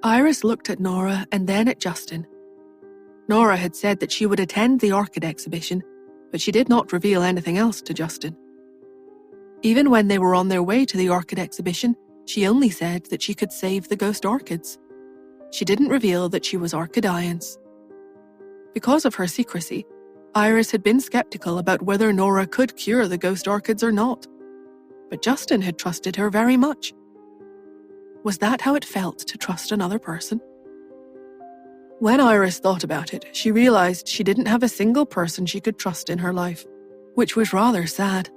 Iris looked at Nora and then at Justin. Nora had said that she would attend the orchid exhibition, but she did not reveal anything else to Justin. Even when they were on their way to the orchid exhibition, she only said that she could save the ghost orchids. She didn't reveal that she was Orchidians. Because of her secrecy, Iris had been skeptical about whether Nora could cure the ghost orchids or not. But Justin had trusted her very much. Was that how it felt to trust another person? When Iris thought about it, she realized she didn't have a single person she could trust in her life, which was rather sad.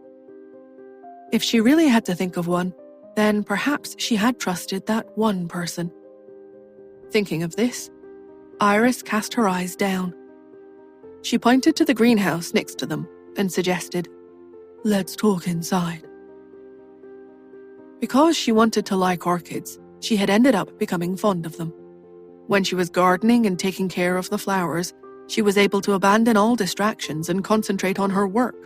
If she really had to think of one, then perhaps she had trusted that one person. Thinking of this, Iris cast her eyes down. She pointed to the greenhouse next to them and suggested, "Let's talk inside." Because she wanted to like orchids, she had ended up becoming fond of them. When she was gardening and taking care of the flowers, she was able to abandon all distractions and concentrate on her work.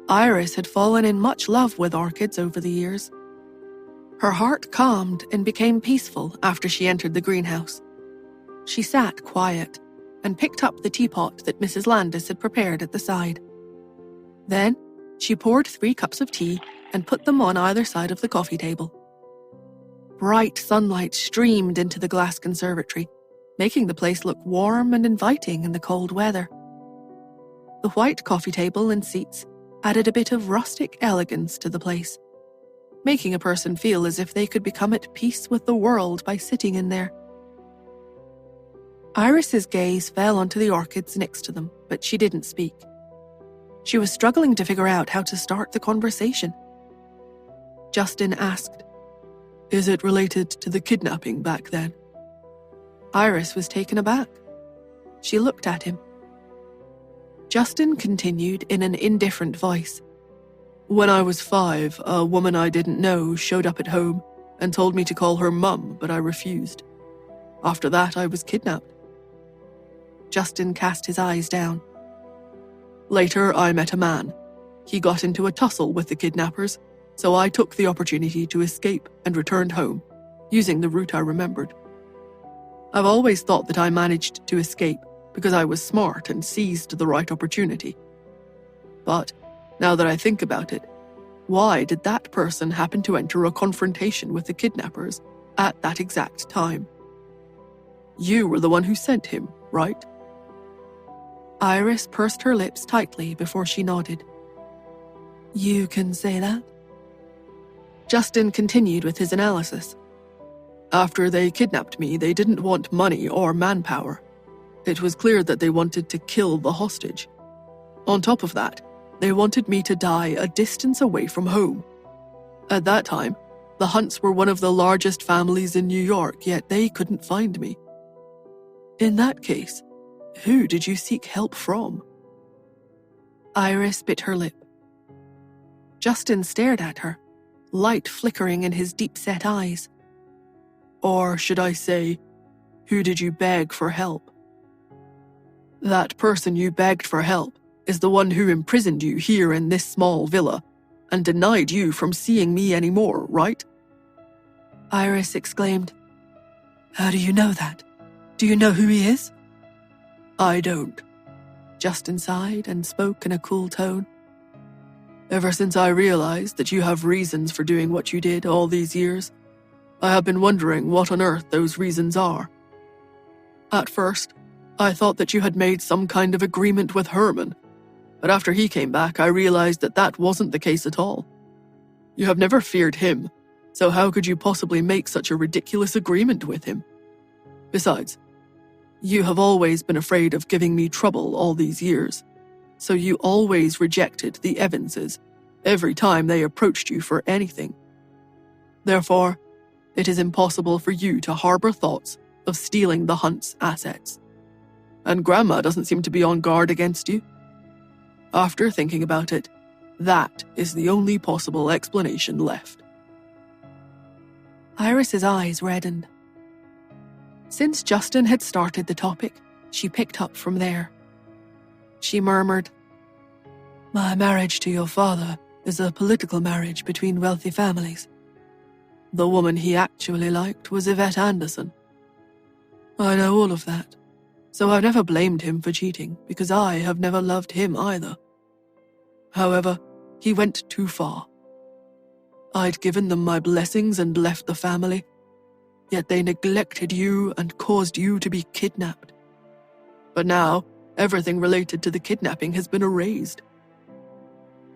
Iris had fallen in much love with orchids over the years. Her heart calmed and became peaceful after she entered the greenhouse. She sat quiet and picked up the teapot that Mrs. Landis had prepared at the side. Then, she poured 3 cups of tea and put them on either side of the coffee table. Bright sunlight streamed into the glass conservatory, making the place look warm and inviting in the cold weather. The white coffee table and seats added a bit of rustic elegance to the place, making a person feel as if they could become at peace with the world by sitting in there. Iris's gaze fell onto the orchids next to them, but she didn't speak. She was struggling to figure out how to start the conversation. Justin asked, "Is it related to the kidnapping back then?" Iris was taken aback. She looked at him. Justin continued in an indifferent voice. "When I was 5, a woman I didn't know showed up at home and told me to call her Mum, but I refused. After that, I was kidnapped." Justin cast his eyes down. "Later, I met a man. He got into a tussle with the kidnappers, so I took the opportunity to escape and returned home, using the route I remembered. I've always thought that I managed to escape because I was smart and seized the right opportunity. But, now that I think about it, why did that person happen to enter a confrontation with the kidnappers at that exact time? You were the one who sent him, right?" Iris pursed her lips tightly before she nodded. "You can say that?" Justin continued with his analysis. "After they kidnapped me, they didn't want money or manpower. It was clear that they wanted to kill the hostage. On top of that, they wanted me to die a distance away from home. At that time, the Hunts were one of the largest families in New York, yet they couldn't find me. In that case, who did you seek help from?" Iris bit her lip. Justin stared at her, light flickering in his deep-set eyes. "Or should I say, who did you beg for help?" "That person you begged for help is the one who imprisoned you here in this small villa and denied you from seeing me anymore, right?" Iris exclaimed, "How do you know that? Do you know who he is?" "I don't." Justin sighed and spoke in a cool tone. "Ever since I realized that you have reasons for doing what you did all these years, I have been wondering what on earth those reasons are. At first, I thought that you had made some kind of agreement with Herman, but after he came back, I realized that that wasn't the case at all. You have never feared him, so how could you possibly make such a ridiculous agreement with him? Besides, you have always been afraid of giving me trouble all these years, so you always rejected the Evanses every time they approached you for anything. Therefore, it is impossible for you to harbor thoughts of stealing the Hunt's assets. And Grandma doesn't seem to be on guard against you. After thinking about it, that is the only possible explanation left." Iris's eyes reddened. Since Justin had started the topic, she picked up from there. She murmured, "My marriage to your father is a political marriage between wealthy families. The woman he actually liked was Yvette Anderson. I know all of that, so I've never blamed him for cheating, because I have never loved him either. However, he went too far. I'd given them my blessings and left the family, yet they neglected you and caused you to be kidnapped. But now, everything related to the kidnapping has been erased.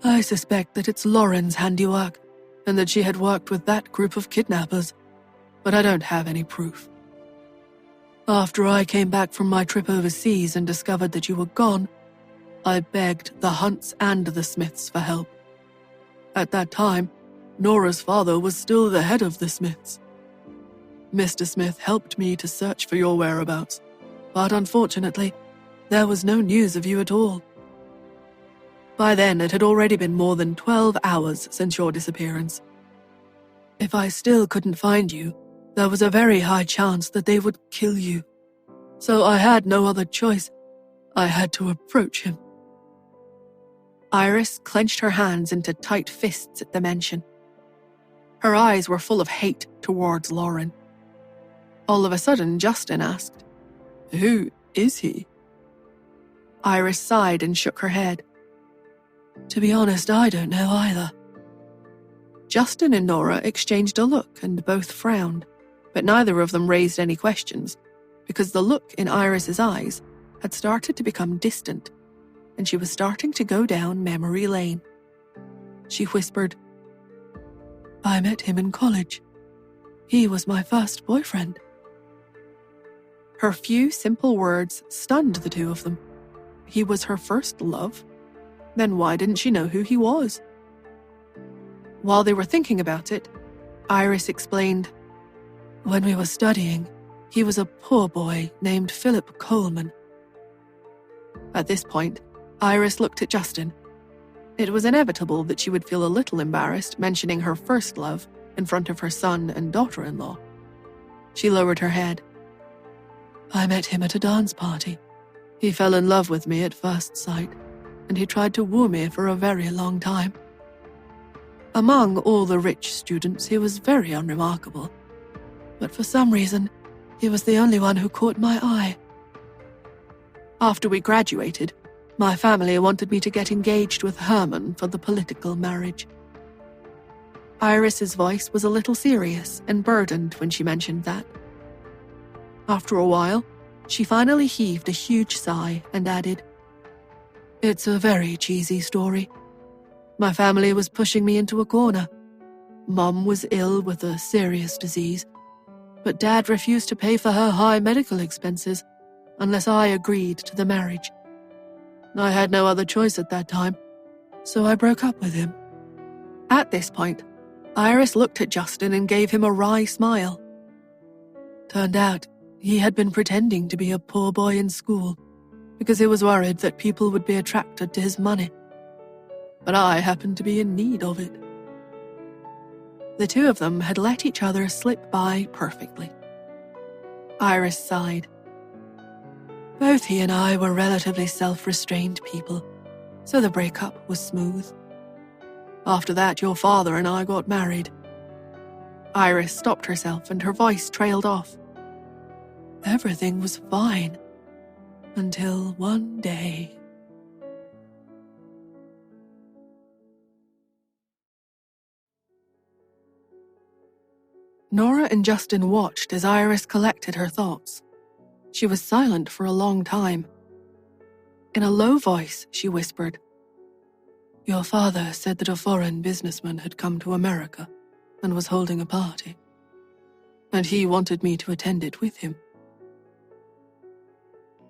I suspect that it's Lauren's handiwork, and that she had worked with that group of kidnappers, but I don't have any proof. After I came back from my trip overseas and discovered that you were gone, I begged the Hunts and the Smiths for help. At that time, Nora's father was still the head of the Smiths. Mr. Smith helped me to search for your whereabouts, but unfortunately, there was no news of you at all. By then, it had already been more than 12 hours since your disappearance. If I still couldn't find you, there was a very high chance that they would kill you. So I had no other choice. I had to approach him. Iris clenched her hands into tight fists at the mention. Her eyes were full of hate towards Lauren. All of a sudden, Justin asked, "Who is he?" Iris sighed and shook her head. To be honest, I don't know either. Justin and Nora exchanged a look and both frowned, but neither of them raised any questions, because the look in Iris's eyes had started to become distant, and she was starting to go down memory lane. She whispered, "I met him in college. He was my first boyfriend." Her few simple words stunned the two of them. He was her first love? Then why didn't she know who he was? While they were thinking about it, Iris explained, "When we were studying, he was a poor boy named Philip Coleman." At this point, Iris looked at Justin. It was inevitable that she would feel a little embarrassed mentioning her first love in front of her son and daughter-in-law. She lowered her head. "I met him at a dance party. He fell in love with me at first sight, and he tried to woo me for a very long time. Among all the rich students, he was very unremarkable, but for some reason, he was the only one who caught my eye. After we graduated, my family wanted me to get engaged with Herman for the political marriage." Iris's voice was a little serious and burdened when she mentioned that. After a while, she finally heaved a huge sigh and added, "It's a very cheesy story. My family was pushing me into a corner. Mom was ill with a serious disease, but Dad refused to pay for her high medical expenses unless I agreed to the marriage. I had no other choice at that time, so I broke up with him." At this point, Iris looked at Justin and gave him a wry smile. Turned out, he had been pretending to be a poor boy in school because he was worried that people would be attracted to his money. But I happened to be in need of it. The two of them had let each other slip by perfectly. Iris sighed. Both he and I were relatively self-restrained people, so the breakup was smooth. After that, your father and I got married. Iris stopped herself and her voice trailed off. Everything was fine, until one day. Nora and Justin watched as Iris collected her thoughts. She was silent for a long time. In a low voice, she whispered, "Your father said that a foreign businessman had come to America and was holding a party, and he wanted me to attend it with him."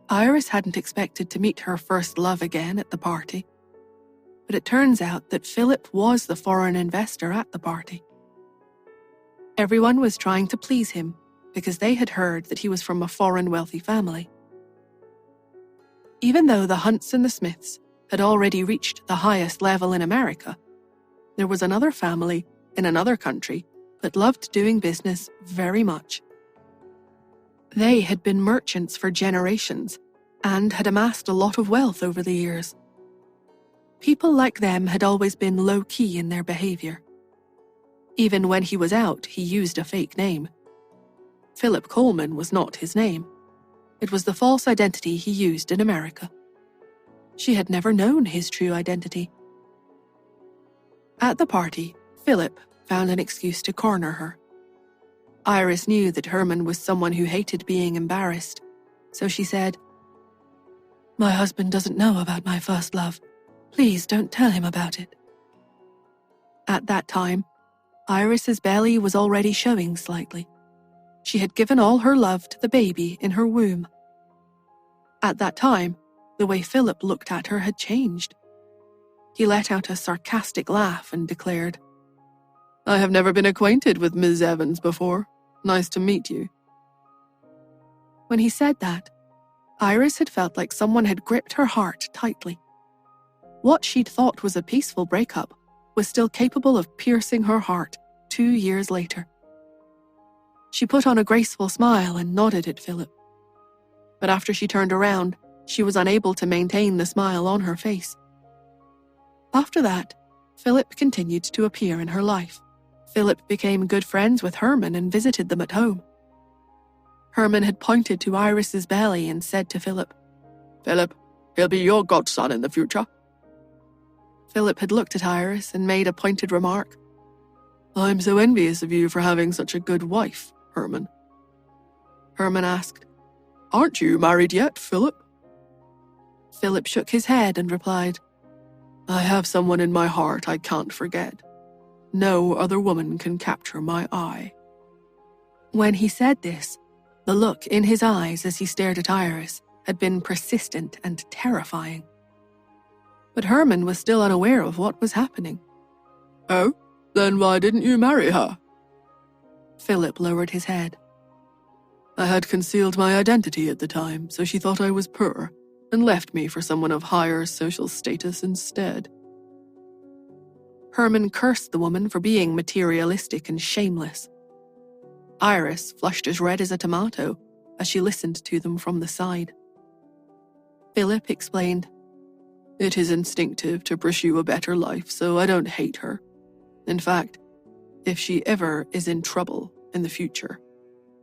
Iris hadn't expected to meet her first love again at the party, but it turns out that Philip was the foreign investor at the party. Everyone was trying to please him because they had heard that he was from a foreign wealthy family. Even though the Hunts and the Smiths had already reached the highest level in America, there was another family in another country that loved doing business very much. They had been merchants for generations and had amassed a lot of wealth over the years. People like them had always been low-key in their behavior. Even when he was out, he used a fake name. Philip Coleman was not his name. It was the false identity he used in America. She had never known his true identity. At the party, Philip found an excuse to corner her. Iris knew that Herman was someone who hated being embarrassed, so she said, "My husband doesn't know about my first love. Please don't tell him about it." At that time, Iris's belly was already showing slightly. She had given all her love to the baby in her womb. At that time, the way Philip looked at her had changed. He let out a sarcastic laugh and declared, "I have never been acquainted with Ms. Evans before. Nice to meet you." When he said that, Iris had felt like someone had gripped her heart tightly. What she'd thought was a peaceful breakup was still capable of piercing her heart 2 years later. She put on a graceful smile and nodded at Philip. But after she turned around, she was unable to maintain the smile on her face. After that, Philip continued to appear in her life. Philip became good friends with Herman and visited them at home. Herman had pointed to Iris's belly and said to Philip, "Philip, he'll be your godson in the future." Philip had looked at Iris and made a pointed remark. "I'm so envious of you for having such a good wife, Herman." Herman asked, "Aren't you married yet, Philip?" Philip shook his head and replied, "I have someone in my heart I can't forget. No other woman can capture my eye." When he said this, the look in his eyes as he stared at Iris had been persistent and terrifying. But Herman was still unaware of what was happening. "Oh, then why didn't you marry her?" Philip lowered his head. "I had concealed my identity at the time, so she thought I was poor and left me for someone of higher social status instead." Herman cursed the woman for being materialistic and shameless. Iris flushed as red as a tomato as she listened to them from the side. Philip explained, "It is instinctive to pursue a better life, so I don't hate her. In fact, if she ever is in trouble in the future,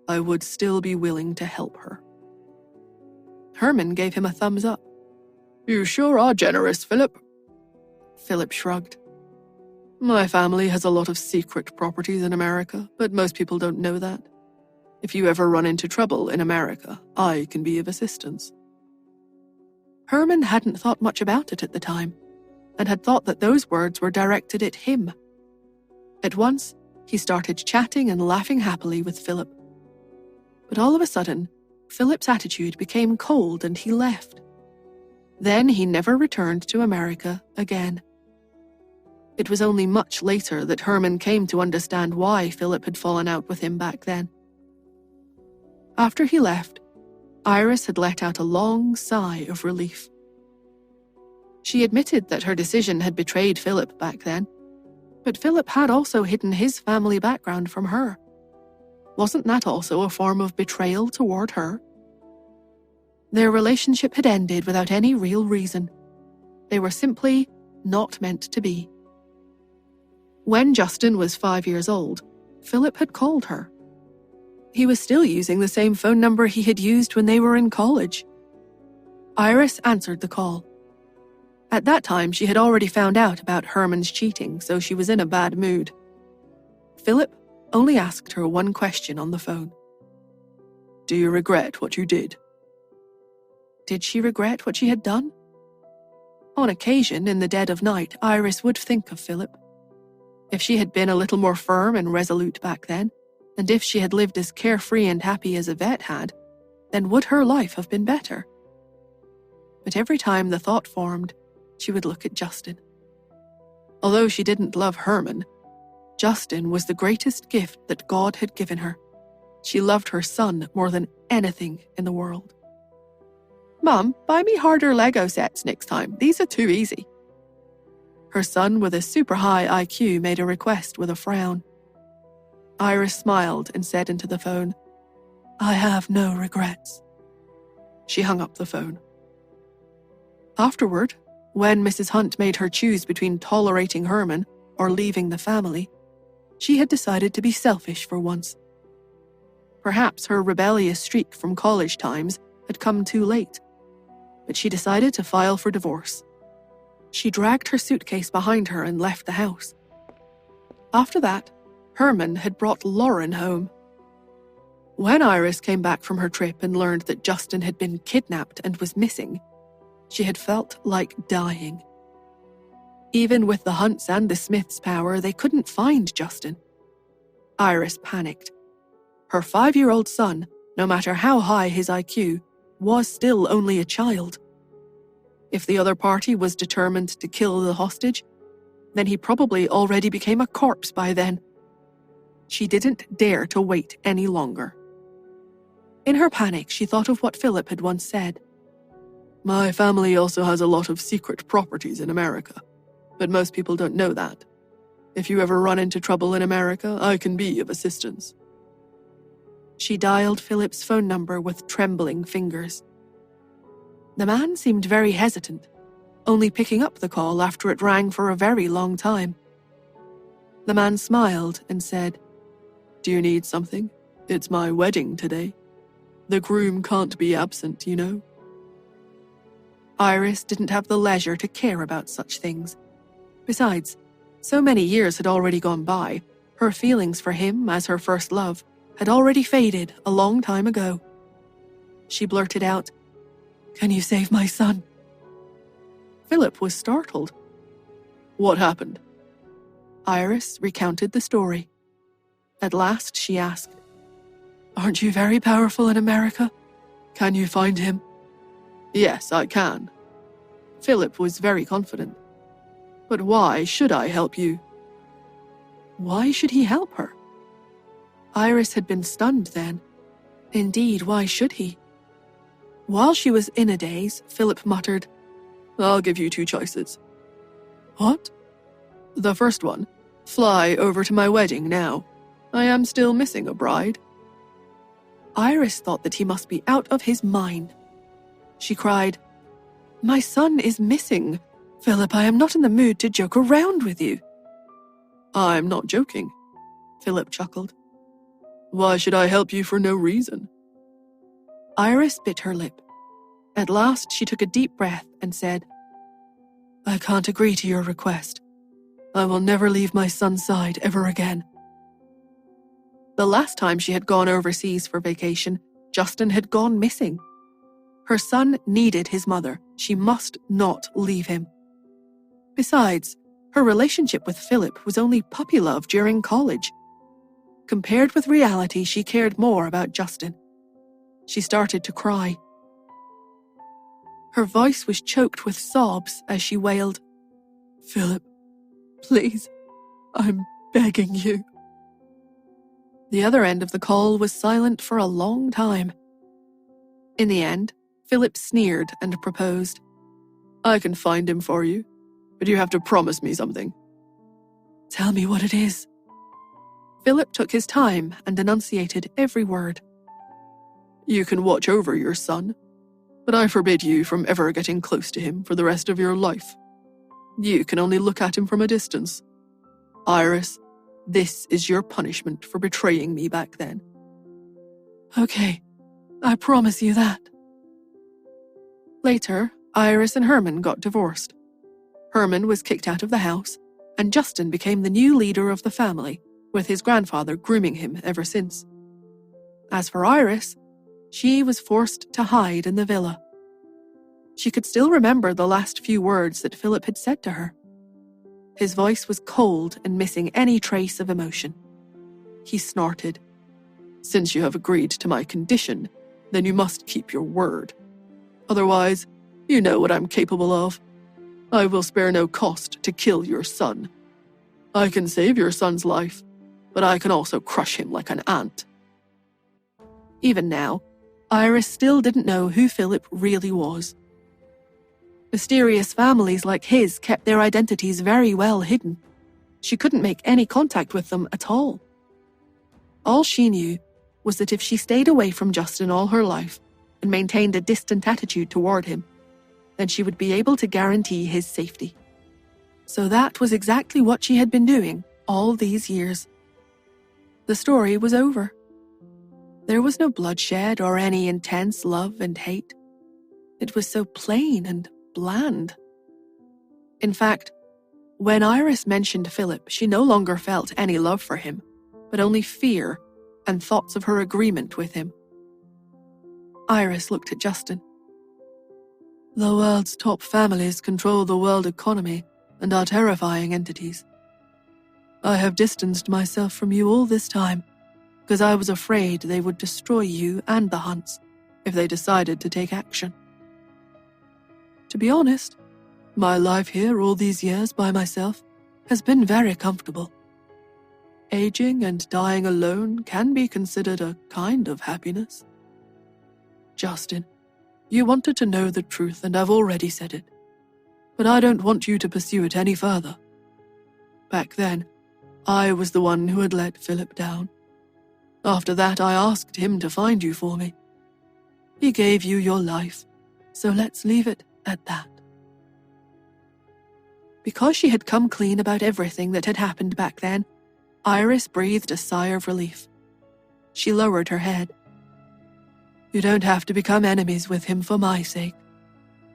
I would still be willing to help her." Herman gave him a thumbs up. "You sure are generous, Philip." Philip shrugged. "My family has a lot of secret properties in America, but most people don't know that. If you ever run into trouble in America, I can be of assistance." Herman hadn't thought much about it at the time, and had thought that those words were directed at him. At once, he started chatting and laughing happily with Philip. But all of a sudden, Philip's attitude became cold and he left. Then he never returned to America again. It was only much later that Herman came to understand why Philip had fallen out with him back then. After he left, Iris had let out a long sigh of relief. She admitted that her decision had betrayed Philip back then, but Philip had also hidden his family background from her. Wasn't that also a form of betrayal toward her? Their relationship had ended without any real reason. They were simply not meant to be. When Justin was 5 years old, Philip had called her. He was still using the same phone number he had used when they were in college. Iris answered the call. At that time, she had already found out about Herman's cheating, so she was in a bad mood. Philip only asked her one question on the phone. "Do you regret what you did?" Did she regret what she had done? On occasion, in the dead of night, Iris would think of Philip. If she had been a little more firm and resolute back then, and if she had lived as carefree and happy as Yvette had, then would her life have been better? But every time the thought formed, she would look at Justin. Although she didn't love Herman, Justin was the greatest gift that God had given her. She loved her son more than anything in the world. "Mum, buy me harder Lego sets next time. These are too easy." Her son with a super high IQ made a request with a frown. Iris smiled and said into the phone, "I have no regrets." She hung up the phone. Afterward, when Mrs. Hunt made her choose between tolerating Herman or leaving the family, She had decided to be selfish for once. Perhaps her rebellious streak from college times had come too late, but she decided to file for divorce. She dragged her suitcase behind her and left the house. After that, Herman had brought Lauren home. When Iris came back from her trip and learned that Justin had been kidnapped and was missing, she had felt like dying. Even with the Hunts and the Smiths' power, they couldn't find Justin. Iris panicked. Her 5-year-old son, no matter how high his IQ, was still only a child. If the other party was determined to kill the hostage, then he probably already became a corpse by then. She didn't dare to wait any longer. In her panic, she thought of what Philip had once said. "My family also has a lot of secret properties in America, but most people don't know that. If you ever run into trouble in America, I can be of assistance." She dialed Philip's phone number with trembling fingers. The man seemed very hesitant, only picking up the call after it rang for a very long time. The man smiled and said, "Do you need something? It's my wedding today. The groom can't be absent, you know." Iris didn't have the leisure to care about such things. Besides, so many years had already gone by, her feelings for him as her first love had already faded a long time ago. She blurted out, "Can you save my son?" Philip was startled. "What happened?" Iris recounted the story. At last she asked, "Aren't you very powerful in America? Can you find him?" "Yes, I can." Philip was very confident. "But why should I help you?" Why should he help her? Iris had been stunned then. Indeed, why should he? While she was in a daze, Philip muttered, "I'll give you 2 choices." "What?" "The first one, fly over to my wedding now. I am still missing a bride." Iris thought that he must be out of his mind. She cried, "My son is missing. Philip, I am not in the mood to joke around with you." "I'm not joking," Philip chuckled. "Why should I help you for no reason?" Iris bit her lip. At last she took a deep breath and said, "I can't agree to your request. I will never leave my son's side ever again." The last time she had gone overseas for vacation, Justin had gone missing. Her son needed his mother. She must not leave him. Besides, her relationship with Philip was only puppy love during college. Compared with reality, she cared more about Justin. She started to cry. Her voice was choked with sobs as she wailed, "Philip, please, I'm begging you." The other end of the call was silent for a long time. In the end, Philip sneered and proposed, "I can find him for you, but you have to promise me something." "Tell me what it is." Philip took his time and enunciated every word. "You can watch over your son, but I forbid you from ever getting close to him for the rest of your life. You can only look at him from a distance. Iris, this is your punishment for betraying me back then." "Okay, I promise you that." Later, Iris and Herman got divorced. Herman was kicked out of the house, and Justin became the new leader of the family, with his grandfather grooming him ever since. As for Iris, she was forced to hide in the villa. She could still remember the last few words that Philip had said to her. His voice was cold and missing any trace of emotion. He snorted, "Since you have agreed to my condition, then you must keep your word. Otherwise, you know what I'm capable of. I will spare no cost to kill your son. I can save your son's life, but I can also crush him like an ant." Even now, Iris still didn't know who Philip really was. Mysterious families like his kept their identities very well hidden. She couldn't make any contact with them at all. All she knew was that if she stayed away from Justin all her life and maintained a distant attitude toward him, then she would be able to guarantee his safety. So that was exactly what she had been doing all these years. The story was over. There was no bloodshed or any intense love and hate. It was so plain and bland. In fact, when Iris mentioned Philip, she no longer felt any love for him, but only fear and thoughts of her agreement with him. Iris looked at Justin. The world's top families control the world economy and are terrifying entities. I have distanced myself from you all this time because I was afraid they would destroy you and the Hunts if they decided to take action. To be honest, my life here all these years by myself has been very comfortable. Aging and dying alone can be considered a kind of happiness. Justin, you wanted to know the truth and I've already said it, but I don't want you to pursue it any further. Back then, I was the one who had let Philip down. After that, I asked him to find you for me. He gave you your life, so let's leave it at that. Because she had come clean about everything that had happened back then, Iris breathed a sigh of relief. She lowered her head. You don't have to become enemies with him for my sake.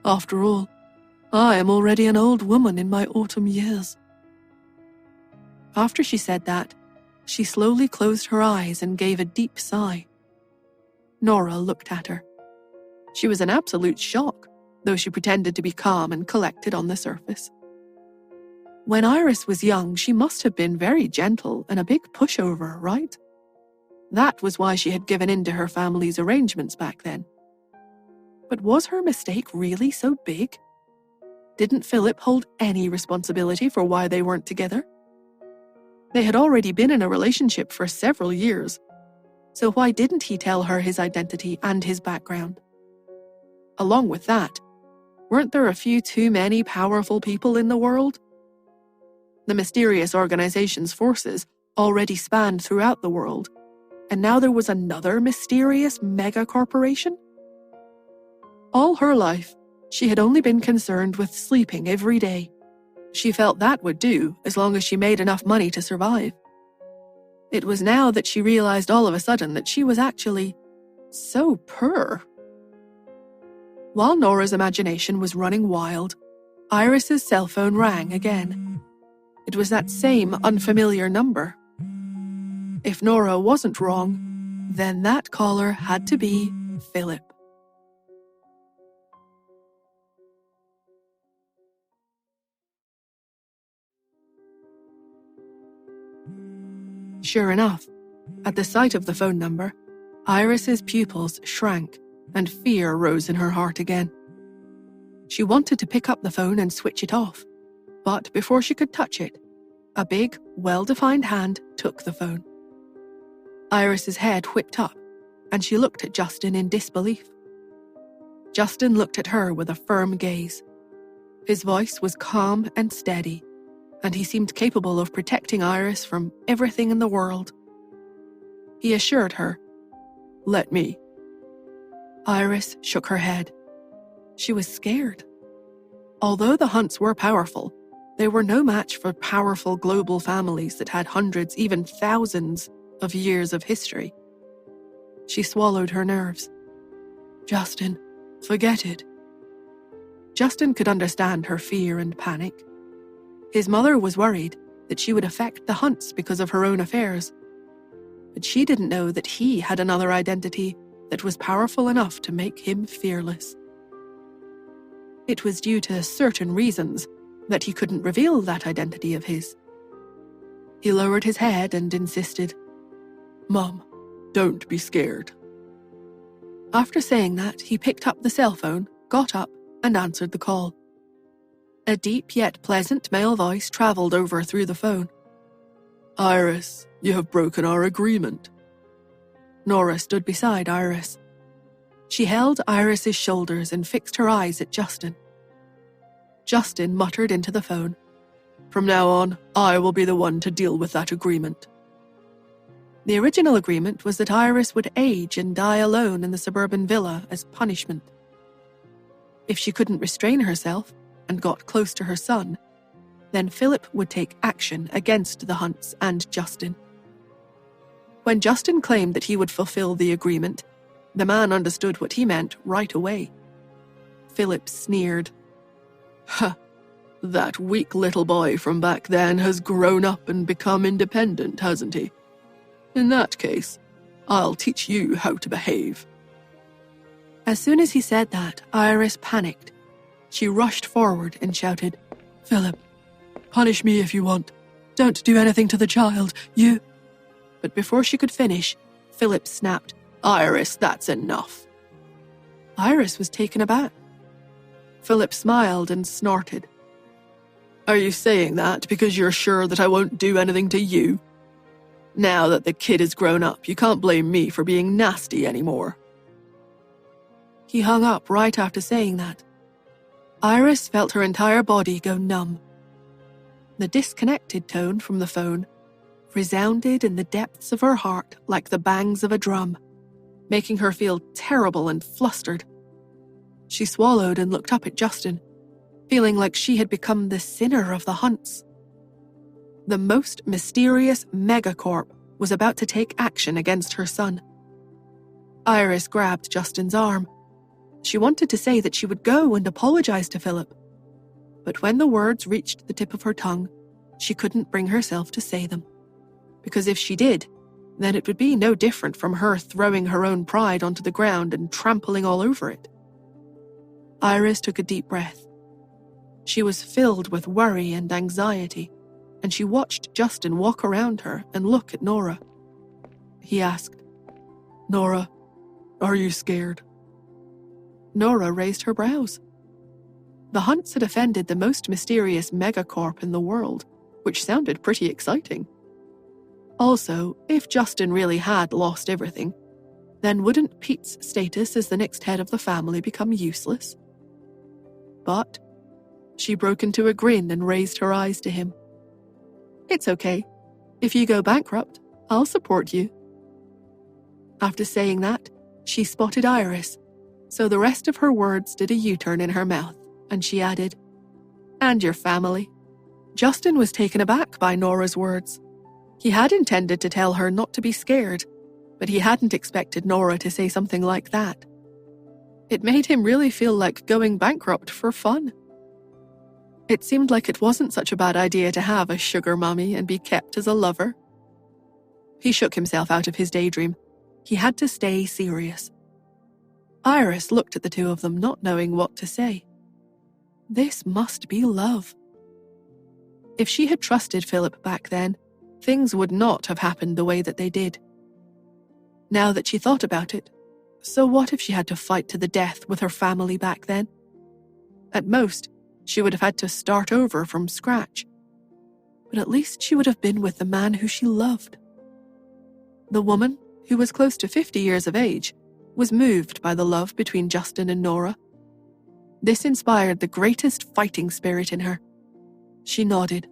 After all, I am already an old woman in my autumn years. After she said that, she slowly closed her eyes and gave a deep sigh. Nora looked at her. She was in absolute shock, though she pretended to be calm and collected on the surface. When Iris was young, she must have been very gentle and a big pushover, right? That was why she had given in to her family's arrangements back then. But was her mistake really so big? Didn't Philip hold any responsibility for why they weren't together? They had already been in a relationship for several years, so why didn't he tell her his identity and his background? Along with that, weren't there a few too many powerful people in the world? The mysterious organization's forces already spanned throughout the world, and now there was another mysterious mega-corporation? All her life, she had only been concerned with sleeping every day. She felt that would do as long as she made enough money to survive. It was now that she realized all of a sudden that she was actually so poor. While Nora's imagination was running wild, Iris's cell phone rang again. It was that same unfamiliar number. If Nora wasn't wrong, then that caller had to be Philip. Sure enough, at the sight of the phone number, Iris's pupils shrank and fear rose in her heart again. She wanted to pick up the phone and switch it off, but before she could touch it, a big, well-defined hand took the phone. Iris's head whipped up, and she looked at Justin in disbelief. Justin looked at her with a firm gaze. His voice was calm and steady, and he seemed capable of protecting Iris from everything in the world. He assured her, "Let me." Iris shook her head. She was scared. Although the Hunts were powerful, they were no match for powerful global families that had hundreds, even thousands, of years of history. She swallowed her nerves. Justin, forget it. Justin could understand her fear and panic. His mother was worried that she would affect the Hunts because of her own affairs. But she didn't know that he had another identity that was powerful enough to make him fearless. It was due to certain reasons that he couldn't reveal that identity of his. He lowered his head and insisted, "Mom, don't be scared." After saying that, he picked up the cell phone, got up, and answered the call. A deep yet pleasant male voice traveled over through the phone. "Iris, you have broken our agreement." Nora stood beside Iris. She held Iris's shoulders and fixed her eyes at Justin. Justin muttered into the phone, "From now on, I will be the one to deal with that agreement." The original agreement was that Iris would age and die alone in the suburban villa as punishment. If she couldn't restrain herself and got close to her son, then Philip would take action against the Hunts and Justin. When Justin claimed that he would fulfill the agreement, the man understood what he meant right away. Philip sneered. "Huh, that weak little boy from back then has grown up and become independent, hasn't he? In that case, I'll teach you how to behave." As soon as he said that, Iris panicked. She rushed forward and shouted, "Philip, punish me if you want. Don't do anything to the child, you—" But before she could finish, Philip snapped, "Iris, that's enough." Iris was taken aback. Philip smiled and snorted. "Are you saying that because you're sure that I won't do anything to you? Now that the kid is grown up, you can't blame me for being nasty anymore." He hung up right after saying that. Iris felt her entire body go numb. The disconnected tone from the phone resounded in the depths of her heart like the bangs of a drum, making her feel terrible and flustered. She swallowed and looked up at Justin, feeling like she had become the sinner of the hunts. The most mysterious megacorp was about to take action against her son. Iris grabbed Justin's arm. She wanted to say that she would go and apologize to Philip, but when the words reached the tip of her tongue, she couldn't bring herself to say them. Because if she did, then it would be no different from her throwing her own pride onto the ground and trampling all over it. Iris took a deep breath. She was filled with worry and anxiety, and she watched Justin walk around her and look at Nora. He asked, "Nora, are you scared?" Nora raised her brows. The hunts had offended the most mysterious megacorp in the world, which sounded pretty exciting. Also, if Justin really had lost everything, then wouldn't Pete's status as the next head of the family become useless? But she broke into a grin and raised her eyes to him. "It's okay. If you go bankrupt, I'll support you." After saying that, she spotted Iris, so the rest of her words did a U-turn in her mouth, and she added, "And your family." Justin was taken aback by Nora's words. He had intended to tell her not to be scared, but he hadn't expected Nora to say something like that. It made him really feel like going bankrupt for fun. It seemed like it wasn't such a bad idea to have a sugar mummy and be kept as a lover. He shook himself out of his daydream. He had to stay serious. Iris looked at the two of them, not knowing what to say. This must be love. If she had trusted Philip back then, things would not have happened the way that they did. Now that she thought about it, so what if she had to fight to the death with her family back then? At most, she would have had to start over from scratch. But at least she would have been with the man who she loved. The woman, who was close to 50 years of age, was moved by the love between Justin and Nora. This inspired the greatest fighting spirit in her. She nodded.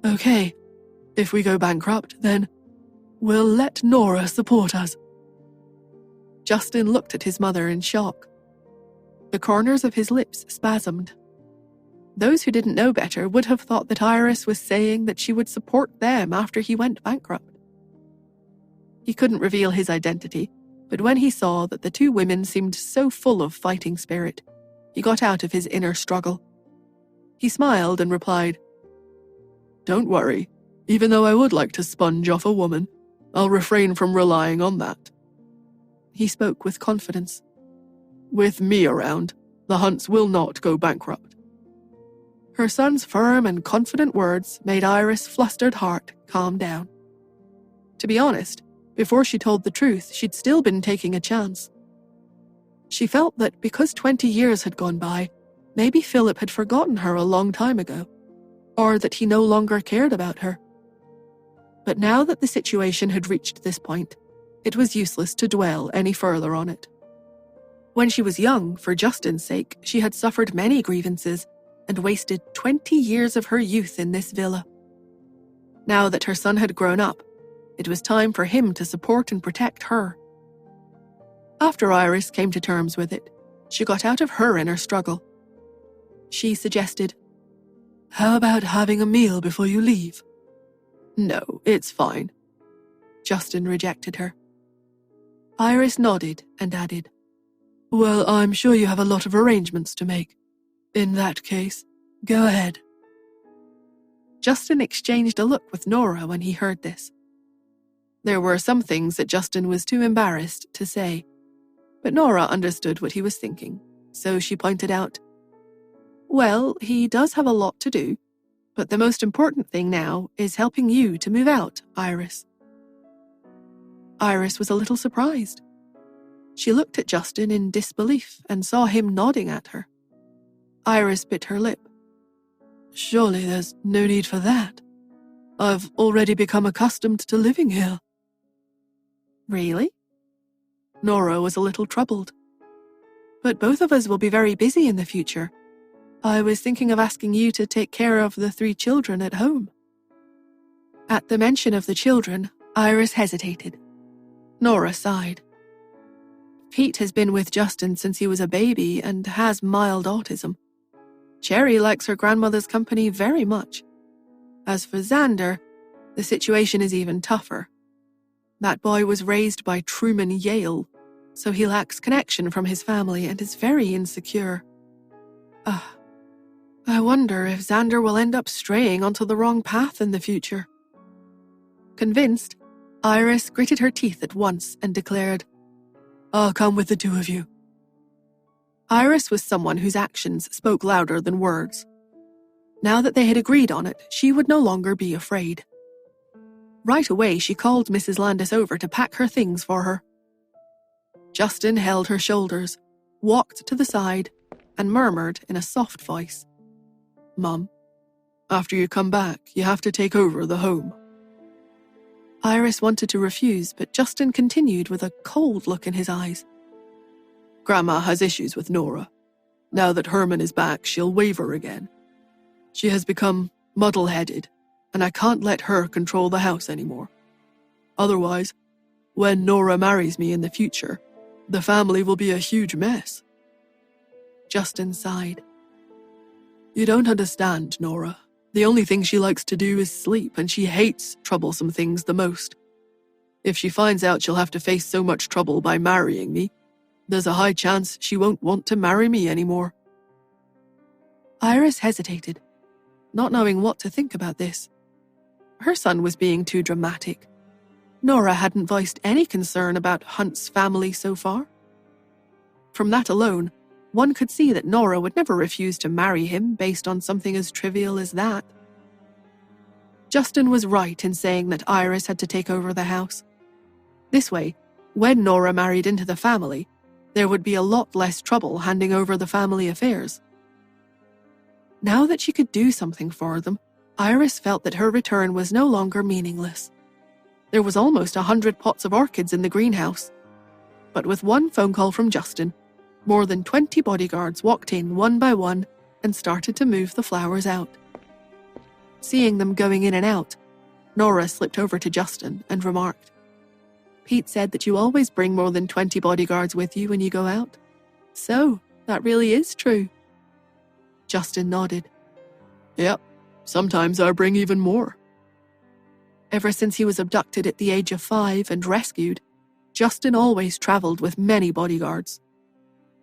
"Okay, if we go bankrupt, then we'll let Nora support us." Justin looked at his mother in shock. The corners of his lips spasmed. Those who didn't know better would have thought that Iris was saying that she would support them after he went bankrupt. He couldn't reveal his identity, but when he saw that the two women seemed so full of fighting spirit, he got out of his inner struggle. He smiled and replied, "Don't worry, even though I would like to sponge off a woman, I'll refrain from relying on that." He spoke with confidence. "With me around, the hunts will not go bankrupt." Her son's firm and confident words made Iris' flustered heart calm down. To be honest, before she told the truth, she'd still been taking a chance. She felt that because 20 years had gone by, maybe Philip had forgotten her a long time ago, or that he no longer cared about her. But now that the situation had reached this point, it was useless to dwell any further on it. When she was young, for Justin's sake, she had suffered many grievances and wasted 20 years of her youth in this villa. Now that her son had grown up, it was time for him to support and protect her. After Iris came to terms with it, she got out of her inner struggle. She suggested, "How about having a meal before you leave?" "No, it's fine." Justin rejected her. Iris nodded and added, "Well, I'm sure you have a lot of arrangements to make. In that case, go ahead." Justin exchanged a look with Nora when he heard this. There were some things that Justin was too embarrassed to say, but Nora understood what he was thinking, so she pointed out, "Well, he does have a lot to do, but the most important thing now is helping you to move out, Iris." Iris was a little surprised. She looked at Justin in disbelief and saw him nodding at her. Iris bit her lip. "Surely there's no need for that. I've already become accustomed to living here." "Really?" Nora was a little troubled. "But both of us will be very busy in the future. I was thinking of asking you to take care of the 3 children at home." At the mention of the children, Iris hesitated. Nora sighed. "Pete has been with Justin since he was a baby and has mild autism. Cherry likes her grandmother's company very much. As for Xander, the situation is even tougher. That boy was raised by Truman Yale, so he lacks connection from his family and is very insecure. I wonder if Xander will end up straying onto the wrong path in the future." Convinced, Iris gritted her teeth at once and declared, "I'll come with the 2 of you." Iris was someone whose actions spoke louder than words. Now that they had agreed on it, she would no longer be afraid. Right away, she called Mrs. Landis over to pack her things for her. Justin held her shoulders, walked to the side, and murmured in a soft voice, "Mum, after you come back, you have to take over the home." Iris wanted to refuse, but Justin continued with a cold look in his eyes. "Grandma has issues with Nora. Now that Herman is back, she'll waver again. She has become muddle-headed, and I can't let her control the house anymore. Otherwise, when Nora marries me in the future, the family will be a huge mess." Justin sighed. "You don't understand, Nora. The only thing she likes to do is sleep, and she hates troublesome things the most. If she finds out she'll have to face so much trouble by marrying me, there's a high chance she won't want to marry me anymore." Iris hesitated, not knowing what to think about this. Her son was being too dramatic. Nora hadn't voiced any concern about Hunt's family so far. From that alone, one could see that Nora would never refuse to marry him based on something as trivial as that. Justin was right in saying that Iris had to take over the house. This way, when Nora married into the family, there would be a lot less trouble handing over the family affairs. Now that she could do something for them, Iris felt that her return was no longer meaningless. There was almost 100 pots of orchids in the greenhouse. But with one phone call from Justin, more than 20 bodyguards walked in one by one and started to move the flowers out. Seeing them going in and out, Nora slipped over to Justin and remarked, "Pete said that you always bring more than 20 bodyguards with you when you go out. So, that really is true." Justin nodded. "Yep, sometimes I bring even more." Ever since he was abducted at the age of 5 and rescued, Justin always traveled with many bodyguards.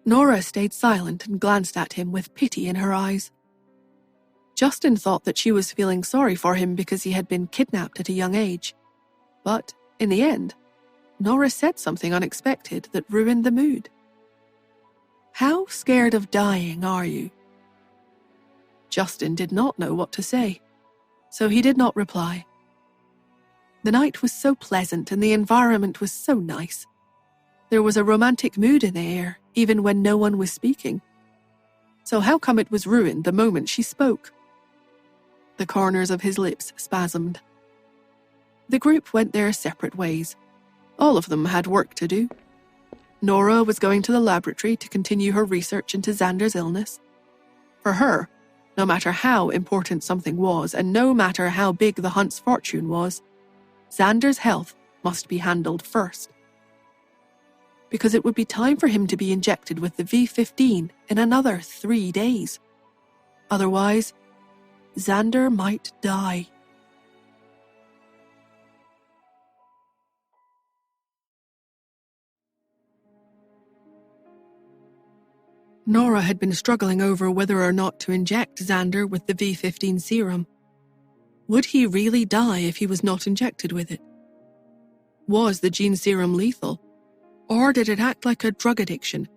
Nora stayed silent and glanced at him with pity in her eyes. Justin thought that she was feeling sorry for him because he had been kidnapped at a young age. But, in the end, Nora said something unexpected that ruined the mood. "How scared of dying are you?" Justin did not know what to say, so he did not reply. The night was so pleasant and the environment was so nice. There was a romantic mood in the air, even when no one was speaking. So how come it was ruined the moment she spoke? The corners of his lips spasmed. The group went their separate ways. All of them had work to do. Nora was going to the laboratory to continue her research into Xander's illness. For her, no matter how important something was and no matter how big the Hunt's fortune was, Xander's health must be handled first. Because it would be time for him to be injected with the V15 in another 3 days. Otherwise, Xander might die. Nora had been struggling over whether or not to inject Xander with the V15 serum. Would he really die if he was not injected with it? Was the gene serum lethal? Or did it act like a drug addiction,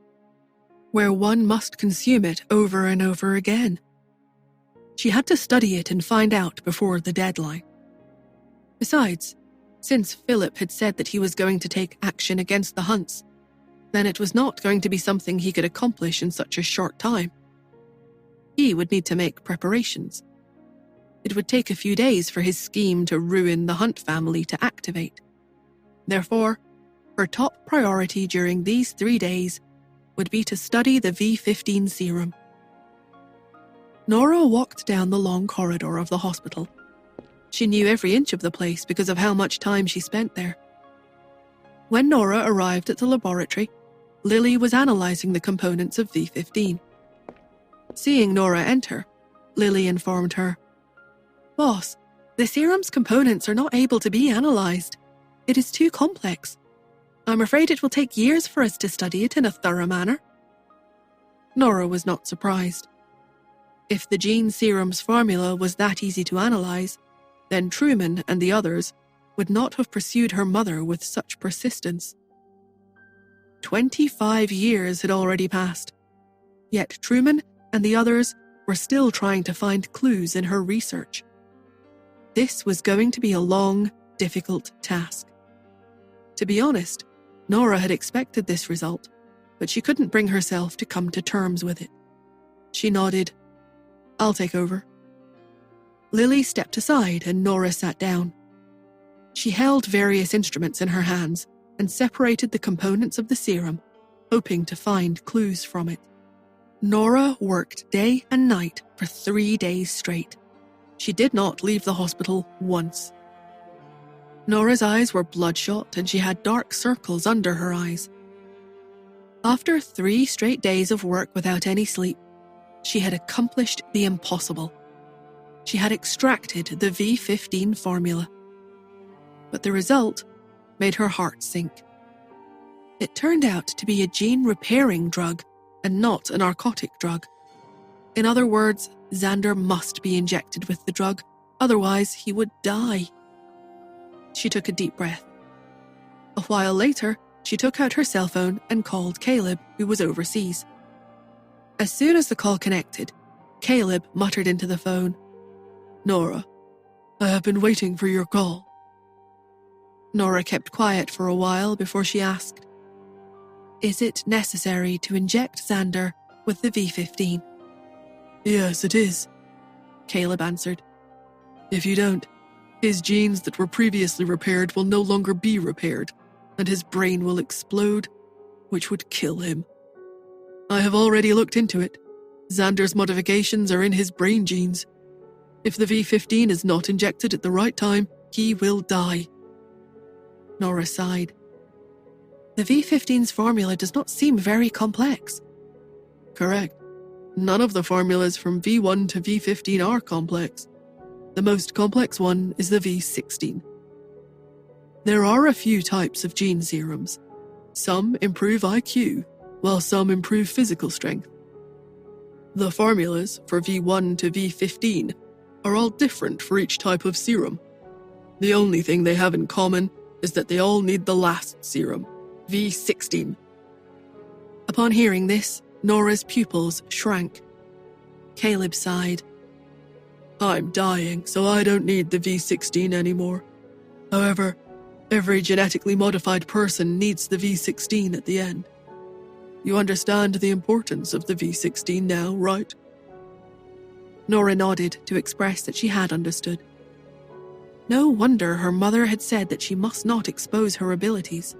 where one must consume it over and over again? She had to study it and find out before the deadline. Besides, since Philip had said that he was going to take action against the Hunts, then it was not going to be something he could accomplish in such a short time. He would need to make preparations. It would take a few days for his scheme to ruin the Hunt family to activate. Therefore, her top priority during these 3 days would be to study the V15 serum. Nora walked down the long corridor of the hospital. She knew every inch of the place because of how much time she spent there. When Nora arrived at the laboratory, Lily was analyzing the components of V15. Seeing Nora enter, Lily informed her, "Boss, the serum's components are not able to be analyzed. It is too complex. I'm afraid it will take years for us to study it in a thorough manner." Nora was not surprised. If the gene serum's formula was that easy to analyze, then Truman and the others would not have pursued her mother with such persistence. 25 years had already passed, yet Truman and the others were still trying to find clues in her research. This was going to be a long, difficult task. To be honest, Nora had expected this result, but she couldn't bring herself to come to terms with it. She nodded. "I'll take over." Lily stepped aside and Nora sat down. She held various instruments in her hands and separated the components of the serum, hoping to find clues from it. Nora worked day and night for 3 days straight. She did not leave the hospital once. Nora's eyes were bloodshot and she had dark circles under her eyes. After 3 straight days of work without any sleep, she had accomplished the impossible. She had extracted the V15 formula. But the result made her heart sink. It turned out to be a gene-repairing drug and not a narcotic drug. In other words, Xander must be injected with the drug, otherwise he would die. She took a deep breath. A while later, she took out her cell phone and called Caleb, who was overseas. As soon as the call connected, Caleb muttered into the phone, "Nora, I have been waiting for your call." Nora kept quiet for a while before she asked, "Is it necessary to inject Xander with the V15? "Yes, it is," Caleb answered. "If you don't, his genes that were previously repaired will no longer be repaired, and his brain will explode, which would kill him. I have already looked into it. Xander's modifications are in his brain genes. If the V15 is not injected at the right time, he will die." Nora sighed. The V15's formula does not seem very complex. Correct. None of the formulas from V1 to V15 are complex. The most complex one is the V16. There are a few types of gene serums. Some improve IQ, while some improve physical strength. The formulas for V1 to V15 are all different for each type of serum. The only thing they have in common is that they all need the last serum, V16. Upon hearing this, Nora's pupils shrank. Caleb sighed. "I'm dying, so I don't need the V16 anymore. However, every genetically modified person needs the V16 at the end. You understand the importance of the V16 now, right?" Nora nodded to express that she had understood. No wonder her mother had said that she must not expose her abilities.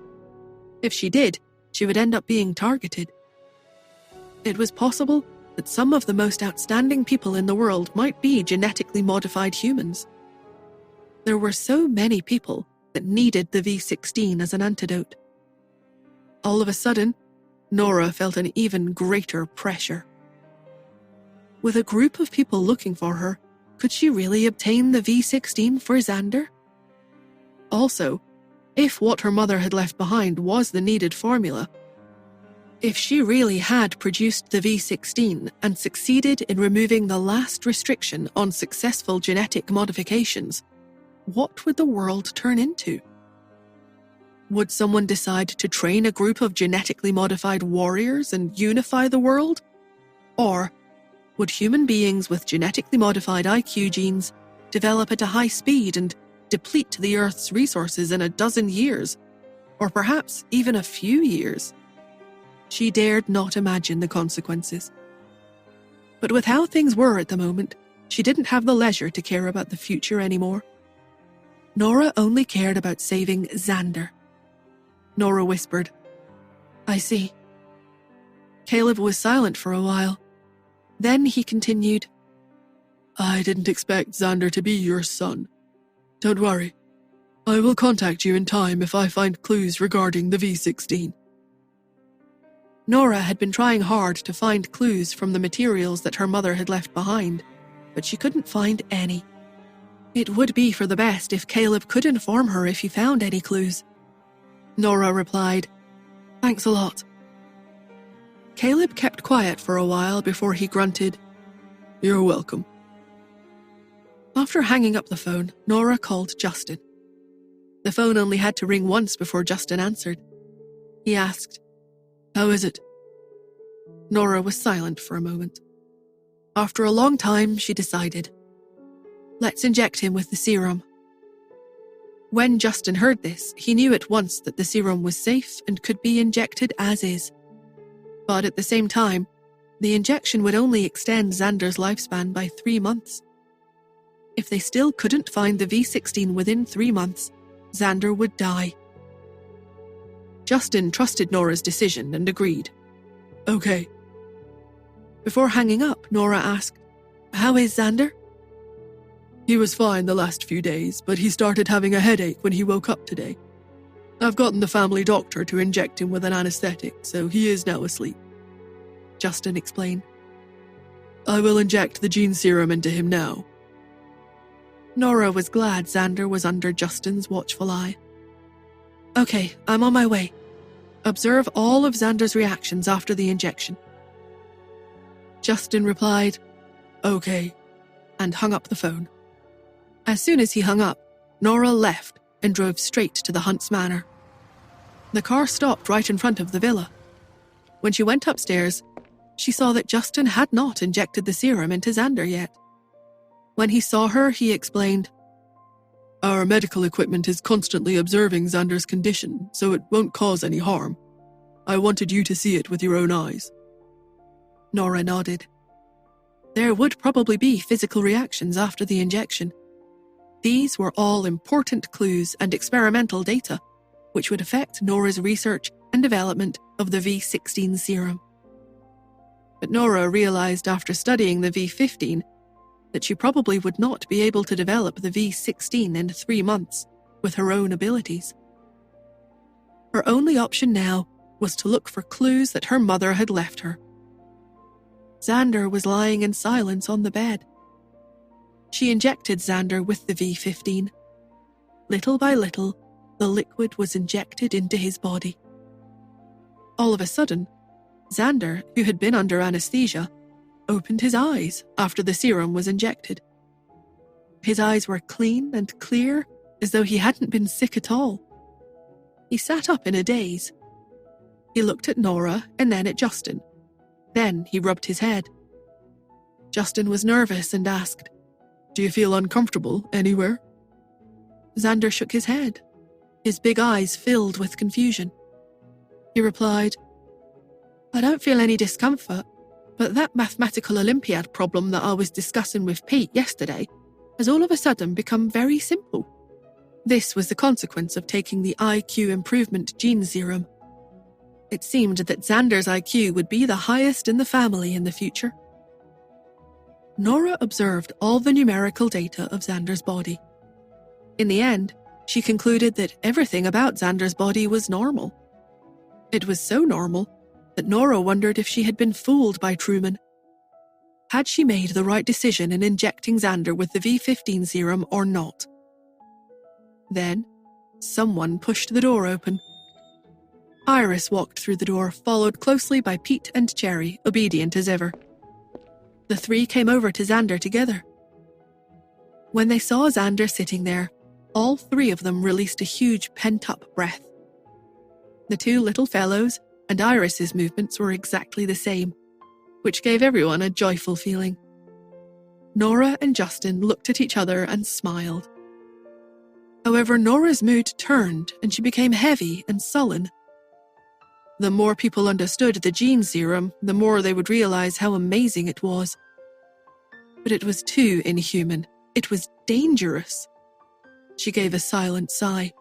If she did, she would end up being targeted. It was possible that some of the most outstanding people in the world might be genetically modified humans. There were so many people that needed the V16 as an antidote. All of a sudden, Nora felt an even greater pressure. With a group of people looking for her, could she really obtain the V16 for Xander? Also, if what her mother had left behind was the needed formula, If she really had produced the V16 and succeeded in removing the last restriction on successful genetic modifications, what would the world turn into? Would someone decide to train a group of genetically modified warriors and unify the world? Or would human beings with genetically modified IQ genes develop at a high speed and deplete the Earth's resources in a dozen years, or perhaps even a few years? She dared not imagine the consequences. But with how things were at the moment, she didn't have the leisure to care about the future anymore. Nora only cared about saving Xander. Nora whispered, "I see." Caleb was silent for a while. Then he continued, "I didn't expect Xander to be your son. Don't worry. I will contact you in time if I find clues regarding the V16. Nora had been trying hard to find clues from the materials that her mother had left behind, but she couldn't find any. It would be for the best if Caleb could inform her if he found any clues. Nora replied, "Thanks a lot." Caleb kept quiet for a while before he grunted, "You're welcome." After hanging up the phone, Nora called Justin. The phone only had to ring once before Justin answered. He asked, "How is it?" Nora was silent for a moment. After a long time, she decided, "Let's inject him with the serum." When Justin heard this, he knew at once that the serum was safe and could be injected as is. But at the same time, the injection would only extend Xander's lifespan by 3 months. If they still couldn't find the V16 within 3 months, Xander would die. Justin trusted Nora's decision and agreed. "Okay." Before hanging up, Nora asked, "How is Xander?" "He was fine the last few days, but he started having a headache when he woke up today. I've gotten the family doctor to inject him with an anesthetic, so he is now asleep," Justin explained. "I will inject the gene serum into him now." Nora was glad Xander was under Justin's watchful eye. "Okay, I'm on my way. Observe all of Xander's reactions after the injection." Justin replied, "Okay," and hung up the phone. As soon as he hung up, Nora left and drove straight to the Hunts' manor. The car stopped right in front of the villa. When she went upstairs, she saw that Justin had not injected the serum into Xander yet. When he saw her, he explained, "Our medical equipment is constantly observing Xander's condition, so it won't cause any harm. I wanted you to see it with your own eyes." Nora nodded. There would probably be physical reactions after the injection. These were all important clues and experimental data, which would affect Nora's research and development of the V16 serum. But Nora realized after studying the V15 that she probably would not be able to develop the V16 in 3 months with her own abilities. Her only option now was to look for clues that her mother had left her. Xander was lying in silence on the bed. She injected Xander with the V15. Little by little, the liquid was injected into his body. All of a sudden, Xander, who had been under anesthesia, opened his eyes after the serum was injected. His eyes were clean and clear, as though he hadn't been sick at all. He sat up in a daze. He looked at Nora and then at Justin. Then he rubbed his head. Justin was nervous and asked, "Do you feel uncomfortable anywhere?" Xander shook his head, his big eyes filled with confusion. He replied, "I don't feel any discomfort, but that mathematical Olympiad problem that I was discussing with Pete yesterday has all of a sudden become very simple." This was the consequence of taking the IQ improvement gene serum. It seemed that Xander's IQ would be the highest in the family in the future. Nora observed all the numerical data of Xander's body. In the end, she concluded that everything about Xander's body was normal. It was so normal that Nora wondered if she had been fooled by Truman. Had she made the right decision in injecting Xander with the V15 serum or not? Then, someone pushed the door open. Iris walked through the door, followed closely by Pete and Cherry, obedient as ever. The three came over to Xander together. When they saw Xander sitting there, all three of them released a huge pent-up breath. The two little fellows and Iris's movements were exactly the same, which gave everyone a joyful feeling. Nora and Justin looked at each other and smiled. However, Nora's mood turned and she became heavy and sullen. The more people understood the gene serum, the more they would realize how amazing it was. But it was too inhuman. It was dangerous. She gave a silent sigh.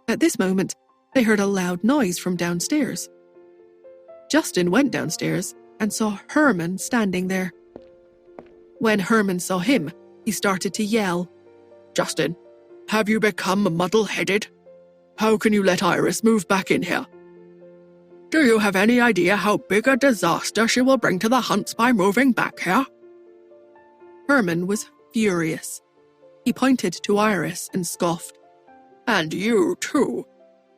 At this moment, they heard a loud noise from downstairs. Justin went downstairs and saw Herman standing there. When Herman saw him, he started to yell. "Justin, have you become muddle-headed? How can you let Iris move back in here? Do you have any idea how big a disaster she will bring to the Hunts by moving back here?" Herman was furious. He pointed to Iris and scoffed. "And you, too.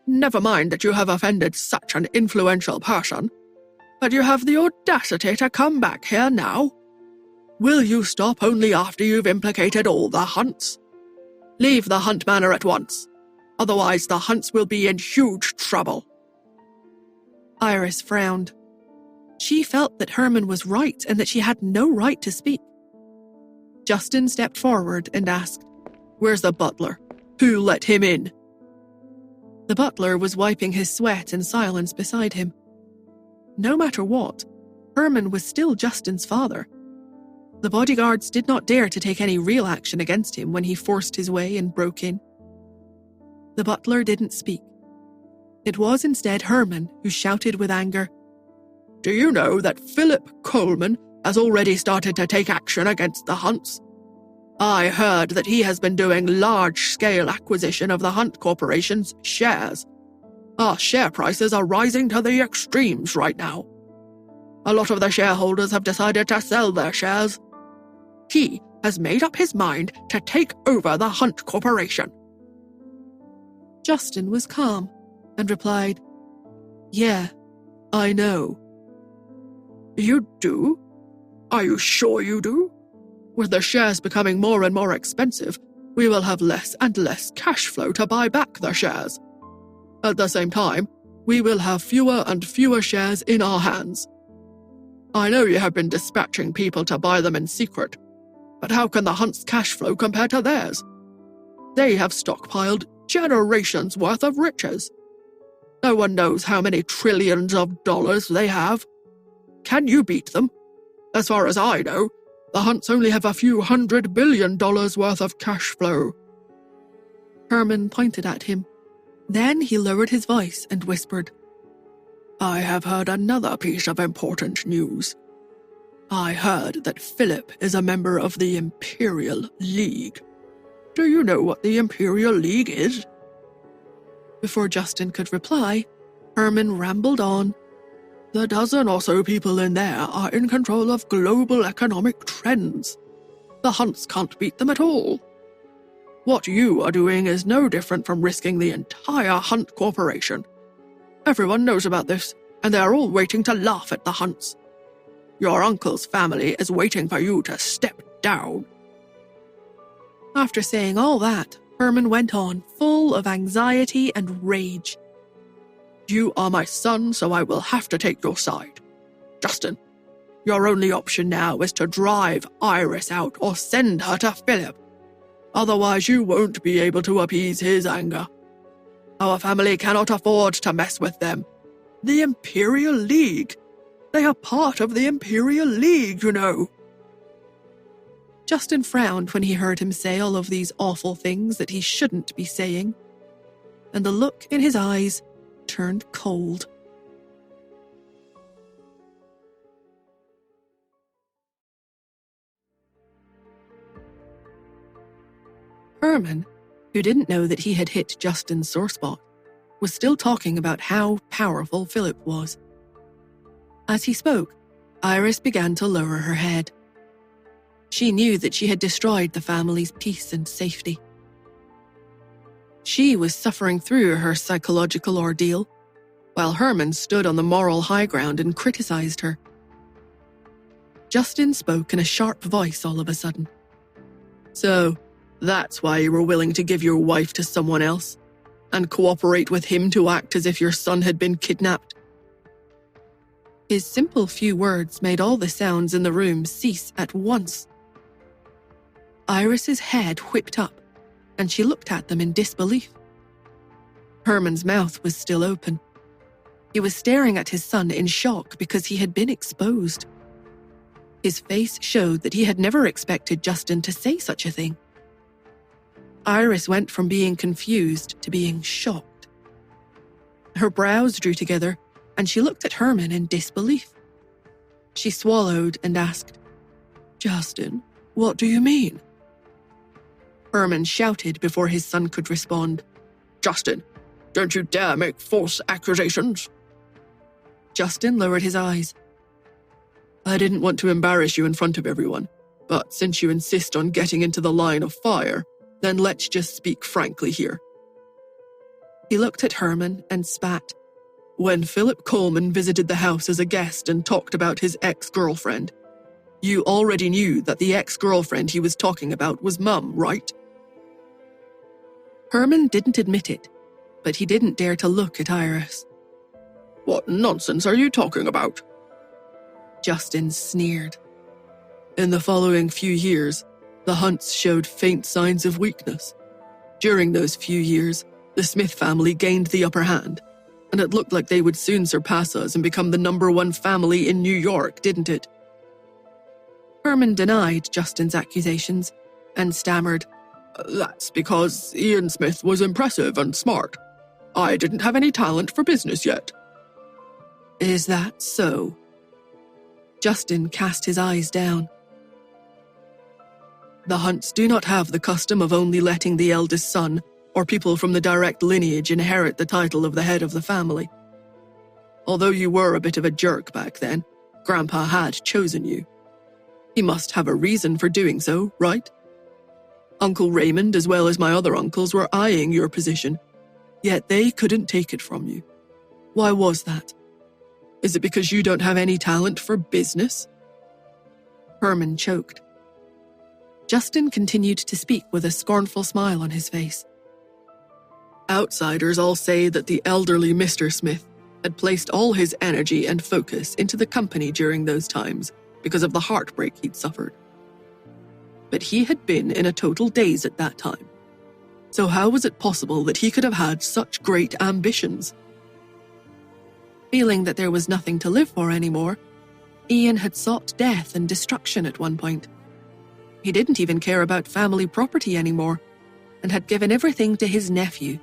Never mind that you have offended such an influential person, but you have the audacity to come back here now. Will you stop only after you've implicated all the Hunts? Leave the Hunt Manor at once. Otherwise the Hunts will be in huge trouble." Iris frowned. She felt that Herman was right and that she had no right to speak. Justin stepped forward and asked, "Where's the butler? Who let him in?" The butler was wiping his sweat in silence beside him. No matter what, Herman was still Justin's father. The bodyguards did not dare to take any real action against him when he forced his way and broke in. The butler didn't speak. It was instead Herman who shouted with anger, "Do you know that Philip Coleman has already started to take action against the Hunts? I heard that he has been doing large-scale acquisition of the Hunt Corporation's shares. Our share prices are rising to the extremes right now. A lot of the shareholders have decided to sell their shares. He has made up his mind to take over the Hunt Corporation." Justin was calm and replied, "Yeah, I know." "You do? Are you sure you do? With the shares becoming more and more expensive, we will have less and less cash flow to buy back the shares. At the same time, we will have fewer and fewer shares in our hands. I know you have been dispatching people to buy them in secret, but how can the Hunts' cash flow compare to theirs? They have stockpiled generations' worth of riches. No one knows how many trillions of dollars they have. Can you beat them? As far as I know, the Hunts only have a few $100 billion worth of cash flow." Herman pointed at him. Then he lowered his voice and whispered, "I have heard another piece of important news. I heard that Philip is a member of the Imperial League. Do you know what the Imperial League is?" Before Justin could reply, Herman rambled on. "The dozen or so people in there are in control of global economic trends. The Hunts can't beat them at all. What you are doing is no different from risking the entire Hunt Corporation. Everyone knows about this, and they're all waiting to laugh at the Hunts. Your uncle's family is waiting for you to step down." After saying all that, Herman went on, full of anxiety and rage. "You are my son, so I will have to take your side. Justin, your only option now is to drive Iris out or send her to Philip. Otherwise you won't be able to appease his anger. Our family cannot afford to mess with them. The Imperial League. They are part of the Imperial League, you know." Justin frowned when he heard him say all of these awful things that he shouldn't be saying, and the look in his eyes turned cold. Herman, who didn't know that he had hit Justin's sore spot, was still talking about how powerful Philip was. As he spoke, Iris began to lower her head. She knew that she had destroyed the family's peace and safety. She was suffering through her psychological ordeal, while Herman stood on the moral high ground and criticized her. Justin spoke in a sharp voice all of a sudden. So, that's why you were willing to give your wife to someone else and cooperate with him to act as if your son had been kidnapped? His simple few words made all the sounds in the room cease at once. Iris's head whipped up, and she looked at them in disbelief. Herman's mouth was still open. He was staring at his son in shock because he had been exposed. His face showed that he had never expected Justin to say such a thing. Iris went from being confused to being shocked. Her brows drew together, and she looked at Herman in disbelief. She swallowed and asked, "Justin, what do you mean?" Herman shouted before his son could respond. "Justin, don't you dare make false accusations." Justin lowered his eyes. "I didn't want to embarrass you in front of everyone, but since you insist on getting into the line of fire, then let's just speak frankly here." He looked at Herman and spat. "When Philip Coleman visited the house as a guest and talked about his ex-girlfriend, you already knew that the ex-girlfriend he was talking about was Mum, right?" Herman didn't admit it, but he didn't dare to look at Iris. "What nonsense are you talking about?" Justin sneered. "In the following few years, the Hunts showed faint signs of weakness. During those few years, the Smith family gained the upper hand, and it looked like they would soon surpass us and become the #1 family in New York, didn't it?" Herman denied Justin's accusations and stammered, "That's because Ian Smith was impressive and smart. I didn't have any talent for business yet." "Is that so?" Justin cast his eyes down. "The Hunts do not have the custom of only letting the eldest son or people from the direct lineage inherit the title of the head of the family. Although you were a bit of a jerk back then, Grandpa had chosen you. He must have a reason for doing so, right? Uncle Raymond, as well as my other uncles, were eyeing your position, yet they couldn't take it from you. Why was that? Is it because you don't have any talent for business?" Herman choked. Justin continued to speak with a scornful smile on his face. "Outsiders all say that the elderly Mr. Smith had placed all his energy and focus into the company during those times because of the heartbreak he'd suffered. But he had been in a total daze at that time. So how was it possible that he could have had such great ambitions?" Feeling that there was nothing to live for anymore, Ian had sought death and destruction at one point. He didn't even care about family property anymore and had given everything to his nephew.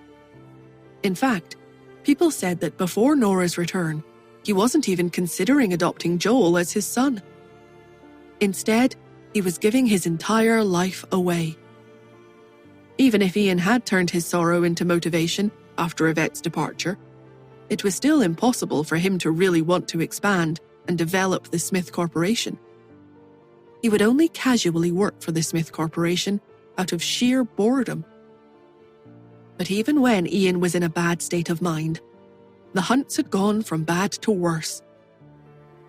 In fact, people said that before Nora's return, he wasn't even considering adopting Joel as his son. Instead, he was giving his entire life away. Even if Ian had turned his sorrow into motivation after Yvette's departure, it was still impossible for him to really want to expand and develop the Smith Corporation. He would only casually work for the Smith Corporation out of sheer boredom. But even when Ian was in a bad state of mind, the Hunts had gone from bad to worse.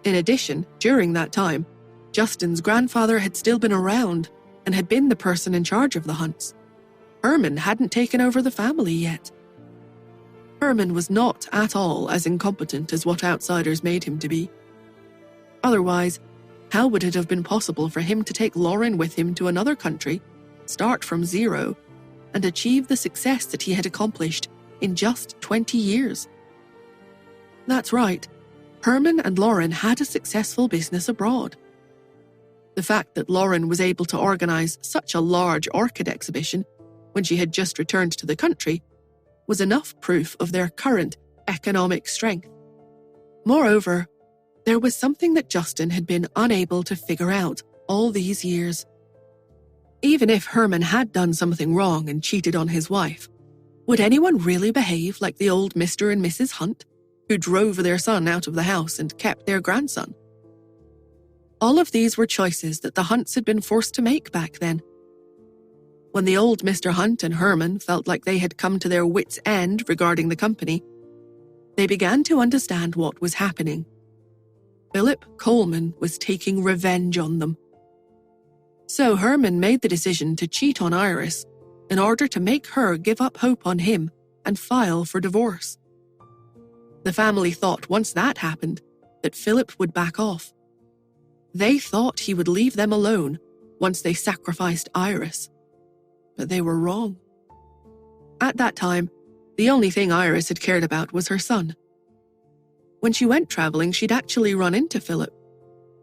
In addition, during that time, Justin's grandfather had still been around and had been the person in charge of the Hunts. Herman hadn't taken over the family yet. Herman was not at all as incompetent as what outsiders made him to be. Otherwise, how would it have been possible for him to take Lauren with him to another country, start from zero, and achieve the success that he had accomplished in just 20 years? That's right, Herman and Lauren had a successful business abroad. The fact that Lauren was able to organize such a large orchid exhibition when she had just returned to the country was enough proof of their current economic strength. Moreover, there was something that Justin had been unable to figure out all these years. Even if Herman had done something wrong and cheated on his wife, would anyone really behave like the old Mr. and Mrs. Hunt, who drove their son out of the house and kept their grandson? All of these were choices that the Hunts had been forced to make back then. When the old Mr. Hunt and Herman felt like they had come to their wits' end regarding the company, They began to understand what was happening. Philip Coleman was taking revenge on them. So Herman made the decision to cheat on Iris in order to make her give up hope on him and file for divorce. The family thought once that happened, that Philip would back off. They thought he would leave them alone once they sacrificed Iris. But they were wrong. At that time, the only thing Iris had cared about was her son. When she went traveling, she'd actually run into Philip.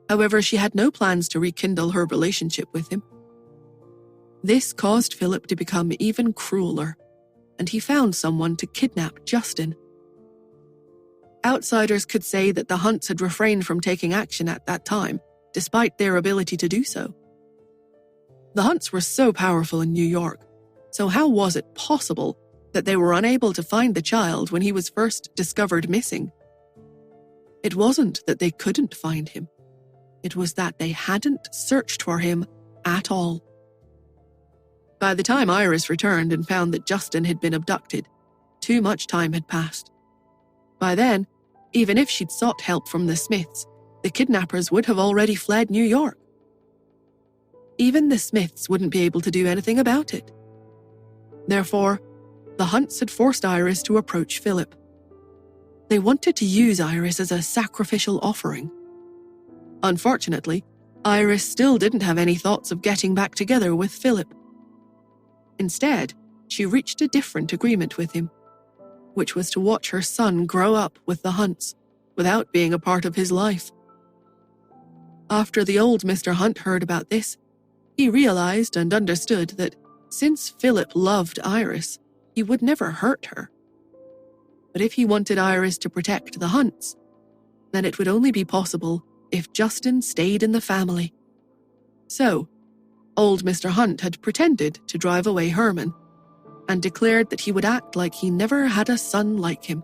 However, she had no plans to rekindle her relationship with him. This caused Philip to become even crueler, and he found someone to kidnap Justin. Outsiders could say that the Hunts had refrained from taking action at that time, despite their ability to do so. The Hunts were so powerful in New York, so how was it possible that they were unable to find the child when he was first discovered missing? It wasn't that they couldn't find him. It was that they hadn't searched for him at all. By the time Iris returned and found that Justin had been abducted, too much time had passed. By then, even if she'd sought help from the Smiths, the kidnappers would have already fled New York. Even the Smiths wouldn't be able to do anything about it. Therefore, the Hunts had forced Iris to approach Philip. They wanted to use Iris as a sacrificial offering. Unfortunately, Iris still didn't have any thoughts of getting back together with Philip. Instead, she reached a different agreement with him, which was to watch her son grow up with the Hunts without being a part of his life. After the old Mr. Hunt heard about this, he realized and understood that since Philip loved Iris, he would never hurt her. But if he wanted Iris to protect the Hunts, then it would only be possible if Justin stayed in the family. So, old Mr. Hunt had pretended to drive away Herman and declared that he would act like he never had a son like him.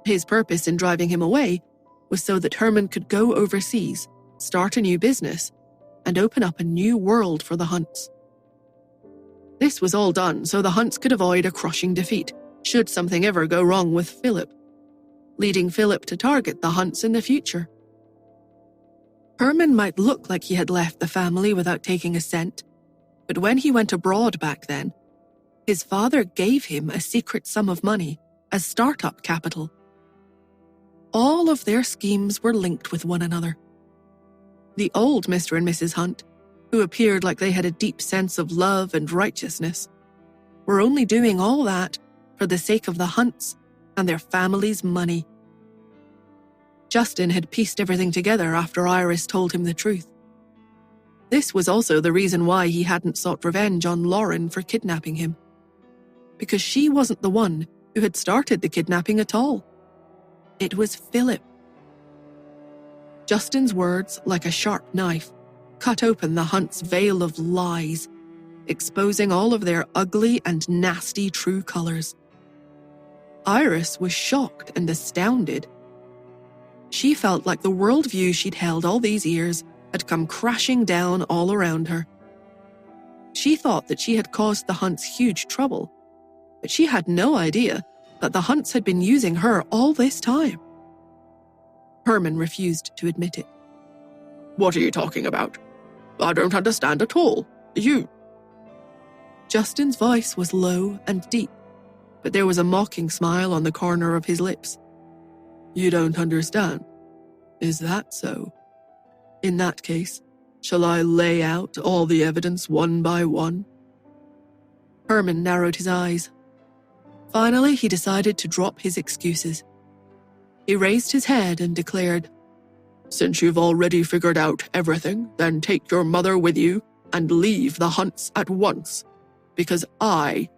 His purpose in driving him away was so that Herman could go overseas, start a new business, and open up a new world for the Hunts. This was all done so the Hunts could avoid a crushing defeat should something ever go wrong with Philip, leading Philip to target the Hunts in the future. Herman might look like he had left the family without taking a cent, but when he went abroad back then, his father gave him a secret sum of money as startup capital. All of their schemes were linked with one another. The old Mr. and Mrs. Hunt, who appeared like they had a deep sense of love and righteousness, were only doing all that for the sake of the Hunts and their family's money. Justin had pieced everything together after Iris told him the truth. This was also the reason why he hadn't sought revenge on Lauren for kidnapping him, because she wasn't the one who had started the kidnapping at all. It was Philip. Justin's words, like a sharp knife, cut open the Hunts' veil of lies, exposing all of their ugly and nasty true colors. Iris was shocked and astounded. She felt like the worldview she'd held all these years had come crashing down all around her. She thought that she had caused the Hunts huge trouble, but she had no idea that the Hunts had been using her all this time. Herman refused to admit it. What are you talking about? I don't understand at all. You... Justin's voice was low and deep, but there was a mocking smile on the corner of his lips. You don't understand? Is that so? In that case, shall I lay out all the evidence one by one? Herman narrowed his eyes. Finally, he decided to drop his excuses. He raised his head and declared, Since you've already figured out everything, then take your mother with you and leave the Hunts at once, because I,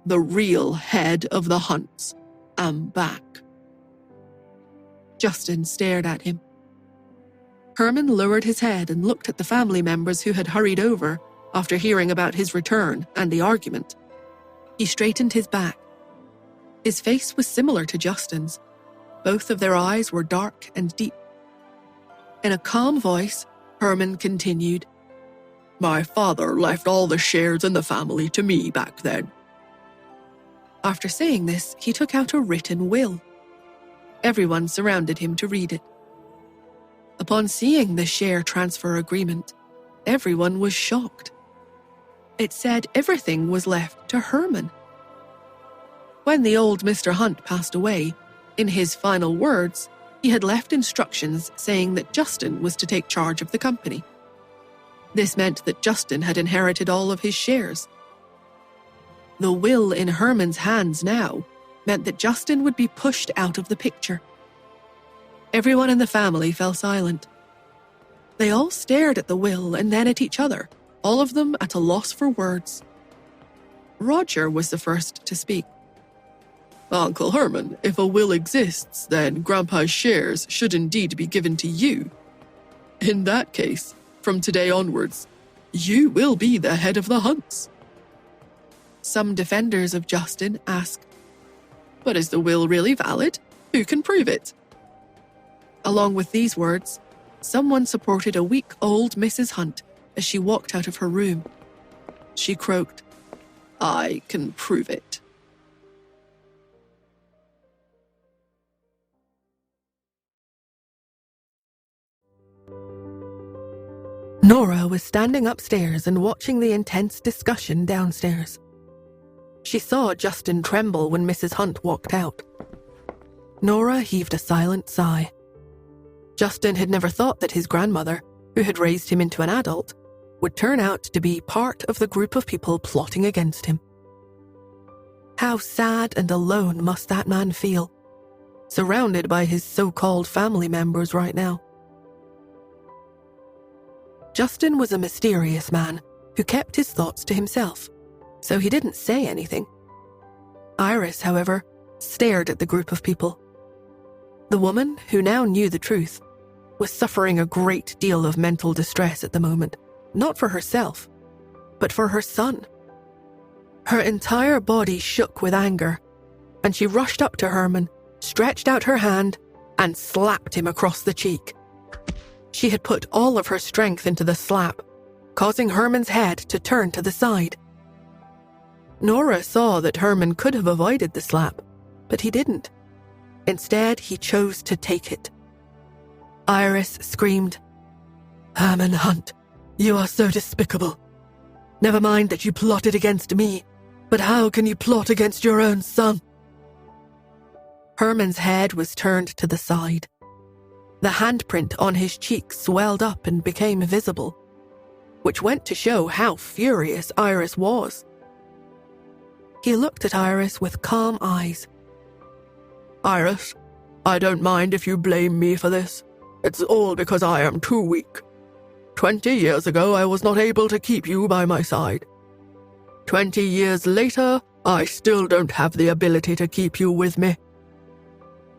the real head of the Hunts, am back. Justin stared at him. Herman lowered his head and looked at the family members who had hurried over after hearing about his return and the argument. He straightened his back. His face was similar to Justin's. Both of their eyes were dark and deep. In a calm voice, Herman continued, My father left all the shares in the family to me back then. After saying this, he took out a written will Everyone surrounded him to read it. Upon seeing the share transfer agreement, everyone was shocked. It said everything was left to Herman. When the old Mr. Hunt passed away, in his final words, he had left instructions saying that Justin was to take charge of the company. This meant that Justin had inherited all of his shares. The will in Herman's hands now meant that Justin would be pushed out of the picture. Everyone in the family fell silent. They all stared at the will and then at each other, all of them at a loss for words. Roger was the first to speak. Uncle Herman, if a will exists, then Grandpa's shares should indeed be given to you. In that case, from today onwards, you will be the head of the Hunts. Some defenders of Justin asked, But is the will really valid? Who can prove it? Along with these words, someone supported a week-old Mrs. Hunt as she walked out of her room. She croaked, I can prove it. Nora was standing upstairs and watching the intense discussion downstairs. She saw Justin tremble when Mrs. Hunt walked out. Nora heaved a silent sigh. Justin had never thought that his grandmother, who had raised him into an adult, would turn out to be part of the group of people plotting against him. How sad and alone must that man feel, surrounded by his so-called family members right now. Justin was a mysterious man who kept his thoughts to himself, so he didn't say anything. Iris, however, stared at the group of people. The woman, who now knew the truth, was suffering a great deal of mental distress at the moment, not for herself, but for her son. Her entire body shook with anger, and she rushed up to Herman, stretched out her hand, and slapped him across the cheek. She had put all of her strength into the slap, causing Herman's head to turn to the side. Nora saw that Herman could have avoided the slap, but he didn't. Instead, he chose to take it. Iris screamed, Herman Hunt, you are so despicable. Never mind that you plotted against me, but how can you plot against your own son? Herman's head was turned to the side. The handprint on his cheek swelled up and became visible, which went to show how furious Iris was. He looked at Iris with calm eyes. Iris, I don't mind if you blame me for this. It's all because I am too weak. 20 years ago, I was not able to keep you by my side. 20 years later, I still don't have the ability to keep you with me.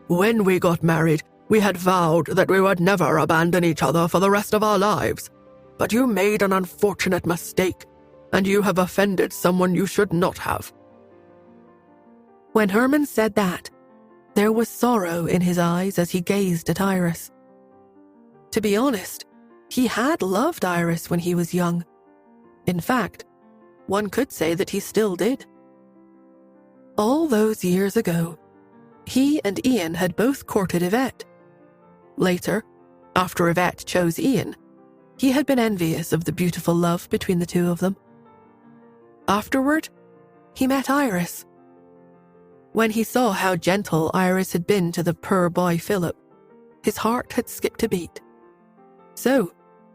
When we got married, we had vowed that we would never abandon each other for the rest of our lives. But you made an unfortunate mistake, and you have offended someone you should not have. When Herman said that, there was sorrow in his eyes as he gazed at Iris. To be honest, he had loved Iris when he was young. In fact, one could say that he still did. All those years ago, he and Ian had both courted Yvette. Later, after Yvette chose Ian, he had been envious of the beautiful love between the two of them. Afterward, he met Iris. When he saw how gentle Iris had been to the poor boy Philip, his heart had skipped a beat. So,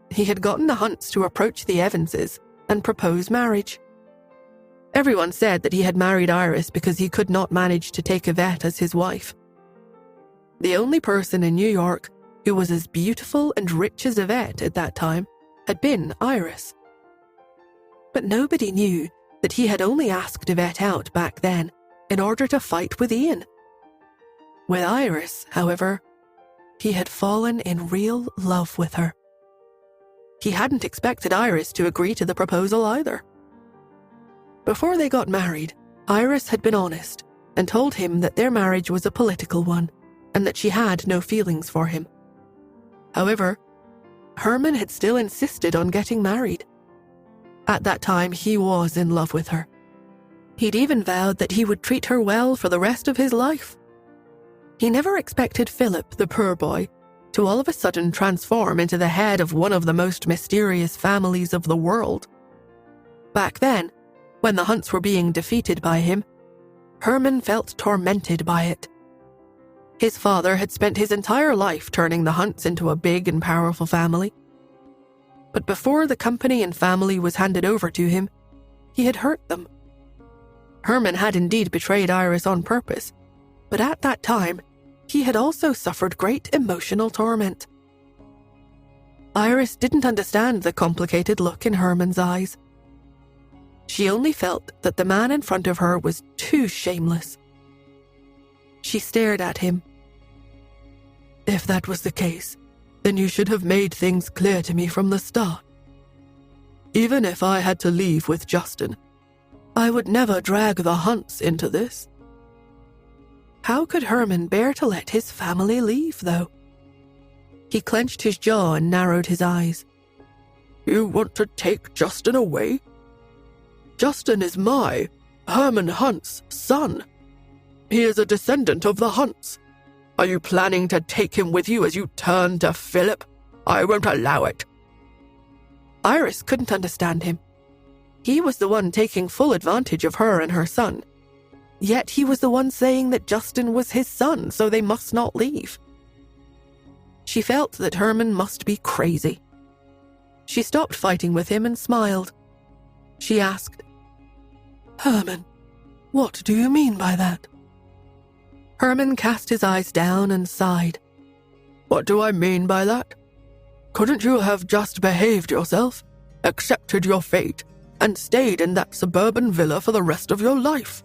he had gotten the Hunts to approach the Evanses and propose marriage. Everyone said that he had married Iris because he could not manage to take Yvette as his wife. The only person in New York who was as beautiful and rich as Yvette at that time had been Iris. But nobody knew that he had only asked Yvette out back then in order to fight with Ian. With Iris, however, he had fallen in real love with her. He hadn't expected Iris to agree to the proposal either. Before they got married, Iris had been honest and told him that their marriage was a political one and that she had no feelings for him. However, Herman had still insisted on getting married. At that time, he was in love with her. He'd even vowed that he would treat her well for the rest of his life. He never expected Philip, the poor boy, to all of a sudden transform into the head of one of the most mysterious families of the world. Back then, when the Hunts were being defeated by him, Herman felt tormented by it. His father had spent his entire life turning the Hunts into a big and powerful family. But before the company and family was handed over to him, he had hurt them. Herman had indeed betrayed Iris on purpose, but at that time, he had also suffered great emotional torment. Iris didn't understand the complicated look in Herman's eyes. She only felt that the man in front of her was too shameless. She stared at him. "If that was the case, then you should have made things clear to me from the start. Even if I had to leave with Justin, I would never drag the Hunts into this." How could Herman bear to let his family leave, though? He clenched his jaw and narrowed his eyes. "You want to take Justin away? Justin is Herman Hunt's son. He is a descendant of the Hunts. Are you planning to take him with you as you turn to Philip? I won't allow it." Iris couldn't understand him. He was the one taking full advantage of her and her son. Yet he was the one saying that Justin was his son, so they must not leave. She felt that Herman must be crazy. She stopped fighting with him and smiled. She asked, "Herman, what do you mean by that?" Herman cast his eyes down and sighed. "What do I mean by that? Couldn't you have just behaved yourself, accepted your fate, and stayed in that suburban villa for the rest of your life?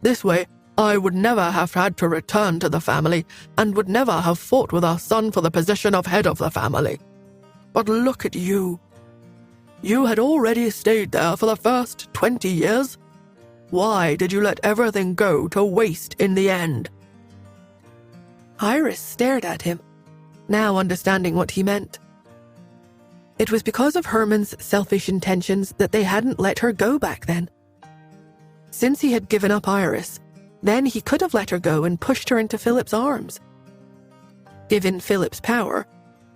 This way, I would never have had to return to the family and would never have fought with our son for the position of head of the family. But look at you. You had already stayed there for the first 20 years. Why did you let everything go to waste in the end?" Iris stared at him, now understanding what he meant. It was because of Herman's selfish intentions that they hadn't let her go back then. Since he had given up Iris, then he could have let her go and pushed her into Philip's arms. Given Philip's power,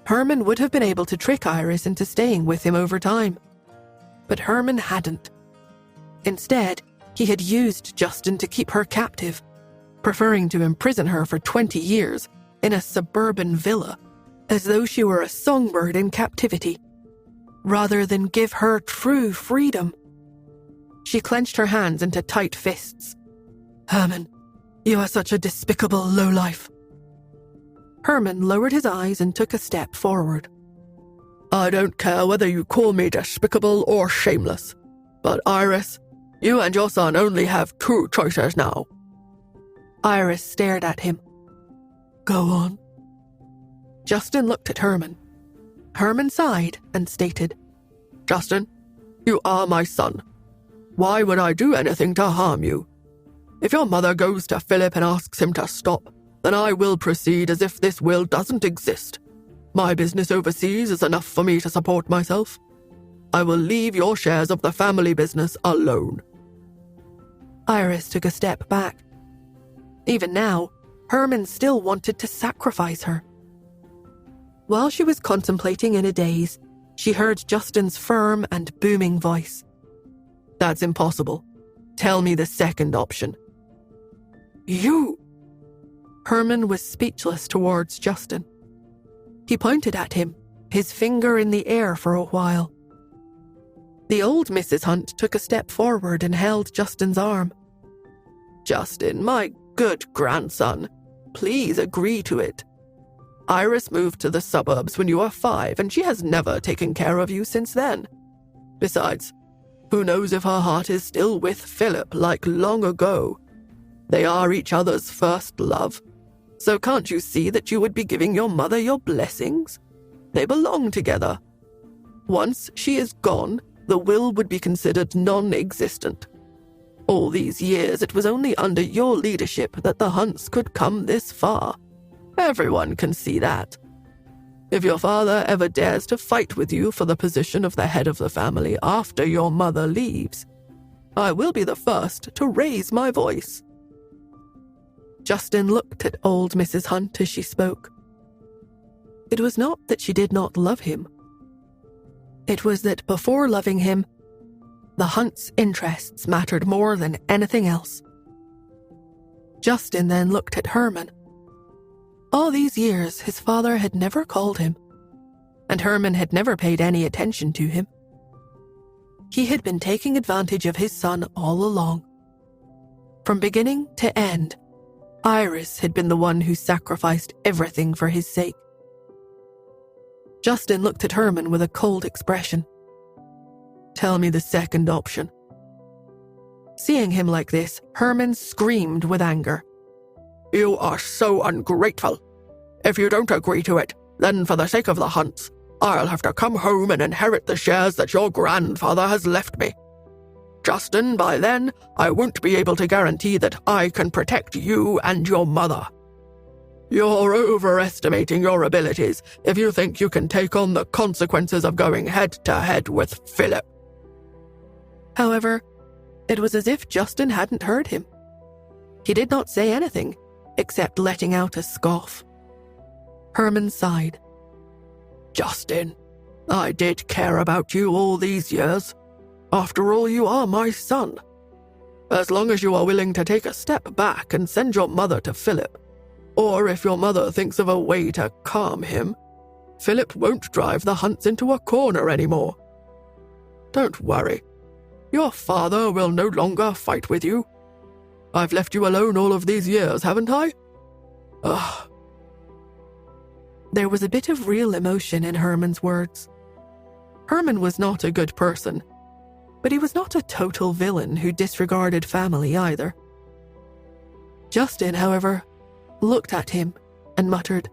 Herman would have been able to trick Iris into staying with him over time. But Herman hadn't. Instead, he had used Justin to keep her captive, preferring to imprison her for 20 years in a suburban villa, as though she were a songbird in captivity, rather than give her true freedom. She clenched her hands into tight fists. "Herman, you are such a despicable lowlife." Herman lowered his eyes and took a step forward. "I don't care whether you call me despicable or shameless, but Iris, you and your son only have two choices now." Iris stared at him. "Go on." Justin looked at Herman. Herman sighed and stated, "Justin, you are my son. Why would I do anything to harm you? If your mother goes to Philip and asks him to stop, then I will proceed as if this will doesn't exist. My business overseas is enough for me to support myself. I will leave your shares of the family business alone." Iris took a step back. Even now, Herman still wanted to sacrifice her. While she was contemplating in a daze, she heard Justin's firm and booming voice. "That's impossible. Tell me the second option." "You!" Herman was speechless towards Justin. He pointed at him, his finger in the air for a while. The old Mrs. Hunt took a step forward and held Justin's arm. "Justin, my good grandson, please agree to it. Iris moved to the suburbs when you were 5, and she has never taken care of you since then. Besides, who knows if her heart is still with Philip like long ago? They are each other's first love. So can't you see that you would be giving your mother your blessings? They belong together. Once she is gone, the will would be considered non-existent. All these years, it was only under your leadership that the Hunts could come this far. Everyone can see that. If your father ever dares to fight with you for the position of the head of the family after your mother leaves, I will be the first to raise my voice." Justin looked at old Mrs. Hunt as she spoke. It was not that she did not love him. It was that before loving him, the Hunts' interests mattered more than anything else. Justin then looked at Herman. All these years, his father had never called him, and Herman had never paid any attention to him. He had been taking advantage of his son all along. From beginning to end, Iris had been the one who sacrificed everything for his sake. Justin looked at Herman with a cold expression. Tell me the second option. Seeing him like this, Herman screamed with anger. You are so ungrateful. If you don't agree to it, then for the sake of the Hunts, I'll have to come home and inherit the shares that your grandfather has left me. Justin, by then, I won't be able to guarantee that I can protect you and your mother. You're overestimating your abilities if you think you can take on the consequences of going head-to-head with Philip. However, it was as if Justin hadn't heard him. He did not say anything, except letting out a scoff. Herman sighed. Justin, I did care about you all these years. After all, you are my son. As long as you are willing to take a step back and send your mother to Philip, or if your mother thinks of a way to calm him, Philip won't drive the Hunts into a corner anymore. Don't worry. Your father will no longer fight with you. I've left you alone all of these years, haven't I? Ugh. There was a bit of real emotion in Herman's words. Herman was not a good person, but he was not a total villain who disregarded family either. Justin, however, looked at him and muttered,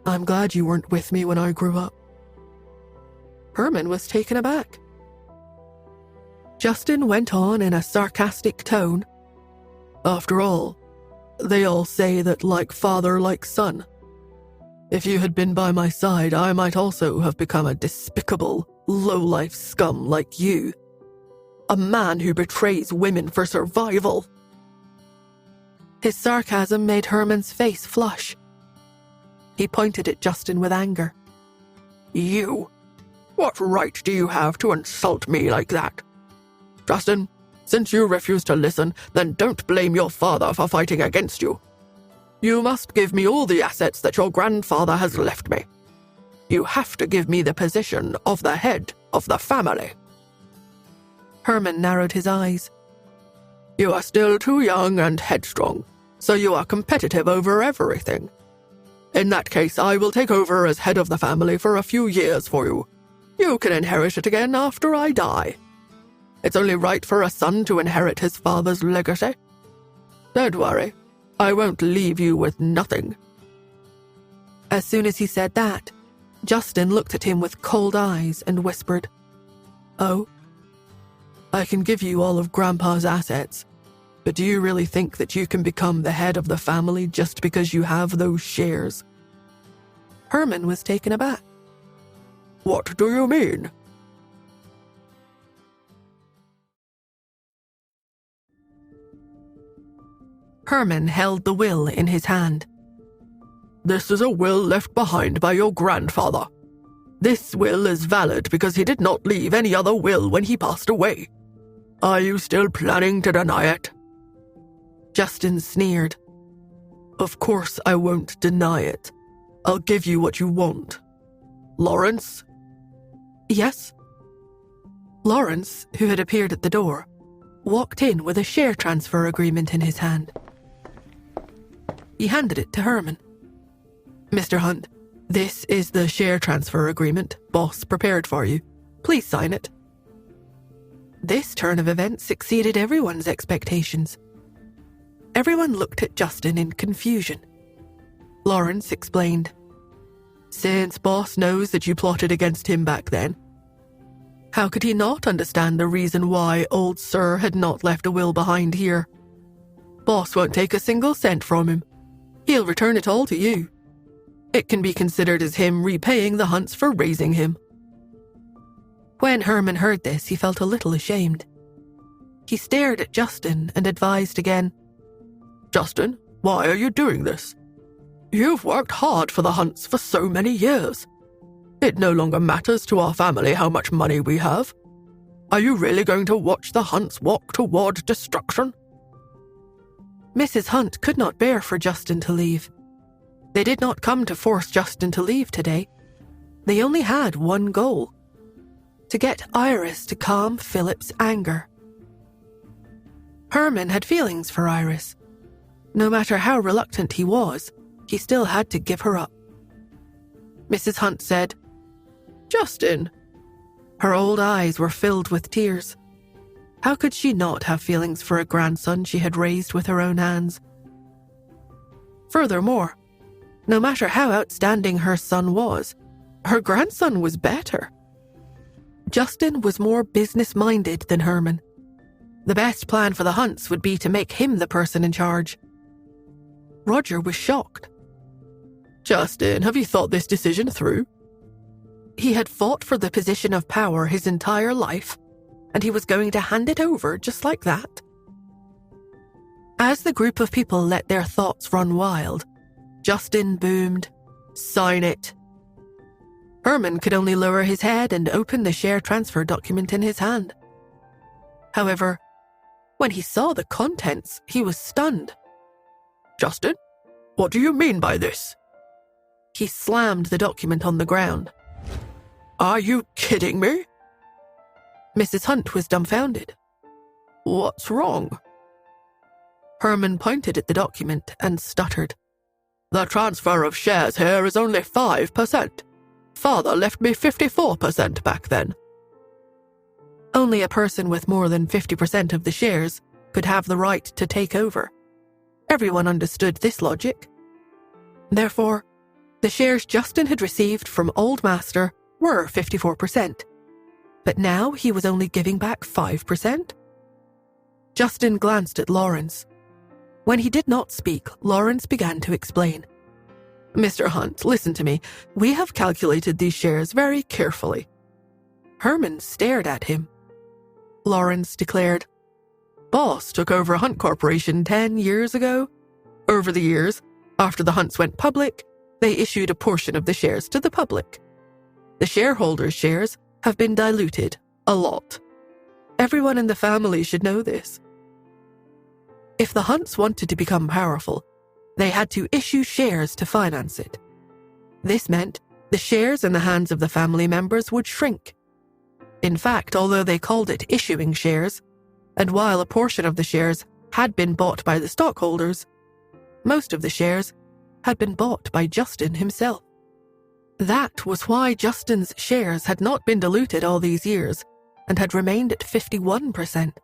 I'm glad you weren't with me when I grew up. Herman was taken aback. Justin went on in a sarcastic tone. After all, they all say that like father, like son. If you had been by my side, I might also have become a despicable, low-life scum like you. A man who betrays women for survival. His sarcasm made Herman's face flush. He pointed at Justin with anger. You? What right do you have to insult me like that? Justin, since you refuse to listen, then don't blame your father for fighting against you. You must give me all the assets that your grandfather has left me. You have to give me the position of the head of the family. Herman narrowed his eyes. You are still too young and headstrong, so you are competitive over everything. In that case, I will take over as head of the family for a few years for you. You can inherit it again after I die. It's only right for a son to inherit his father's legacy. Don't worry, I won't leave you with nothing. As soon as he said that, Justin looked at him with cold eyes and whispered, Oh, I can give you all of Grandpa's assets, but do you really think that you can become the head of the family just because you have those shares? Herman was taken aback. What do you mean? Herman held the will in his hand. This is a will left behind by your grandfather. This will is valid because he did not leave any other will when he passed away. Are you still planning to deny it? Justin sneered. Of course I won't deny it. I'll give you what you want. Lawrence? Yes? Lawrence, who had appeared at the door, walked in with a share transfer agreement in his hand. He handed it to Herman. Mr. Hunt, this is the share transfer agreement Boss prepared for you. Please sign it. This turn of events exceeded everyone's expectations. Everyone looked at Justin in confusion. Lawrence explained, Since Boss knows that you plotted against him back then, how could he not understand the reason why old Sir had not left a will behind here? Boss won't take a single cent from him. He'll return it all to you. It can be considered as him repaying the Hunts for raising him. When Herman heard this, he felt a little ashamed. He stared at Justin and advised again, Justin, Why are you doing this? You've worked hard for the Hunts for so many years. It no longer matters to our family how much money we have. Are you really going to watch the Hunts walk toward destruction?" Mrs. Hunt could not bear for Justin to leave. They did not come to force Justin to leave today. They only had one goal: to get Iris to calm Philip's anger. Herman had feelings for Iris. No matter how reluctant he was, he still had to give her up. Mrs. Hunt said, "Justin." Her old eyes were filled with tears. How could she not have feelings for a grandson she had raised with her own hands? Furthermore, no matter how outstanding her son was, her grandson was better. Justin was more business-minded than Herman. The best plan for the Hunts would be to make him the person in charge. Roger was shocked. "Justin, have you thought this decision through?" He had fought for the position of power his entire life, and he was going to hand it over just like that. As the group of people let their thoughts run wild, Justin boomed, "Sign it." Herman could only lower his head and open the share transfer document in his hand. However, when he saw the contents, he was stunned. "Justin, what do you mean by this?" He slammed the document on the ground. "Are you kidding me?" Mrs. Hunt was dumbfounded. "What's wrong?" Herman pointed at the document and stuttered. "The transfer of shares here is only 5%. Father left me 54% back then." Only a person with more than 50% of the shares could have the right to take over. Everyone understood this logic. Therefore, the shares Justin had received from Old Master were 54%, but now he was only giving back 5%. Justin glanced at Lawrence. When he did not speak, Lawrence began to explain. "Mr. Hunt, listen to me. We have calculated these shares very carefully." Herman stared at him. Lawrence declared, "Boss took over Hunt Corporation 10 years ago. Over the years, after the Hunts went public, they issued a portion of the shares to the public. The shareholders' shares have been diluted a lot. Everyone in the family should know this. If the Hunts wanted to become powerful, they had to issue shares to finance it. This meant the shares in the hands of the family members would shrink. In fact, although they called it issuing shares, and while a portion of the shares had been bought by the stockholders, most of the shares had been bought by Justin himself. That was why Justin's shares had not been diluted all these years and had remained at 51%.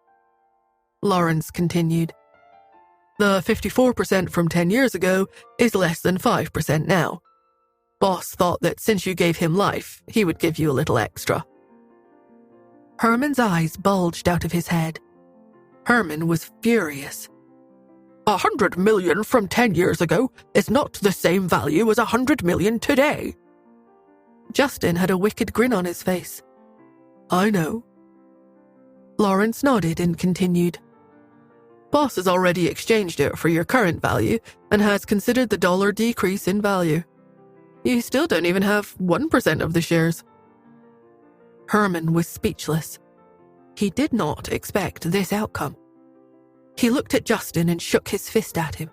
Lawrence continued, "The 54% from 10 years ago is less than 5% now. Boss thought that since you gave him life, he would give you a little extra." Herman's eyes bulged out of his head. Herman was furious. "100 million from 10 years ago is not the same value as 100 million today." Justin had a wicked grin on his face. "I know." Lawrence nodded and continued. "Boss has already exchanged it for your current value and has considered the dollar decrease in value. You still don't even have 1% of the shares." Herman was speechless. He did not expect this outcome. He looked at Justin and shook his fist at him.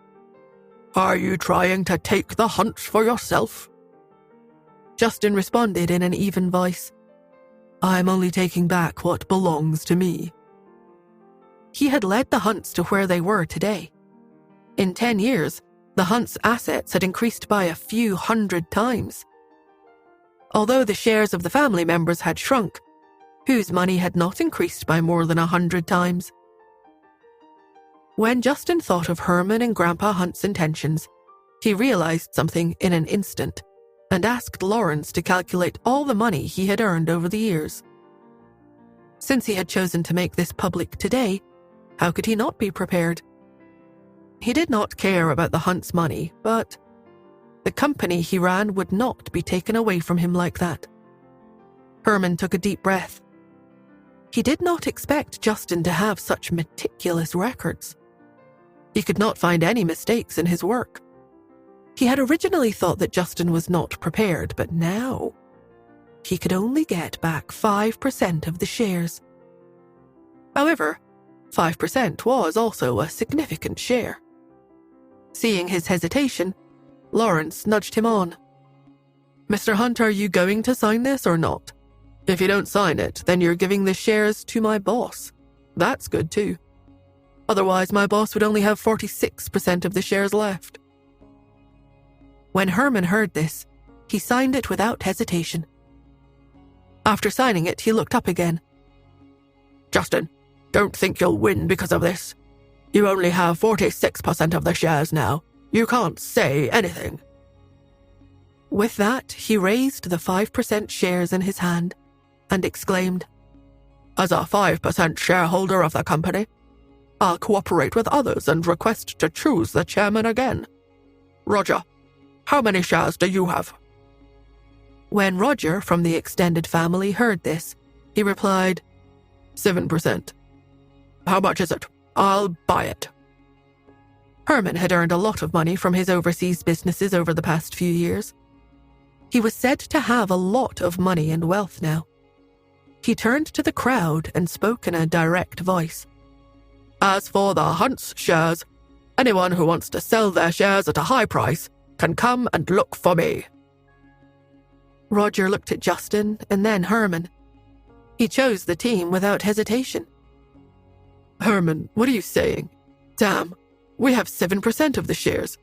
"Are you trying to take the Hunts for yourself?" Justin responded in an even voice. "I'm only taking back what belongs to me." He had led the Hunts to where they were today. In 10 years, the Hunts' assets had increased by a few hundred times. Although the shares of the family members had shrunk, whose money had not increased by more than 100 times? When Justin thought of Herman and Grandpa Hunt's intentions, he realized something in an instant and asked Lawrence to calculate all the money he had earned over the years. Since he had chosen to make this public today, how could he not be prepared? He did not care about the Hunt's money, but the company he ran would not be taken away from him like that. Herman took a deep breath. He did not expect Justin to have such meticulous records. He could not find any mistakes in his work. He had originally thought that Justin was not prepared, but now he could only get back 5% of the shares. However, 5% was also a significant share. Seeing his hesitation, Lawrence nudged him on. "Mr. Hunt, are you going to sign this or not? If you don't sign it, then you're giving the shares to my boss. That's good too. Otherwise, my boss would only have 46% of the shares left." When Herman heard this, he signed it without hesitation. After signing it, he looked up again. "Justin, don't think you'll win because of this. You only have 46% of the shares now. You can't say anything." With that, he raised the 5% shares in his hand and exclaimed, "As a 5% shareholder of the company, I'll cooperate with others and request to choose the chairman again. Roger, how many shares do you have?" When Roger from the extended family heard this, he replied, 7%. "How much is it? I'll buy it." Herman had earned a lot of money from his overseas businesses over the past few years. He was said to have a lot of money and wealth now. He turned to the crowd and spoke in a direct voice. "As for the Hunt's shares, anyone who wants to sell their shares at a high price can come and look for me." Roger looked at Justin and then Herman. He chose the team without hesitation. "Herman, what are you saying? Damn, we have 7% of the shares.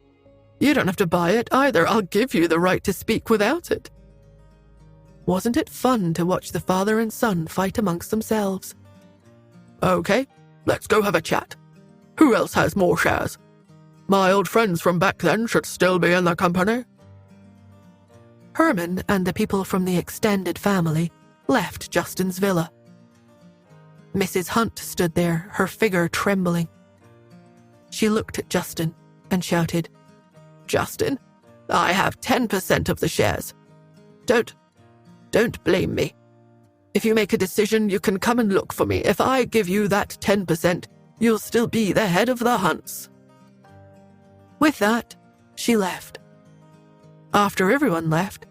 You don't have to buy it either. I'll give you the right to speak without it." Wasn't it fun to watch the father and son fight amongst themselves? "Okay, let's go have a chat. Who else has more shares? My old friends from back then should still be in the company." Herman and the people from the extended family left Justin's villa. Mrs. Hunt stood there, her figure trembling. She looked at Justin and shouted, "Justin, I have 10% of the shares. Don't blame me. If you make a decision, you can come and look for me. If I give you that 10%, you'll still be the head of the Hunts." With that, she left. After everyone left,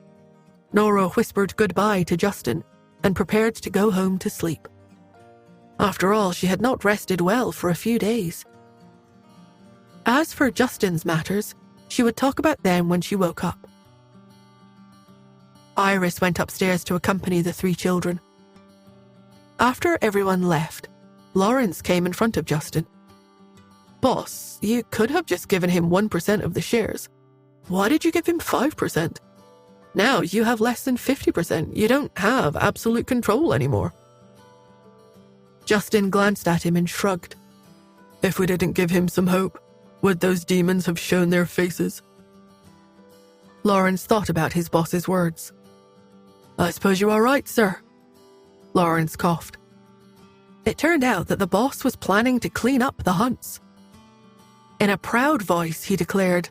Nora whispered goodbye to Justin and prepared to go home to sleep. After all, she had not rested well for a few days. As for Justin's matters, she would talk about them when she woke up. Iris went upstairs to accompany the 3 children. After everyone left, Lawrence came in front of Justin. "Boss, you could have just given him 1% of the shares. Why did you give him 5%? Now you have less than 50%. You don't have absolute control anymore." Justin glanced at him and shrugged. "If we didn't give him some hope, would those demons have shown their faces?" Lawrence thought about his boss's words. "I suppose you are right, sir." Lawrence coughed. It turned out that the boss was planning to clean up the Hunts. In a proud voice, he declared,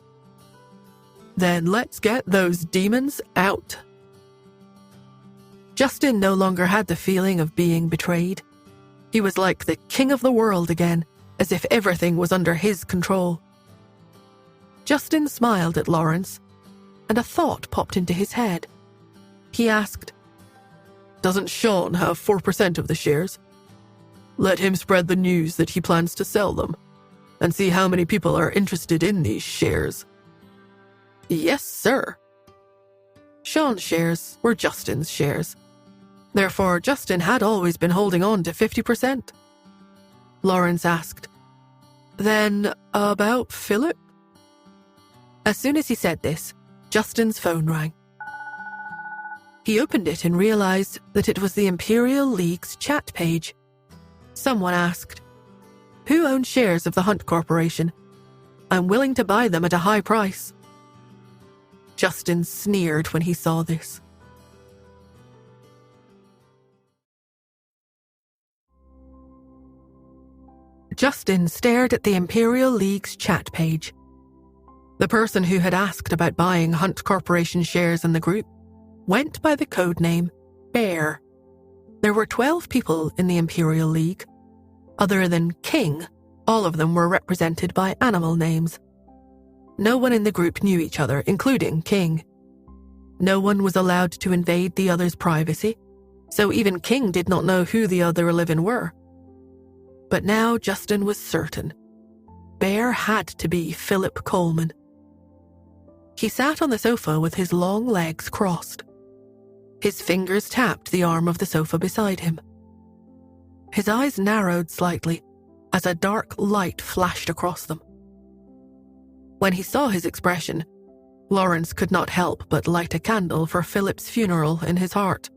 "Then let's get those demons out." Justin no longer had the feeling of being betrayed. He was like the king of the world again, as if everything was under his control. Justin smiled at Lawrence, and a thought popped into his head. He asked, "Doesn't Sean have 4% of the shares? Let him spread the news that he plans to sell them, and see how many people are interested in these shares." Yes, sir. Sean's shares were Justin's shares. Therefore, Justin had always been holding on to 50%. Lawrence asked, "Then about Philip?" As soon as he said this, Justin's phone rang. He opened it and realized that it was the Imperial League's chat page. Someone asked, "Who owns shares of the Hunt Corporation? I'm willing to buy them at a high price." Justin sneered when he saw this. Justin stared at the Imperial League's chat page. The person who had asked about buying Hunt Corporation shares in the group went by the codename Bear. There were 12 people in the Imperial League. Other than King, All of them were represented by animal names. No one in the group knew each other, including King. No one was allowed to invade the other's privacy, so even King did not know who the other living were. But now Justin was certain. Bear had to be Philip Coleman. He sat on the sofa with his long legs crossed. His fingers tapped the arm of the sofa beside him. His eyes narrowed slightly as a dark light flashed across them. When he saw his expression, Lawrence could not help but light a candle for Philip's funeral in his heart.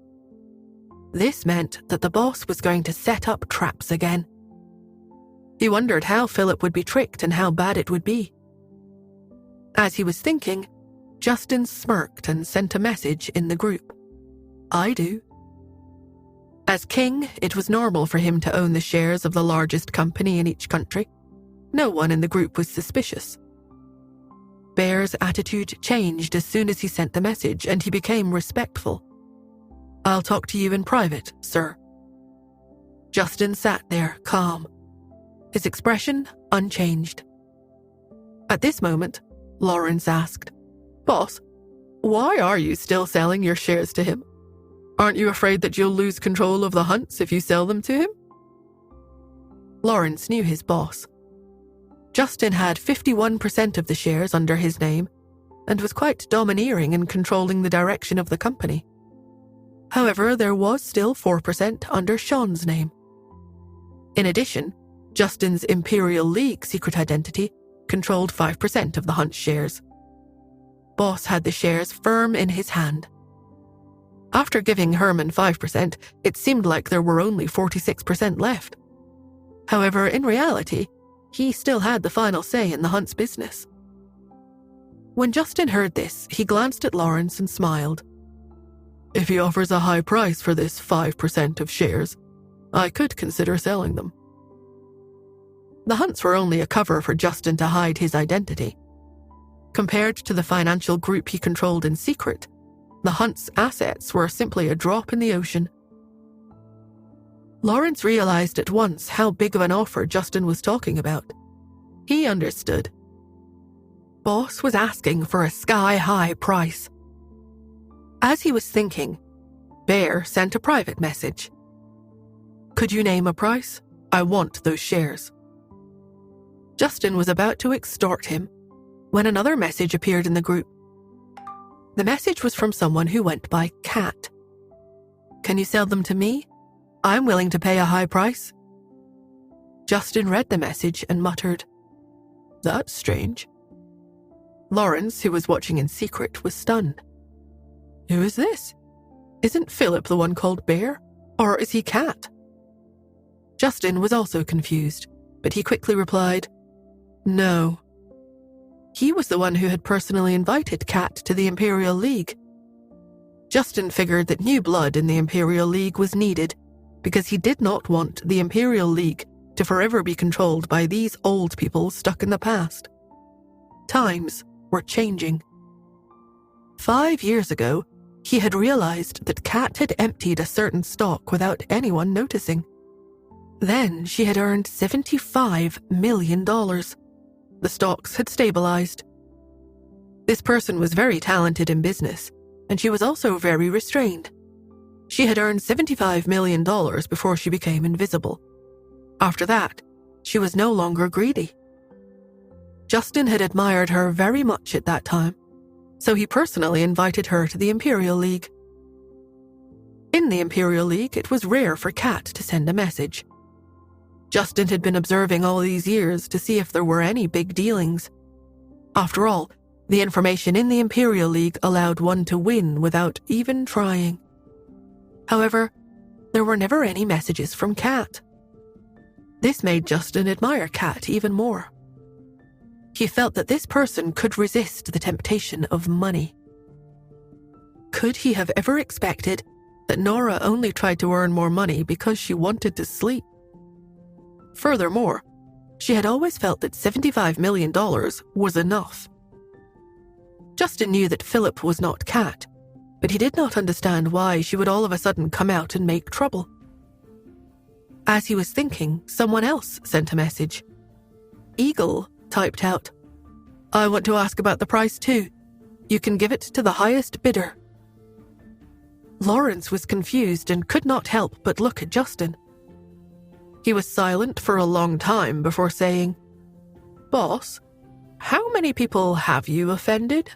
This meant that the boss was going to set up traps again. He wondered how Philip would be tricked and how bad it would be. As he was thinking, Justin smirked and sent a message in the group. "I do." As king, it was normal for him to own the shares of the largest company in each country. No one in the group was suspicious. Bear's attitude changed as soon as he sent the message, and he became respectful. "I'll talk to you in private, sir." Justin sat there, calm, his expression unchanged. At this moment, Lawrence asked, "Boss, why are you still selling your shares to him? Aren't you afraid that you'll lose control of the hunts if you sell them to him?" Lawrence knew his boss. Justin had 51% of the shares under his name and was quite domineering in controlling the direction of the company. However, there was still 4% under Sean's name. In addition, Justin's Imperial League secret identity controlled 5% of the Hunt shares. Boss had the shares firm in his hand. After giving Herman 5%, it seemed like there were only 46% left. However, in reality, he still had the final say in the Hunt's business. When Justin heard this, he glanced at Lawrence and smiled. "If he offers a high price for this 5% of shares, I could consider selling them." The Hunts were only a cover for Justin to hide his identity. Compared to the financial group he controlled in secret, the Hunts' assets were simply a drop in the ocean. Lawrence realized at once how big of an offer Justin was talking about. He understood. Boss was asking for a sky-high price. As he was thinking, Bear sent a private message. "Could you name a price? I want those shares." Justin was about to extort him when another message appeared in the group. The message was from someone who went by Cat. "Can you sell them to me? I'm willing to pay a high price." Justin read the message and muttered, "That's strange." Lawrence, who was watching in secret, was stunned. "Who is this? Isn't Philip the one called Bear? Or is he Cat?" Justin was also confused, but he quickly replied, "No." He was the one who had personally invited Cat to the Imperial League. Justin figured that new blood in the Imperial League was needed because he did not want the Imperial League to forever be controlled by these old people stuck in the past. Times were changing. 5 years ago, he had realized that Cat had emptied a certain stock without anyone noticing. Then she had earned $75 million. The stocks had stabilized. This person was very talented in business, and she was also very restrained. She had earned $75 million before she became invisible. After that, she was no longer greedy. Justin had admired her very much at that time, so he personally invited her to the Imperial League. In the Imperial League, it was rare for Cat to send a message. Justin had been observing all these years to see if there were any big dealings. After all, the information in the Imperial League allowed one to win without even trying. However, there were never any messages from Cat. This made Justin admire Cat even more. He felt that this person could resist the temptation of money. Could he have ever expected that Nora only tried to earn more money because she wanted to sleep? Furthermore, she had always felt that $75 million was enough. Justin knew that Philip was not Cat, but he did not understand why she would all of a sudden come out and make trouble. As he was thinking, someone else sent a message. Eagle typed out, "I want to ask about the price too. You can give it to the highest bidder." Lawrence was confused and could not help but look at Justin. He was silent for a long time before saying, "Boss, how many people have you offended?"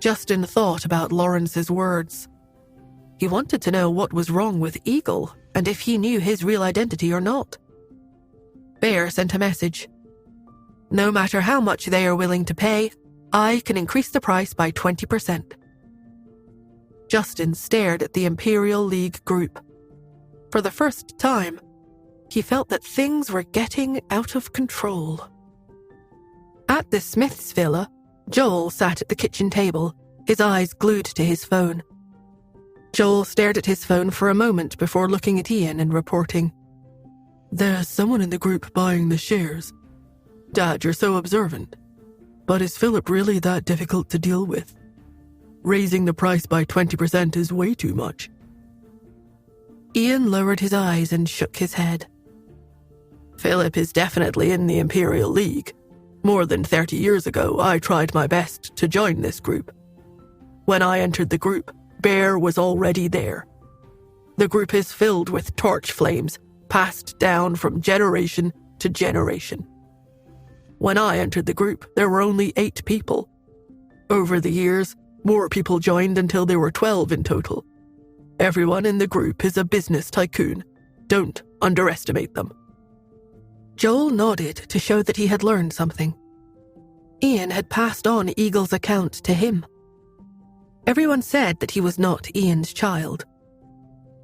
Justin thought about Lawrence's words. He wanted to know what was wrong with Eagle and if he knew his real identity or not. Bear sent a message. "No matter how much they are willing to pay, I can increase the price by 20%. Justin stared at the Imperial League group. For the first time, he felt that things were getting out of control. At the Smiths villa, Joel sat at the kitchen table, his eyes glued to his phone. Joel stared at his phone for a moment before looking at Ian and reporting, "There's someone in the group buying the shares. Dad, you're so observant. But is Philip really that difficult to deal with? Raising the price by 20% is way too much." Ian lowered his eyes and shook his head. "Philip is definitely in the Imperial League. More than 30 years ago, I tried my best to join this group. When I entered the group, Bear was already there. The group is filled with torch flames, passed down from generation to generation. When I entered the group, there were only 8 people. Over the years, more people joined until there were 12 in total. Everyone in the group is a business tycoon. Don't underestimate them." Joel nodded to show that he had learned something. Ian had passed on Eagle's account to him. Everyone said that he was not Ian's child.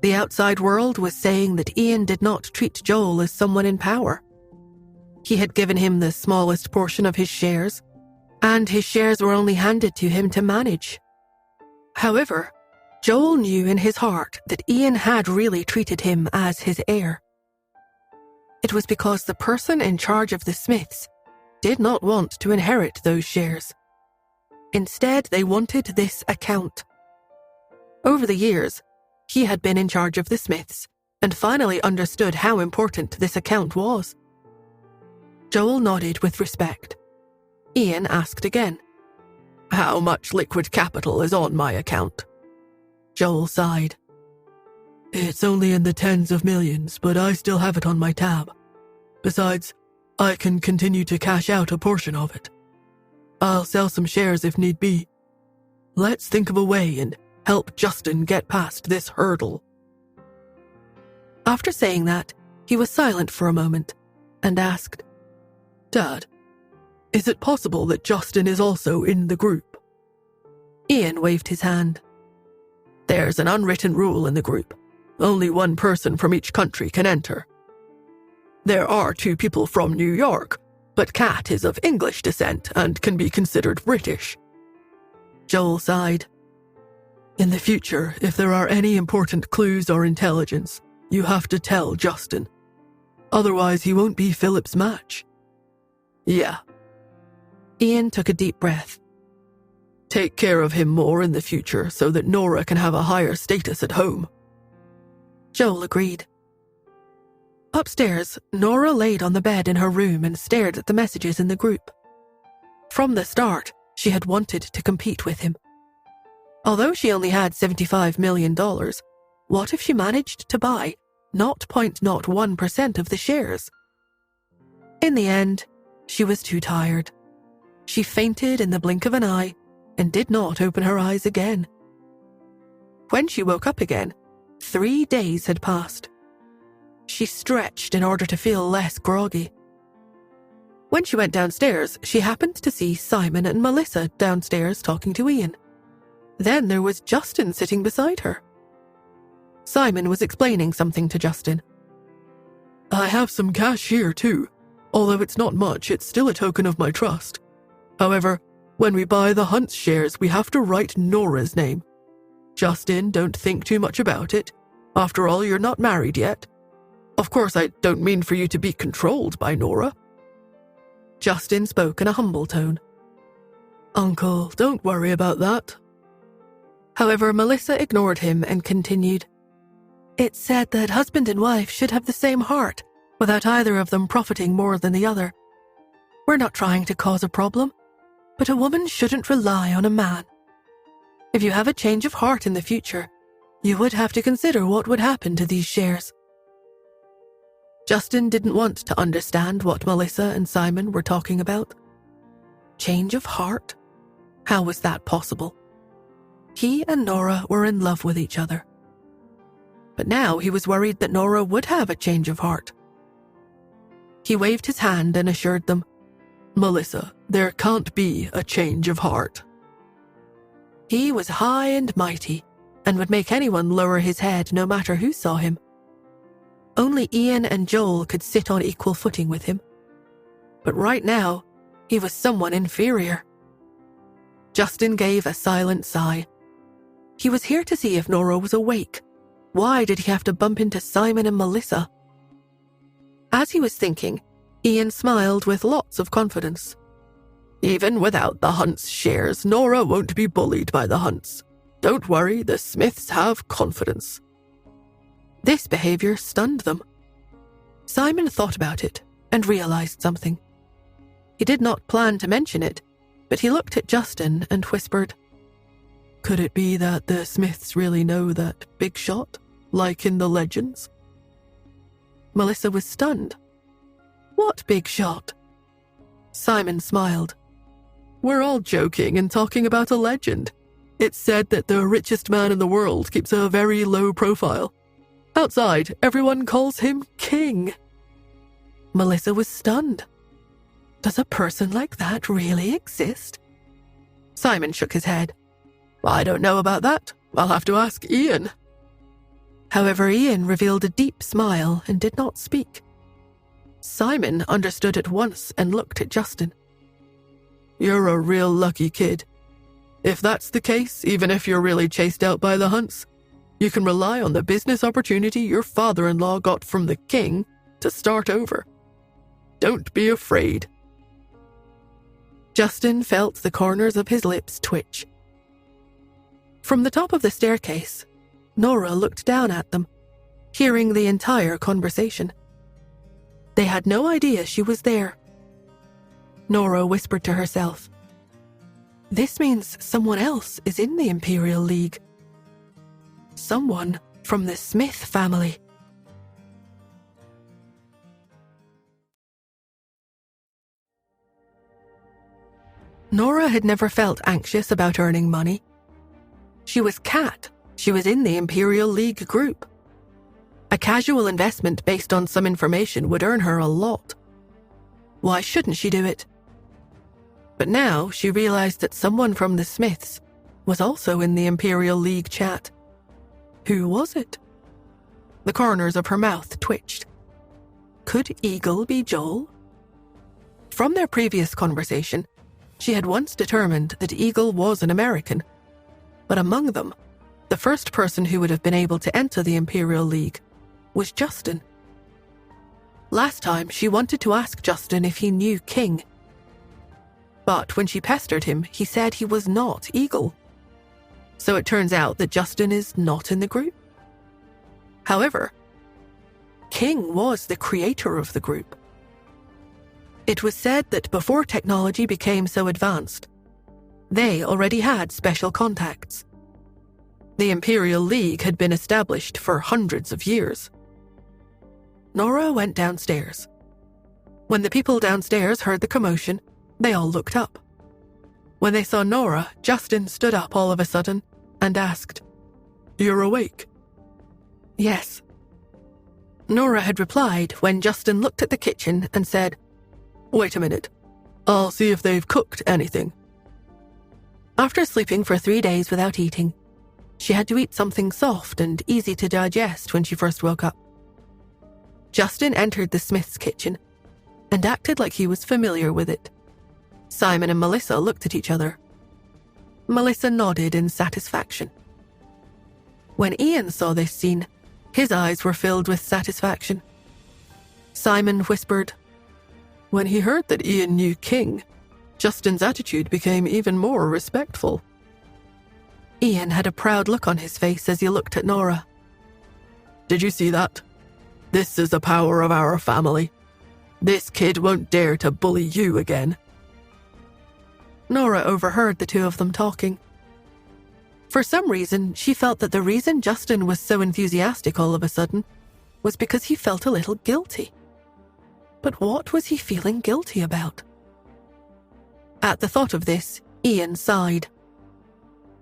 The outside world was saying that Ian did not treat Joel as someone in power. He had given him the smallest portion of his shares, and his shares were only handed to him to manage. However, Joel knew in his heart that Ian had really treated him as his heir. It was because the person in charge of the Smiths did not want to inherit those shares. Instead, they wanted this account. Over the years, he had been in charge of the Smiths and finally understood how important this account was. Joel nodded with respect. Ian asked again, "How much liquid capital is on my account?" Joel sighed. "It's only in the tens of millions, but I still have it on my tab. Besides, I can continue to cash out a portion of it. I'll sell some shares if need be. Let's think of a way and help Justin get past this hurdle." After saying that, he was silent for a moment and asked, "Dad, is it possible that Justin is also in the group?" Ian waved his hand. "There's an unwritten rule in the group. Only one person from each country can enter. There are 2 people from New York, but Kat is of English descent and can be considered British." Joel sighed. "In the future, if there are any important clues or intelligence, you have to tell Justin. Otherwise, he won't be Philip's match." "Yeah." Ian took a deep breath. "Take care of him more in the future so that Nora can have a higher status at home." Joel agreed. Upstairs, Nora laid on the bed in her room and stared at the messages in the group. From the start, she had wanted to compete with him. Although she only had $75 million, what if she managed to buy 0.01% of the shares? In the end, she was too tired. She fainted in the blink of an eye and did not open her eyes again. When she woke up again, 3 days had passed. She stretched in order to feel less groggy. When she went downstairs, she happened to see Simon and Melissa downstairs talking to Ian. Then there was Justin sitting beside her. Simon was explaining something to Justin. "I have some cash here too. Although it's not much, it's still a token of my trust. However, when we buy the Hunt's shares, we have to write Nora's name. Justin, don't think too much about it. After all, you're not married yet. Of course, I don't mean for you to be controlled by Nora." Justin spoke in a humble tone. "Uncle, don't worry about that." However, Melissa ignored him and continued. "It's said that husband and wife should have the same heart, without either of them profiting more than the other. We're not trying to cause a problem, but a woman shouldn't rely on a man. If you have a change of heart in the future, you would have to consider what would happen to these shares. Justin didn't want to understand what Melissa and Simon were talking about. Change of heart? How was that possible? He and Nora were in love with each other. But now he was worried that Nora would have a change of heart. He waved his hand and assured them, Melissa, there can't be a change of heart. He was high and mighty and would make anyone lower his head no matter who saw him. Only Ian and Joel could sit on equal footing with him. But right now, he was someone inferior. Justin gave a silent sigh. He was here to see if Nora was awake. Why did he have to bump into Simon and Melissa? As he was thinking, Ian smiled with lots of confidence. Even without the Hunts' shares, Nora won't be bullied by the Hunts. Don't worry, the Smiths have confidence. This behavior stunned them. Simon thought about it and realized something. He did not plan to mention it, but he looked at Justin and whispered, Could it be that the Smiths really know that big shot, like in the legends? Melissa was stunned. What big shot? Simon smiled. We're all joking and talking about a legend. It's said that the richest man in the world keeps a very low profile. Outside, everyone calls him king. Melissa was stunned. Does a person like that really exist? Simon shook his head. I don't know about that. I'll have to ask Ian. However, Ian revealed a deep smile and did not speak. Simon understood at once and looked at Justin. You're a real lucky kid. If that's the case, even if you're really chased out by the Hunts, you can rely on the business opportunity your father-in-law got from the king to start over. Don't be afraid. Justin felt the corners of his lips twitch. From the top of the staircase, Nora looked down at them, hearing the entire conversation. They had no idea she was there. Nora whispered to herself, This means someone else is in the Imperial League. Someone from the Smith family. Nora had never felt anxious about earning money. She was Kat. She was in the Imperial League group. A casual investment based on some information would earn her a lot. Why shouldn't she do it? But now she realized that someone from the Smiths was also in the Imperial League chat. Who was it? The corners of her mouth twitched. Could Eagle be Joel? From their previous conversation, she had once determined that Eagle was an American. But among them, the first person who would have been able to enter the Imperial League was Justin. Last time, she wanted to ask Justin if he knew King. But when she pestered him, he said he was not Eagle. So it turns out that Justin is not in the group. However, King was the creator of the group. It was said that before technology became so advanced, they already had special contacts. The Imperial League had been established for hundreds of years. Nora went downstairs. When the people downstairs heard the commotion, they all looked up. When they saw Nora, Justin stood up all of a sudden and asked, You're awake? Yes. Nora had replied when Justin looked at the kitchen and said, Wait a minute. I'll see if they've cooked anything. After sleeping for 3 days without eating, she had to eat something soft and easy to digest when she first woke up. Justin entered the Smith's kitchen and acted like he was familiar with it. Simon and Melissa looked at each other. Melissa nodded in satisfaction. When Ian saw this scene, his eyes were filled with satisfaction. Simon whispered, When he heard that Ian knew King, Justin's attitude became even more respectful. Ian had a proud look on his face as he looked at Nora. Did you see that? This is the power of our family. This kid won't dare to bully you again." Nora overheard the two of them talking. For some reason, she felt that the reason Justin was so enthusiastic all of a sudden was because he felt a little guilty. But what was he feeling guilty about? At the thought of this, Ian sighed.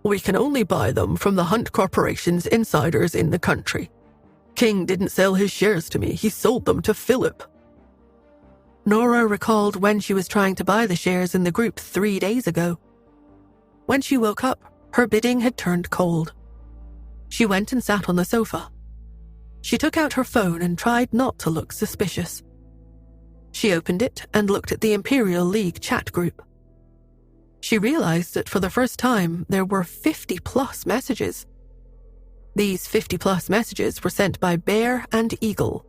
"We can only buy them from the Hunt Corporation's insiders in the country. King didn't sell his shares to me, he sold them to Philip." Nora recalled when she was trying to buy the shares in the group 3 days ago. When she woke up, her bidding had turned cold. She went and sat on the sofa. She took out her phone and tried not to look suspicious. She opened it and looked at the Imperial League chat group. She realized that for the first time there were 50-plus messages. These 50-plus messages were sent by Bear and Eagle.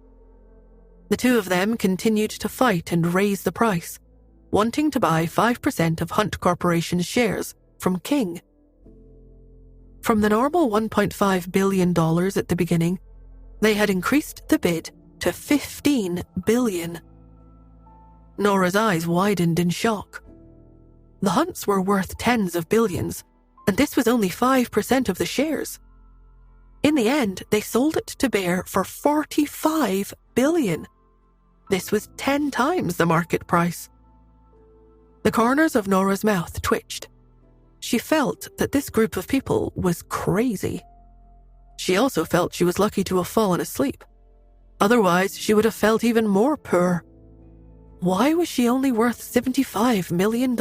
The two of them continued to fight and raise the price, wanting to buy 5% of Hunt Corporation's shares from King. From the normal $1.5 billion at the beginning, they had increased the bid to $15 billion. Nora's eyes widened in shock. The Hunts were worth tens of billions, and this was only 5% of the shares. In the end, they sold it to Bear for $45 billion. This was 10 times the market price. The corners of Nora's mouth twitched. She felt that this group of people was crazy. She also felt she was lucky to have fallen asleep. Otherwise, she would have felt even more poor. Why was she only worth $75 million?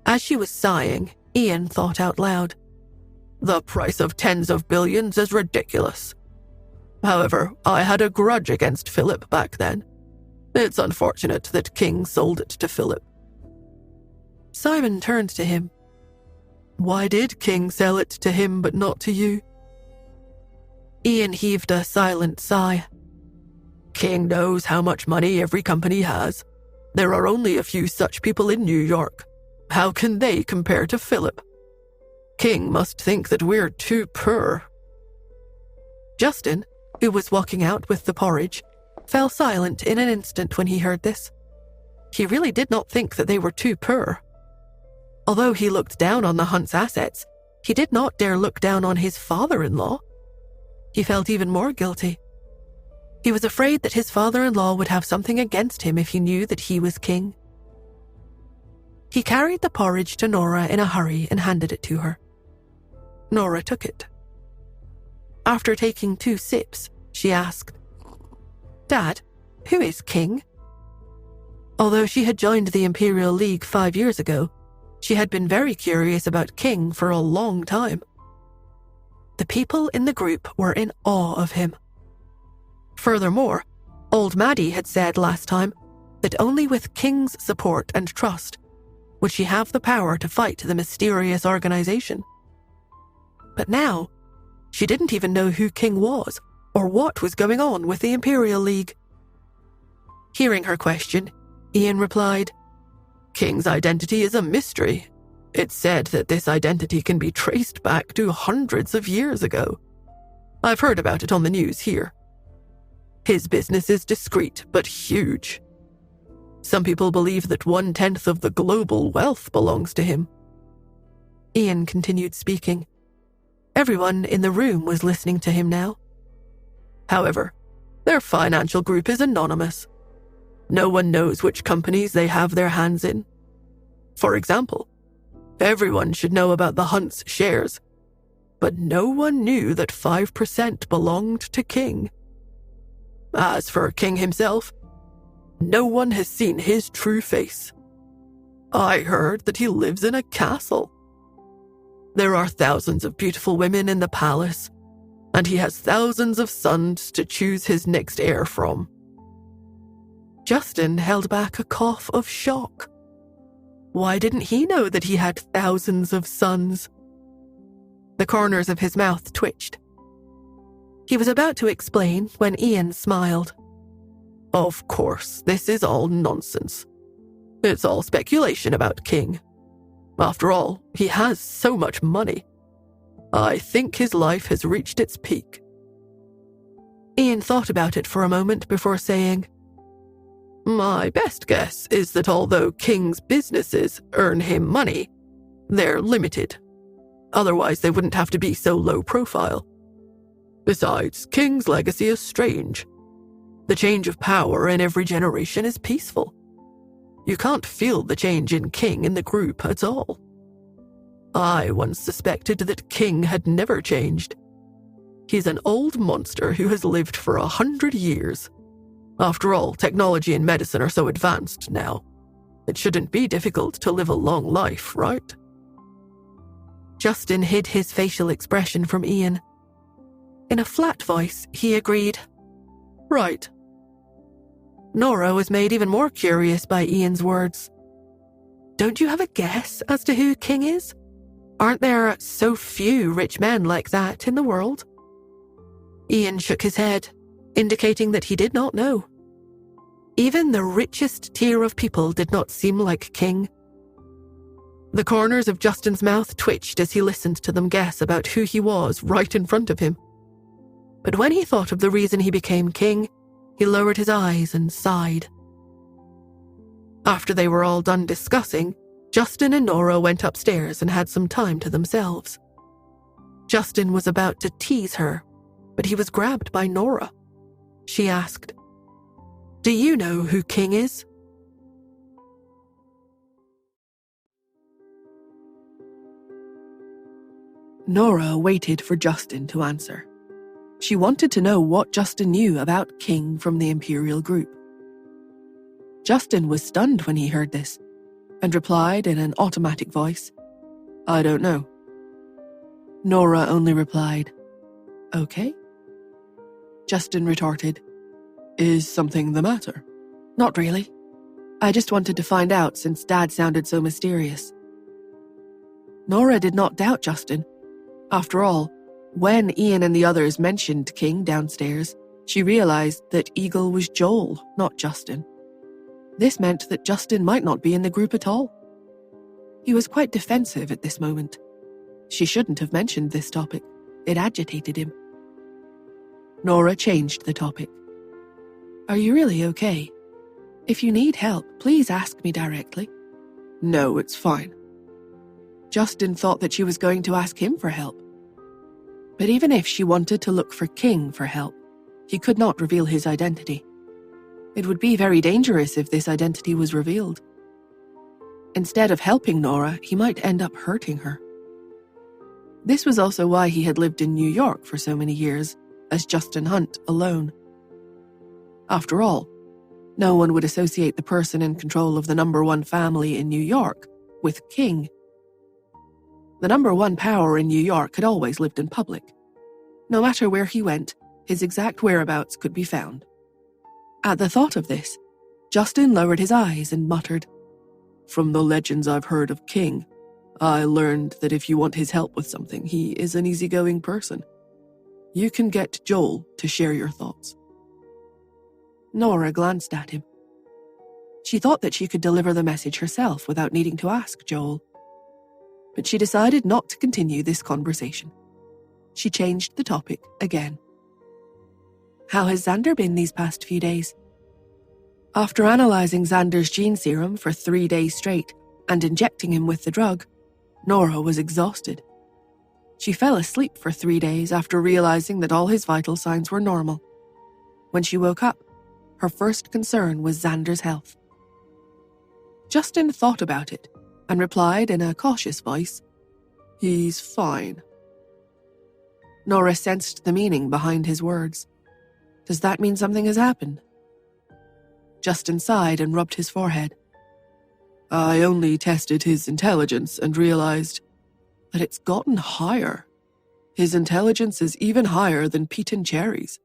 As she was sighing, Ian thought out loud, "The price of tens of billions is ridiculous. However, I had a grudge against Philip back then. It's unfortunate that King sold it to Philip." Simon turned to him. "Why did King sell it to him but not to you?" Ian heaved a silent sigh. "King knows how much money every company has. There are only a few such people in New York. How can they compare to Philip? King must think that we're too poor." Justin, who was walking out with the porridge, fell silent in an instant when he heard this. He really did not think that they were too poor. Although he looked down on the Hunt's assets, he did not dare look down on his father-in-law. He felt even more guilty. He was afraid that his father-in-law would have something against him if he knew that he was king. He carried the porridge to Nora in a hurry and handed it to her. Nora took it. After taking 2 sips, she asked, "Dad, who is King?" Although she had joined the Imperial League 5 years ago, she had been very curious about King for a long time. The people in the group were in awe of him. Furthermore, old Maddie had said last time that only with King's support and trust would she have the power to fight the mysterious organization. But now, she didn't even know who King was or what was going on with the Imperial League. Hearing her question, Ian replied, "King's identity is a mystery. It's said that this identity can be traced back to hundreds of years ago. I've heard about it on the news here. His business is discreet but huge. Some people believe that 1/10 of the global wealth belongs to him." Ian continued speaking. Everyone in the room was listening to him now. "However, their financial group is anonymous. No one knows which companies they have their hands in. For example, everyone should know about the Hunt's shares, but no one knew that 5% belonged to King. As for King himself, no one has seen his true face. I heard that he lives in a castle. There are thousands of beautiful women in the palace, and he has thousands of sons to choose his next heir from." Justin held back a cough of shock. Why didn't he know that he had thousands of sons? The corners of his mouth twitched. He was about to explain when Ian smiled. "Of course, this is all nonsense. It's all speculation about King. After all, he has so much money. I think his life has reached its peak." Ian thought about it for a moment before saying, "My best guess is that although King's businesses earn him money, they're limited. Otherwise, they wouldn't have to be so low profile. Besides, King's legacy is strange. The change of power in every generation is peaceful. You can't feel the change in King in the group at all. I once suspected that King had never changed. He's an old monster who has lived for 100 years. After all, technology and medicine are so advanced now. It shouldn't be difficult to live a long life, right?" Justin hid his facial expression from Ian. In a flat voice, he agreed, "Right." Nora was made even more curious by Ian's words. "Don't you have a guess as to who King is? Aren't there so few rich men like that in the world?" Ian shook his head, indicating that he did not know. Even the richest tier of people did not seem like King. The corners of Justin's mouth twitched as he listened to them guess about who he was right in front of him. But when he thought of the reason he became king, he lowered his eyes and sighed. After they were all done discussing, Justin and Nora went upstairs and had some time to themselves. Justin was about to tease her, but he was grabbed by Nora. She asked, "Do you know who King is?" Nora waited for Justin to answer. She wanted to know what Justin knew about King from the Imperial group. Justin was stunned when he heard this, and replied in an automatic voice, "I don't know." Nora only replied, "Okay." Justin retorted, "Is something the matter?" "Not really. I just wanted to find out since Dad sounded so mysterious." Nora did not doubt Justin. After all, when Ian and the others mentioned King downstairs, she realized that Eagle was Joel, not Justin. This meant that Justin might not be in the group at all. He was quite defensive at this moment. She shouldn't have mentioned this topic. It agitated him. Nora changed the topic. "Are you really okay? If you need help, please ask me directly." "No, it's fine." Justin thought that she was going to ask him for help. But even if she wanted to look for King for help, he could not reveal his identity. It would be very dangerous if this identity was revealed. Instead of helping Nora, he might end up hurting her. This was also why he had lived in New York for so many years, as Justin Hunt alone. After all, no one would associate the person in control of the #1 family in New York with King. The #1 power in New York had always lived in public. No matter where he went, his exact whereabouts could be found. At the thought of this, Justin lowered his eyes and muttered, "From the legends I've heard of King, I learned that if you want his help with something, he is an easygoing person. You can get Joel to share your thoughts." Nora glanced at him. She thought that she could deliver the message herself without needing to ask Joel. But she decided not to continue this conversation. She changed the topic again. "How has Xander been these past few days?" After analyzing Xander's gene serum for 3 days straight and injecting him with the drug, Nora was exhausted. She fell asleep for 3 days after realizing that all his vital signs were normal. When she woke up, her first concern was Xander's health. Justin thought about it and replied in a cautious voice, "He's fine." Nora sensed the meaning behind his words. Does that mean something has happened? Justin sighed and rubbed his forehead. "I only tested his intelligence and realized that it's gotten higher. His intelligence is even higher than Pete and Cherry's."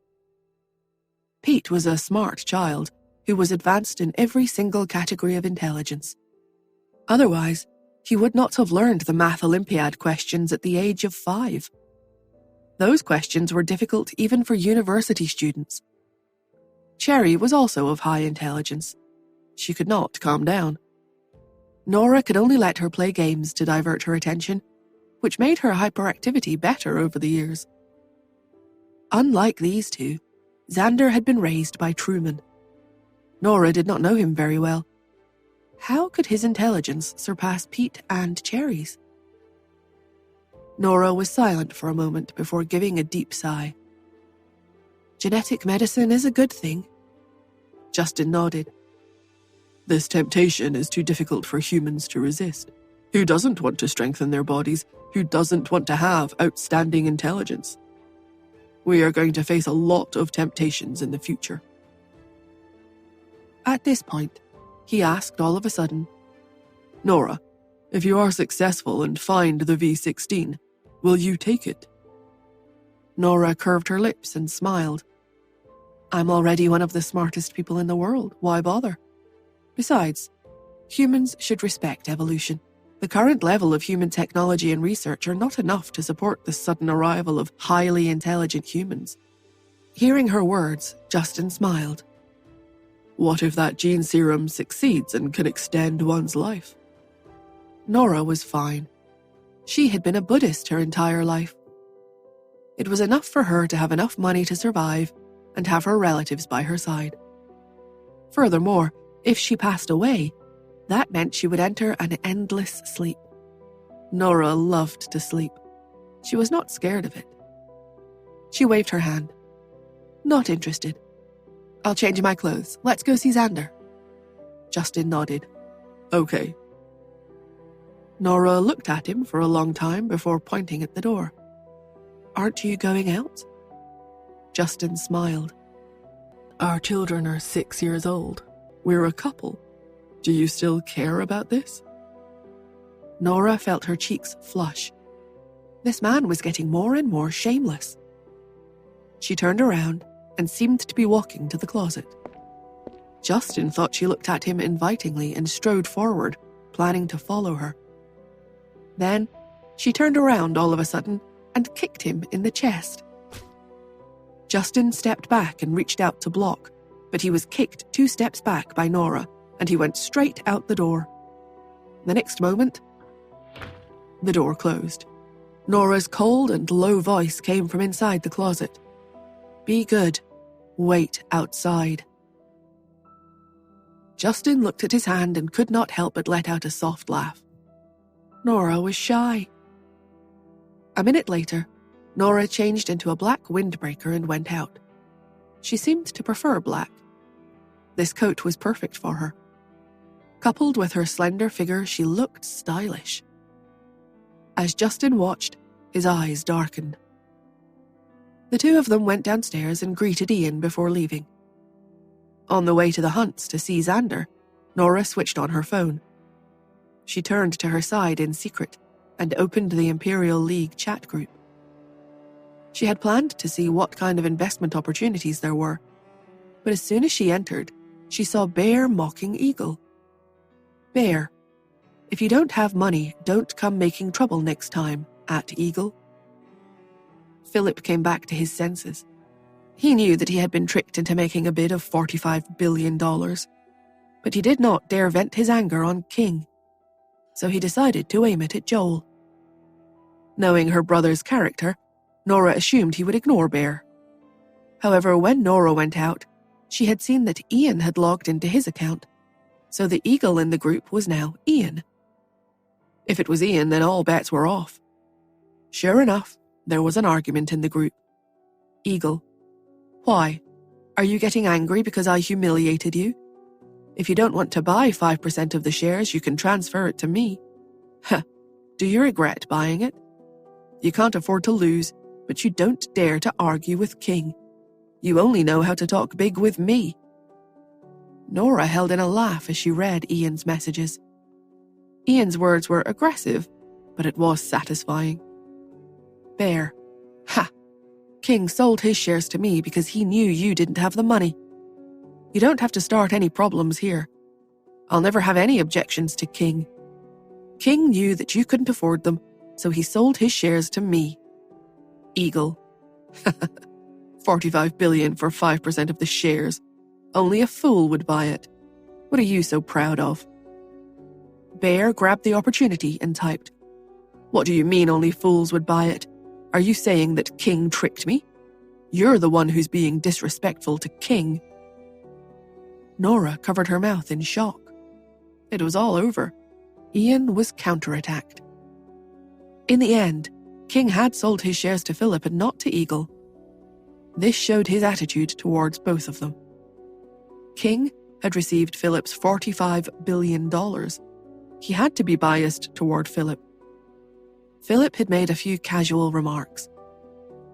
Pete was a smart child who was advanced in every single category of intelligence. Otherwise, he would not have learned the Math Olympiad questions at the age of 5. Those questions were difficult even for university students. Cherry was also of high intelligence. She could not calm down. Nora could only let her play games to divert her attention, which made her hyperactivity better over the years. Unlike these two, Xander had been raised by Truman. Nora did not know him very well. How could his intelligence surpass Pete and Cherry's? Nora was silent for a moment before giving a deep sigh. Genetic medicine is a good thing. Justin nodded. This temptation is too difficult for humans to resist. Who doesn't want to strengthen their bodies? Who doesn't want to have outstanding intelligence? We are going to face a lot of temptations in the future. At this point, he asked all of a sudden, Nora, if you are successful and find the V16, will you take it? Nora curved her lips and smiled. I'm already one of the smartest people in the world. Why bother? Besides, humans should respect evolution. The current level of human technology and research are not enough to support the sudden arrival of highly intelligent humans. Hearing her words, Justin smiled. What if that gene serum succeeds and can extend one's life? Nora was fine. She had been a Buddhist her entire life. It was enough for her to have enough money to survive and have her relatives by her side. Furthermore, if she passed away, that meant she would enter an endless sleep. Nora loved to sleep. She was not scared of it. She waved her hand. Not interested. I'll change my clothes. Let's go see Xander. Justin nodded. Okay. Nora looked at him for a long time before pointing at the door. Aren't you going out? Justin smiled. Our children are 6 years old. We're a couple. Do you still care about this? Nora felt her cheeks flush. This man was getting more and more shameless. She turned around and seemed to be walking to the closet. Justin thought she looked at him invitingly and strode forward, planning to follow her. Then, she turned around all of a sudden and kicked him in the chest. Justin stepped back and reached out to block, but he was kicked 2 steps back by Nora, and he went straight out the door. The next moment, the door closed. Nora's cold and low voice came from inside the closet. Be good. Wait outside. Justin looked at his hand and could not help but let out a soft laugh. Nora was shy. A minute later, Nora changed into a black windbreaker and went out. She seemed to prefer black. This coat was perfect for her. Coupled with her slender figure, she looked stylish. As Justin watched, his eyes darkened. The two of them went downstairs and greeted Ian before leaving. On the way to the Hunts to see Xander, Nora switched on her phone. She turned to her side in secret and opened the Imperial League chat group. She had planned to see what kind of investment opportunities there were, but as soon as she entered, she saw Bear mocking Eagle. Bear, if you don't have money, don't come making trouble next time, at Eagle. Philip came back to his senses. He knew that he had been tricked into making a bid of $45 billion, but he did not dare vent his anger on King, so he decided to aim it at Joel. Knowing her brother's character, Nora assumed he would ignore Bear. However, when Nora went out, she had seen that Ian had logged into his account, so the Eagle in the group was now Ian. If it was Ian, then all bets were off. Sure enough, there was an argument in the group. Eagle: why? Are you getting angry because I humiliated you? If you don't want to buy 5% of the shares, you can transfer it to me. Huh, do you regret buying it? You can't afford to lose, but you don't dare to argue with King. You only know how to talk big with me. Nora held in a laugh as she read Ian's messages. Ian's words were aggressive, but it was satisfying. Bear: ha! King sold his shares to me because he knew you didn't have the money. You don't have to start any problems here. I'll never have any objections to King. King knew that you couldn't afford them, so he sold his shares to me. Eagle: $45 billion for 5% of the shares. Only a fool would buy it. What are you so proud of? Bear grabbed the opportunity and typed, "What do you mean only fools would buy it? Are you saying that King tricked me? You're the one who's being disrespectful to King." Nora covered her mouth in shock. It was all over. Ian was counterattacked. In the end, King had sold his shares to Philip and not to Eagle. This showed his attitude towards both of them. King had received Philip's $45 billion. He had to be biased toward Philip. Philip had made a few casual remarks.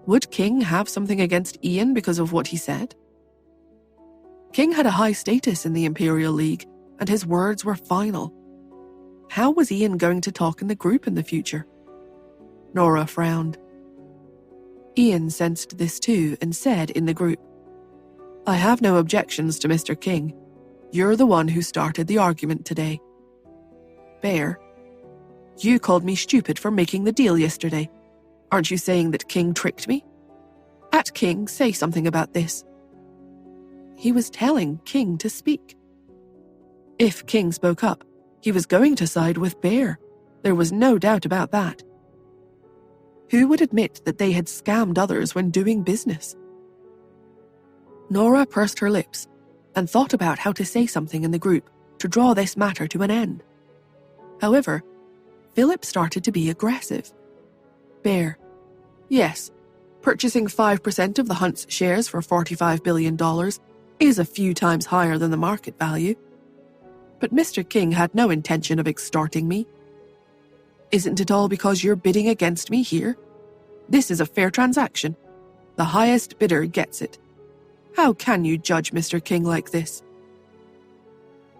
Would King have something against Ian because of what he said? King had a high status in the Imperial League, and his words were final. How was Ian going to talk in the group in the future? Nora frowned. Ian sensed this too and said in the group, "I have no objections to Mr. King. You're the one who started the argument today." Bear, "You called me stupid for making the deal yesterday. Aren't you saying that King tricked me? At King, say something about this." He was telling King to speak. If King spoke up, he was going to side with Bear. There was no doubt about that. Who would admit that they had scammed others when doing business? Nora pursed her lips and thought about how to say something in the group to draw this matter to an end. However, Philip started to be aggressive. Bear, yes, purchasing 5% of the Hunt's shares for $45 billion is a few times higher than the market value. But Mr. King had no intention of extorting me. Isn't it all because you're bidding against me here? This is a fair transaction. The highest bidder gets it. How can you judge Mr. King like this?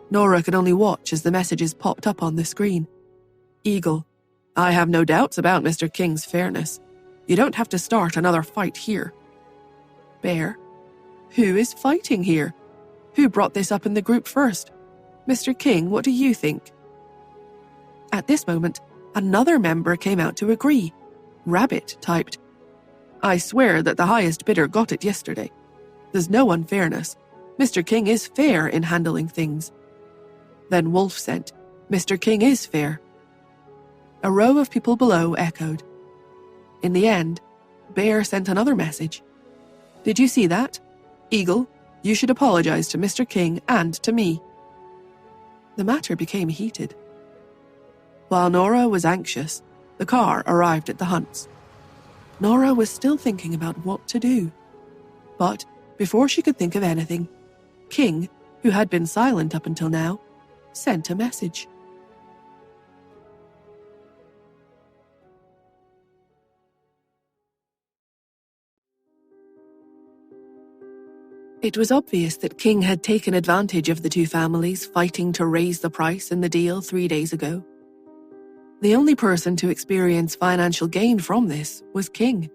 Nora could only watch as the messages popped up on the screen. Eagle, I have no doubts about Mr. King's fairness. You don't have to start another fight here. Bear, who is fighting here? Who brought this up in the group first? Mr. King, what do you think? At this moment, another member came out to agree. Rabbit typed, I swear that the highest bidder got it yesterday. There's no unfairness. Mr. King is fair in handling things. Then Wolf sent, Mr. King is fair. A row of people below echoed. In the end, Bear sent another message. Did you see that? Eagle, you should apologize to Mr. King and to me. The matter became heated. While Nora was anxious, the car arrived at the Hunts. Nora was still thinking about what to do. But before she could think of anything, King, who had been silent up until now, sent a message. It was obvious that King had taken advantage of the two families fighting to raise the price in the deal 3 days ago. The only person to experience financial gain from this was King.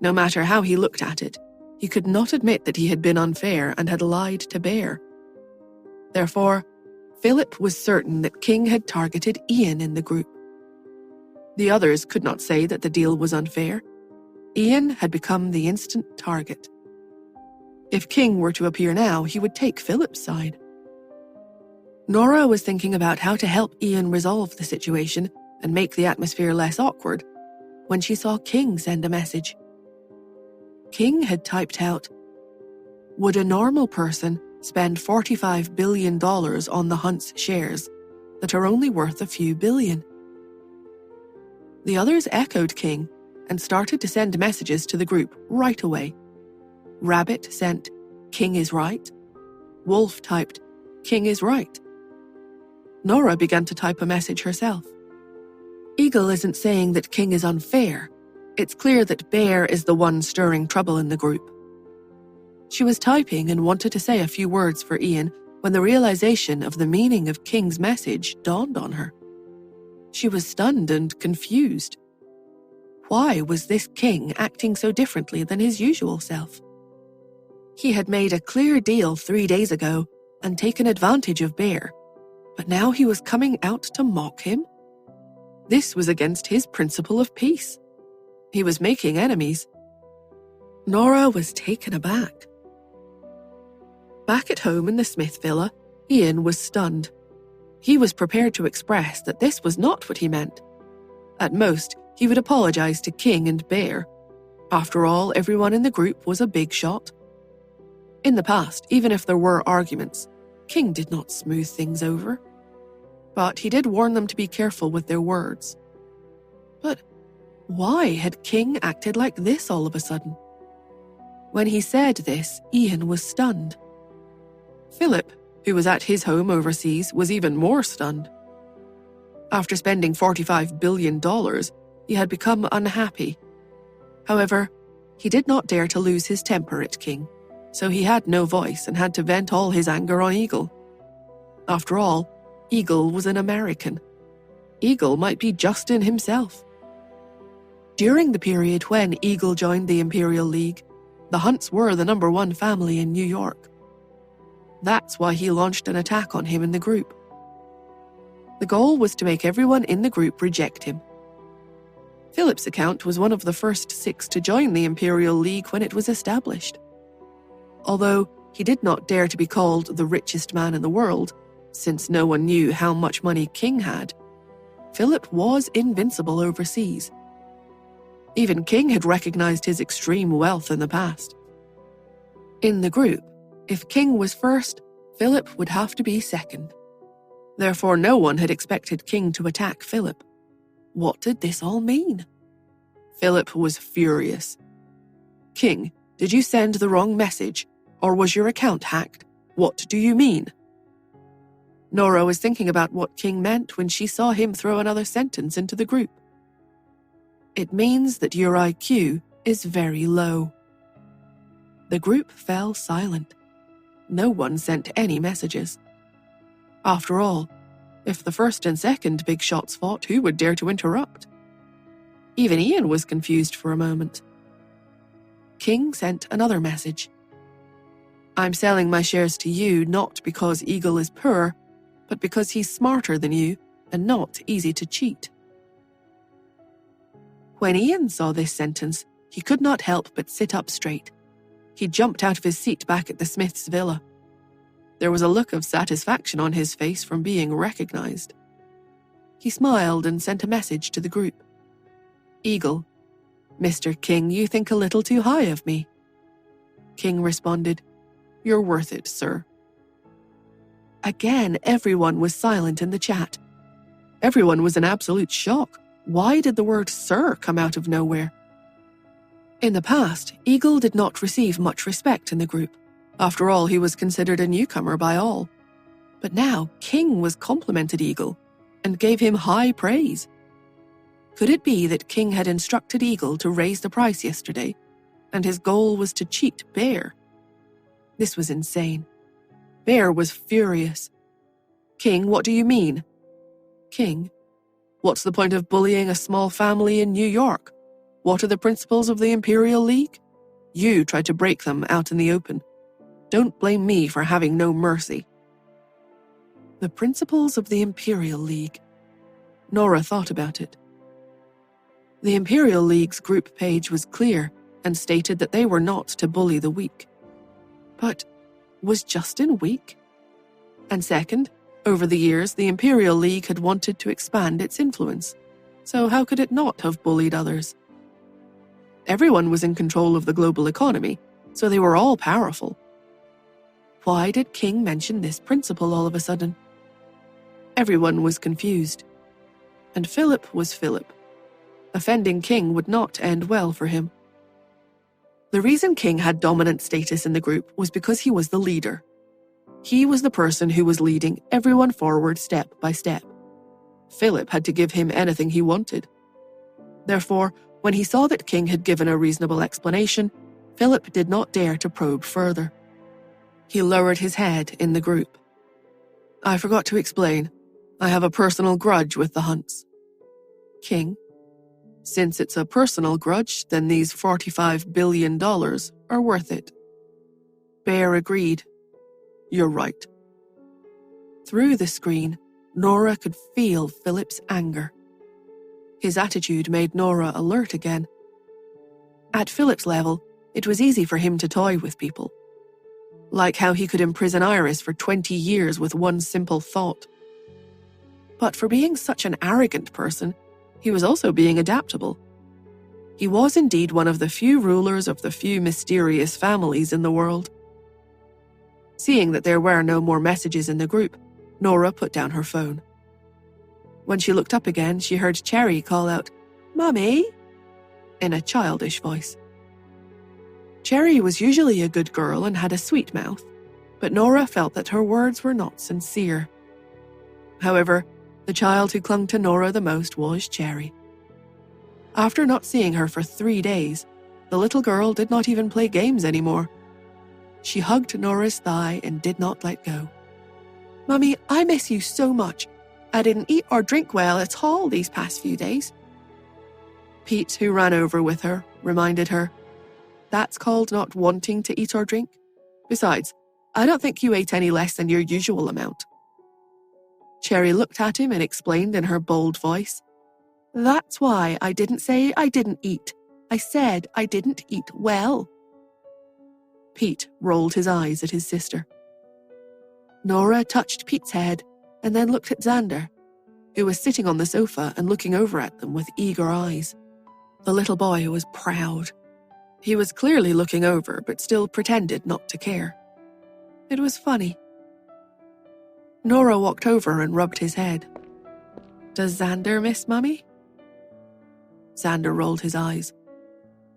No matter how he looked at it, he could not admit that he had been unfair and had lied to Bear. Therefore, Philip was certain that King had targeted Ian in the group. The others could not say that the deal was unfair. Ian had become the instant target. If King were to appear now, he would take Philip's side. Nora was thinking about how to help Ian resolve the situation and make the atmosphere less awkward when she saw King send a message. King had typed out, would a normal person spend $45 billion on the Hunt's shares that are only worth a few billion? The others echoed King and started to send messages to the group right away. Rabbit sent, King is right. Wolf typed, King is right. Nora began to type a message herself. Eagle isn't saying that King is unfair. It's clear that Bear is the one stirring trouble in the group. She was typing and wanted to say a few words for Ian when the realization of the meaning of King's message dawned on her. She was stunned and confused. Why was this King acting so differently than his usual self? He had made a clear deal 3 days ago and taken advantage of Bear, but now he was coming out to mock him? This was against his principle of peace. He was making enemies. Nora was taken aback. Back at home in the Smith villa, Ian was stunned. He was prepared to express that this was not what he meant. At most, he would apologize to King and Bear. After all, everyone in the group was a big shot. In the past, even if there were arguments, King did not smooth things over. But he did warn them to be careful with their words. But why had King acted like this all of a sudden? When he said this, Ian was stunned. Philip, who was at his home overseas, was even more stunned. After spending $45 billion, he had become unhappy. However, he did not dare to lose his temper at King, so he had no voice and had to vent all his anger on Eagle. After all, Eagle was an American. Eagle might be Justin himself. During the period when Eagle joined the Imperial League, the Hunts were the #1 family in New York. That's why he launched an attack on him in the group. The goal was to make everyone in the group reject him. Philip's account was one of the first 6 to join the Imperial League when it was established. Although he did not dare to be called the richest man in the world, since no one knew how much money King had, Philip was invincible overseas. Even King had recognized his extreme wealth in the past. In the group, if King was first, Philip would have to be second. Therefore, no one had expected King to attack Philip. What did this all mean? Philip was furious. King, did you send the wrong message? Or was your account hacked? What do you mean? Nora was thinking about what King meant when she saw him throw another sentence into the group. It means that your IQ is very low. The group fell silent. No one sent any messages. After all, if the first and second big shots fought, who would dare to interrupt? Even Ian was confused for a moment. King sent another message. I'm selling my shares to you not because Eagle is poor, but because he's smarter than you and not easy to cheat. When Ian saw this sentence, he could not help but sit up straight. He jumped out of his seat back at the Smiths' villa. There was a look of satisfaction on his face from being recognized. He smiled and sent a message to the group. Eagle, Mr. King, you think a little too high of me. King responded, You're worth it, sir. Again, everyone was silent in the chat. Everyone was in absolute shock. Why did the word sir come out of nowhere? In the past, Eagle did not receive much respect in the group. After all, he was considered a newcomer by all. But now, King was complimented Eagle and gave him high praise. Could it be that King had instructed Eagle to raise the price yesterday, and his goal was to cheat Bear? This was insane. Bear was furious. King, what do you mean? King, what's the point of bullying a small family in New York? What are the principles of the Imperial League? You tried to break them out in the open. Don't blame me for having no mercy. The principles of the Imperial League. Nora thought about it. The Imperial League's group page was clear and stated that they were not to bully the weak. But was Justin weak? And second, over the years, the Imperial League had wanted to expand its influence. So how could it not have bullied others? Everyone was in control of the global economy, so they were all powerful. Why did King mention this principle all of a sudden? Everyone was confused. And Philip was Philip. Offending King would not end well for him. The reason King had dominant status in the group was because he was the leader. He was the person who was leading everyone forward step by step. Philip had to give him anything he wanted. Therefore, when he saw that King had given a reasonable explanation, Philip did not dare to probe further. He lowered his head in the group. I forgot to explain. I have a personal grudge with the Hunts. King, since it's a personal grudge, then these $45 billion are worth it. Bear agreed. You're right. Through the screen, Nora could feel Philip's anger. His attitude made Nora alert again. At Philip's level, it was easy for him to toy with people. Like how he could imprison Iris for 20 years with one simple thought. But for being such an arrogant person, he was also being adaptable. He was indeed one of the few rulers of the few mysterious families in the world. Seeing that there were no more messages in the group, Nora put down her phone. When she looked up again, she heard Cherry call out, "Mummy," in a childish voice. Cherry was usually a good girl and had a sweet mouth, but Nora felt that her words were not sincere. However, the child who clung to Nora the most was Cherry. After not seeing her for 3 days, the little girl did not even play games anymore. She hugged Nora's thigh and did not let go. "Mummy, I miss you so much. I didn't eat or drink well at all these past few days." Pete, who ran over with her, reminded her, "That's called not wanting to eat or drink. Besides, I don't think you ate any less than your usual amount." Cherry looked at him and explained in her bold voice, "That's why I didn't say I didn't eat. I said I didn't eat well." Pete rolled his eyes at his sister. Nora touched Pete's head and then looked at Xander, who was sitting on the sofa and looking over at them with eager eyes. The little boy was proud. He was clearly looking over, but still pretended not to care. It was funny. Nora walked over and rubbed his head. "Does Xander miss Mummy?" Xander rolled his eyes.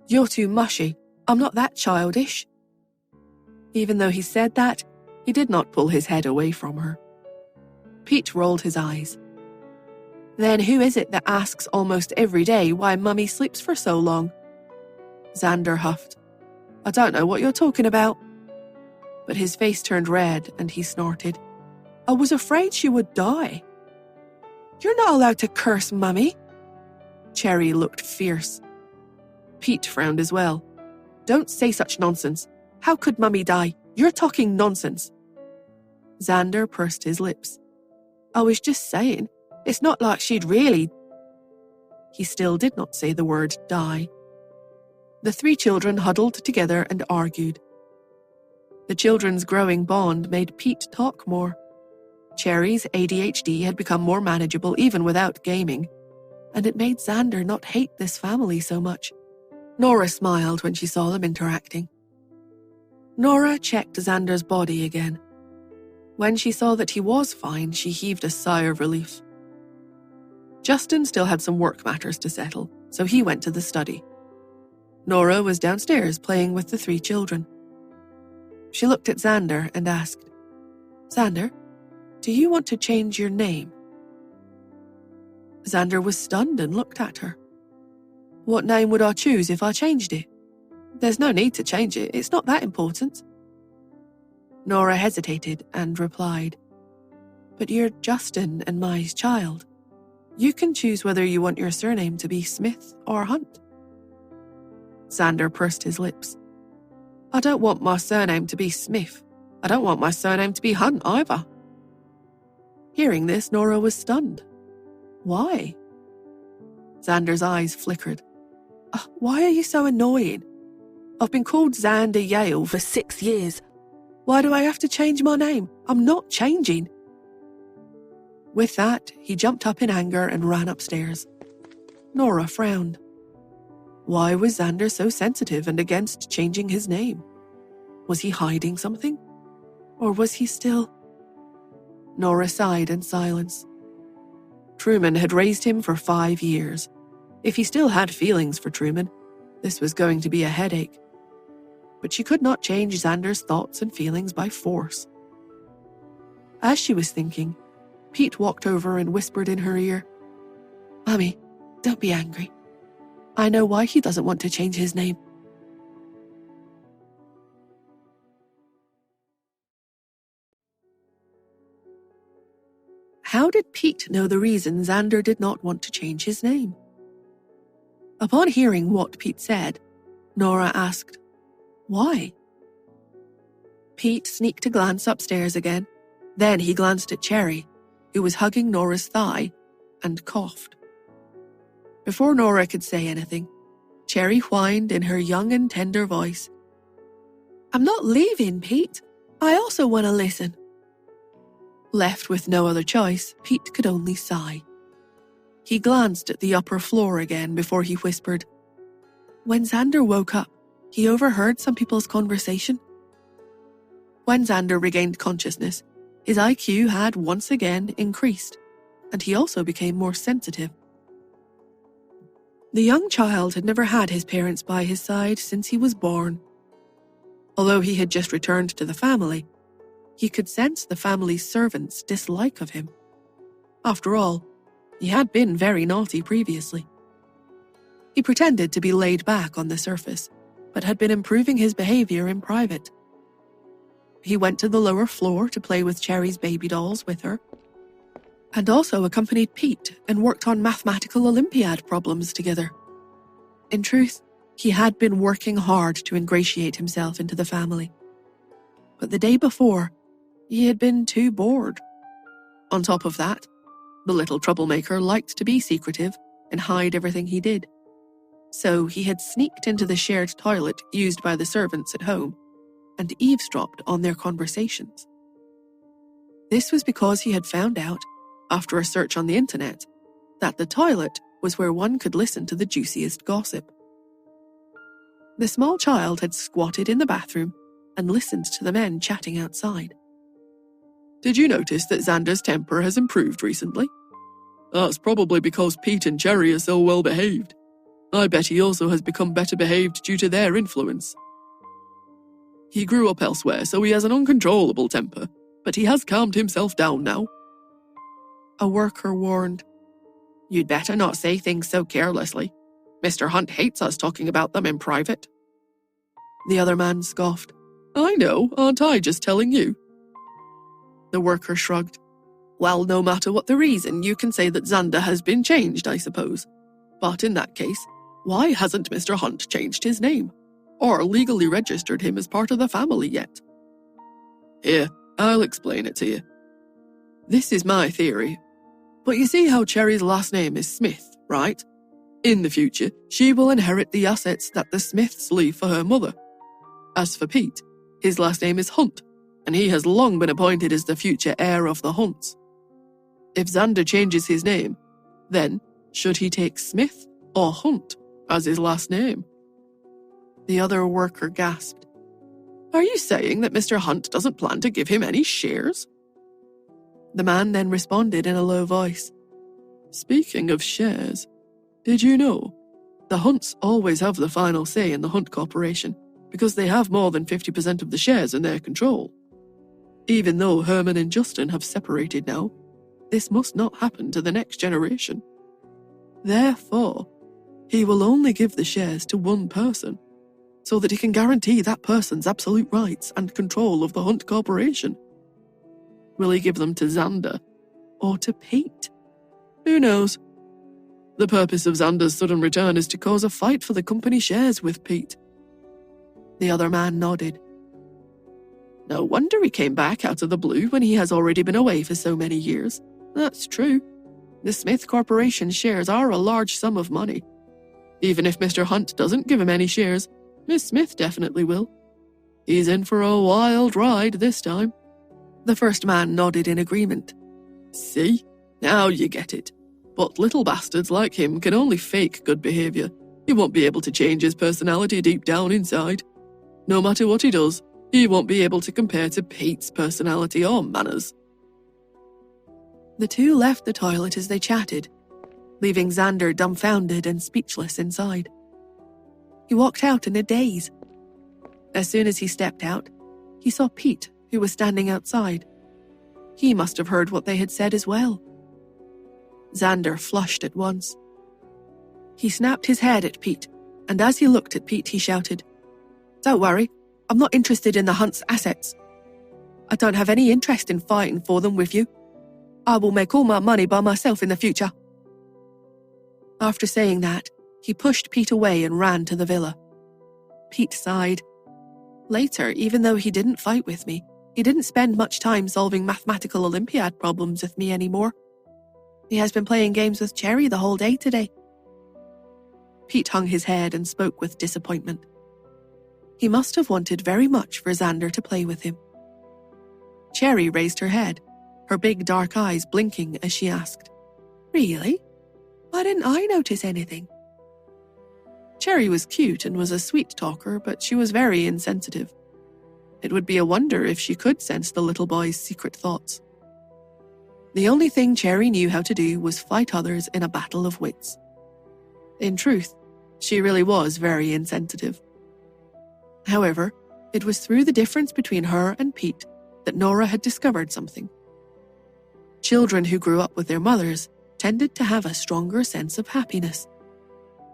"You're too mushy. I'm not that childish." Even though he said that, he did not pull his head away from her. Pete rolled his eyes. "Then who is it that asks almost every day why Mummy sleeps for so long?" Xander huffed. "I don't know what you're talking about." But his face turned red and he snorted. "I was afraid she would die." "You're not allowed to curse Mummy." Cherry looked fierce. Pete frowned as well. "Don't say such nonsense. How could Mummy die? You're talking nonsense." Xander pursed his lips. "I was just saying, it's not like she'd really..." He still did not say the word die. The 3 children huddled together and argued. The children's growing bond made Pete talk more. Cherry's ADHD had become more manageable even without gaming, and it made Xander not hate this family so much. Nora smiled when she saw them interacting. Nora checked Xander's body again. When she saw that he was fine, she heaved a sigh of relief. Justin still had some work matters to settle, so he went to the study. Nora was downstairs playing with the 3 children. She looked at Xander and asked, "Xander, do you want to change your name?" Xander was stunned and looked at her. "What name would I choose if I changed it? There's no need to change it, it's not that important." Nora hesitated and replied, "But you're Justin and my child. You can choose whether you want your surname to be Smith or Hunt." Xander pursed his lips. "I don't want my surname to be Smith. I don't want my surname to be Hunt either." Hearing this, Nora was stunned. "Why?" Xander's eyes flickered. Why are you so annoying? I've been called Xander Yale for 6 years. Why do I have to change my name? I'm not changing." With that, he jumped up in anger and ran upstairs. Nora frowned. Why was Xander so sensitive and against changing his name? Was he hiding something? Or was he still... Nora sighed in silence. Truman had raised him for 5 years. If he still had feelings for Truman, this was going to be a headache. But she could not change Xander's thoughts and feelings by force. As she was thinking, Pete walked over and whispered in her ear, "Mommy, don't be angry. I know why he doesn't want to change his name." How did Pete know the reason Xander did not want to change his name? Upon hearing what Pete said, Nora asked, "Why?" Pete sneaked a glance upstairs again. Then he glanced at Cherry, who was hugging Nora's thigh, and coughed. Before Nora could say anything, Cherry whined in her young and tender voice, "I'm not leaving, Pete. I also want to listen." Left with no other choice, Pete could only sigh. He glanced at the upper floor again before he whispered, When Xander woke up, he overheard some people's conversation. When Xander regained consciousness, his IQ had once again increased, and he also became more sensitive. The young child had never had his parents by his side since he was born. Although he had just returned to the family, he could sense the family's servants' dislike of him. After all, he had been very naughty previously. He pretended to be laid back on the surface, but had been improving his behavior in private. He went to the lower floor to play with Cherry's baby dolls with her, and also accompanied Pete and worked on mathematical Olympiad problems together. In truth, he had been working hard to ingratiate himself into the family. But the day before, he had been too bored. On top of that, the little troublemaker liked to be secretive and hide everything he did. So he had sneaked into the shared toilet used by the servants at home and eavesdropped on their conversations. This was because he had found out, after a search on the internet, that the toilet was where one could listen to the juiciest gossip. The small child had squatted in the bathroom and listened to the men chatting outside. Did you notice that Xander's temper has improved recently? That's probably because Pete and Cherry are so well behaved. I bet he also has become better behaved due to their influence. He grew up elsewhere, so he has an uncontrollable temper, but he has calmed himself down now. A worker warned. You'd better not say things so carelessly. Mr. Hunt hates us talking about them in private. The other man scoffed. I know, aren't I just telling you? The worker shrugged. Well, no matter what the reason, you can say that Xander has been changed, I suppose. But in that case, why hasn't Mr. Hunt changed his name? Or legally registered him as part of the family yet? Here, I'll explain it to you. This is my theory. But you see how Cherry's last name is Smith, right? In the future, she will inherit the assets that the Smiths leave for her mother. As for Pete, his last name is Hunt, and he has long been appointed as the future heir of the Hunts. If Xander changes his name, then should he take Smith or Hunt as his last name? The other worker gasped. Are you saying that Mr. Hunt doesn't plan to give him any shares? The man then responded in a low voice. Speaking of shares, did you know? The Hunts always have the final say in the Hunt Corporation because they have more than 50% of the shares in their control. Even though Herman and Justin have separated now, this must not happen to the next generation. Therefore, he will only give the shares to one person, so that he can guarantee that person's absolute rights and control of the Hunt Corporation. Will he give them to Xander or to Pete? Who knows? The purpose of Xander's sudden return is to cause a fight for the company shares with Pete. The other man nodded. No wonder he came back out of the blue when he has already been away for so many years. That's true. The Smith Corporation shares are a large sum of money. Even if Mr. Hunt doesn't give him any shares, Miss Smith definitely will. He's in for a wild ride this time. The first man nodded in agreement. See? Now you get it. But little bastards like him can only fake good behavior. He won't be able to change his personality deep down inside. No matter what he does, he won't be able to compare to Pete's personality or manners. The two left the toilet as they chatted, leaving Xander dumbfounded and speechless inside. He walked out in a daze. As soon as he stepped out, he saw Pete, who was standing outside. He must have heard what they had said as well. Xander flushed at once. He snapped his head at Pete, and as he looked at Pete, he shouted, "Don't worry, I'm not interested in the Hunt's assets. I don't have any interest in fighting for them with you. I will make all my money by myself in the future." After saying that, he pushed Pete away and ran to the villa. Pete sighed. Later, even though he didn't fight with me, he didn't spend much time solving mathematical Olympiad problems with me anymore. He has been playing games with Cherry the whole day today. Pete hung his head and spoke with disappointment. He must have wanted very much for Xander to play with him. Cherry raised her head, her big dark eyes blinking as she asked, "Really? Why didn't I notice anything?" Cherry was cute and was a sweet talker, but she was very insensitive. It would be a wonder if she could sense the little boy's secret thoughts. The only thing Cherry knew how to do was fight others in a battle of wits. In truth, she really was very insensitive. However, it was through the difference between her and Pete that Nora had discovered something. Children who grew up with their mothers tended to have a stronger sense of happiness.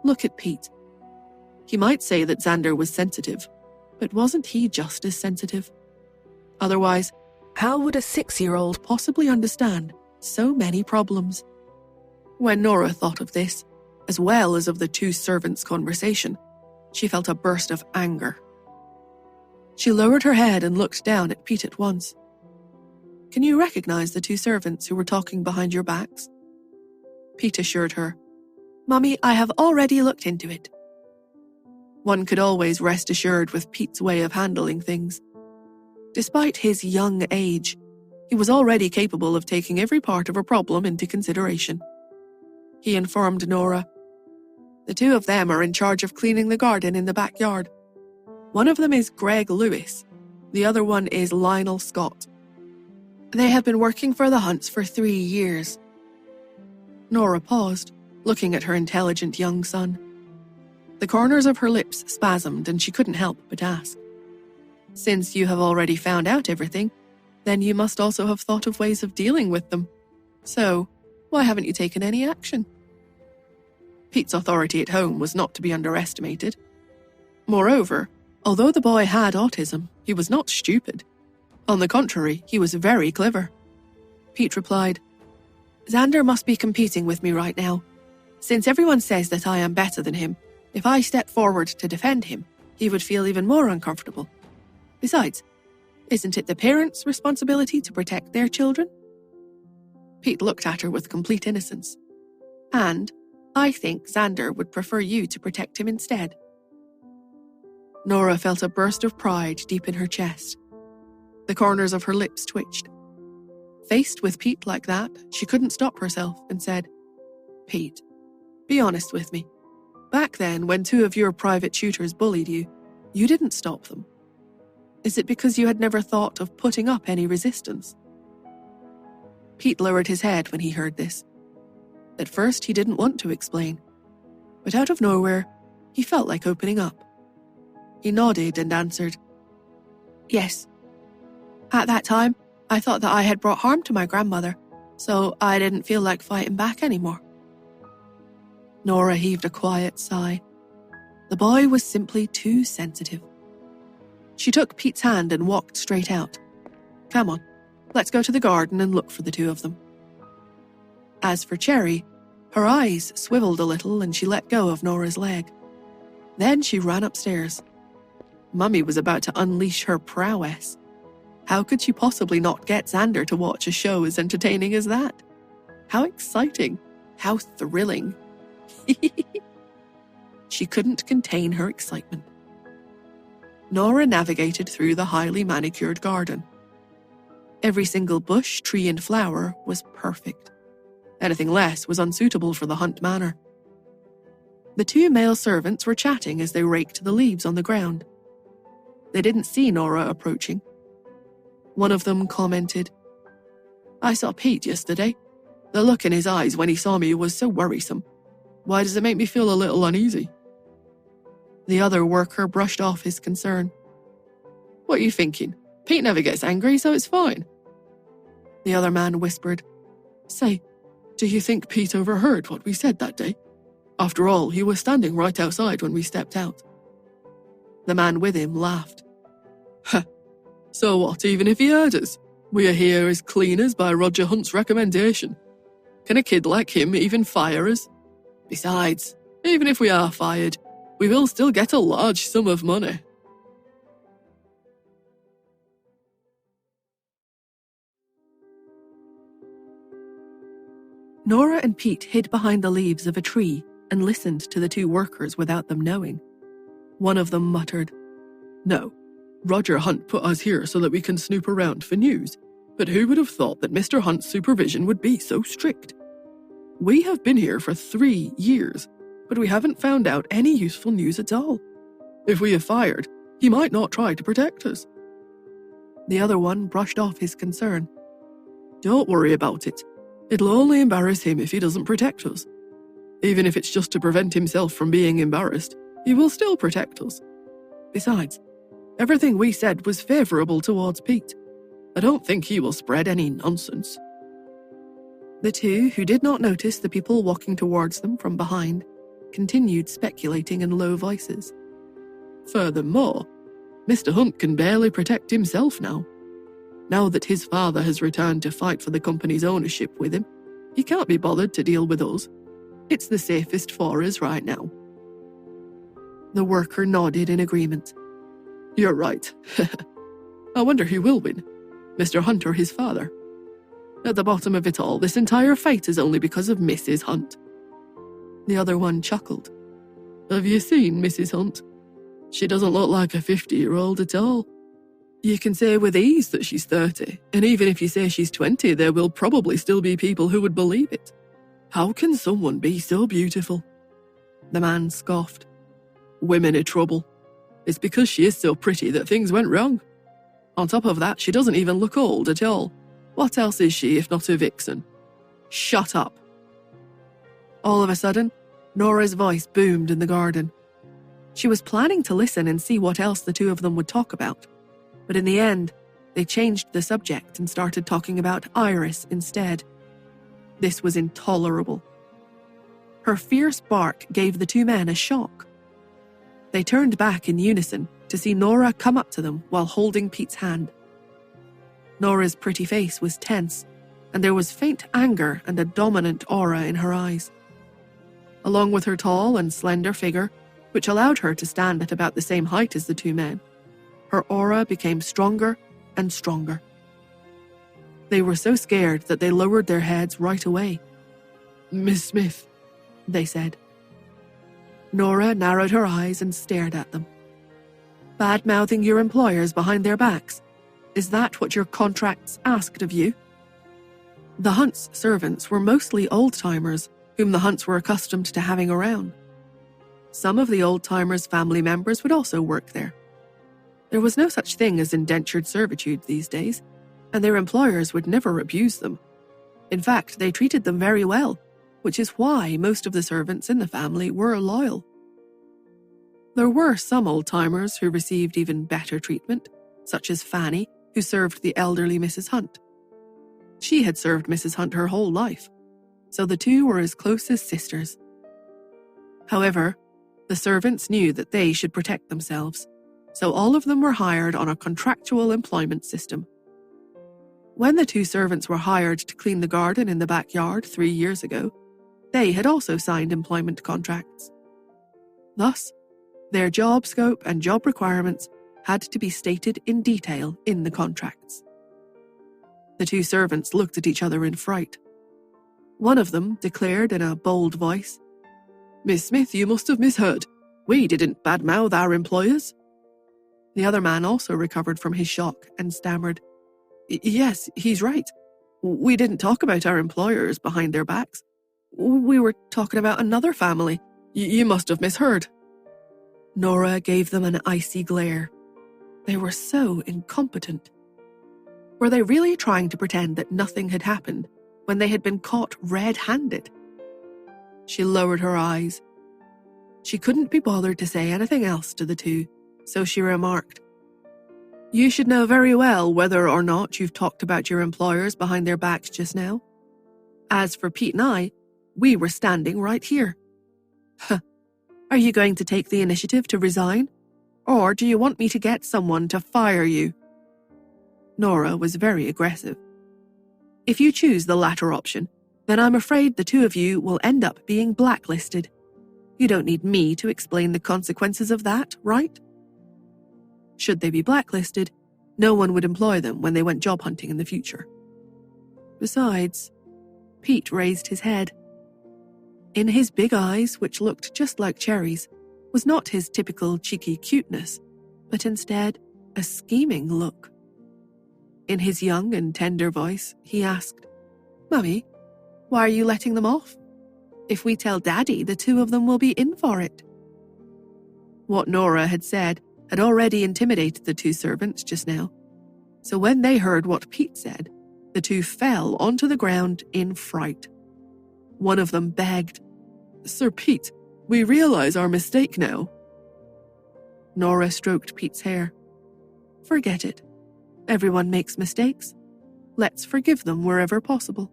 Look at Pete. He might say that Xander was sensitive, but wasn't he just as sensitive? Otherwise, how would a 6-year-old possibly understand so many problems? When Nora thought of this, as well as of the two servants' conversation, she felt a burst of anger. She lowered her head and looked down at Pete at once. "Can you recognize the two servants who were talking behind your backs?" Pete assured her, "Mummy, I have already looked into it." One could always rest assured with Pete's way of handling things. Despite his young age, he was already capable of taking every part of a problem into consideration. He informed Nora, "The two of them are in charge of cleaning the garden in the backyard. One of them is Greg Lewis, the other one is Lionel Scott. They have been working for the Hunts for 3 years." Nora paused, looking at her intelligent young son. The corners of her lips spasmed and she couldn't help but ask, "Since you have already found out everything, then you must also have thought of ways of dealing with them. So, why haven't you taken any action?" Pete's authority at home was not to be underestimated. Moreover, although the boy had autism, he was not stupid. On the contrary, he was very clever. Pete replied, "Xander must be competing with me right now. Since everyone says that I am better than him, if I step forward to defend him, he would feel even more uncomfortable. Besides, isn't it the parents' responsibility to protect their children?" Pete looked at her with complete innocence. "And I think Xander would prefer you to protect him instead." Nora felt a burst of pride deep in her chest. The corners of her lips twitched. Faced with Pete like that, she couldn't stop herself and said, "Pete, be honest with me. Back then, when 2 of your private tutors bullied you, you didn't stop them. Is it because you had never thought of putting up any resistance?" Pete lowered his head when he heard this. At first, he didn't want to explain, but out of nowhere, he felt like opening up. He nodded and answered, "Yes. At that time, I thought that I had brought harm to my grandmother, so I didn't feel like fighting back anymore." Nora heaved a quiet sigh. The boy was simply too sensitive. She took Pete's hand and walked straight out. "Come on, let's go to the garden and look for the two of them." As for Cherry, her eyes swiveled a little and she let go of Nora's leg. Then she ran upstairs. Mummy was about to unleash her prowess. How could she possibly not get Xander to watch a show as entertaining as that? How exciting! How thrilling! She couldn't contain her excitement. Nora navigated through the highly manicured garden. Every single bush, tree, and flower was perfect. Anything less was unsuitable for the Hunt manor. The 2 male servants were chatting as they raked the leaves on the ground. They didn't see Nora approaching. One of them commented, "I saw Pete yesterday. The look in his eyes when he saw me was so worrisome. Why does it make me feel a little uneasy?" The other worker brushed off his concern. "What are you thinking? Pete never gets angry, so it's fine." The other man whispered, "Say, do you think Pete overheard what we said that day? After all, he was standing right outside when we stepped out." The man with him laughed. "Huh, so what, even if he heard us? We are here as cleaners by Roger Hunt's recommendation. Can a kid like him even fire us? Besides, even if we are fired, we will still get a large sum of money." Nora and Pete hid behind the leaves of a tree and listened to the 2 workers without them knowing. One of them muttered, "No, Roger Hunt put us here so that we can snoop around for news, but who would have thought that Mr. Hunt's supervision would be so strict? We have been here for 3 years. but we haven't found out any useful news at all. If we are fired, he might not try to protect us." The other one brushed off his concern. "Don't worry about it. It'll only embarrass him if he doesn't protect us. Even if it's just to prevent himself from being embarrassed, he will still protect us. Besides, everything we said was favourable towards Pete. I don't think he will spread any nonsense." The two, who did not notice the people walking towards them from behind, continued speculating in low voices. Furthermore, Mr. Hunt can barely protect himself now. Now that his father has returned to fight for the company's ownership with him, he can't be bothered to deal with us. It's the safest for us right now." The worker nodded in agreement. "You're right. I wonder who will win, Mr. Hunt or his father. At the bottom of it all, this entire fight is only because of Mrs. Hunt." The other one chuckled. "Have you seen Mrs. Hunt? She doesn't look like a 50-year-old at all. You can say with ease that she's 30, and even if you say she's 20, there will probably still be people who would believe it. How can someone be so beautiful?" The man scoffed. "Women are trouble. It's because she is so pretty that things went wrong. On top of that, she doesn't even look old at all. What else is she if not a vixen?" "Shut up." All of a sudden, Nora's voice boomed in the garden. She was planning to listen and see what else the two of them would talk about, but in the end, they changed the subject and started talking about Iris instead. This was intolerable. Her fierce bark gave the two men a shock. They turned back in unison to see Nora come up to them while holding Pete's hand. Nora's pretty face was tense, and there was faint anger and a dominant aura in her eyes. Along with her tall and slender figure, which allowed her to stand at about the same height as the two men, her aura became stronger and stronger. They were so scared that they lowered their heads right away. "Miss Smith," they said. Nora narrowed her eyes and stared at them. "Bad-mouthing your employers behind their backs? Is that what your contracts asked of you?" The Hunts' servants were mostly old-timers whom the Hunts were accustomed to having around. Some of the old-timers' family members would also work there. There was no such thing as indentured servitude these days, and their employers would never abuse them. In fact, they treated them very well, which is why most of the servants in the family were loyal. There were some old-timers who received even better treatment, such as Fanny, who served the elderly Mrs. Hunt. She had served Mrs. Hunt her whole life, so the two were as close as sisters. However, the servants knew that they should protect themselves, so all of them were hired on a contractual employment system. When the two servants were hired to clean the garden in the backyard 3 years ago, they had also signed employment contracts. Thus, their job scope and job requirements had to be stated in detail in the contracts. The two servants looked at each other in fright. One of them declared in a bold voice, "Miss Smith, you must have misheard. We didn't badmouth our employers." The other man also recovered from his shock and stammered, "Yes, he's right. We didn't talk about our employers behind their backs. We were talking about another family. You must have misheard." Nora gave them an icy glare. They were so incompetent. Were they really trying to pretend that nothing had happened when they had been caught red-handed? She lowered her eyes. She couldn't be bothered to say anything else to the two, so she remarked, "You should know very well whether or not you've talked about your employers behind their backs just now. As for Pete and I, we were standing right here. Huh. Are you going to take the initiative to resign? Or do you want me to get someone to fire you?" Nora was very aggressive. "If you choose the latter option, then I'm afraid the two of you will end up being blacklisted. You don't need me to explain the consequences of that, right?" Should they be blacklisted, no one would employ them when they went job hunting in the future. Besides, Pete raised his head. In his big eyes, which looked just like cherries, was not his typical cheeky cuteness, but instead a scheming look. In his young and tender voice, he asked, "Mummy, why are you letting them off?" If we tell Daddy, the two of them will be in for it. What Nora had said had already intimidated the two servants just now. So when they heard what Pete said, the two fell onto the ground in fright. One of them begged, "Sir Pete, we realize our mistake now." Nora stroked Pete's hair. "Forget it. Everyone makes mistakes. Let's forgive them wherever possible."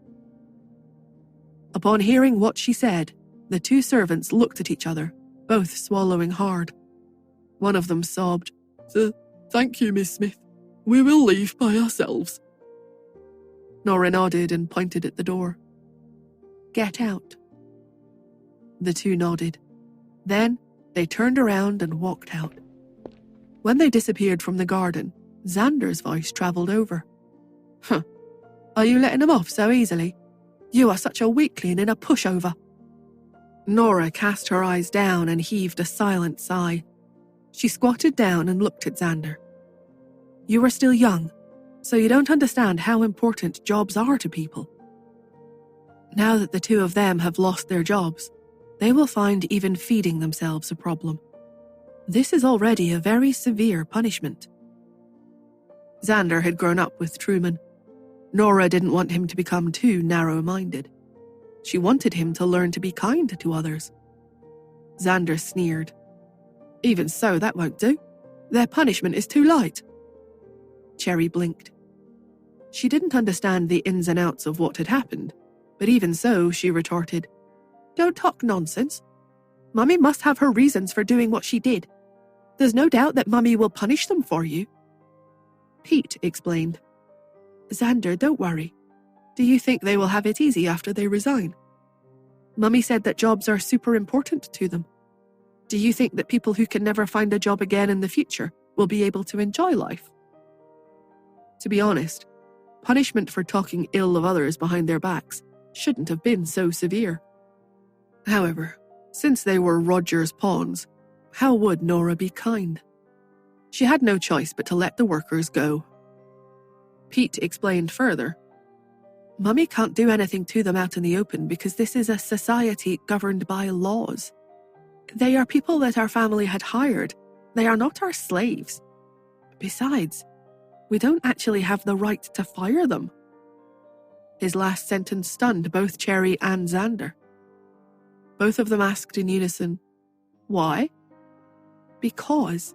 Upon hearing what she said, the two servants looked at each other, both swallowing hard. One of them sobbed, Thank you, Miss Smith. We will leave by ourselves." Nora nodded and pointed at the door. "Get out." The two nodded. Then they turned around and walked out. When they disappeared from the garden, Xander's voice travelled over. Are you letting him off so easily? You are such a weakling and a pushover." Nora cast her eyes down and heaved a silent sigh. She squatted down and looked at Xander. "You are still young, so you don't understand how important jobs are to people. Now that the two of them have lost their jobs, they will find even feeding themselves a problem. This is already a very severe punishment." Xander had grown up with Truman. Nora didn't want him to become too narrow-minded. She wanted him to learn to be kind to others. Xander sneered. "Even so, that won't do. Their punishment is too light." Cherry blinked. She didn't understand the ins and outs of what had happened, but even so, she retorted, "Don't talk nonsense. Mummy must have her reasons for doing what she did. There's no doubt that Mummy will punish them for you." Pete explained, "Xander, don't worry. Do you think they will have it easy after they resign? Mummy said that jobs are super important to them. Do you think that people who can never find a job again in the future will be able to enjoy life?" To be honest, punishment for talking ill of others behind their backs shouldn't have been so severe. However, since they were Roger's pawns, how would Nora be kind? She had no choice but to let the workers go. Pete explained further. "Mummy can't do anything to them out in the open because this is a society governed by laws. They are people that our family had hired. They are not our slaves. Besides, we don't actually have the right to fire them." His last sentence stunned both Cherry and Xander. Both of them asked in unison, "Why?" "Because."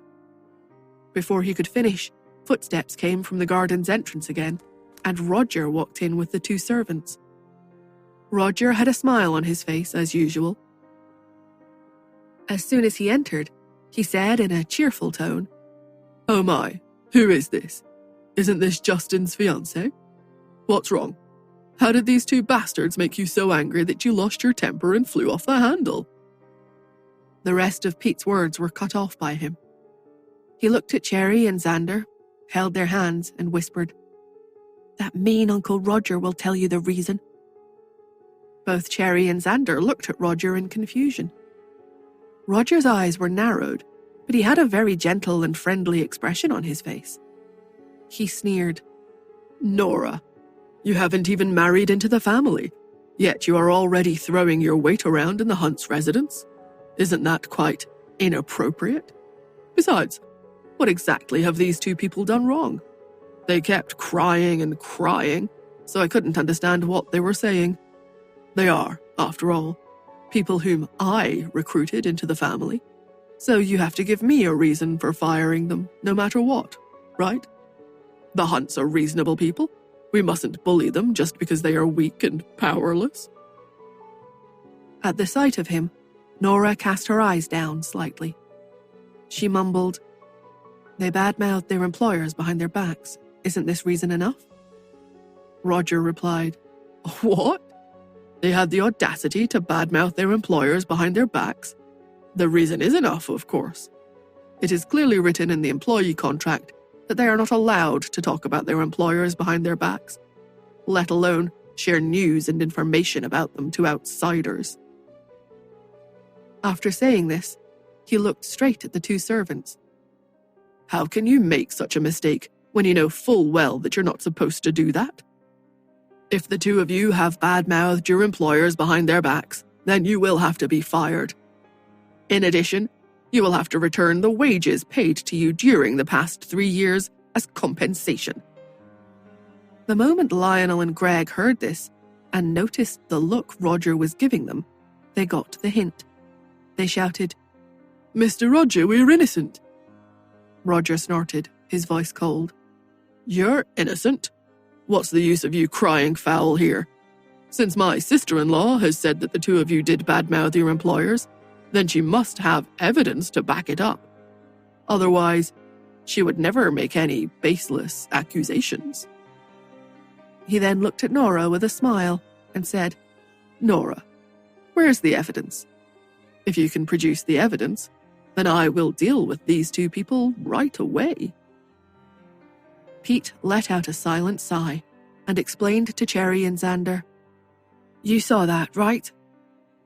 Before he could finish, footsteps came from the garden's entrance again, and Roger walked in with the two servants. Roger had a smile on his face as usual. As soon as he entered, he said in a cheerful tone, "Oh my, who is this? Isn't this Justin's fiancé? What's wrong? How did these two bastards make you so angry that you lost your temper and flew off the handle?" The rest of Pete's words were cut off by him. He looked at Cherry and Xander, held their hands, and whispered, "That mean Uncle Roger will tell you the reason." Both Cherry and Xander looked at Roger in confusion. Roger's eyes were narrowed, but he had a very gentle and friendly expression on his face. He sneered, "Nora, you haven't even married into the family, yet you are already throwing your weight around in the Hunt's residence. Isn't that quite inappropriate? Besides, what exactly have these two people done wrong? They kept crying and crying, so I couldn't understand what they were saying. They are, after all, people whom I recruited into the family, so you have to give me a reason for firing them, no matter what, right? The Hunts are reasonable people. We mustn't bully them just because they are weak and powerless." At the sight of him, Nora cast her eyes down slightly. She mumbled, "They badmouthed their employers behind their backs. Isn't this reason enough?" Roger replied, "What? They had the audacity to badmouth their employers behind their backs? The reason is enough, of course. It is clearly written in the employee contract that they are not allowed to talk about their employers behind their backs, let alone share news and information about them to outsiders." After saying this, he looked straight at the two servants. "How can you make such a mistake when you know full well that you're not supposed to do that? If the two of you have bad-mouthed your employers behind their backs, then you will have to be fired. In addition, you will have to return the wages paid to you during the past 3 years as compensation." The moment Lionel and Greg heard this and noticed the look Roger was giving them, they got the hint. They shouted, "Mr. Roger, we're innocent." Roger snorted, his voice cold. "You're innocent? What's the use of you crying foul here? Since my sister-in-law has said that the two of you did badmouth your employers, then she must have evidence to back it up. Otherwise, she would never make any baseless accusations." He then looked at Nora with a smile and said, "Nora, where's the evidence? If you can produce the evidence, then I will deal with these two people right away." Pete let out a silent sigh and explained to Cherry and Xander, "You saw that, right?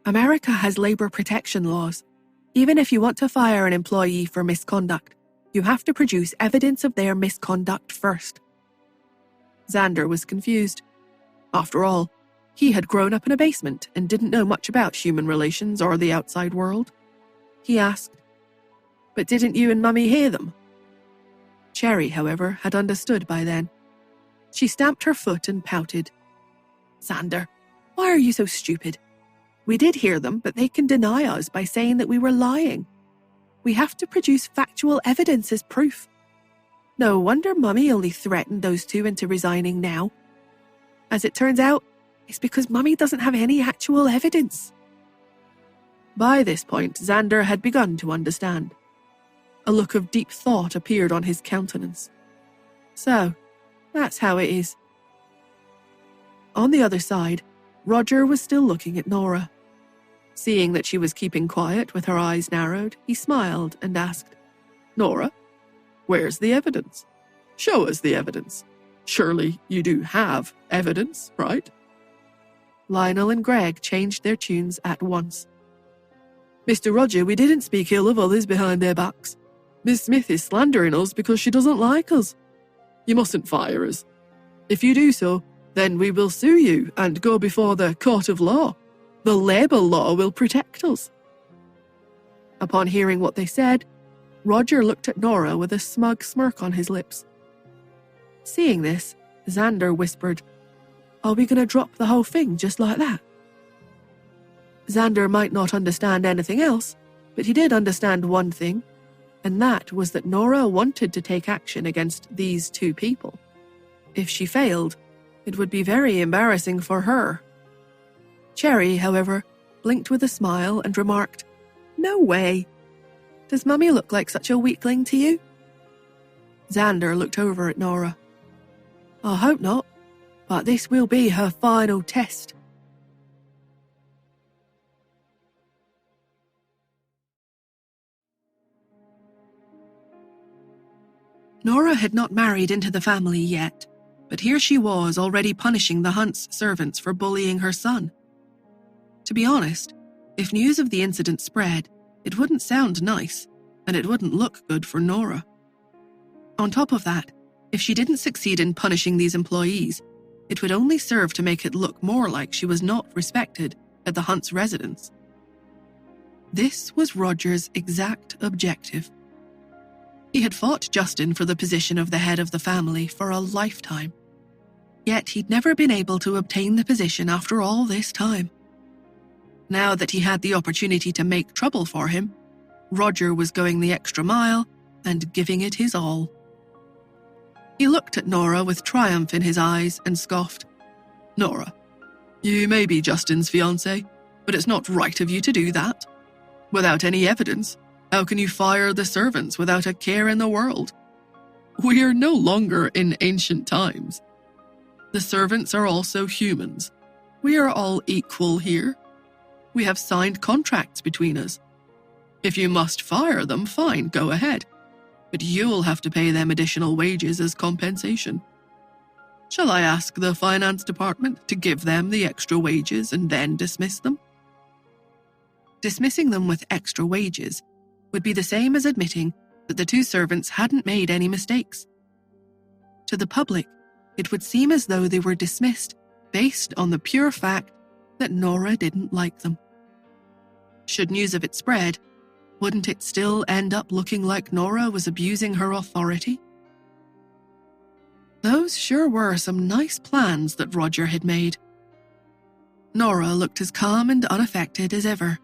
America has labor protection laws. Even if you want to fire an employee for misconduct, you have to produce evidence of their misconduct first." Xander was confused. After all, he had grown up in a basement and didn't know much about human relations or the outside world. He asked, "But didn't you and Mummy hear them?" Cherry, however, had understood by then. She stamped her foot and pouted. "Xander, why are you so stupid? We did hear them, but they can deny us by saying that we were lying. We have to produce factual evidence as proof. No wonder Mummy only threatened those two into resigning now. As it turns out, it's because Mummy doesn't have any actual evidence." By this point, Xander had begun to understand. A look of deep thought appeared on his countenance. So, that's how it is. On the other side, Roger was still looking at Nora. Seeing that she was keeping quiet with her eyes narrowed, he smiled and asked, "Nora, where's the evidence? Show us the evidence. Surely you do have evidence, right?" Lionel and Greg changed their tunes at once. "Mr. Roger, we didn't speak ill of others behind their backs. Miss Smith is slandering us because she doesn't like us. You mustn't fire us. If you do so, then we will sue you and go before the court of law. The labor law will protect us." Upon hearing what they said, Roger looked at Nora with a smug smirk on his lips. Seeing this, Xander whispered, "Are we going to drop the whole thing just like that?" Xander might not understand anything else, but he did understand one thing, and that was that Nora wanted to take action against these two people. If she failed, it would be very embarrassing for her. Cherry, however, blinked with a smile and remarked, "No way. Does Mummy look like such a weakling to you?" Xander looked over at Nora. "I hope not, but this will be her final test." Nora had not married into the family yet, but here she was already punishing the Hunt's servants for bullying her son. To be honest, if news of the incident spread, it wouldn't sound nice, and it wouldn't look good for Nora. On top of that, if she didn't succeed in punishing these employees, it would only serve to make it look more like she was not respected at the Hunt's residence. This was Roger's exact objective. He had fought Justin for the position of the head of the family for a lifetime. Yet he'd never been able to obtain the position after all this time. Now that he had the opportunity to make trouble for him, Roger was going the extra mile and giving it his all. He looked at Nora with triumph in his eyes and scoffed. "Nora, you may be Justin's fiancée, but it's not right of you to do that. Without any evidence, how can you fire the servants without a care in the world? We are no longer in ancient times. The servants are also humans. We are all equal here. We have signed contracts between us. If you must fire them, fine, go ahead. But you'll have to pay them additional wages as compensation. Shall I ask the finance department to give them the extra wages and then dismiss them?" Dismissing them with extra wages would be the same as admitting that the two servants hadn't made any mistakes. To the public, it would seem as though they were dismissed based on the pure fact that Nora didn't like them. should news of it spread, wouldn't it still end up looking like Nora was abusing her authority? Those sure were some nice plans that Roger had made. Nora looked as calm and unaffected as ever.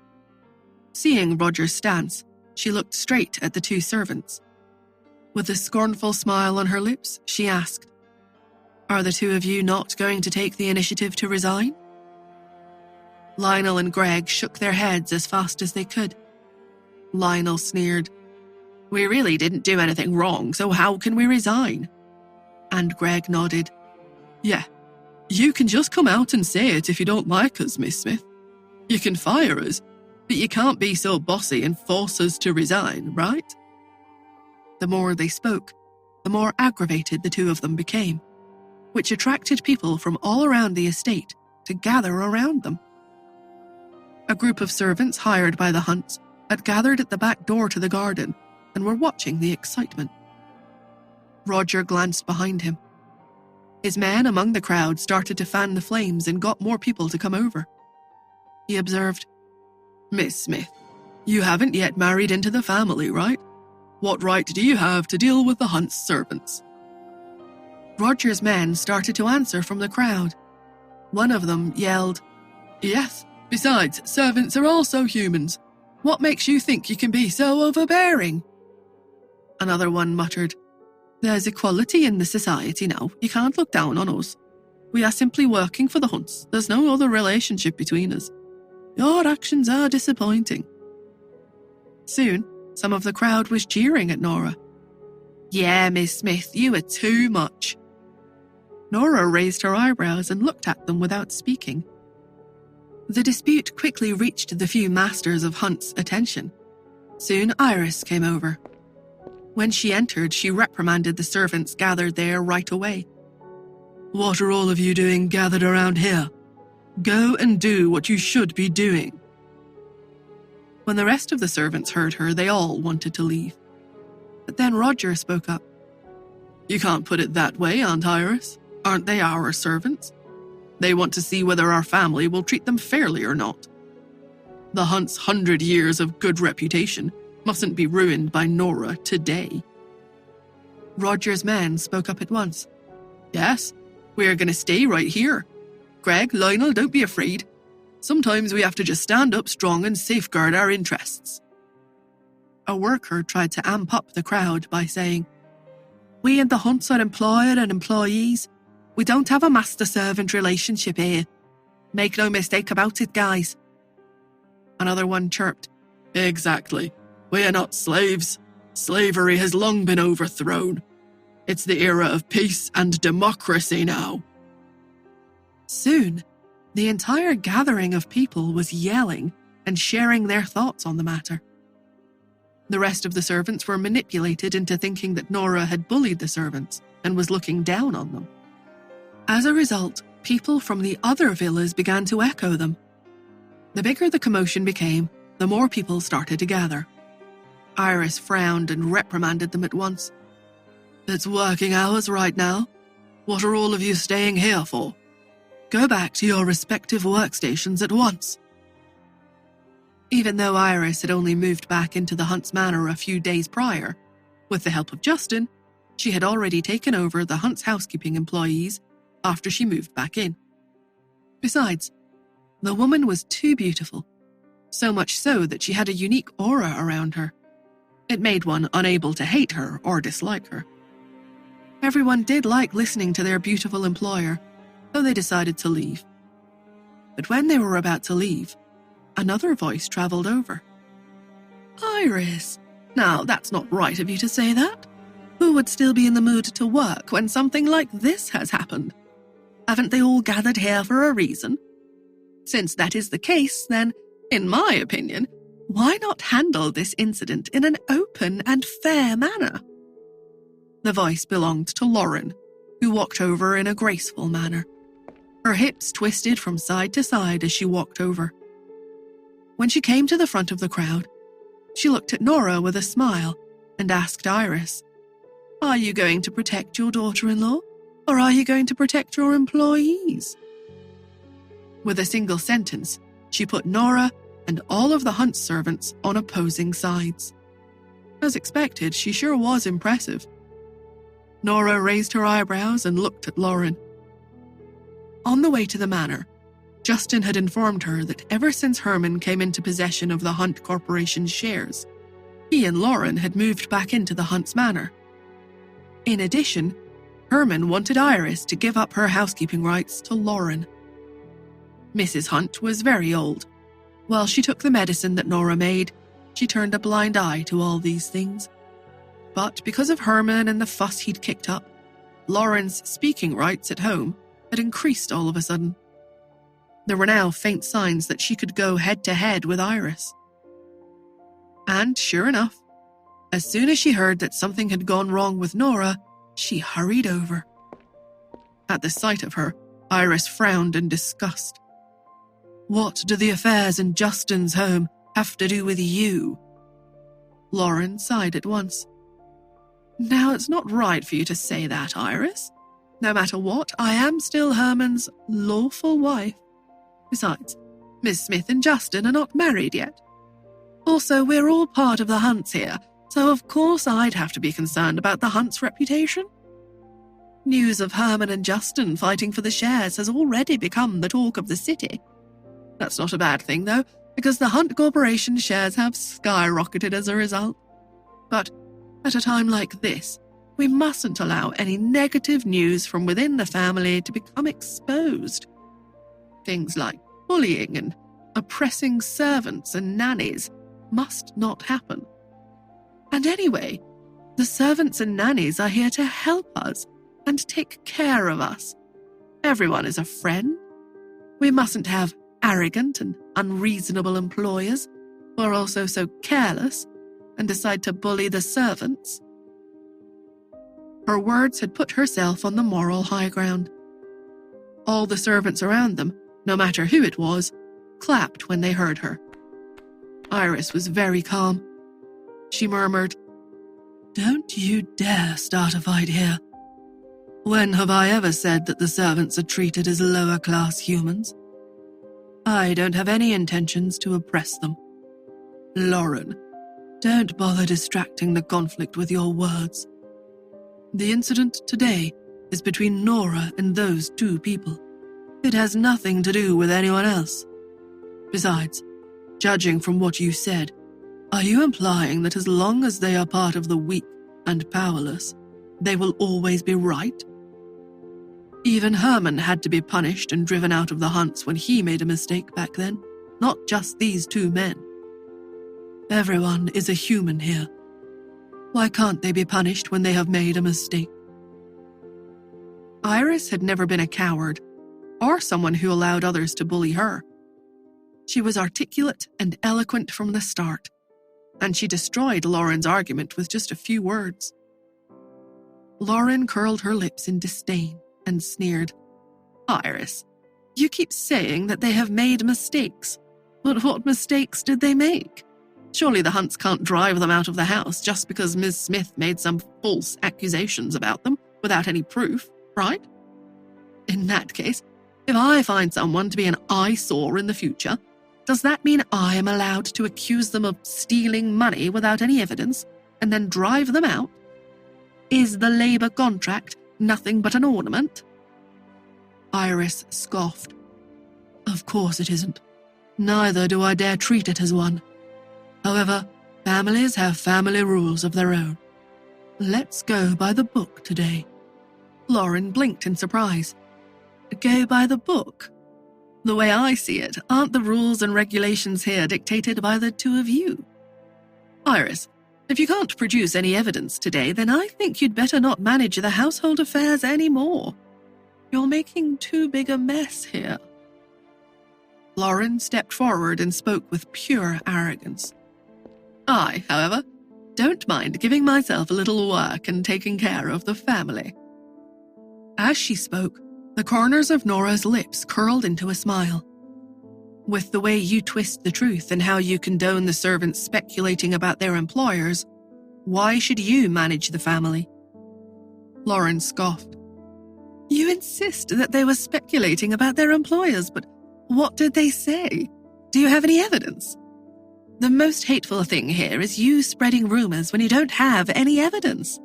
Seeing Roger's stance, she looked straight at the two servants. With a scornful smile on her lips, she asked, "Are the two of you not going to take the initiative to resign?" Lionel and Greg shook their heads as fast as they could. Lionel sneered, "We really didn't do anything wrong, so how can we resign?" And Greg nodded. "Yeah, you can just come out and say it if you don't like us, Miss Smith. You can fire us, but you can't be so bossy and force us to resign, right?" The more they spoke, the more aggravated the two of them became, which attracted people from all around the estate to gather around them. A group of servants hired by the Hunts had gathered at the back door to the garden and were watching the excitement. Roger glanced behind him. His men among the crowd started to fan the flames and got more people to come over. He observed, "Miss Smith, you haven't yet married into the family, right? What right do you have to deal with the Hunt's servants?" Roger's men started to answer from the crowd. One of them yelled, "Yes, besides, servants are also humans. What makes you think you can be so overbearing?" Another one muttered, "There's equality in the society now. You can't look down on us. We are simply working for the Hunts. There's no other relationship between us. Your actions are disappointing." Soon, some of the crowd was jeering at Nora. "Yeah, Miss Smith, you are too much." Nora raised her eyebrows and looked at them without speaking. The dispute quickly reached the few masters of Hunt's attention. Soon Iris came over. When she entered, she reprimanded the servants gathered there right away. "What are all of you doing gathered around here? Go and do what you should be doing." When the rest of the servants heard her, they all wanted to leave. But then Roger spoke up. "You can't put it that way, Aunt Iris. Aren't they our servants? They want to see whether our family will treat them fairly or not. The Hunt's 100 years of good reputation mustn't be ruined by Nora today." Roger's men spoke up at once. "Yes, we're going to stay right here. Greg, Lionel, don't be afraid. Sometimes we have to just stand up strong and safeguard our interests." A worker tried to amp up the crowd by saying, "We and the Hunts are employer and employees. We don't have a master-servant relationship here. Make no mistake about it, guys." Another one chirped, "Exactly. We are not slaves. Slavery has long been overthrown. It's the era of peace and democracy now." Soon, the entire gathering of people was yelling and sharing their thoughts on the matter. The rest of the servants were manipulated into thinking that Nora had bullied the servants and was looking down on them. As a result, people from the other villas began to echo them. The bigger the commotion became, the more people started to gather. Iris frowned and reprimanded them at once. "It's working hours right now. What are all of you staying here for? Go back to your respective workstations at once." Even though Iris had only moved back into the Hunt's Manor a few days prior, with the help of Justin, she had already taken over the Hunt's housekeeping employees after she moved back in. Besides, the woman was too beautiful, so much so that she had a unique aura around her. It made one unable to hate her or dislike her. Everyone did like listening to their beautiful employer, so they decided to leave. But when they were about to leave, another voice traveled over. "Iris, now that's not right of you to say that. Who would still be in the mood to work when something like this has happened? Haven't they all gathered here for a reason? Since that is the case, then, in my opinion, why not handle this incident in an open and fair manner?" The voice belonged to Lauren, who walked over in a graceful manner. Her hips twisted from side to side as she walked over. When she came to the front of the crowd, she looked at Nora with a smile and asked Iris, "Are you going to protect your daughter-in-law, or are you going to protect your employees?" With a single sentence, she put Nora, and all of the hunt servants on opposing sides. As expected, she sure was impressive. Nora raised her eyebrows and looked at Lauren. On the way to the manor, Justin had informed her that ever since Herman came into possession of the Hunt Corporation's shares, he and Lauren had moved back into the Hunt's manor. In addition, Herman wanted Iris to give up her housekeeping rights to Lauren. Mrs. Hunt was very old. While she took the medicine that Nora made, she turned a blind eye to all these things. But because of Herman and the fuss he'd kicked up, Lauren's speaking rights at home had increased all of a sudden. There were now faint signs that she could go head-to-head with Iris. And sure enough, as soon as she heard that something had gone wrong with Nora, she hurried over. At the sight of her, Iris frowned in disgust. "What do the affairs in Justin's home have to do with you?" Lauren sighed at once. "Now, it's not right for you to say that, Iris. No matter what, I am still Herman's lawful wife. Besides, Miss Smith and Justin are not married yet. Also, we're all part of the Hunts here, so of course I'd have to be concerned about the Hunts' reputation. News of Herman and Justin fighting for the shares has already become the talk of the city. That's not a bad thing, though, because the Hunt Corporation shares have skyrocketed as a result. But at a time like this, we mustn't allow any negative news from within the family to become exposed. Things like bullying and oppressing servants and nannies must not happen. And anyway, the servants and nannies are here to help us and take care of us. Everyone is a friend. We mustn't have arrogant and unreasonable employers who are also so careless and decide to bully the servants." Her words had put herself on the moral high ground. All the servants around them, no matter who it was, clapped when they heard her. Iris was very calm. She murmured, "Don't you dare start a fight here. When have I ever said that the servants are treated as lower-class humans? I don't have any intentions to oppress them. Lauren, don't bother distracting the conflict with your words. The incident today is between Nora and those two people. It has nothing to do with anyone else. Besides, judging from what you said, are you implying that as long as they are part of the weak and powerless, they will always be right? Even Herman had to be punished and driven out of the Hunts when he made a mistake back then, not just these two men. Everyone is a human here. Why can't they be punished when they have made a mistake?" Iris had never been a coward, or someone who allowed others to bully her. She was articulate and eloquent from the start, and she destroyed Lauren's argument with just a few words. Lauren curled her lips in disdain and sneered, "Iris, you keep saying that they have made mistakes, but what mistakes did they make? Surely the Hunts can't drive them out of the house just because Ms. Smith made some false accusations about them without any proof, right? In that case, if I find someone to be an eyesore in the future, does that mean I am allowed to accuse them of stealing money without any evidence and then drive them out? Is the labor contract nothing but an ornament?" Iris scoffed. "Of course it isn't. Neither do I dare treat it as one. However, families have family rules of their own. Let's go by the book today." Lauren blinked in surprise. "Go by the book? The way I see it, aren't the rules and regulations here dictated by the two of you? Iris, if you can't produce any evidence today, then I think you'd better not manage the household affairs anymore. You're making too big a mess here." Lauren stepped forward and spoke with pure arrogance. "I, however, don't mind giving myself a little work and taking care of the family." As she spoke, the corners of Nora's lips curled into a smile. "With the way you twist the truth and how you condone the servants speculating about their employers, why should you manage the family?" Lauren scoffed. "You insist that they were speculating about their employers, but what did they say? Do you have any evidence? The most hateful thing here is you spreading rumors when you don't have any evidence.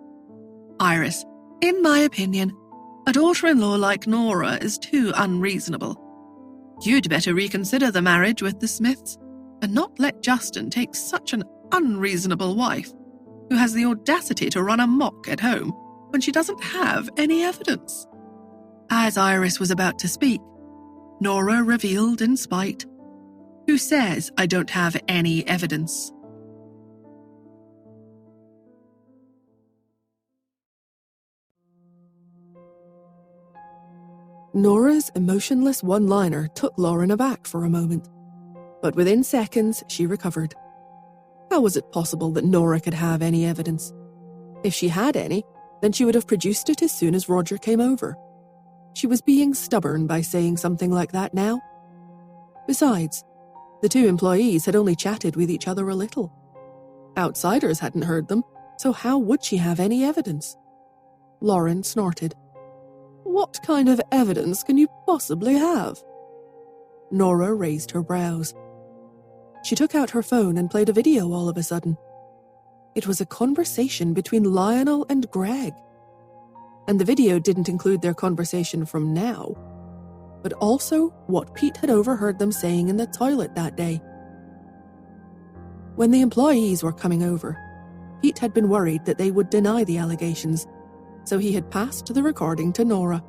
Iris, in my opinion, a daughter-in-law like Nora is too unreasonable. You'd better reconsider the marriage with the Smiths and not let Justin take such an unreasonable wife who has the audacity to run amok at home when she doesn't have any evidence. As Iris was about to speak, Nora revealed in spite, "Who says I don't have any evidence?" Nora's emotionless one-liner took Lauren aback for a moment, but within seconds she recovered. How was it possible that Nora could have any evidence? If she had any, then she would have produced it as soon as Roger came over. She was being stubborn by saying something like that now. Besides, the two employees had only chatted with each other a little. Outsiders hadn't heard them, so how would she have any evidence? Lauren snorted. "What kind of evidence can you possibly have?" Nora raised her brows. She took out her phone and played a video all of a sudden. It was a conversation between Lionel and Greg. And the video didn't include their conversation from now, but also what Pete had overheard them saying in the toilet that day. When the employees were coming over, Pete had been worried that they would deny the allegations, so he had passed the recording to Nora.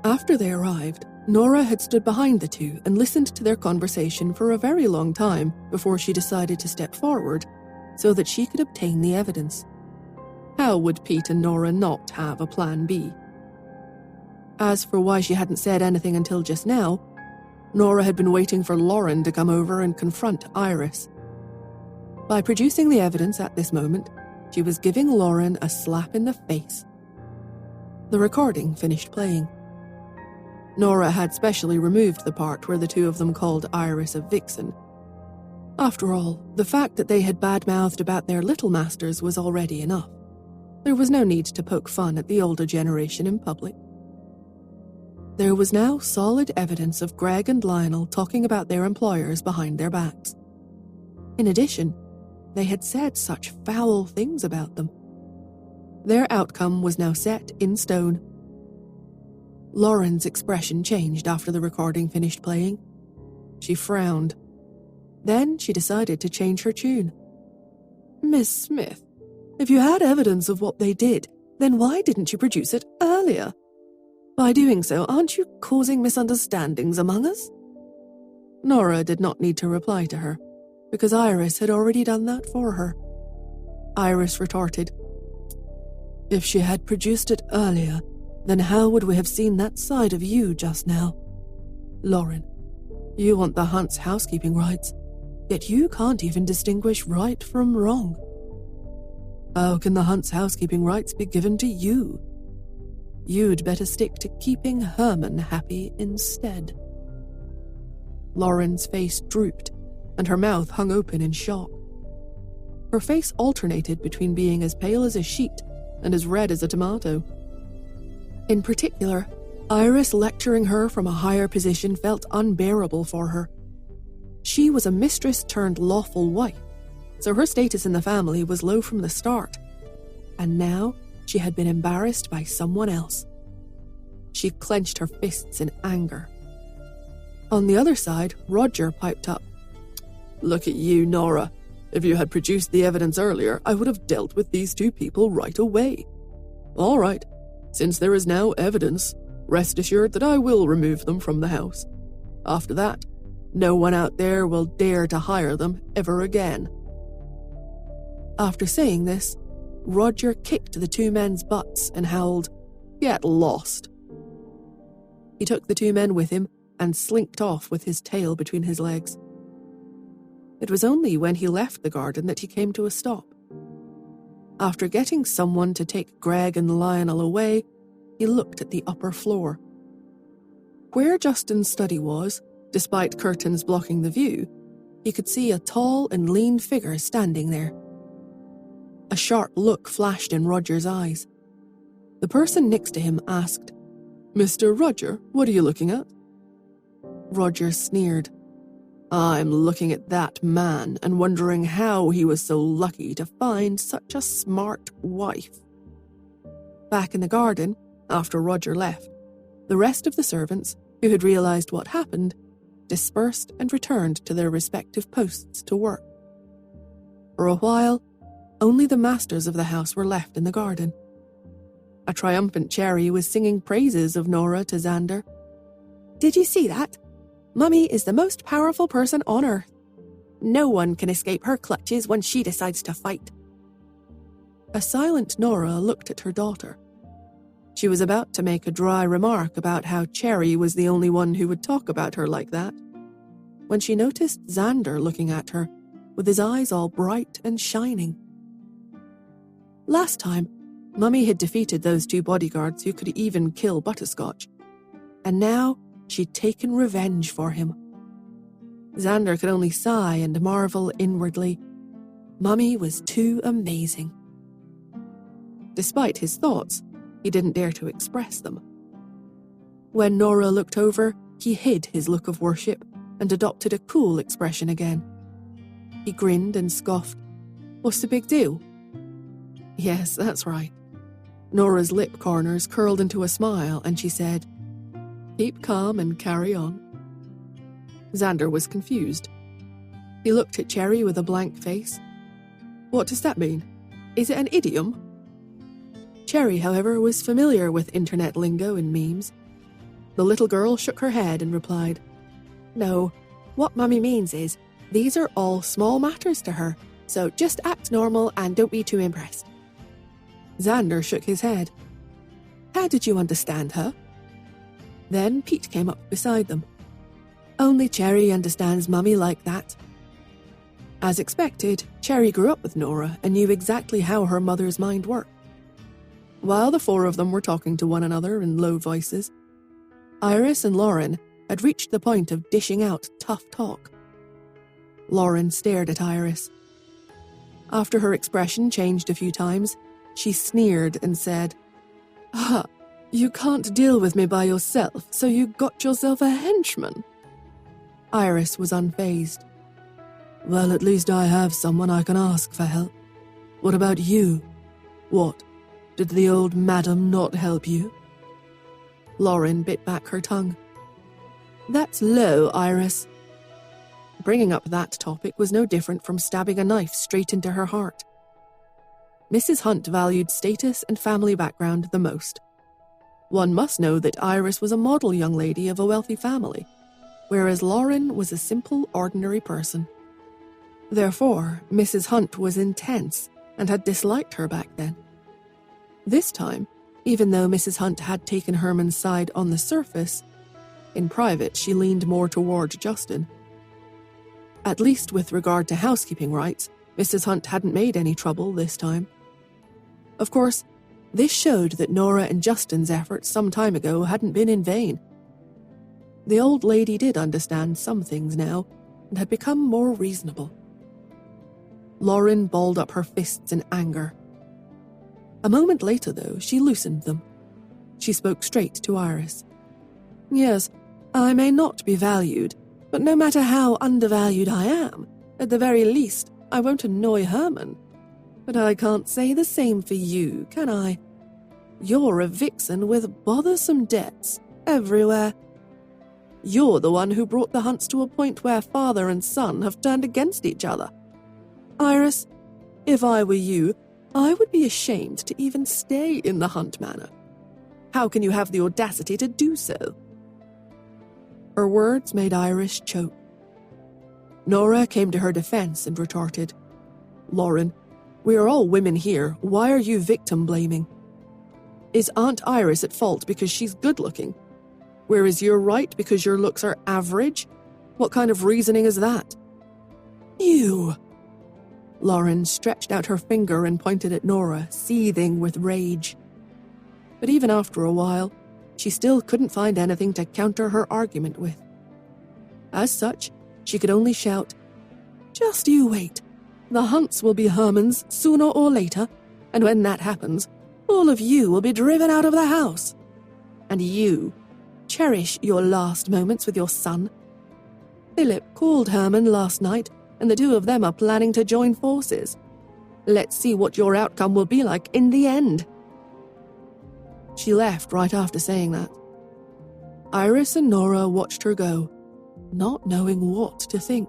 After they arrived, Nora had stood behind the two and listened to their conversation for a very long time before she decided to step forward so that she could obtain the evidence. How would Pete and Nora not have a plan B? As for why she hadn't said anything until just now, Nora had been waiting for Lauren to come over and confront Iris. By producing the evidence at this moment, she was giving Lauren a slap in the face. The recording finished playing. Nora had specially removed the part where the two of them called Iris a vixen. After all, the fact that they had badmouthed about their little masters was already enough. There was no need to poke fun at the older generation in public. There was now solid evidence of Greg and Lionel talking about their employers behind their backs. In addition, they had said such foul things about them. Their outcome was now set in stone. Lauren's expression changed after the recording finished playing. She frowned. Then she decided to change her tune. "Miss Smith, if you had evidence of what they did, then why didn't you produce it earlier? By doing so, aren't you causing misunderstandings among us?" Nora did not need to reply to her, because Iris had already done that for her. Iris retorted, "If she had produced it earlier, then how would we have seen that side of you just now? Lauren, you want the Hunt's housekeeping rights, yet you can't even distinguish right from wrong. How can the Hunt's housekeeping rights be given to you? You'd better stick to keeping Herman happy instead." Lauren's face drooped, and her mouth hung open in shock. Her face alternated between being as pale as a sheet and as red as a tomato. In particular, Iris lecturing her from a higher position felt unbearable for her. She was a mistress turned lawful wife, so her status in the family was low from the start, and now she had been embarrassed by someone else. She clenched her fists in anger. On the other side, Roger piped up, "Look at you, Nora. If you had produced the evidence earlier, I would have dealt with these two people right away. All right, since there is now evidence, rest assured that I will remove them from the house. After that, no one out there will dare to hire them ever again." After saying this, Roger kicked the two men's butts and howled, "Get lost." He took the two men with him and slinked off with his tail between his legs. It was only when he left the garden that he came to a stop. After getting someone to take Greg and Lionel away, he looked at the upper floor. Where Justin's study was, despite curtains blocking the view, he could see a tall and lean figure standing there. A sharp look flashed in Roger's eyes. The person next to him asked, "Mr. Roger, what are you looking at?" Roger sneered. I'm looking at that man and wondering how he was so lucky to find such a smart wife." Back in the garden, after Roger left, the rest of the servants, who had realized what happened, dispersed and returned to their respective posts to work. For a while, only the masters of the house were left in the garden. A triumphant Cherry was singing praises of Nora to Xander. "Did you see that? Mummy is the most powerful person on earth. No one can escape her clutches when she decides to fight." A silent Nora looked at her daughter. She was about to make a dry remark about how Cherry was the only one who would talk about her like that, when she noticed Xander looking at her, with his eyes all bright and shining. Last time, Mummy had defeated those 2 bodyguards who could even kill Butterscotch, and now she'd taken revenge for him. Xander could only sigh and marvel inwardly. Mummy was too amazing. Despite his thoughts, he didn't dare to express them. When Nora looked over, he hid his look of worship and adopted a cool expression again. He grinned and scoffed. "What's the big deal?" "Yes, that's right." Nora's lip corners curled into a smile and she said, "Keep calm and carry on." Xander was confused. He looked at Cherry with a blank face. "What does that mean? Is it an idiom?" Cherry, however, was familiar with internet lingo and memes. The little girl shook her head and replied, "No, what Mummy means is, these are all small matters to her, so just act normal and don't be too impressed." Xander shook his head. "How did you understand her?" Then Pete came up beside them. "Only Cherry understands Mummy like that." As expected, Cherry grew up with Nora and knew exactly how her mother's mind worked. While the 4 of them were talking to one another in low voices, Iris and Lauren had reached the point of dishing out tough talk. Lauren stared at Iris. After her expression changed a few times, she sneered and said, "Ah, you can't deal with me by yourself, so you got yourself a henchman." Iris was unfazed. "Well, at least I have someone I can ask for help. What about you? What? Did the old madam not help you?" Lauren bit back her tongue. "That's low, Iris." Bringing up that topic was no different from stabbing a knife straight into her heart. Mrs. Hunt valued status and family background the most. One must know that Iris was a model young lady of a wealthy family, whereas Lauren was a simple, ordinary person. Therefore, Mrs. Hunt was intense and had disliked her back then. This time, even though Mrs. Hunt had taken Herman's side on the surface, in private she leaned more toward Justin. At least with regard to housekeeping rights, Mrs. Hunt hadn't made any trouble this time. Of course, this showed that Nora and Justin's efforts some time ago hadn't been in vain. The old lady did understand some things now and had become more reasonable. Lauren balled up her fists in anger. A moment later, though, she loosened them. She spoke straight to Iris. "Yes, I may not be valued, but no matter how undervalued I am, at the very least, I won't annoy Herman. But I can't say the same for you, can I? You're a vixen with bothersome debts everywhere. You're the one who brought the Hunts to a point where father and son have turned against each other. Iris, if I were you, I would be ashamed to even stay in the Hunt Manor. How can you have the audacity to do so?" Her words made Iris choke. Nora came to her defense and retorted, "Lauren, we are all women here. Why are you victim-blaming? Is Aunt Iris at fault because she's good-looking? Whereas you're right because your looks are average? What kind of reasoning is that?" "You!" Lauren stretched out her finger and pointed at Nora, seething with rage. But even after a while, she still couldn't find anything to counter her argument with. As such, she could only shout, "Just you wait. The Hunts will be Herman's sooner or later, and when that happens, all of you will be driven out of the house. And you, cherish your last moments with your son. Philip called Herman last night, and the two of them are planning to join forces. Let's see what your outcome will be like in the end." She left right after saying that. Iris and Nora watched her go, not knowing what to think.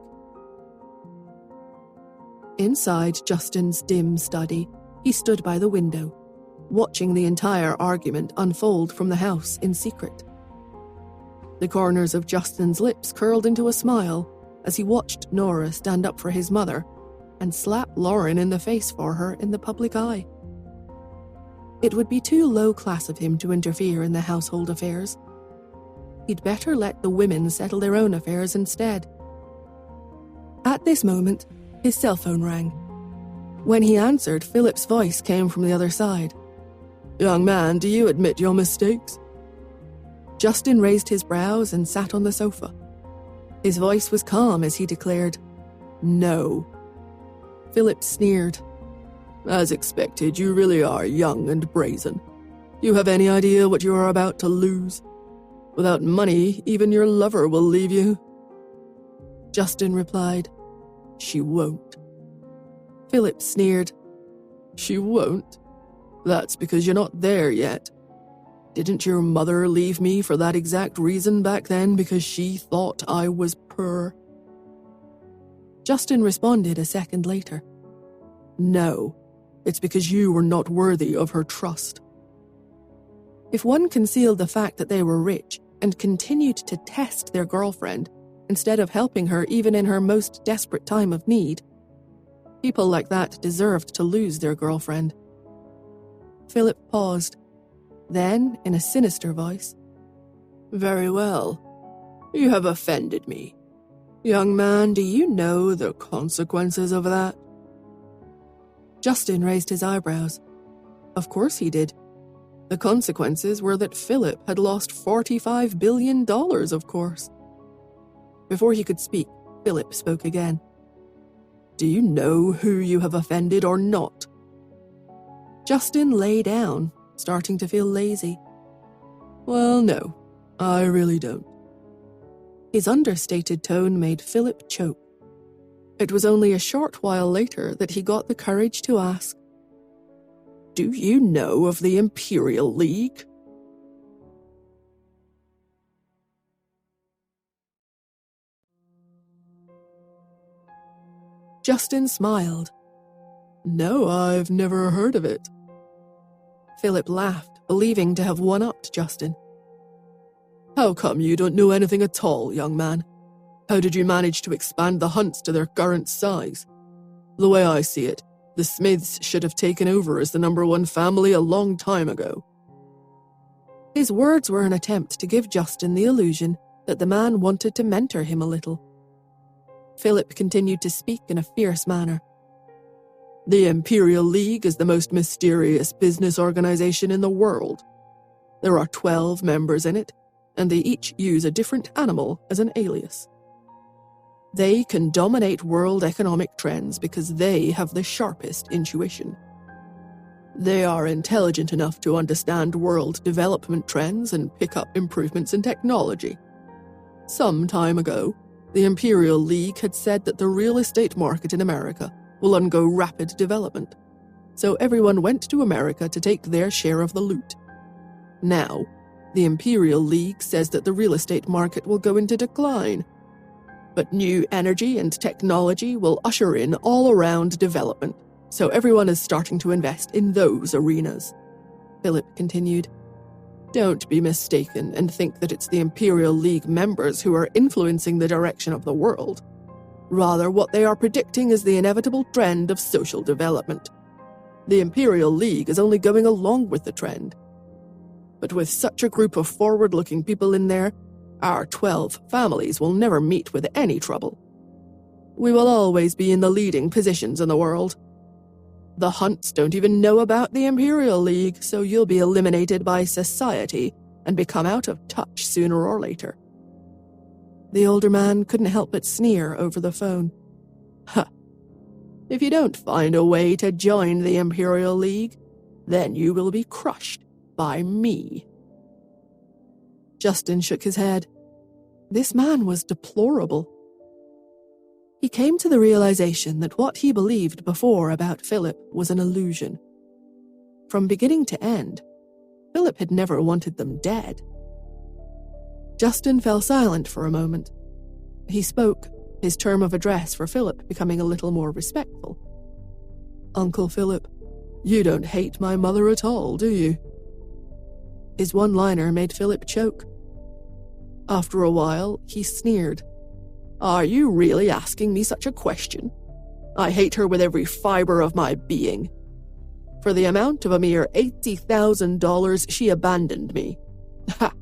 Inside Justin's dim study, he stood by the window, watching the entire argument unfold from the house in secret. The corners of Justin's lips curled into a smile as he watched Nora stand up for his mother and slap Lauren in the face for her in the public eye. It would be too low class of him to interfere in the household affairs. He'd better let the women settle their own affairs instead. At this moment, his cell phone rang. When he answered, Philip's voice came from the other side. "Young man, do you admit your mistakes?" Justin raised his brows and sat on the sofa. His voice was calm as he declared, "No." Philip sneered. "As expected, you really are young and brazen. Do you have any idea what you are about to lose? Without money, even your lover will leave you." Justin replied, "She won't." Philip sneered. "She won't? That's because you're not there yet. Didn't your mother leave me for that exact reason back then, because she thought I was poor?" Justin responded a second later. "No, it's because you were not worthy of her trust." If one concealed the fact that they were rich and continued to test their girlfriend instead of helping her even in her most desperate time of need, people like that deserved to lose their girlfriend. Philip paused. Then, in a sinister voice, "Very well. You have offended me. Young man, do you know the consequences of that?" Justin raised his eyebrows. Of course he did. The consequences were that Philip had lost $45 billion, of course. Before he could speak, Philip spoke again. "Do you know who you have offended or not?" Justin lay down, starting to feel lazy. "Well, no, I really don't." His understated tone made Philip choke. It was only a short while later that he got the courage to ask, "Do you know of the Imperial League?" Justin smiled. "No, I've never heard of it." Philip laughed, believing to have one-upped Justin. "How come you don't know anything at all, young man? How did you manage to expand the Hunts to their current size? The way I see it, the Smiths should have taken over as the #1 family a long time ago." His words were an attempt to give Justin the illusion that the man wanted to mentor him a little. Philip continued to speak in a fierce manner. "The Imperial League is the most mysterious business organization in the world. There are 12 members in it, and they each use a different animal as an alias. They can dominate world economic trends because they have the sharpest intuition. They are intelligent enough to understand world development trends and pick up improvements in technology. Some time ago, the Imperial League had said that the real estate market in America will undergo rapid development, so everyone went to America to take their share of the loot. Now, the Imperial League says that the real estate market will go into decline, but new energy and technology will usher in all-around development, so everyone is starting to invest in those arenas." Philip continued. "Don't be mistaken and think that it's the Imperial League members who are influencing the direction of the world. Rather, what they are predicting is the inevitable trend of social development. The Imperial League is only going along with the trend. But with such a group of forward-looking people in there, our 12 families will never meet with any trouble. We will always be in the leading positions in the world. The Hunts don't even know about the Imperial League, so you'll be eliminated by society and become out of touch sooner or later." The older man couldn't help but sneer over the phone. "Huh. If you don't find a way to join the Imperial League, then you will be crushed by me." Justin shook his head. This man was deplorable. He came to the realization that what he believed before about Philip was an illusion. From beginning to end, Philip had never wanted them dead. Justin fell silent for a moment. He spoke, his term of address for Philip becoming a little more respectful. "Uncle Philip, you don't hate my mother at all, do you?" His one-liner made Philip choke. After a while, he sneered. "Are you really asking me such a question? I hate her with every fiber of my being. For the amount of a mere $80,000, she abandoned me. Ha!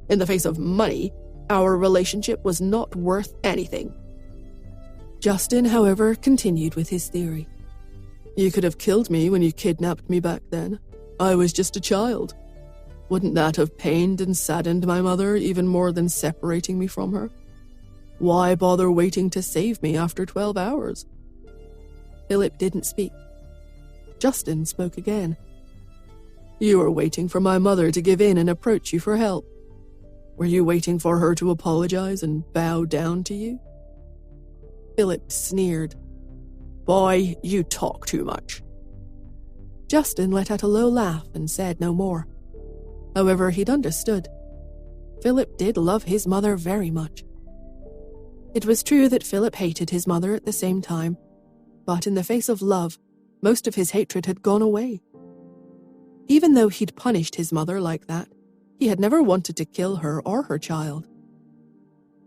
In the face of money, our relationship was not worth anything." Justin, however, continued with his theory. "You could have killed me when you kidnapped me back then. I was just a child. Wouldn't that have pained and saddened my mother even more than separating me from her? Why bother waiting to save me after 12 hours? Philip didn't speak. Justin spoke again. "You were waiting for my mother to give in and approach you for help. Were you waiting for her to apologize and bow down to you?" Philip sneered. "Boy, you talk too much." Justin let out a low laugh and said no more. However, he'd understood. Philip did love his mother very much. It was true that Philip hated his mother at the same time, but in the face of love, most of his hatred had gone away. Even though he'd punished his mother like that, he had never wanted to kill her or her child.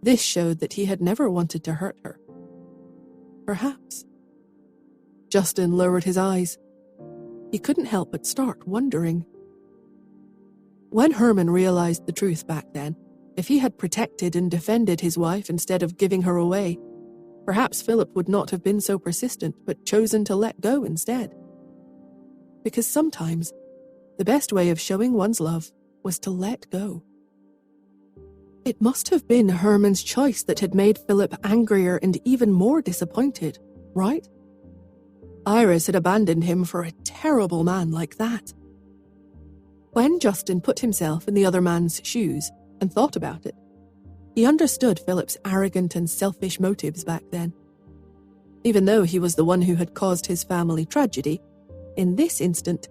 This showed that he had never wanted to hurt her. Perhaps. Justin lowered his eyes. He couldn't help but start wondering. When Herman realized the truth back then, if he had protected and defended his wife instead of giving her away, perhaps Philip would not have been so persistent but chosen to let go instead. Because sometimes, the best way of showing one's love was to let go. It must have been Herman's choice that had made Philip angrier and even more disappointed, right? Iris had abandoned him for a terrible man like that. When Justin put himself in the other man's shoes and thought about it, he understood Philip's arrogant and selfish motives back then. Even though he was the one who had caused his family tragedy, in this instant,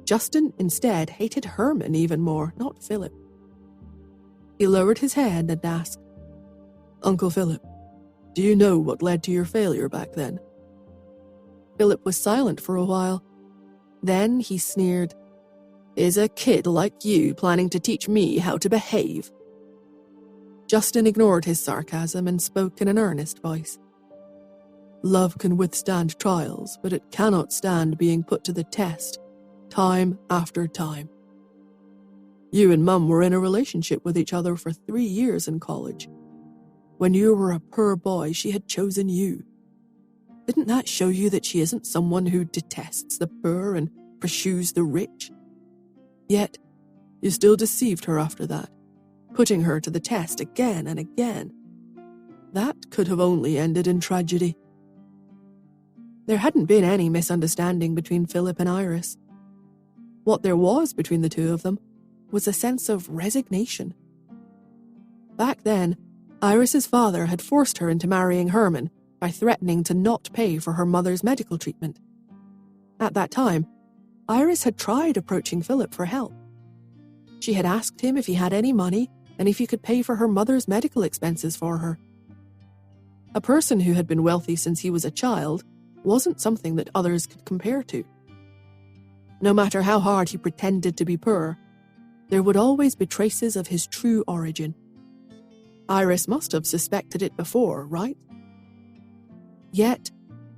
Justin instead hated Herman even more, not Philip. He lowered his head and asked, "Uncle Philip, do you know what led to your failure back then?" Philip was silent for a while. Then he sneered, "Is a kid like you planning to teach me how to behave?" Justin ignored his sarcasm and spoke in an earnest voice. "Love can withstand trials, but it cannot stand being put to the test, time after time. You and Mum were in a relationship with each other for 3 years in college. When you were a poor boy, she had chosen you. Didn't that show you that she isn't someone who detests the poor and pursues the rich? Yet, you still deceived her after that, putting her to the test again and again. That could have only ended in tragedy." There hadn't been any misunderstanding between Philip and Iris. What there was between the two of them was a sense of resignation. Back then, Iris's father had forced her into marrying Herman by threatening to not pay for her mother's medical treatment. At that time, Iris had tried approaching Philip for help. She had asked him if he had any money and if he could pay for her mother's medical expenses for her. A person who had been wealthy since he was a child wasn't something that others could compare to. No matter how hard he pretended to be poor, there would always be traces of his true origin. Iris must have suspected it before, right? Yet,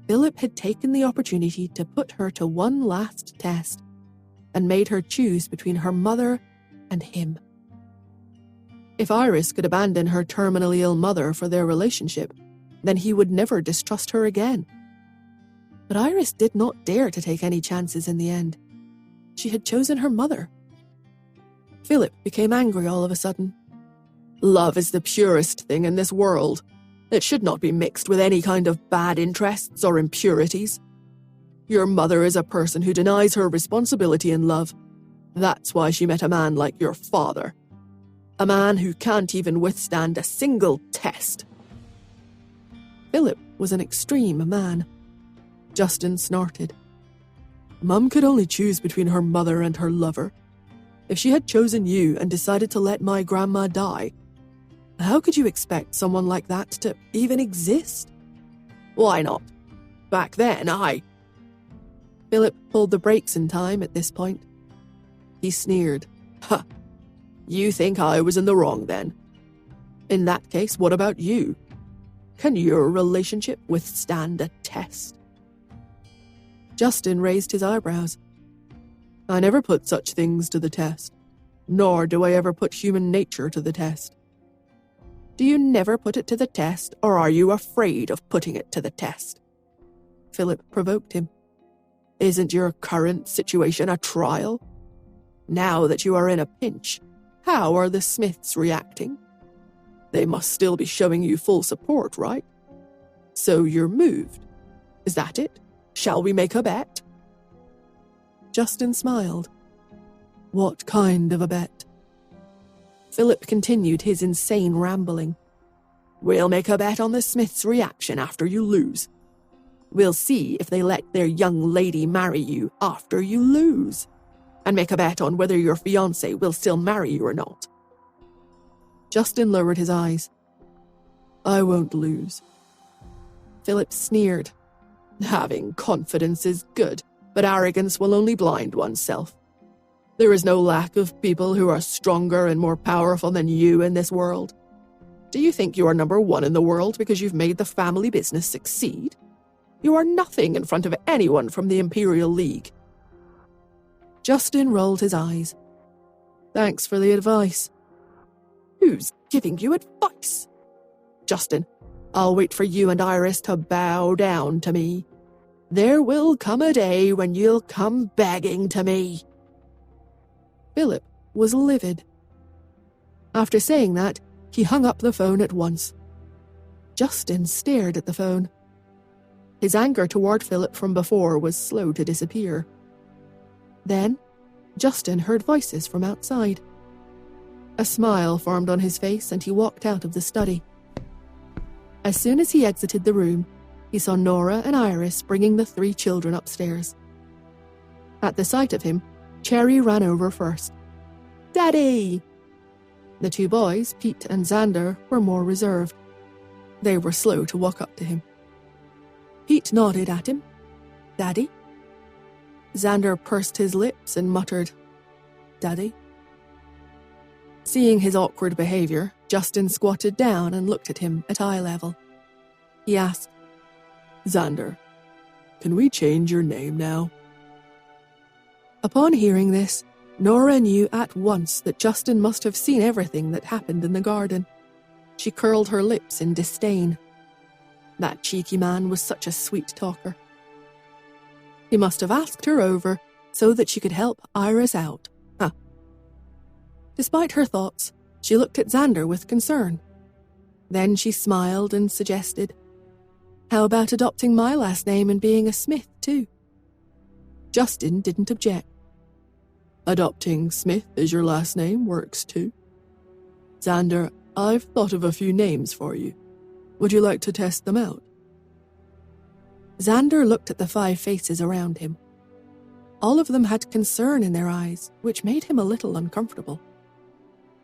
Philip had taken the opportunity to put her to one last test and made her choose between her mother and him. If Iris could abandon her terminally ill mother for their relationship, then he would never distrust her again. But Iris did not dare to take any chances in the end. She had chosen her mother. Philip became angry all of a sudden. "Love is the purest thing in this world. It should not be mixed with any kind of bad interests or impurities. Your mother is a person who denies her responsibility in love. That's why she met a man like your father. A man who can't even withstand a single test." Philip was an extreme man. Justin snorted. Mum could only choose between her mother and her lover. If she had chosen you and decided to let my grandma die, how could you expect someone like that to even exist? Why not? Back then, Philip pulled the brakes in time at this point. He sneered. Ha! You think I was in the wrong then? In that case, what about you? Can your relationship withstand a test? Justin raised his eyebrows. I never put such things to the test, nor do I ever put human nature to the test. Do you never put it to the test, or are you afraid of putting it to the test? Philip provoked him. Isn't your current situation a trial? Now that you are in a pinch, how are the Smiths reacting? They must still be showing you full support, right? So you're moved. Is that it? Shall we make a bet? Justin smiled. What kind of a bet? Philip continued his insane rambling. We'll make a bet on the Smiths' reaction after you lose. We'll see if they let their young lady marry you after you lose, and make a bet on whether your fiancé will still marry you or not. Justin lowered his eyes. I won't lose. Philip sneered. Having confidence is good, but arrogance will only blind oneself. There is no lack of people who are stronger and more powerful than you in this world. Do you think you are number one in the world because you've made the family business succeed? You are nothing in front of anyone from the Imperial League. Justin rolled his eyes. Thanks for the advice. Who's giving you advice? Justin, I'll wait for you and Iris to bow down to me. There will come a day when you'll come begging to me. Philip was livid. After saying that, he hung up the phone at once. Justin stared at the phone. His anger toward Philip from before was slow to disappear. Then, Justin heard voices from outside. A smile formed on his face and he walked out of the study. As soon as he exited the room, he saw Nora and Iris bringing the 3 children upstairs. At the sight of him, Cherry ran over first. Daddy! The 2 boys, Pete and Xander, were more reserved. They were slow to walk up to him. Pete nodded at him. Daddy? Xander pursed his lips and muttered, Daddy? Seeing his awkward behavior, Justin squatted down and looked at him at eye level. He asked, Xander, can we change your name now? Upon hearing this, Nora knew at once that Justin must have seen everything that happened in the garden. She curled her lips in disdain. That cheeky man was such a sweet talker. He must have asked her over so that she could help Iris out. Huh. Despite her thoughts, she looked at Xander with concern. Then she smiled and suggested, How about adopting my last name and being a Smith too? Justin didn't object. Adopting Smith as your last name works too. Xander, I've thought of a few names for you. Would you like to test them out? Xander looked at the 5 faces around him. All of them had concern in their eyes, which made him a little uncomfortable.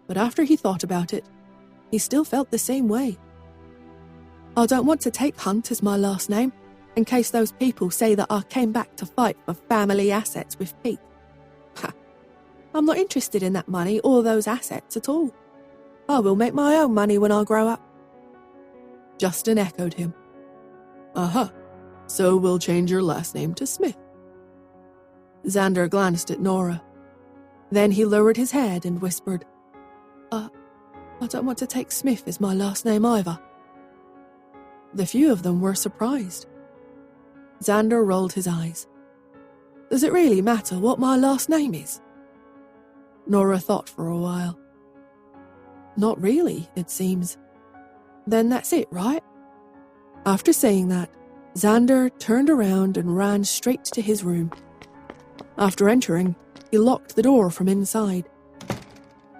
But after he thought about it, he still felt the same way. I don't want to take Hunt as my last name, in case those people say that I came back to fight for family assets with Pete. Ha! I'm not interested in that money or those assets at all. I will make my own money when I grow up. Justin echoed him. Aha, so we'll change your last name to Smith. Xander glanced at Nora. Then he lowered his head and whispered, I don't want to take Smith as my last name either. The few of them were surprised. Xander rolled his eyes. Does it really matter what my last name is? Nora thought for a while. Not really, it seems. Then that's it, right? After saying that, Xander turned around and ran straight to his room. After entering, he locked the door from inside.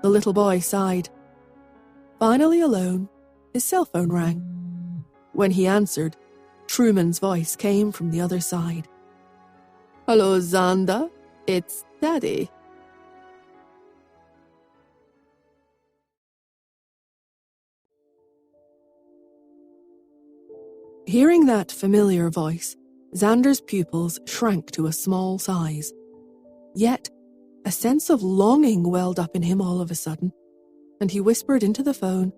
The little boy sighed. Finally alone, his cell phone rang. When he answered, Truman's voice came from the other side. "Hello, Xander. It's Daddy." Hearing that familiar voice, Xander's pupils shrank to a small size. Yet, a sense of longing welled up in him all of a sudden, and he whispered into the phone,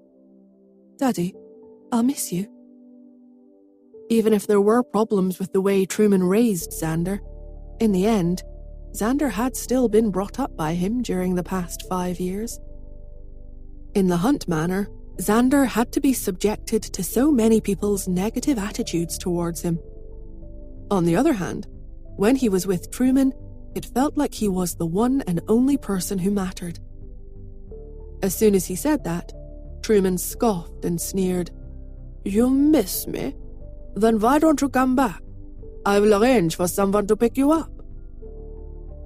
"Daddy, I'll miss you." Even if there were problems with the way Truman raised Xander, in the end, Xander had still been brought up by him during the past 5 years. In the Hunt manor, Xander had to be subjected to so many people's negative attitudes towards him. On the other hand, when he was with Truman, it felt like he was the one and only person who mattered. As soon as he said that, Truman scoffed and sneered. "You miss me? Then why don't you come back? I will arrange for someone to pick you up."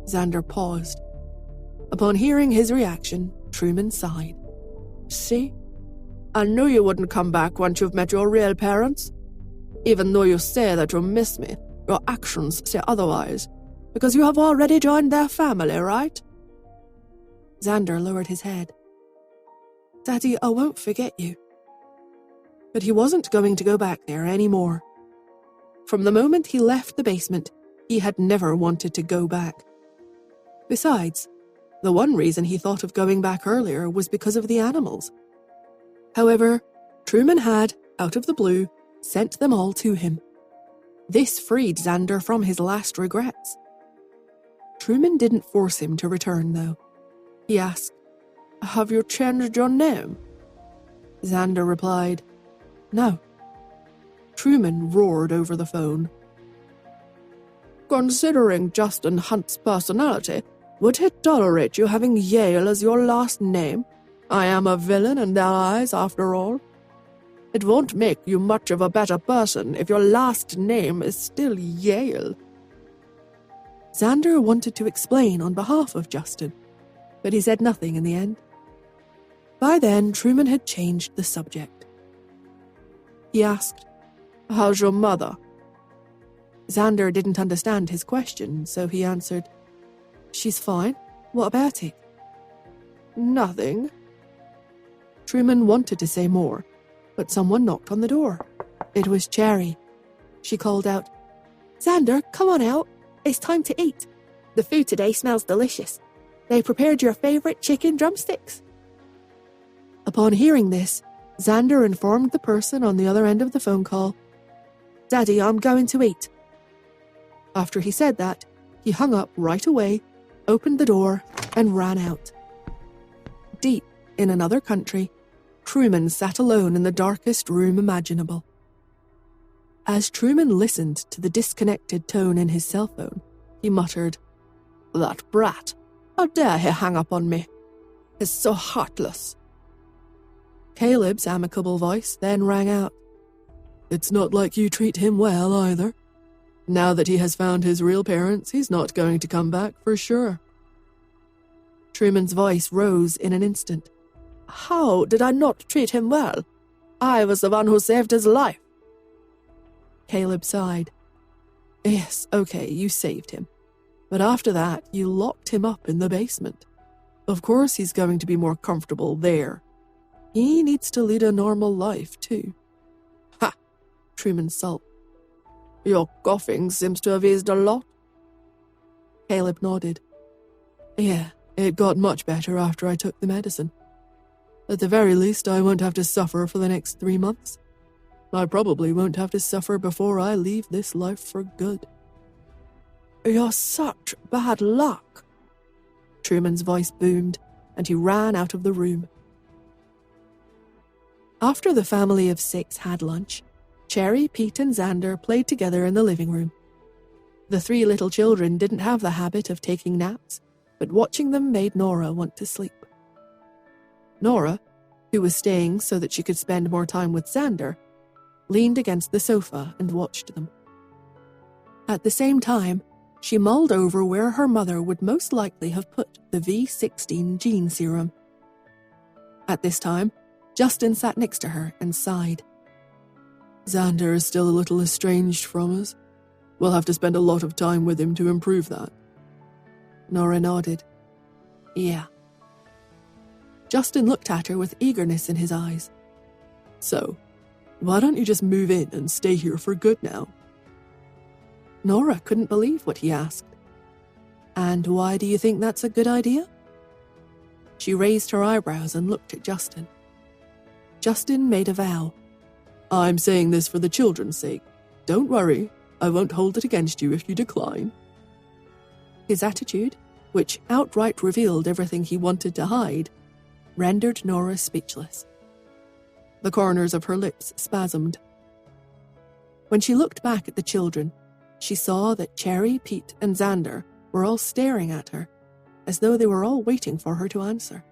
Xander paused. Upon hearing his reaction, Truman sighed. "See? I knew you wouldn't come back once you've met your real parents. Even though you say that you miss me, your actions say otherwise, because you have already joined their family, right?" Xander lowered his head. "Daddy, I won't forget you." But he wasn't going to go back there anymore. From the moment he left the basement, he had never wanted to go back. Besides, the one reason he thought of going back earlier was because of the animals. However, Truman had, out of the blue, sent them all to him. This freed Xander from his last regrets. Truman didn't force him to return, though. He asked, "Have you changed your name?" Xander replied, "No." Truman roared over the phone. "Considering Justin Hunt's personality, would he tolerate you having Yale as your last name? I am a villain in their eyes, after all. It won't make you much of a better person if your last name is still Yale." Xander wanted to explain on behalf of Justin, but he said nothing in the end. By then, Truman had changed the subject. He asked, "How's your mother?" Xander didn't understand his question, so he answered, "She's fine. What about it?" "Nothing." Truman wanted to say more, but someone knocked on the door. It was Cherry. She called out, "Xander, come on out. It's time to eat. The food today smells delicious. They prepared your favorite chicken drumsticks." Upon hearing this, Xander informed the person on the other end of the phone call, "Daddy, I'm going to eat." After he said that, he hung up right away, opened the door, and ran out. Deep in another country, Truman sat alone in the darkest room imaginable. As Truman listened to the disconnected tone in his cell phone, he muttered, "That brat, how dare he hang up on me? He's so heartless." Caleb's amicable voice then rang out, "It's not like you treat him well, either. Now that he has found his real parents, he's not going to come back for sure." Truman's voice rose in an instant. "How did I not treat him well? I was the one who saved his life." Caleb sighed. "Yes, okay, you saved him. But after that, you locked him up in the basement. Of course he's going to be more comfortable there. He needs to lead a normal life, too." "Ha!" Truman sulked. "Your coughing seems to have eased a lot." Caleb nodded. "Yeah, it got much better after I took the medicine. At the very least, I won't have to suffer for the next 3 months. I probably won't have to suffer before I leave this life for good." "You're such bad luck." Truman's voice boomed, and he ran out of the room. After the family of 6 had lunch, Cherry, Pete, and Xander played together in the living room. The 3 little children didn't have the habit of taking naps, but watching them made Nora want to sleep. Nora, who was staying so that she could spend more time with Xander, leaned against the sofa and watched them. At the same time, she mulled over where her mother would most likely have put the V16 gene serum. At this time, Justin sat next to her and sighed. Xander is still a little estranged from us. We'll have to spend a lot of time with him to improve that. Nora nodded. Yeah. Justin looked at her with eagerness in his eyes. So, why don't you just move in and stay here for good now? Nora couldn't believe what he asked. And why do you think that's a good idea? She raised her eyebrows and looked at Justin. Justin made a vow. I'm saying this for the children's sake. Don't worry, I won't hold it against you if you decline. His attitude, which outright revealed everything he wanted to hide, rendered Nora speechless. The corners of her lips spasmed. When she looked back at the children, she saw that Cherry, Pete, and Xander were all staring at her, as though they were all waiting for her to answer.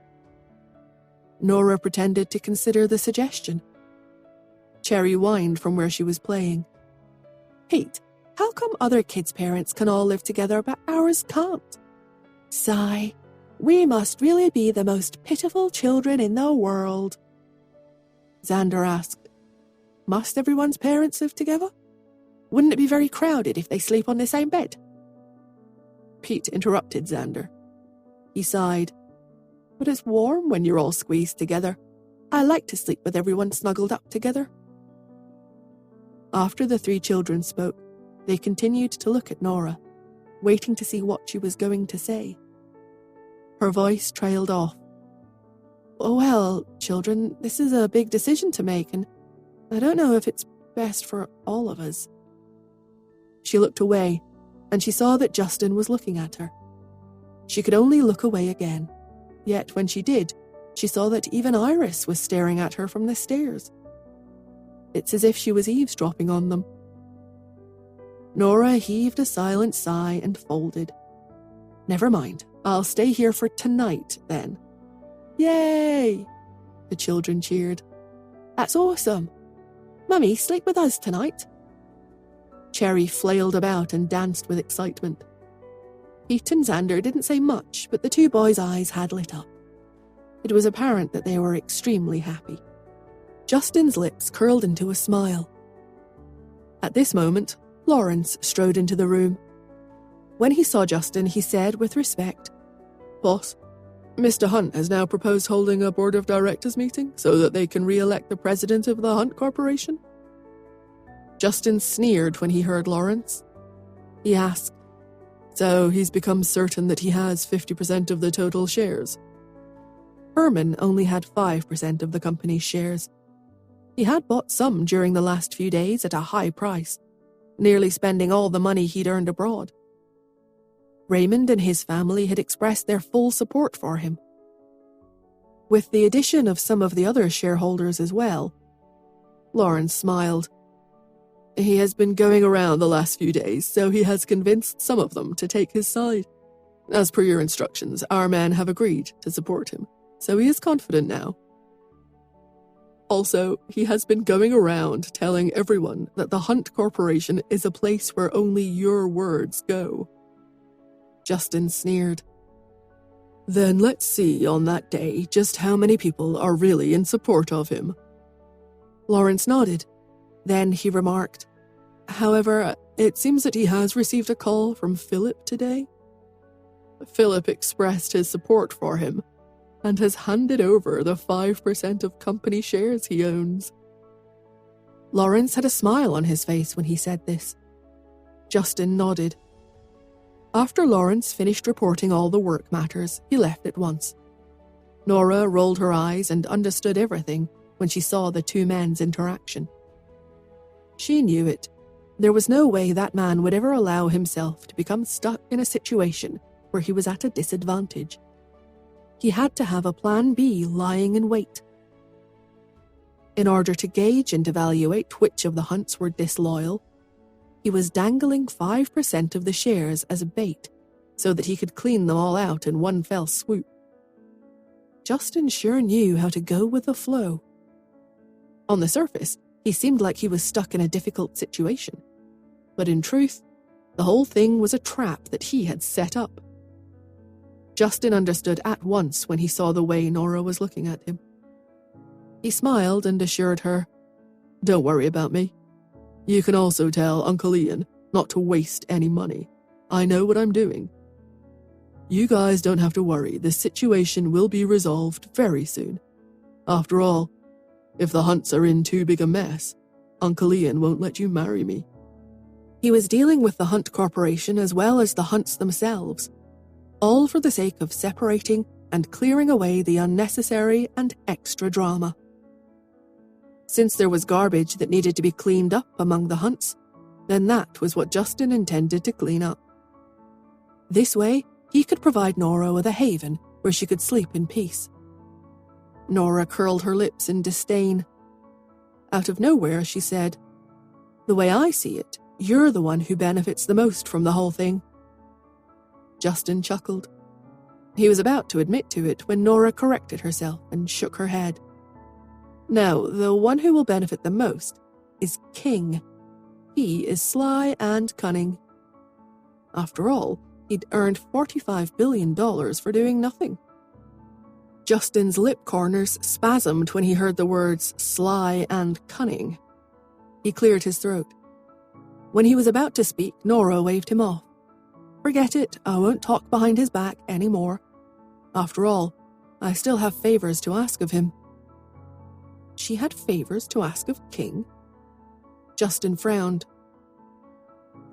Nora pretended to consider the suggestion. Cherry whined from where she was playing. Pete, how come other kids' parents can all live together but ours can't? Sigh, we must really be the most pitiful children in the world. Xander asked, must everyone's parents live together? Wouldn't it be very crowded if they sleep on the same bed? Pete interrupted Xander. He sighed. But it's warm when you're all squeezed together. I like to sleep with everyone snuggled up together. After the three children spoke, they continued to look at Nora, waiting to see what she was going to say. Her voice trailed off. Oh, well, children, this is a big decision to make, and I don't know if it's best for all of us. She looked away, and she saw that Justin was looking at her. She could only look away again, yet when she did, she saw that even Iris was staring at her from the stairs. It's as if she was eavesdropping on them. Nora heaved a silent sigh and folded. Never mind, I'll stay here for tonight, then. Yay! The children cheered. That's awesome. Mummy, sleep with us tonight. Cherry flailed about and danced with excitement. Pete and Xander didn't say much, but the two boys' eyes had lit up. It was apparent that they were extremely happy. Justin's lips curled into a smile. At this moment, Lawrence strode into the room. When he saw Justin, he said with respect, Boss, Mr. Hunt has now proposed holding a board of directors meeting so that they can re-elect the president of the Hunt Corporation. Justin sneered when he heard Lawrence. He asked, So he's become certain that he has 50% of the total shares? Herman only had 5% of the company's shares. He had bought some during the last few days at a high price, nearly spending all the money he'd earned abroad. Raymond and his family had expressed their full support for him. With the addition of some of the other shareholders as well, Lawrence smiled. He has been going around the last few days, so he has convinced some of them to take his side. As per your instructions, our men have agreed to support him, so he is confident now. Also, he has been going around telling everyone that the Hunt Corporation is a place where only your words go. Justin sneered. Then let's see on that day just how many people are really in support of him. Lawrence nodded. Then he remarked, However, it seems that he has received a call from Philip today. Philip expressed his support for him and has handed over the 5% of company shares he owns. Lawrence had a smile on his face when he said this. Justin nodded. After Lawrence finished reporting all the work matters, he left at once. Nora rolled her eyes and understood everything when she saw the two men's interaction. She knew it. There was no way that man would ever allow himself to become stuck in a situation where he was at a disadvantage. He had to have a plan B lying in wait. In order to gauge and evaluate which of the Hunts were disloyal, he was dangling 5% of the shares as a bait so that he could clean them all out in one fell swoop. Justin sure knew how to go with the flow. On the surface, he seemed like he was stuck in a difficult situation. But in truth, the whole thing was a trap that he had set up. Justin understood at once when he saw the way Nora was looking at him. He smiled and assured her, Don't worry about me. You can also tell Uncle Ian not to waste any money. I know what I'm doing. You guys don't have to worry. The situation will be resolved very soon. After all, if the Hunts are in too big a mess, Uncle Ian won't let you marry me." He was dealing with the Hunt Corporation as well as the Hunts themselves, all for the sake of separating and clearing away the unnecessary and extra drama. Since there was garbage that needed to be cleaned up among the Hunts, then that was what Justin intended to clean up. This way, he could provide Nora with a haven where she could sleep in peace. Nora curled her lips in disdain. Out of nowhere, she said, "The way I see it, you're the one who benefits the most from the whole thing." Justin chuckled. He was about to admit to it when Nora corrected herself and shook her head. "No, the one who will benefit the most is King. He is sly and cunning. After all, he'd earned $45 billion for doing nothing." Justin's lip corners spasmed when he heard the words sly and cunning. He cleared his throat. When he was about to speak, Nora waved him off. "Forget it, I won't talk behind his back anymore. After all, I still have favors to ask of him." She had favors to ask of King? Justin frowned.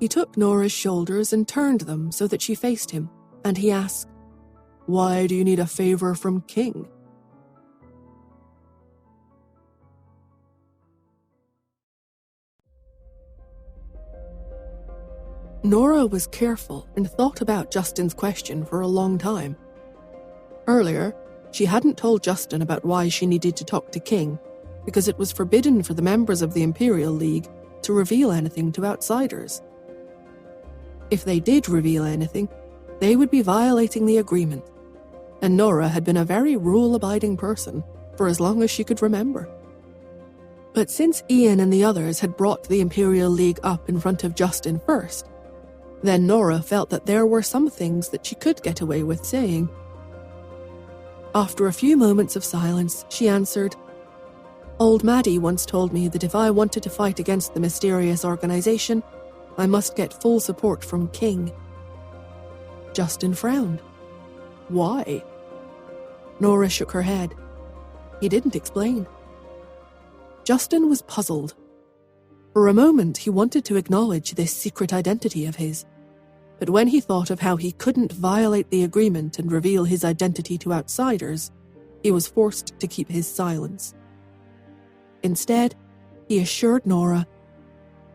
He took Nora's shoulders and turned them so that she faced him, and he asked, "Why do you need a favor from King?" Nora was careful and thought about Justin's question for a long time. Earlier, she hadn't told Justin about why she needed to talk to King, because it was forbidden for the members of the Imperial League to reveal anything to outsiders. If they did reveal anything, they would be violating the agreement, and Nora had been a very rule-abiding person for as long as she could remember. But since Ian and the others had brought the Imperial League up in front of Justin first, then Nora felt that there were some things that she could get away with saying. After a few moments of silence, she answered, "Old Maddie once told me that if I wanted to fight against the mysterious organization, I must get full support from King." Justin frowned. "Why?" Nora shook her head. He didn't explain. Justin was puzzled. For a moment, he wanted to acknowledge this secret identity of his, but when he thought of how he couldn't violate the agreement and reveal his identity to outsiders, he was forced to keep his silence. Instead, he assured Nora,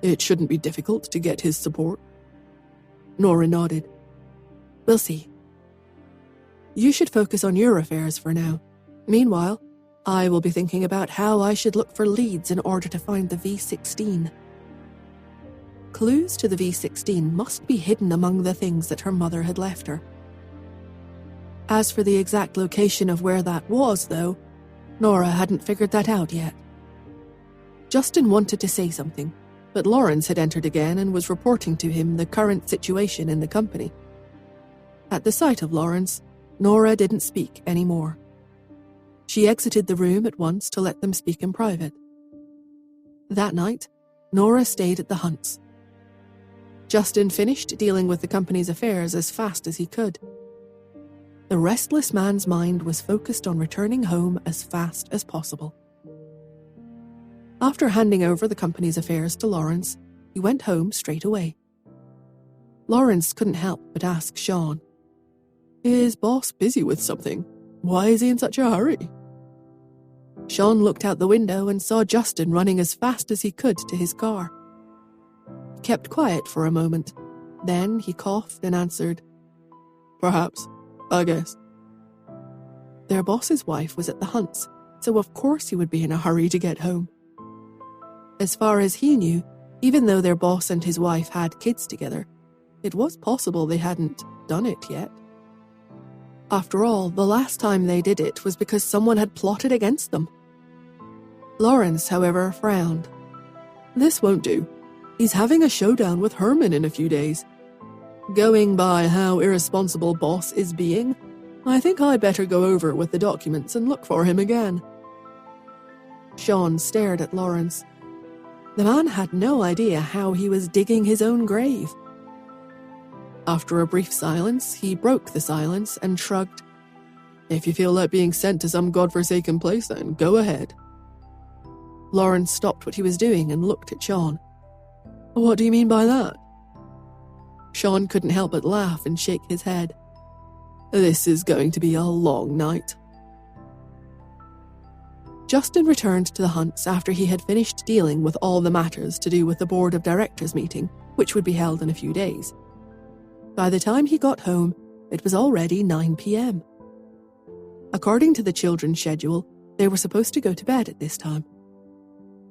"It shouldn't be difficult to get his support." Nora nodded. "We'll see. You should focus on your affairs for now. Meanwhile, I will be thinking about how I should look for leads in order to find the V16. Clues to the V16 must be hidden among the things that her mother had left her. As for the exact location of where that was, though, Nora hadn't figured that out yet. Justin wanted to say something, but Lawrence had entered again and was reporting to him the current situation in the company. At the sight of Lawrence, Nora didn't speak anymore. She exited the room at once to let them speak in private. That night, Nora stayed at the Hunts. Justin finished dealing with the company's affairs as fast as he could. The restless man's mind was focused on returning home as fast as possible. After handing over the company's affairs to Lawrence, he went home straight away. Lawrence couldn't help but ask Sean, "Is boss busy with something? Why is he in such a hurry?" Sean looked out the window and saw Justin running as fast as he could to his car. He kept quiet for a moment. Then he coughed and answered, "Perhaps, I guess." Their boss's wife was at the Hunts, so of course he would be in a hurry to get home. As far as he knew, even though their boss and his wife had kids together, it was possible they hadn't done it yet. After all, the last time they did it was because someone had plotted against them. Lawrence, however, frowned. "This won't do. He's having a showdown with Herman in a few days. Going by how irresponsible boss is being, I think I'd better go over with the documents and look for him again." Sean stared at Lawrence. The man had no idea how he was digging his own grave. After a brief silence, he broke the silence and shrugged. If you feel like being sent to some godforsaken place, then go ahead. Lauren stopped what he was doing and looked at Sean. What do you mean by that? Sean couldn't help but laugh and shake his head. This is going to be a long night. Justin returned to the Hunts after he had finished dealing with all the matters to do with the board of directors meeting, which would be held in a few days. By the time he got home, it was already 9 p.m. According to the children's schedule, they were supposed to go to bed at this time.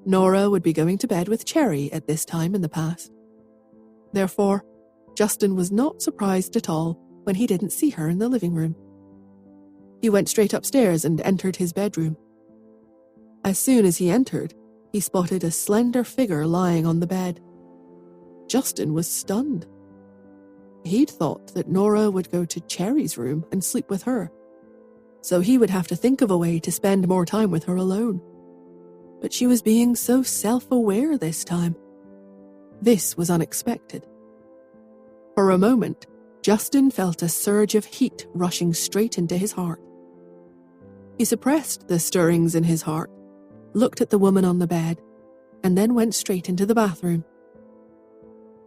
Nora would be going to bed with Cherry at this time in the past. Therefore, Justin was not surprised at all when he didn't see her in the living room. He went straight upstairs and entered his bedroom. As soon as he entered, he spotted a slender figure lying on the bed. Justin was stunned. He'd thought that Nora would go to Cherry's room and sleep with her, so he would have to think of a way to spend more time with her alone. But she was being so self-aware this time. This was unexpected. For a moment, Justin felt a surge of heat rushing straight into his heart. He suppressed the stirrings in his heart, looked at the woman on the bed, and then went straight into the bathroom.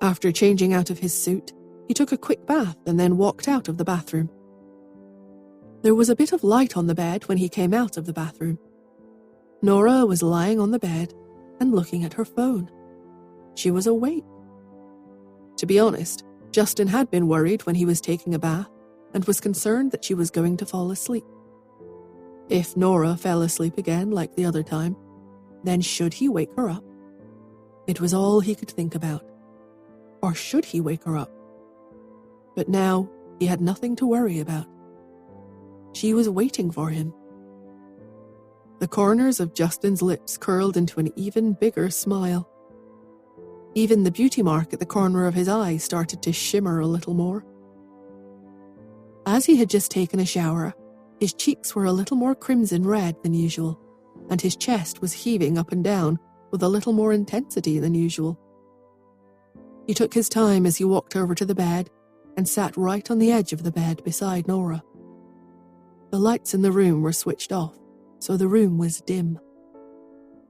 After changing out of his suit, he took a quick bath and then walked out of the bathroom. There was a bit of light on the bed when he came out of the bathroom. Nora was lying on the bed and looking at her phone. She was awake. To be honest, Justin had been worried when he was taking a bath and was concerned that she was going to fall asleep. If Nora fell asleep again like the other time, then should he wake her up? It was all he could think about. Or should he wake her up? But now he had nothing to worry about. She was waiting for him. The corners of Justin's lips curled into an even bigger smile. Even the beauty mark at the corner of his eye started to shimmer a little more. As he had just taken a shower, his cheeks were a little more crimson red than usual, and his chest was heaving up and down with a little more intensity than usual. He took his time as he walked over to the bed and sat right on the edge of the bed beside Nora. The lights in the room were switched off, so the room was dim.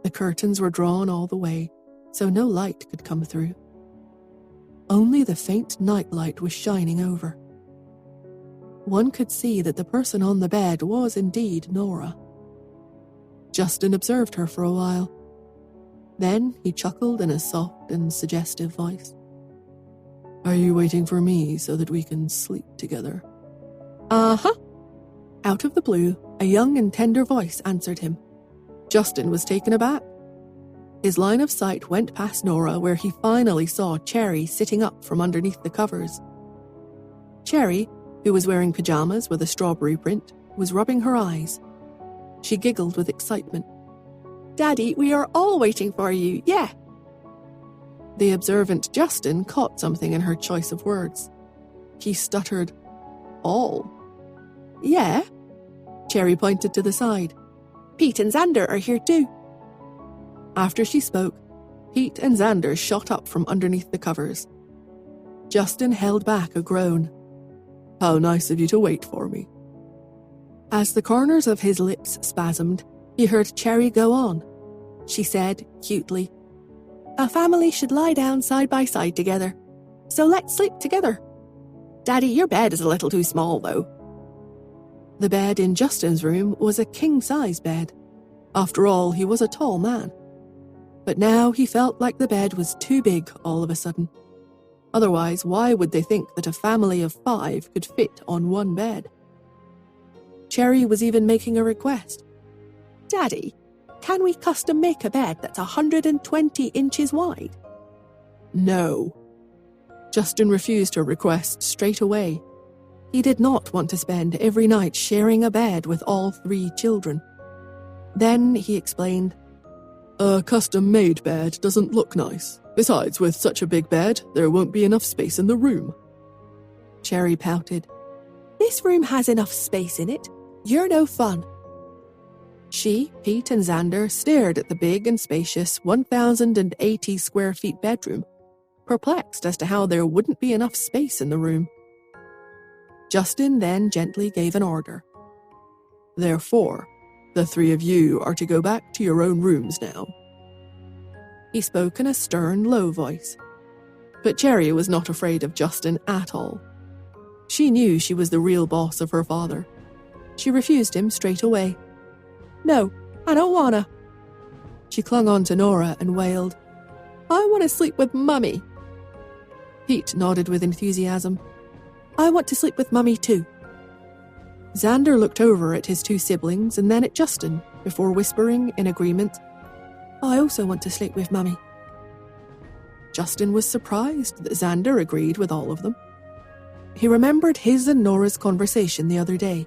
The curtains were drawn all the way, so no light could come through. Only the faint nightlight was shining over. One could see that the person on the bed was indeed Nora. Justin observed her for a while. Then he chuckled in a soft and suggestive voice. Are you waiting for me so that we can sleep together? Uh-huh. Out of the blue, a young and tender voice answered him. Justin was taken aback. His line of sight went past Nora where he finally saw Cherry sitting up from underneath the covers. Cherry, who was wearing pajamas with a strawberry print, was rubbing her eyes. She giggled with excitement. Daddy, we are all waiting for you, yeah. The observant Justin caught something in her choice of words. He stuttered, all? Yeah. Cherry pointed to the side. Pete and Xander are here too. After she spoke, Pete and Xander shot up from underneath the covers. Justin held back a groan. How nice of you to wait for me. As the corners of his lips spasmed, he heard Cherry go on. She said, cutely, a family should lie down side by side together, so let's sleep together. Daddy, your bed is a little too small, though. The bed in Justin's room was a king-size bed. After all, he was a tall man. But now he felt like the bed was too big all of a sudden. Otherwise, why would they think that a family of 5 could fit on one bed? Cherry was even making a request. Daddy, can we custom make a bed that's 120 inches wide? No. Justin refused her request straight away. He did not want to spend every night sharing a bed with all 3 children. Then he explained, a custom-made bed doesn't look nice. Besides, with such a big bed, there won't be enough space in the room. Cherry pouted. This room has enough space in it. You're no fun. She, Pete, and Xander stared at the big and spacious 1,080 square feet bedroom, perplexed as to how there wouldn't be enough space in the room. Justin then gently gave an order. "Therefore, the three of you are to go back to your own rooms now." He spoke in a stern, low voice. But Cherry was not afraid of Justin at all. She knew she was the real boss of her father. She refused him straight away. "No, I don't wanna." She clung on to Nora and wailed, "I want to sleep with Mummy." Pete nodded with enthusiasm. "I want to sleep with Mummy too." Xander looked over at his two siblings and then at Justin before whispering in agreement, "I also want to sleep with Mummy." Justin was surprised that Xander agreed with all of them. He remembered his and Nora's conversation the other day,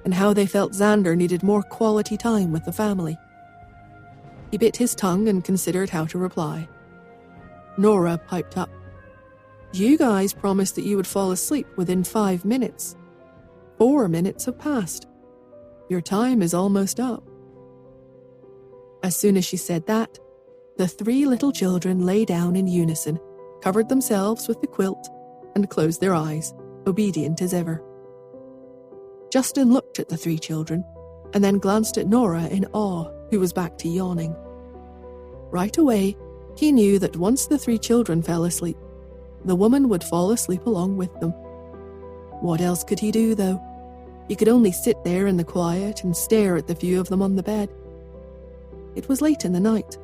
and how they felt Xander needed more quality time with the family. He bit his tongue and considered how to reply. Nora piped up, "You guys promised that you would fall asleep within 5 minutes. 4 minutes have passed. Your time is almost up." As soon as she said that, the three little children lay down in unison, covered themselves with the quilt, and closed their eyes, obedient as ever. Justin looked at the three children, and then glanced at Nora in awe, who was back to yawning. Right away, he knew that once the three children fell asleep, the woman would fall asleep along with them. What else could he do, though? He could only sit there in the quiet and stare at the view of them on the bed. It was late in the night.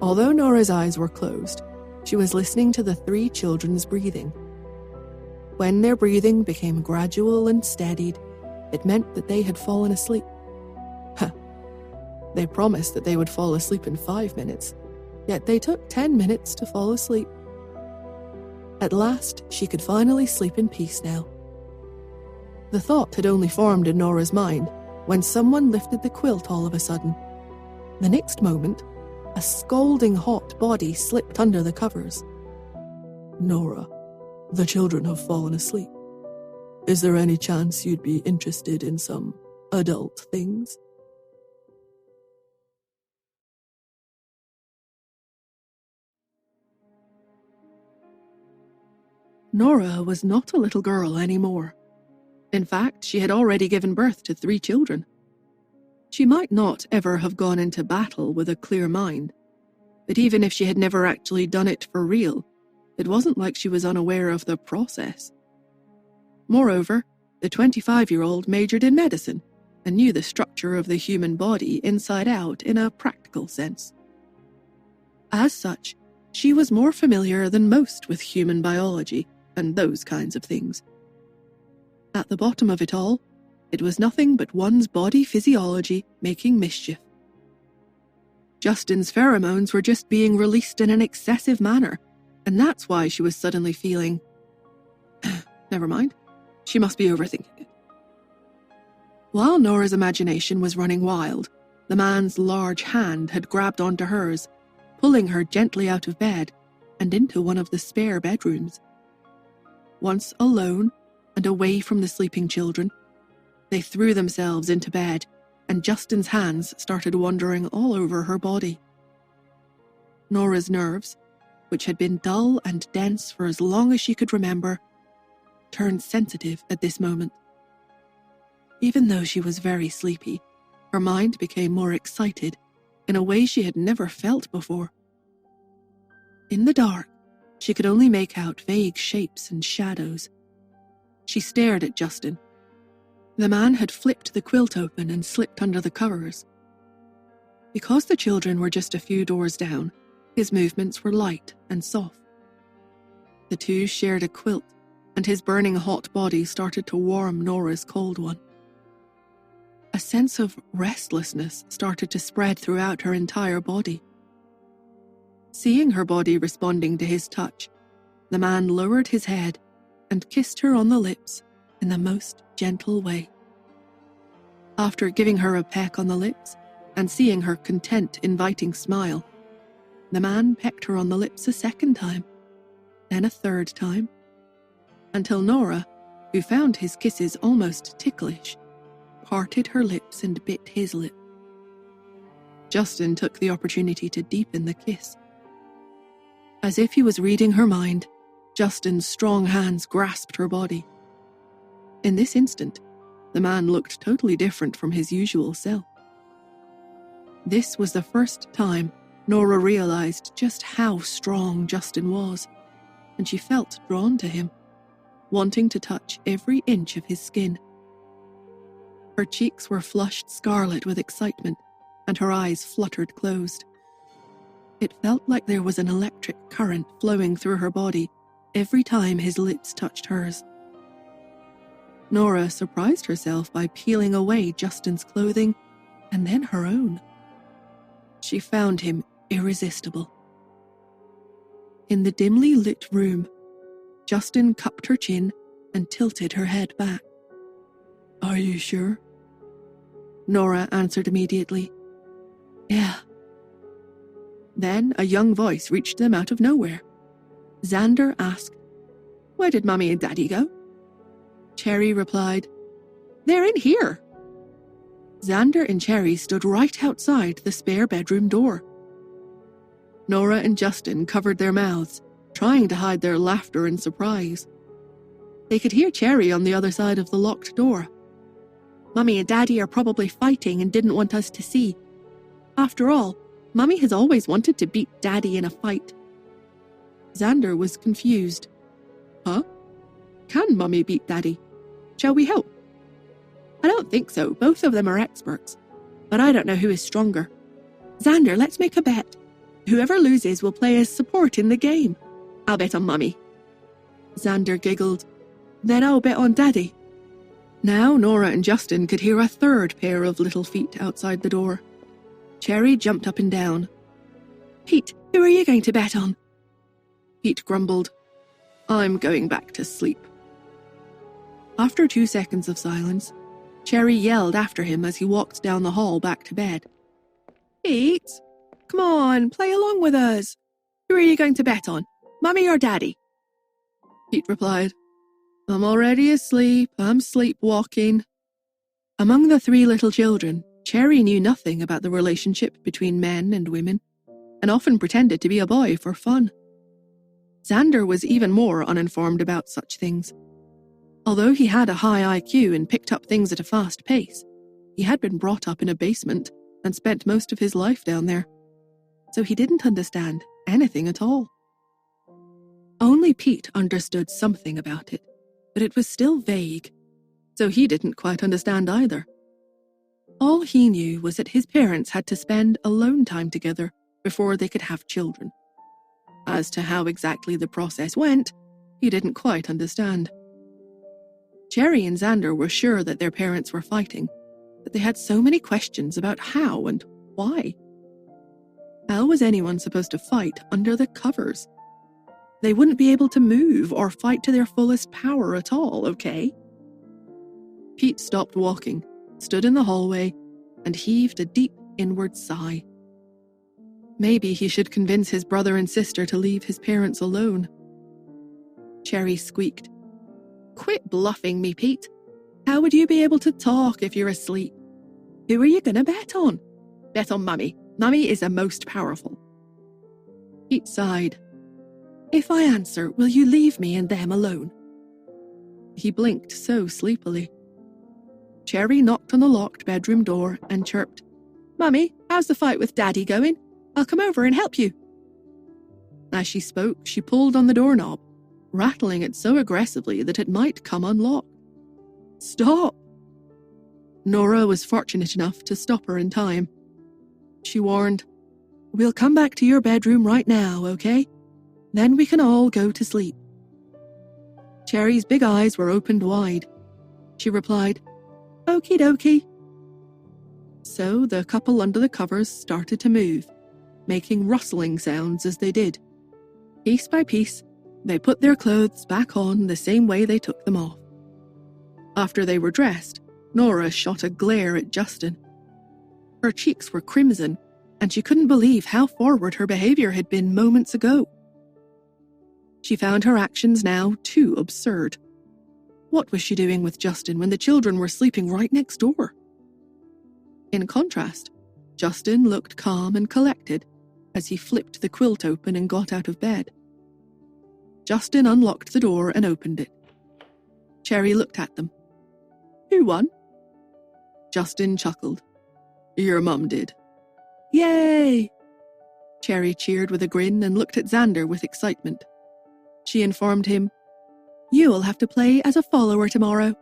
Although Nora's eyes were closed, she was listening to the three children's breathing. When their breathing became gradual and steadied, it meant that they had fallen asleep. They promised that they would fall asleep in 5 minutes, yet they took 10 minutes to fall asleep. At last, she could finally sleep in peace now. The thought had only formed in Nora's mind when someone lifted the quilt all of a sudden. The next moment, a scalding hot body slipped under the covers. "Nora, the children have fallen asleep. Is there any chance you'd be interested in some adult things?" Nora was not a little girl anymore. In fact, she had already given birth to 3 children. She might not ever have gone into battle with a clear mind, but even if she had never actually done it for real, it wasn't like she was unaware of the process. Moreover, the 25-year-old majored in medicine and knew the structure of the human body inside out in a practical sense. As such, she was more familiar than most with human biology and those kinds of things. At the bottom of it all, it was nothing but one's body physiology making mischief. Justin's pheromones were just being released in an excessive manner, and that's why she was suddenly feeling... Never mind, she must be overthinking it. While Nora's imagination was running wild, the man's large hand had grabbed onto hers, pulling her gently out of bed and into one of the spare bedrooms. Once alone and away from the sleeping children, they threw themselves into bed, and Justin's hands started wandering all over her body. Nora's nerves, which had been dull and dense for as long as she could remember, turned sensitive at this moment. Even though she was very sleepy, her mind became more excited in a way she had never felt before. In the dark, she could only make out vague shapes and shadows. She stared at Justin. The man had flipped the quilt open and slipped under the covers. Because the children were just a few doors down, his movements were light and soft. The two shared a quilt, and his burning hot body started to warm Nora's cold one. A sense of restlessness started to spread throughout her entire body. Seeing her body responding to his touch, the man lowered his head and kissed her on the lips in the most gentle way. After giving her a peck on the lips and seeing her content, inviting smile, the man pecked her on the lips a second time, then a third time, until Nora, who found his kisses almost ticklish, parted her lips and bit his lip. Justin took the opportunity to deepen the kiss. As if he was reading her mind, Justin's strong hands grasped her body. In this instant, the man looked totally different from his usual self. This was the first time Nora realized just how strong Justin was, and she felt drawn to him, wanting to touch every inch of his skin. Her cheeks were flushed scarlet with excitement, and her eyes fluttered closed. It felt like there was an electric current flowing through her body every time his lips touched hers. Nora surprised herself by peeling away Justin's clothing and then her own. She found him irresistible. In the dimly lit room, Justin cupped her chin and tilted her head back. "Are you sure?" Nora answered immediately. "Yeah." Then a young voice reached them out of nowhere. Xander asked, "Where did Mummy and Daddy go?" Cherry replied, "They're in here." Xander and Cherry stood right outside the spare bedroom door. Nora and Justin covered their mouths, trying to hide their laughter and surprise. They could hear Cherry on the other side of the locked door. "Mummy and Daddy are probably fighting and didn't want us to see. After all, Mummy has always wanted to beat Daddy in a fight." Xander was confused. "Huh? Can Mummy beat Daddy? Shall we help?" "I don't think so. Both of them are experts. But I don't know who is stronger. Xander, let's make a bet. Whoever loses will play as support in the game. I'll bet on Mummy." Xander giggled. "Then I'll bet on Daddy." Now Nora and Justin could hear a third pair of little feet outside the door. Cherry jumped up and down. "Pete, who are you going to bet on?" Pete grumbled, "I'm going back to sleep." After 2 seconds of silence, Cherry yelled after him as he walked down the hall back to bed. "Pete, come on, play along with us. Who are you going to bet on, Mummy or Daddy?" Pete replied, "I'm already asleep. I'm sleepwalking." Among the 3 little children, Cherry knew nothing about the relationship between men and women, and often pretended to be a boy for fun. Xander was even more uninformed about such things. Although he had a high IQ and picked up things at a fast pace, he had been brought up in a basement and spent most of his life down there, so he didn't understand anything at all. Only Pete understood something about it, but it was still vague, so he didn't quite understand either. All he knew was that his parents had to spend alone time together before they could have children. As to how exactly the process went, he didn't quite understand. Cherry and Xander were sure that their parents were fighting, but they had so many questions about how and why. How was anyone supposed to fight under the covers? They wouldn't be able to move or fight to their fullest power at all, okay? Pete stopped walking, stood in the hallway, and heaved a deep inward sigh. Maybe he should convince his brother and sister to leave his parents alone. Cherry squeaked, "Quit bluffing me, Pete. How would you be able to talk if you're asleep? Who are you going to bet on?" "Bet on Mummy. Mummy is the most powerful." Pete sighed. "If I answer, will you leave me and them alone?" He blinked so sleepily. Cherry knocked on the locked bedroom door and chirped, "Mummy, how's the fight with Daddy going? I'll come over and help you." As she spoke, she pulled on the doorknob, rattling it so aggressively that it might come unlocked. "Stop!" Nora was fortunate enough to stop her in time. She warned, "We'll come back to your bedroom right now, okay? Then we can all go to sleep." Cherry's big eyes were opened wide. She replied, "Okie dokie." So the couple under the covers started to move, making rustling sounds as they did. Piece by piece, they put their clothes back on the same way they took them off. After they were dressed, Nora shot a glare at Justin. Her cheeks were crimson, and she couldn't believe how forward her behavior had been moments ago. She found her actions now too absurd. What was she doing with Justin when the children were sleeping right next door? In contrast, Justin looked calm and collected as he flipped the quilt open and got out of bed. Justin unlocked the door and opened it. Cherry looked at them. "Who won?" Justin chuckled. "Your mum did." "Yay!" Cherry cheered with a grin and looked at Xander with excitement. She informed him, "You'll have to play as a follower tomorrow."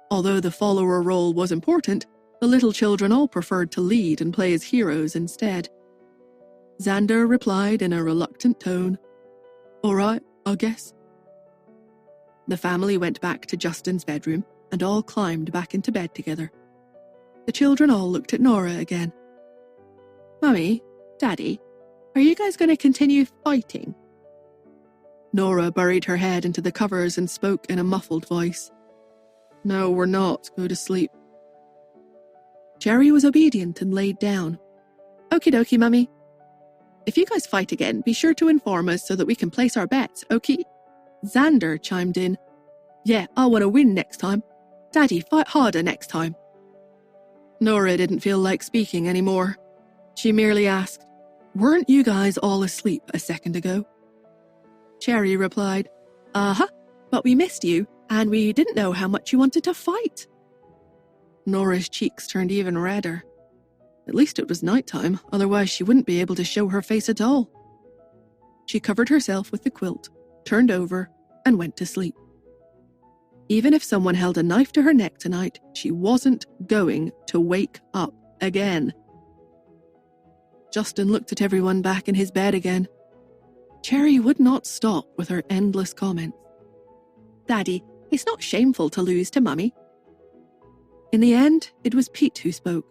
Although the follower role was important, the little children all preferred to lead and play as heroes instead. Xander replied in a reluctant tone, "All right, I guess." The family went back to Justin's bedroom and all climbed back into bed together. The children all looked at Nora again. "Mummy, Daddy, are you guys going to continue fighting?" Nora buried her head into the covers and spoke in a muffled voice. "No, we're not. Go to sleep." Cherry was obedient and laid down. "Okie dokie, Mummy. If you guys fight again, be sure to inform us so that we can place our bets, okie?" Xander chimed in. "Yeah, I want to win next time. Daddy, fight harder next time." Nora didn't feel like speaking anymore. She merely asked, "Weren't you guys all asleep a second ago?" Cherry replied, "Uh-huh, but we missed you, and we didn't know how much you wanted to fight." Nora's cheeks turned even redder. At least it was nighttime, otherwise she wouldn't be able to show her face at all. She covered herself with the quilt, turned over, and went to sleep. Even if someone held a knife to her neck tonight, she wasn't going to wake up again. Justin looked at everyone back in his bed again. Cherry would not stop with her endless comments. "Daddy, it's not shameful to lose to Mummy." In the end, it was Pete who spoke.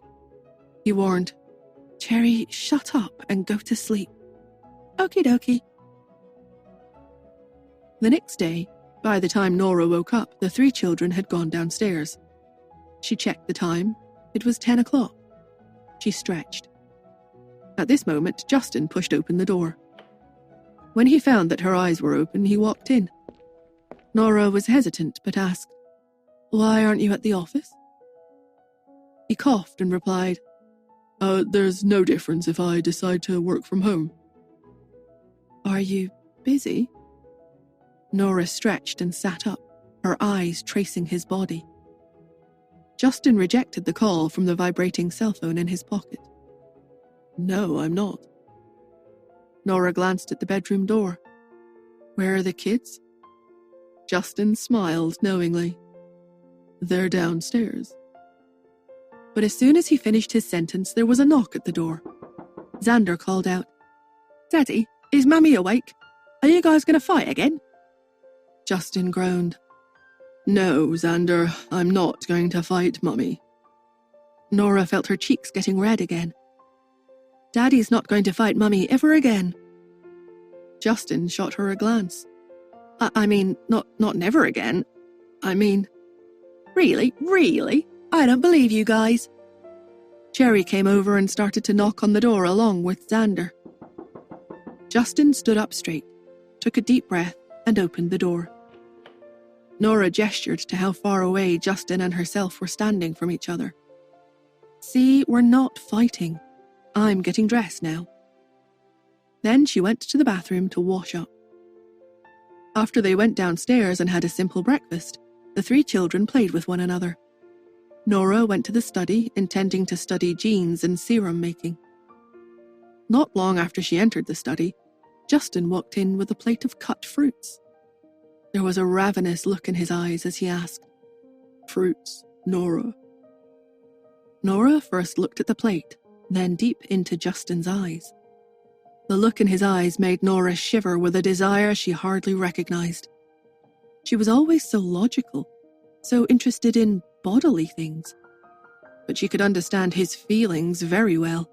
He warned, "Cherry, shut up and go to sleep." "Okie dokie." The next day, by the time Nora woke up, the 3 children had gone downstairs. She checked the time. It was 10 o'clock. She stretched. At this moment, Justin pushed open the door. When he found that her eyes were open, he walked in. Nora was hesitant, but asked, "Why aren't you at the office?" He coughed and replied, There's no difference if I decide to work from home." "Are you busy?" Nora stretched and sat up, her eyes tracing his body. Justin rejected the call from the vibrating cell phone in his pocket. "No, I'm not." Nora glanced at the bedroom door. "Where are the kids?" Justin smiled knowingly. "They're downstairs." But as soon as he finished his sentence, there was a knock at the door. Xander called out, "Daddy, is Mummy awake? Are you guys going to fight again?" Justin groaned. "No, Xander, I'm not going to fight Mummy." Nora felt her cheeks getting red again. "Daddy's not going to fight Mummy ever again." Justin shot her a glance. I mean, not never again. I mean, really? I don't believe you guys." Cherry came over and started to knock on the door along with Xander. Justin stood up straight, took a deep breath, and opened the door. Nora gestured to how far away Justin and herself were standing from each other. "See, we're not fighting. I'm getting dressed now." Then she went to the bathroom to wash up. After they went downstairs and had a simple breakfast, the 3 children played with one another. Nora went to the study, intending to study genes and serum making. Not long after she entered the study, Justin walked in with a plate of cut fruits. There was a ravenous look in his eyes as he asked, "Fruits, Nora?" Nora first looked at the plate, then deep into Justin's eyes. The look in his eyes made Nora shiver with a desire she hardly recognized. She was always so logical, so interested in bodily things, but she could understand his feelings very well.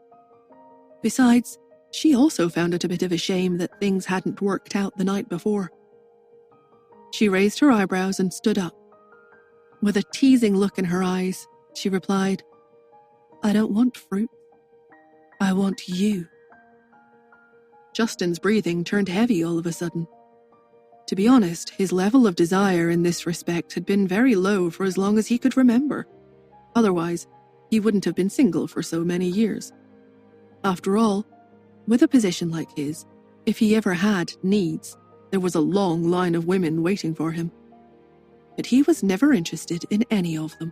Besides, she also found it a bit of a shame that things hadn't worked out the night before. She raised her eyebrows and stood up. With a teasing look in her eyes, she replied, "I don't want fruit. I want you." Justin's breathing turned heavy all of a sudden. To be honest, his level of desire in this respect had been very low for as long as he could remember. Otherwise, he wouldn't have been single for so many years. After all, with a position like his, if he ever had needs, there was a long line of women waiting for him. But he was never interested in any of them.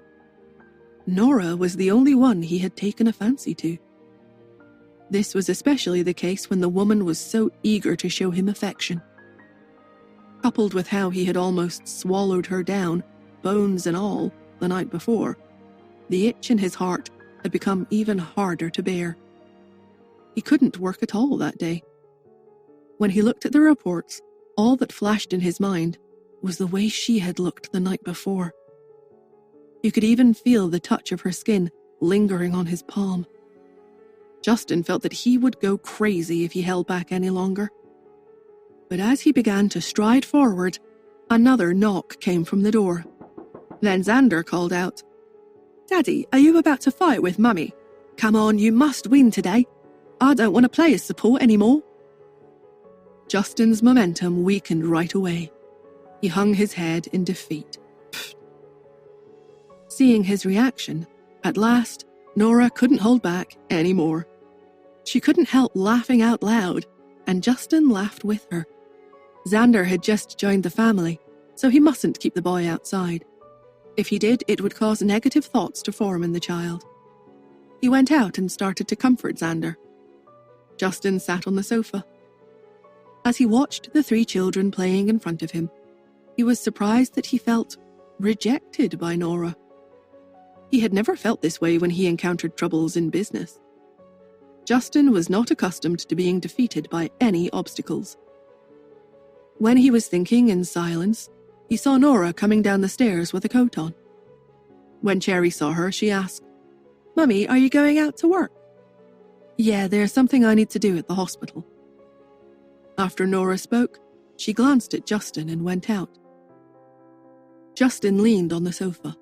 Nora was the only one he had taken a fancy to. This was especially the case when the woman was so eager to show him affection. Coupled with how he had almost swallowed her down, bones and all, the night before, the itch in his heart had become even harder to bear. He couldn't work at all that day. When he looked at the reports, all that flashed in his mind was the way she had looked the night before. You could even feel the touch of her skin lingering on his palm. Justin felt that he would go crazy if he held back any longer. But as he began to stride forward, another knock came from the door. Then Xander called out, "Daddy, are you about to fight with Mummy? Come on, you must win today. I don't want to play as support anymore." Justin's momentum weakened right away. He hung his head in defeat. Pfft. Seeing his reaction, at last, Nora couldn't hold back anymore. She couldn't help laughing out loud, and Justin laughed with her. Xander had just joined the family, so he mustn't keep the boy outside. If he did, it would cause negative thoughts to form in the child. He went out and started to comfort Xander. Justin sat on the sofa. As he watched the 3 children playing in front of him, he was surprised that he felt rejected by Nora. He had never felt this way when he encountered troubles in business. Justin was not accustomed to being defeated by any obstacles. When he was thinking in silence, he saw Nora coming down the stairs with a coat on. When Cherry saw her, she asked, "Mummy, are you going out to work?" "Yeah, there's something I need to do at the hospital." After Nora spoke, she glanced at Justin and went out. Justin leaned on the sofa.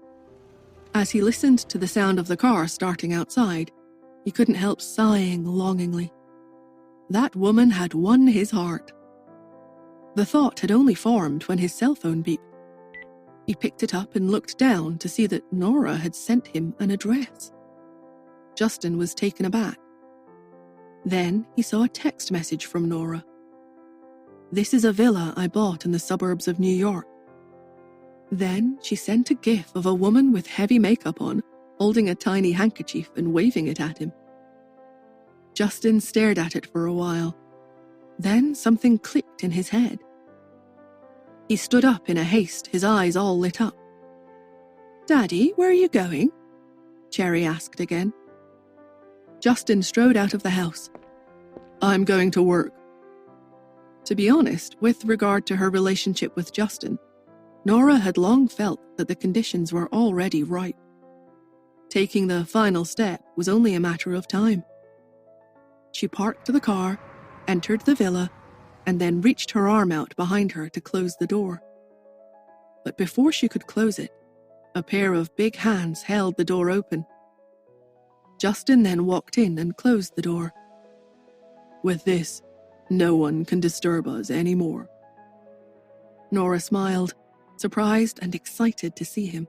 As he listened to the sound of the car starting outside, he couldn't help sighing longingly. That woman had won his heart. The thought had only formed when his cell phone beeped. He picked it up and looked down to see that Nora had sent him an address. Justin was taken aback. Then he saw a text message from Nora. "This is a villa I bought in the suburbs of New York." Then she sent a gif of a woman with heavy makeup on, holding a tiny handkerchief and waving it at him. Justin stared at it for a while. Then something clicked in his head. He stood up in a haste, his eyes all lit up. "Daddy, where are you going?" Cherry asked again. Justin strode out of the house. "I'm going to work." To be honest, with regard to her relationship with Justin, Nora had long felt that the conditions were already ripe. Taking the final step was only a matter of time. She parked the car, entered the villa, and then reached her arm out behind her to close the door. But before she could close it, a pair of big hands held the door open. Justin then walked in and closed the door. "With this, no one can disturb us anymore." Nora smiled, surprised and excited to see him.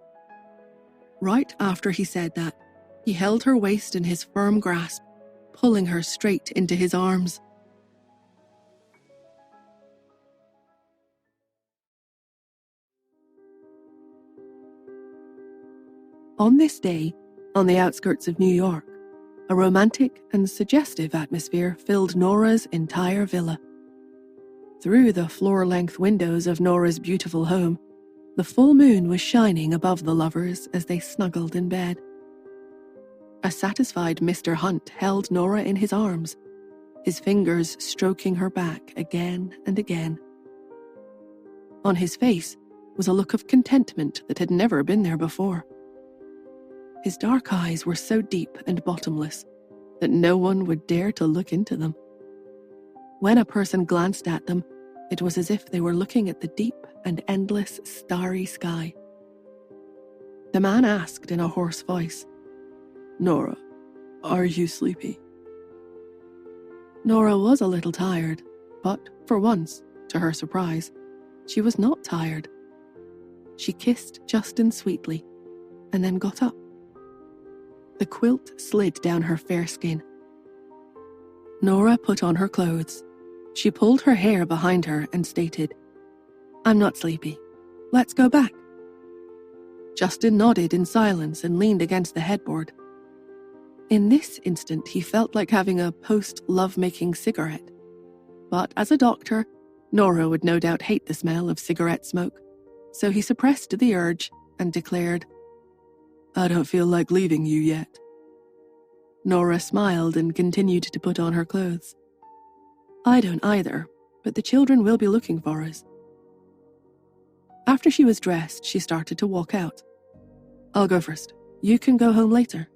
Right after he said that, he held her waist in his firm grasp, pulling her straight into his arms. On this day, on the outskirts of New York, a romantic and suggestive atmosphere filled Nora's entire villa. Through the floor-length windows of Nora's beautiful home, the full moon was shining above the lovers as they snuggled in bed. A satisfied Mr. Hunt held Nora in his arms, his fingers stroking her back again and again. On his face was a look of contentment that had never been there before. His dark eyes were so deep and bottomless that no one would dare to look into them. When a person glanced at them, it was as if they were looking at the deep and endless starry sky. The man asked in a hoarse voice, "Nora, are you sleepy?" Nora was a little tired, but for once, to her surprise, she was not tired. She kissed Justin sweetly and then got up. The quilt slid down her fair skin. Nora put on her clothes. She pulled her hair behind her and stated, "I'm not sleepy. Let's go back." Justin nodded in silence and leaned against the headboard. In this instant, he felt like having a post-lovemaking cigarette. But as a doctor, Nora would no doubt hate the smell of cigarette smoke, so he suppressed the urge and declared, "I don't feel like leaving you yet." Nora smiled and continued to put on her clothes. "I don't either, but the children will be looking for us." After she was dressed, she started to walk out. "I'll go first. You can go home later."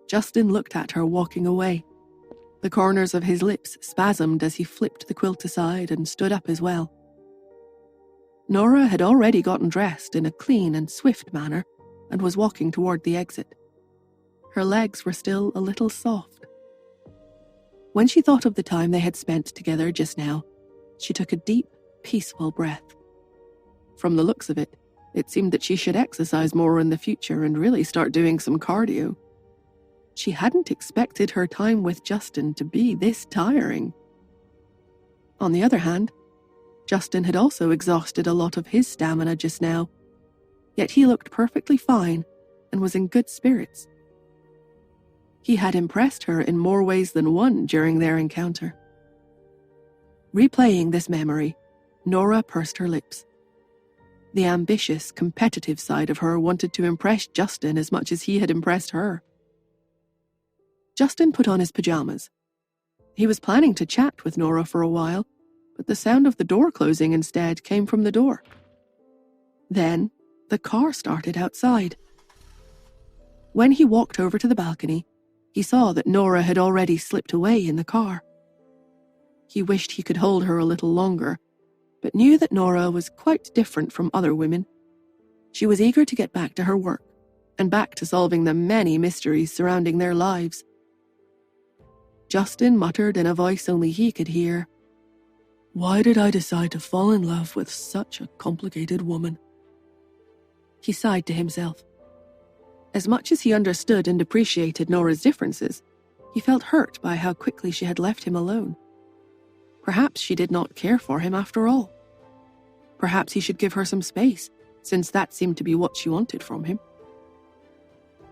Justin looked at her walking away. The corners of his lips spasmed as he flipped the quilt aside and stood up as well. Nora had already gotten dressed in a clean and swift manner and was walking toward the exit. Her legs were still a little soft. When she thought of the time they had spent together just now, she took a deep, peaceful breath. From the looks of it, it seemed that she should exercise more in the future and really start doing some cardio. She hadn't expected her time with Justin to be this tiring. On the other hand, Justin had also exhausted a lot of his stamina just now, yet he looked perfectly fine and was in good spirits. He had impressed her in more ways than one during their encounter. Replaying this memory, Nora pursed her lips. The ambitious, competitive side of her wanted to impress Justin as much as he had impressed her. Justin put on his pajamas. He was planning to chat with Nora for a while, but the sound of the door closing instead came from the door. Then, the car started outside. When he walked over to the balcony, he saw that Nora had already slipped away in the car. He wished he could hold her a little longer, but knew that Nora was quite different from other women. She was eager to get back to her work, and back to solving the many mysteries surrounding their lives. Justin muttered in a voice only he could hear, "Why did I decide to fall in love with such a complicated woman?" He sighed to himself. As much as he understood and appreciated Nora's differences, he felt hurt by how quickly she had left him alone. Perhaps she did not care for him after all. Perhaps he should give her some space, since that seemed to be what she wanted from him.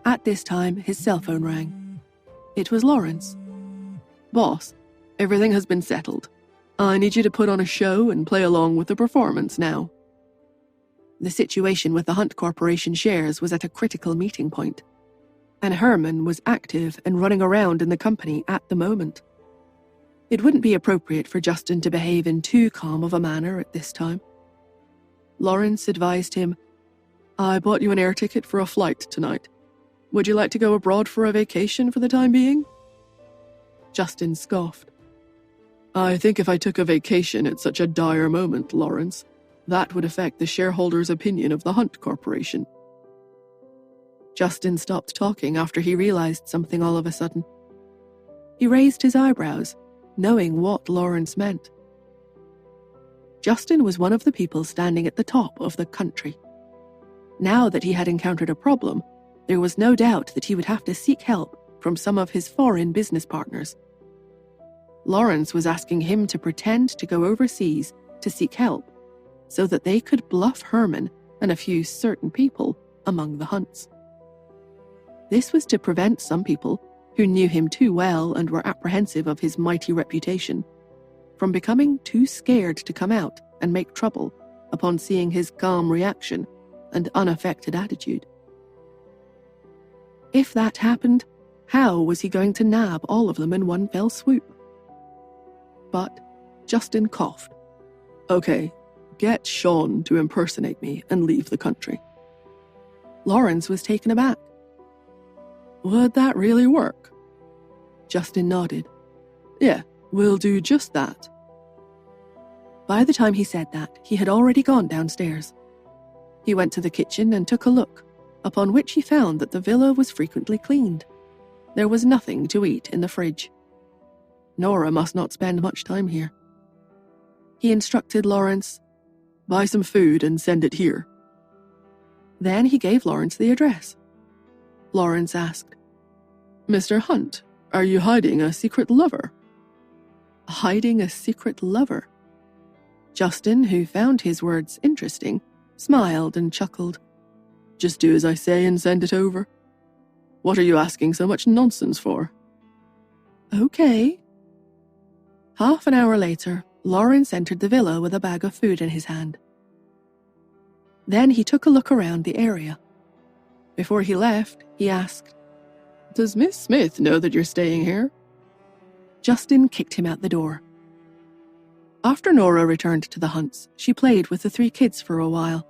At this time, his cell phone rang. It was Lawrence. "Boss, everything has been settled. I need you to put on a show and play along with the performance now." The situation with the Hunt Corporation shares was at a critical meeting point, and Herman was active and running around in the company at the moment. It wouldn't be appropriate for Justin to behave in too calm of a manner at this time. Lawrence advised him, "I bought you an air ticket for a flight tonight. Would you like to go abroad for a vacation for the time being?" Justin scoffed. "I think if I took a vacation at such a dire moment, Lawrence, that would affect the shareholders' opinion of the Hunt Corporation." Justin stopped talking after he realized something all of a sudden. He raised his eyebrows, knowing what Lawrence meant. Justin was one of the people standing at the top of the country. Now that he had encountered a problem, there was no doubt that he would have to seek help from some of his foreign business partners. Lawrence was asking him to pretend to go overseas to seek help, so that they could bluff Herman and a few certain people among the Hunts. This was to prevent some people, who knew him too well and were apprehensive of his mighty reputation, from becoming too scared to come out and make trouble upon seeing his calm reaction and unaffected attitude. If that happened, how was he going to nab all of them in one fell swoop? But Justin coughed. "Okay, get Sean to impersonate me and leave the country." Lawrence was taken aback. "Would that really work?" Justin nodded. "Yeah, we'll do just that." By the time he said that, he had already gone downstairs. He went to the kitchen and took a look, upon which he found that the villa was frequently cleaned. There was nothing to eat in the fridge. Nora must not spend much time here. He instructed Lawrence, "Buy some food and send it here." Then he gave Lawrence the address. Lawrence asked. Mr. Hunt, are you hiding a secret lover? Hiding a secret lover? Justin, who found his words interesting, smiled and chuckled. Just do as I say and send it over. What are you asking so much nonsense for? Okay. Half an hour later, Lawrence entered the villa with a bag of food in his hand. Then he took a look around the area. Before he left, he asked, Does Miss Smith know that you're staying here? Justin kicked him out the door. After Nora returned to the Hunts, she played with the 3 kids for a while.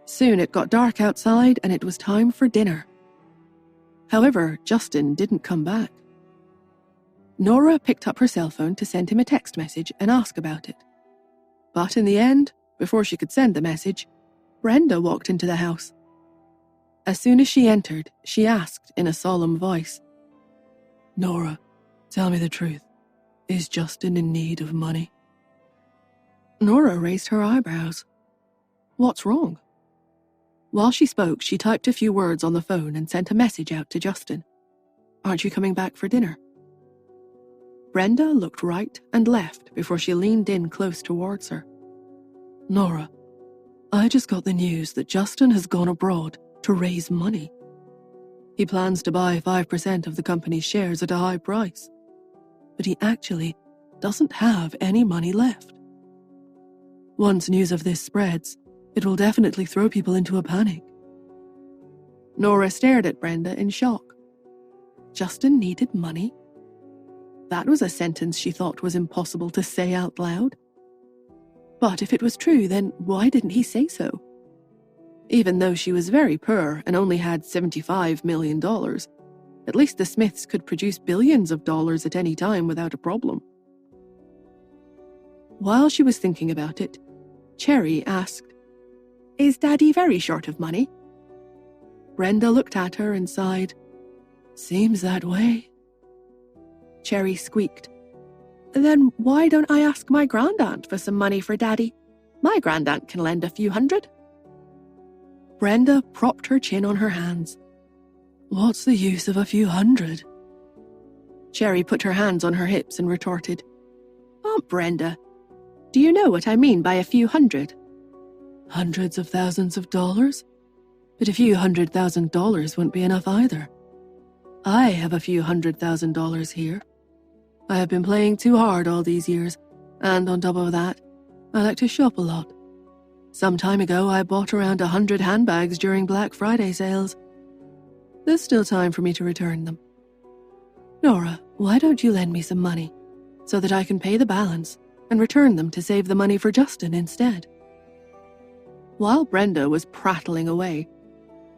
Soon it got dark outside and it was time for dinner. However, Justin didn't come back. Nora picked up her cell phone to send him a text message and ask about it. But in the end, before she could send the message, Brenda walked into the house. As soon as she entered, she asked in a solemn voice, Nora, tell me the truth. Is Justin in need of money? Nora raised her eyebrows. What's wrong? While she spoke, she typed a few words on the phone and sent a message out to Justin. Aren't you coming back for dinner? Brenda looked right and left before she leaned in close towards her. Nora, I just got the news that Justin has gone abroad to raise money. He plans to buy 5% of the company's shares at a high price, but he actually doesn't have any money left. Once news of this spreads, it will definitely throw people into a panic. Nora stared at Brenda in shock. Justin needed money? That was a sentence she thought was impossible to say out loud. But if it was true, then why didn't he say so? Even though she was very poor and only had $75 million, at least the Smiths could produce billions of dollars at any time without a problem. While she was thinking about it, Cherry asked, Is Daddy very short of money? Brenda looked at her and sighed. Seems that way. Cherry squeaked. Then why don't I ask my grandaunt for some money for Daddy? My grandaunt can lend a few hundred. Brenda propped her chin on her hands. What's the use of a few hundred? Cherry put her hands on her hips and retorted, Aunt Brenda, do you know what I mean by a few hundred? Hundreds of thousands of dollars? But a few $100,000 wouldn't be enough either. I have a few $100,000 here. I have been playing too hard all these years, and on top of that, I like to shop a lot. Some time ago, I bought around 100 handbags during Black Friday sales. There's still time for me to return them. Nora, why don't you lend me some money, so that I can pay the balance and return them to save the money for Justin instead? While Brenda was prattling away,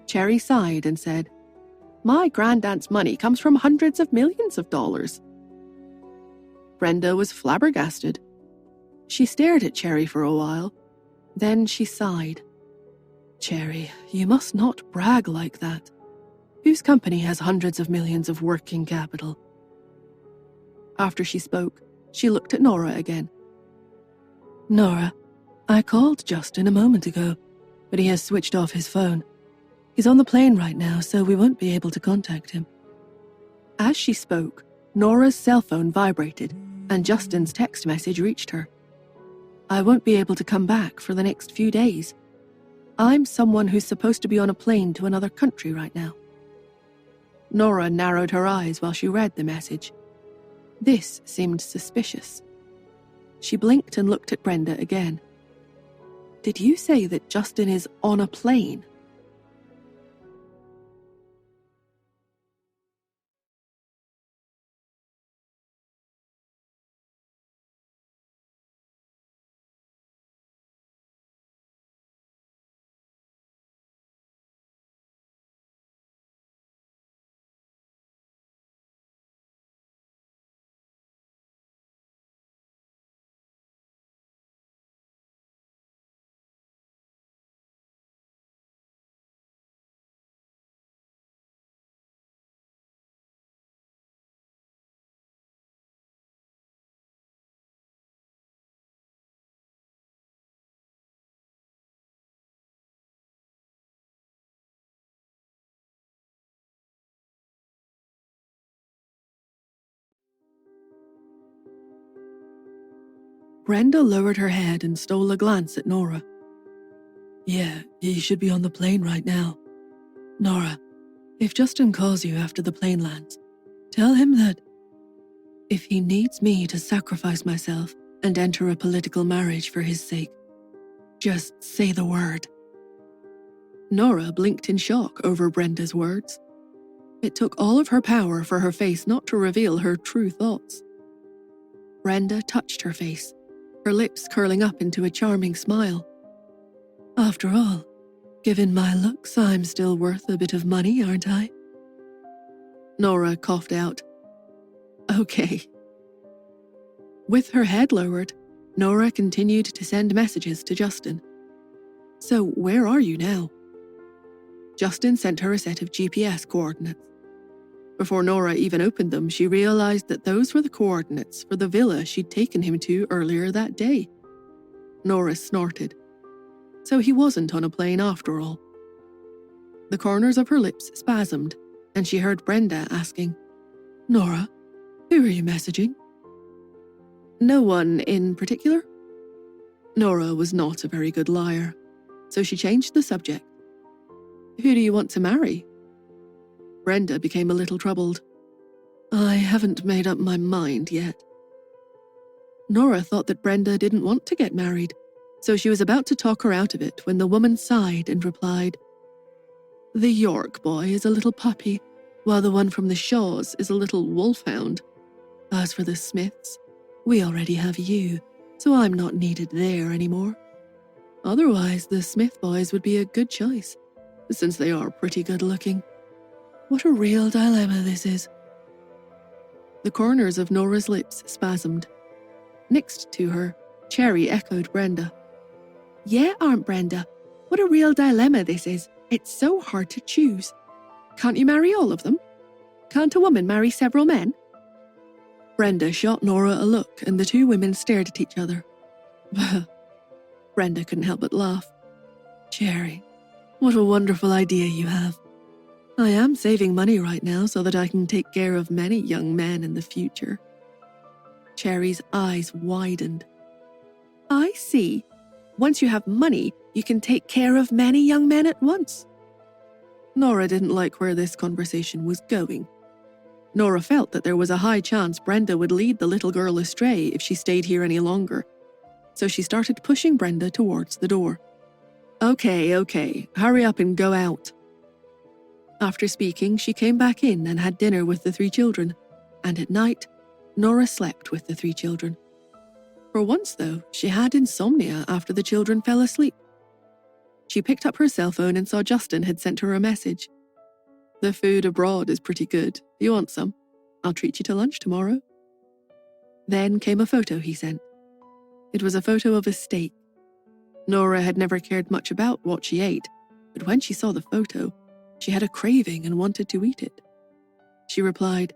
Cherry sighed and said, My grandaunt's money comes from hundreds of millions of dollars. Brenda was flabbergasted. She stared at Cherry for a while. Then she sighed. Cherry, you must not brag like that. Whose company has hundreds of millions of working capital? After she spoke, she looked at Nora again. Nora, I called Justin a moment ago, but he has switched off his phone. He's on the plane right now, so we won't be able to contact him. As she spoke, Nora's cell phone vibrated, and Justin's text message reached her. I won't be able to come back for the next few days. I'm someone who's supposed to be on a plane to another country right now. Nora narrowed her eyes while she read the message. This seemed suspicious. She blinked and looked at Brenda again. Did you say that Justin is on a plane? Brenda lowered her head and stole a glance at Nora. Yeah, he should be on the plane right now. Nora, if Justin calls you after the plane lands, tell him that if he needs me to sacrifice myself and enter a political marriage for his sake, just say the word. Nora blinked in shock over Brenda's words. It took all of her power for her face not to reveal her true thoughts. Brenda touched her face, her lips curling up into a charming smile. After all, given my looks, I'm still worth a bit of money, aren't I? Nora coughed out. Okay. With her head lowered, Nora continued to send messages to Justin. So where are you now? Justin sent her a set of GPS coordinates. Before Nora even opened them, she realized that those were the coordinates for the villa she'd taken him to earlier that day. Nora snorted. So he wasn't on a plane after all. The corners of her lips spasmed, and she heard Brenda asking, Nora, who are you messaging? No one in particular? Nora was not a very good liar, so she changed the subject. Who do you want to marry? Brenda became a little troubled. I haven't made up my mind yet. Nora thought that Brenda didn't want to get married, so she was about to talk her out of it when the woman sighed and replied, The York boy is a little puppy, while the one from the Shaws is a little wolfhound. As for the Smiths, we already have you, so I'm not needed there anymore. Otherwise, the Smith boys would be a good choice, since they are pretty good looking. What a real dilemma this is. The corners of Nora's lips spasmed. Next to her, Cherry echoed Brenda. Yeah, Aunt Brenda, what a real dilemma this is. It's so hard to choose. Can't you marry all of them? Can't a woman marry several men? Brenda shot Nora a look, and the two women stared at each other. Brenda couldn't help but laugh. Cherry, what a wonderful idea you have. I am saving money right now so that I can take care of many young men in the future. Cherry's eyes widened. I see. Once you have money, you can take care of many young men at once. Nora didn't like where this conversation was going. Nora felt that there was a high chance Brenda would lead the little girl astray if she stayed here any longer, so she started pushing Brenda towards the door. Okay, hurry up and go out. After speaking, she came back in and had dinner with the three children, and at night, Nora slept with the three children. For once, though, she had insomnia after the children fell asleep. She picked up her cell phone and saw Justin had sent her a message. The food abroad is pretty good. You want some? I'll treat you to lunch tomorrow. Then came a photo he sent. It was a photo of a steak. Nora had never cared much about what she ate, but when she saw the photo, she had a craving and wanted to eat it. She replied,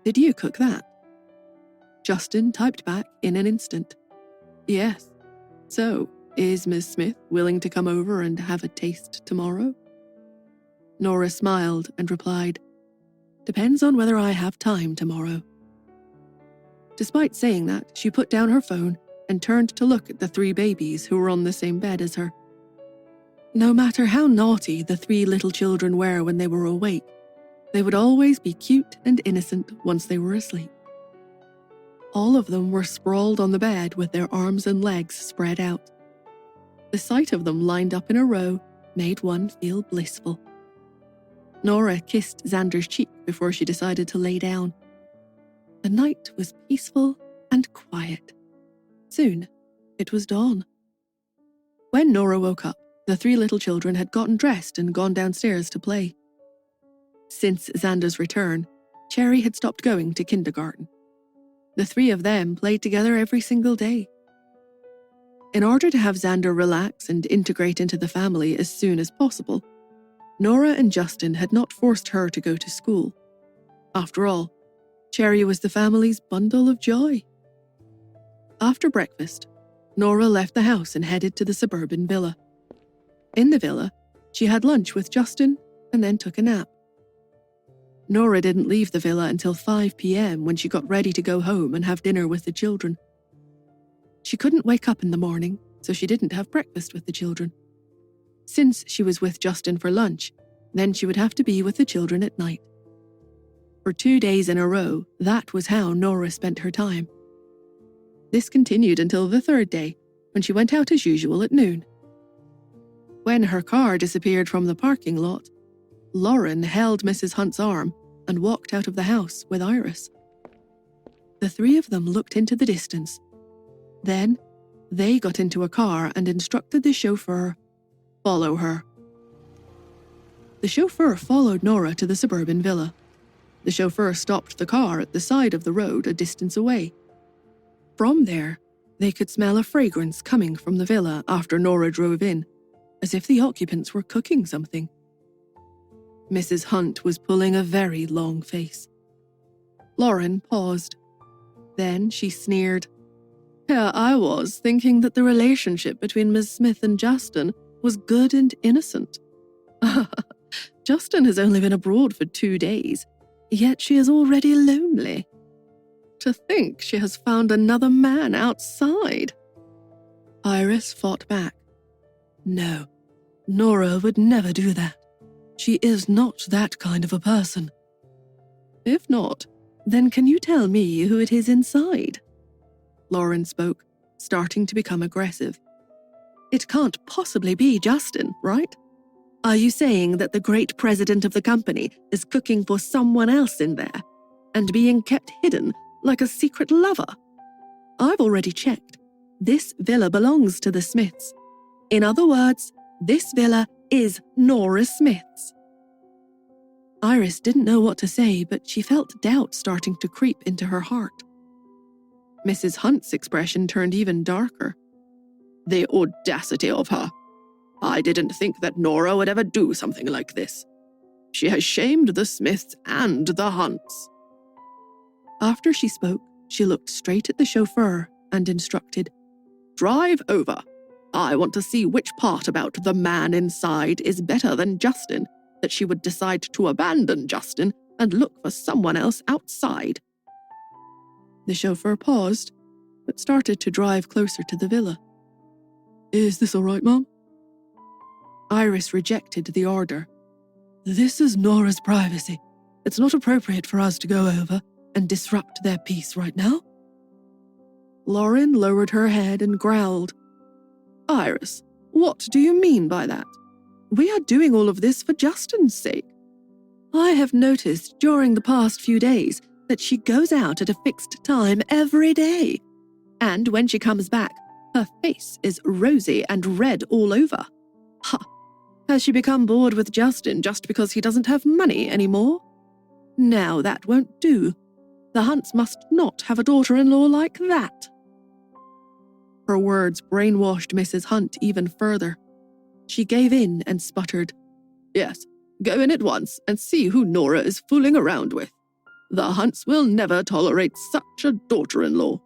Did you cook that? Justin typed back in an instant. Yes. So, is Miss Smith willing to come over and have a taste tomorrow? Nora smiled and replied, Depends on whether I have time tomorrow. Despite saying that, she put down her phone and turned to look at the three babies who were on the same bed as her. No matter how naughty the three little children were when they were awake, they would always be cute and innocent once they were asleep. All of them were sprawled on the bed with their arms and legs spread out. The sight of them lined up in a row made one feel blissful. Nora kissed Xander's cheek before she decided to lay down. The night was peaceful and quiet. Soon, it was dawn. When Nora woke up, the three little children had gotten dressed and gone downstairs to play. Since Xander's return, Cherry had stopped going to kindergarten. The three of them played together every single day. In order to have Xander relax and integrate into the family as soon as possible, Nora and Justin had not forced her to go to school. After all, Cherry was the family's bundle of joy. After breakfast, Nora left the house and headed to the suburban villa. In the villa, she had lunch with Justin and then took a nap. Nora didn't leave the villa until 5 p.m. when she got ready to go home and have dinner with the children. She couldn't wake up in the morning, so she didn't have breakfast with the children. Since she was with Justin for lunch, then she would have to be with the children at night. For 2 days in a row, that was how Nora spent her time. This continued until the 3rd day, when she went out as usual at noon. When her car disappeared from the parking lot, Lauren held Mrs. Hunt's arm and walked out of the house with Iris. The 3 of them looked into the distance. Then, they got into a car and instructed the chauffeur, "Follow her." The chauffeur followed Nora to the suburban villa. The chauffeur stopped the car at the side of the road a distance away. From there, they could smell a fragrance coming from the villa after Nora drove in, as if the occupants were cooking something. Mrs. Hunt was pulling a very long face. Lauren paused. Then she sneered. Here I was, thinking that the relationship between Miss Smith and Justin was good and innocent. Justin has only been abroad for 2 days, yet she is already lonely. To think she has found another man outside. Iris fought back. No, Nora would never do that. She is not that kind of a person. If not, then can you tell me who it is inside? Lauren spoke, starting to become aggressive. It can't possibly be Justin, right? Are you saying that the great president of the company is cooking for someone else in there and being kept hidden like a secret lover? I've already checked. This villa belongs to the Smiths. In other words, this villa is Nora Smith's. Iris didn't know what to say, but she felt doubt starting to creep into her heart. Mrs. Hunt's expression turned even darker. The audacity of her. I didn't think that Nora would ever do something like this. She has shamed the Smiths and the Hunts. After she spoke, she looked straight at the chauffeur and instructed, Drive over. I want to see which part about the man inside is better than Justin, that she would decide to abandon Justin and look for someone else outside. The chauffeur paused, but started to drive closer to the villa. Is this all right, Mom? Iris rejected the order. This is Nora's privacy. It's not appropriate for us to go over and disrupt their peace right now. Lauren lowered her head and growled. Iris, what do you mean by that? We are doing all of this for Justin's sake. I have noticed during the past few days that she goes out at a fixed time every day. And when she comes back, her face is rosy and red all over. Ha! Has she become bored with Justin just because he doesn't have money anymore? Now that won't do. The Hunts must not have a daughter-in-law like that. Her words brainwashed Mrs. Hunt even further. She gave in and sputtered, Yes, go in at once and see who Nora is fooling around with. The Hunts will never tolerate such a daughter-in-law.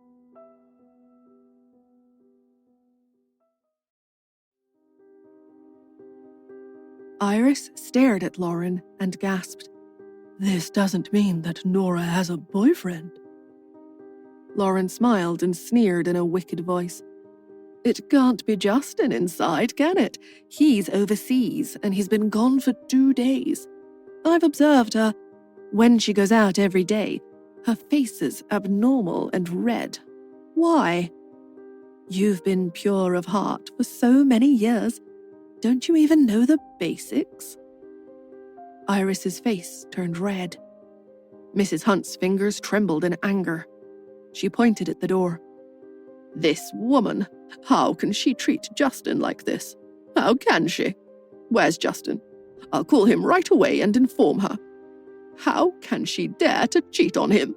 Iris stared at Lauren and gasped, This doesn't mean that Nora has a boyfriend. Lauren smiled and sneered in a wicked voice. It can't be Justin inside, can it? He's overseas and he's been gone for 2 days. I've observed her. When she goes out every day, her face is abnormal and red. Why? You've been pure of heart for so many years. Don't you even know the basics? Iris's face turned red. Mrs. Hunt's fingers trembled in anger. She pointed at the door. This woman, how can she treat Justin like this? How can she? Where's Justin? I'll call him right away and inform her. How can she dare to cheat on him?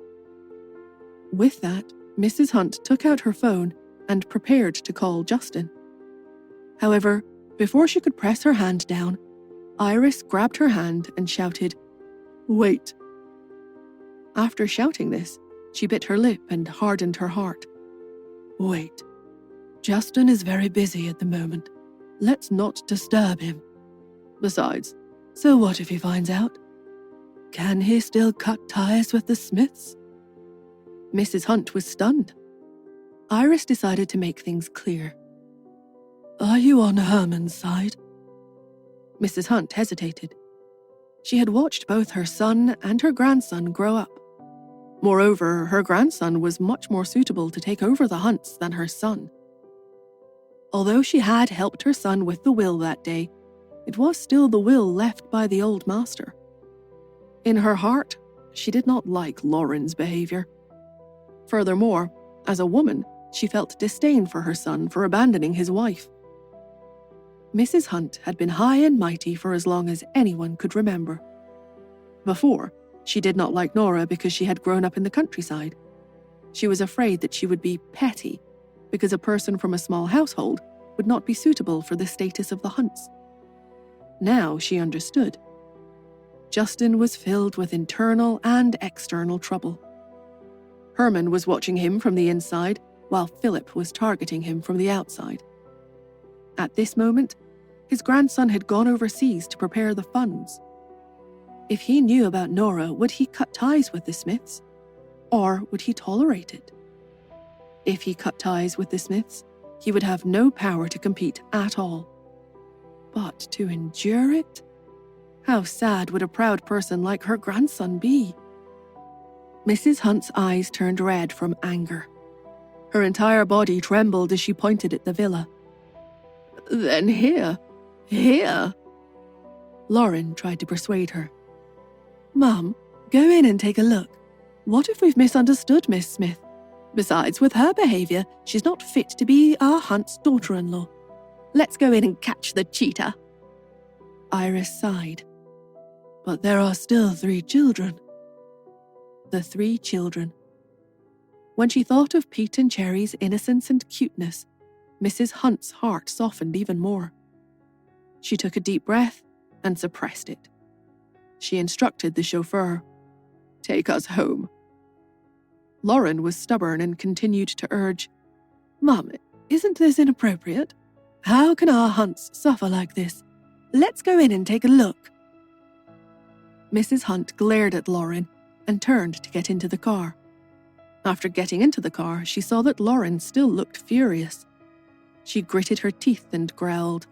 With that, Mrs. Hunt took out her phone and prepared to call Justin. However, before she could press her hand down, Iris grabbed her hand and shouted, Wait. After shouting this, she bit her lip and hardened her heart. Wait. Justin is very busy at the moment. Let's not disturb him. Besides, so what if he finds out? Can he still cut ties with the Smiths? Mrs. Hunt was stunned. Iris decided to make things clear. Are you on Herman's side? Mrs. Hunt hesitated. She had watched both her son and her grandson grow up. Moreover, her grandson was much more suitable to take over the Hunts than her son. Although she had helped her son with the will that day, it was still the will left by the old master. In her heart, she did not like Lauren's behavior. Furthermore, as a woman, she felt disdain for her son for abandoning his wife. Mrs. Hunt had been high and mighty for as long as anyone could remember. Before, she did not like Nora because she had grown up in the countryside. She was afraid that she would be petty because a person from a small household would not be suitable for the status of the Hunts. Now she understood. Justin was filled with internal and external trouble. Herman was watching him from the inside, while Philip was targeting him from the outside. At this moment, his grandson had gone overseas to prepare the funds. If he knew about Nora, would he cut ties with the Smiths? Or would he tolerate it? If he cut ties with the Smiths, he would have no power to compete at all. But to endure it? How sad would a proud person like her grandson be? Mrs. Hunt's eyes turned red from anger. Her entire body trembled as she pointed at the villa. Then here. Lauren tried to persuade her. Mum, go in and take a look. What if we've misunderstood Miss Smith? Besides, with her behavior, she's not fit to be our Hunt's daughter-in-law. Let's go in and catch the cheater. Iris sighed. But there are still 3 children. The 3 children. When she thought of Pete and Cherry's innocence and cuteness, Mrs. Hunt's heart softened even more. She took a deep breath and suppressed it. She instructed the chauffeur, "Take us home." Lauren was stubborn and continued to urge, Mum, isn't this inappropriate? How can our Hunts suffer like this? Let's go in and take a look. Mrs. Hunt glared at Lauren and turned to get into the car. After getting into the car, she saw that Lauren still looked furious. She gritted her teeth and growled,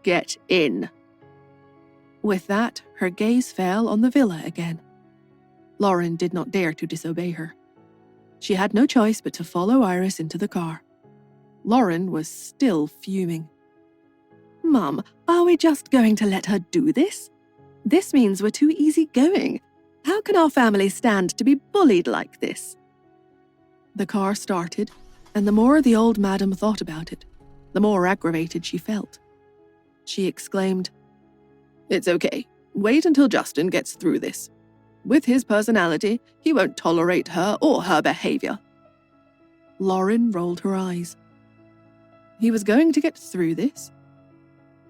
"Get in." With that, her gaze fell on the villa again. Lauren did not dare to disobey her. She had no choice but to follow Iris into the car. Lauren was still fuming. Mum, are we just going to let her do this? This means we're too easygoing. How can our family stand to be bullied like this? The car started, and the more the old madam thought about it, the more aggravated she felt. She exclaimed, "It's okay. Wait until Justin gets through this. With his personality, he won't tolerate her or her behavior." Lauren rolled her eyes. He was going to get through this?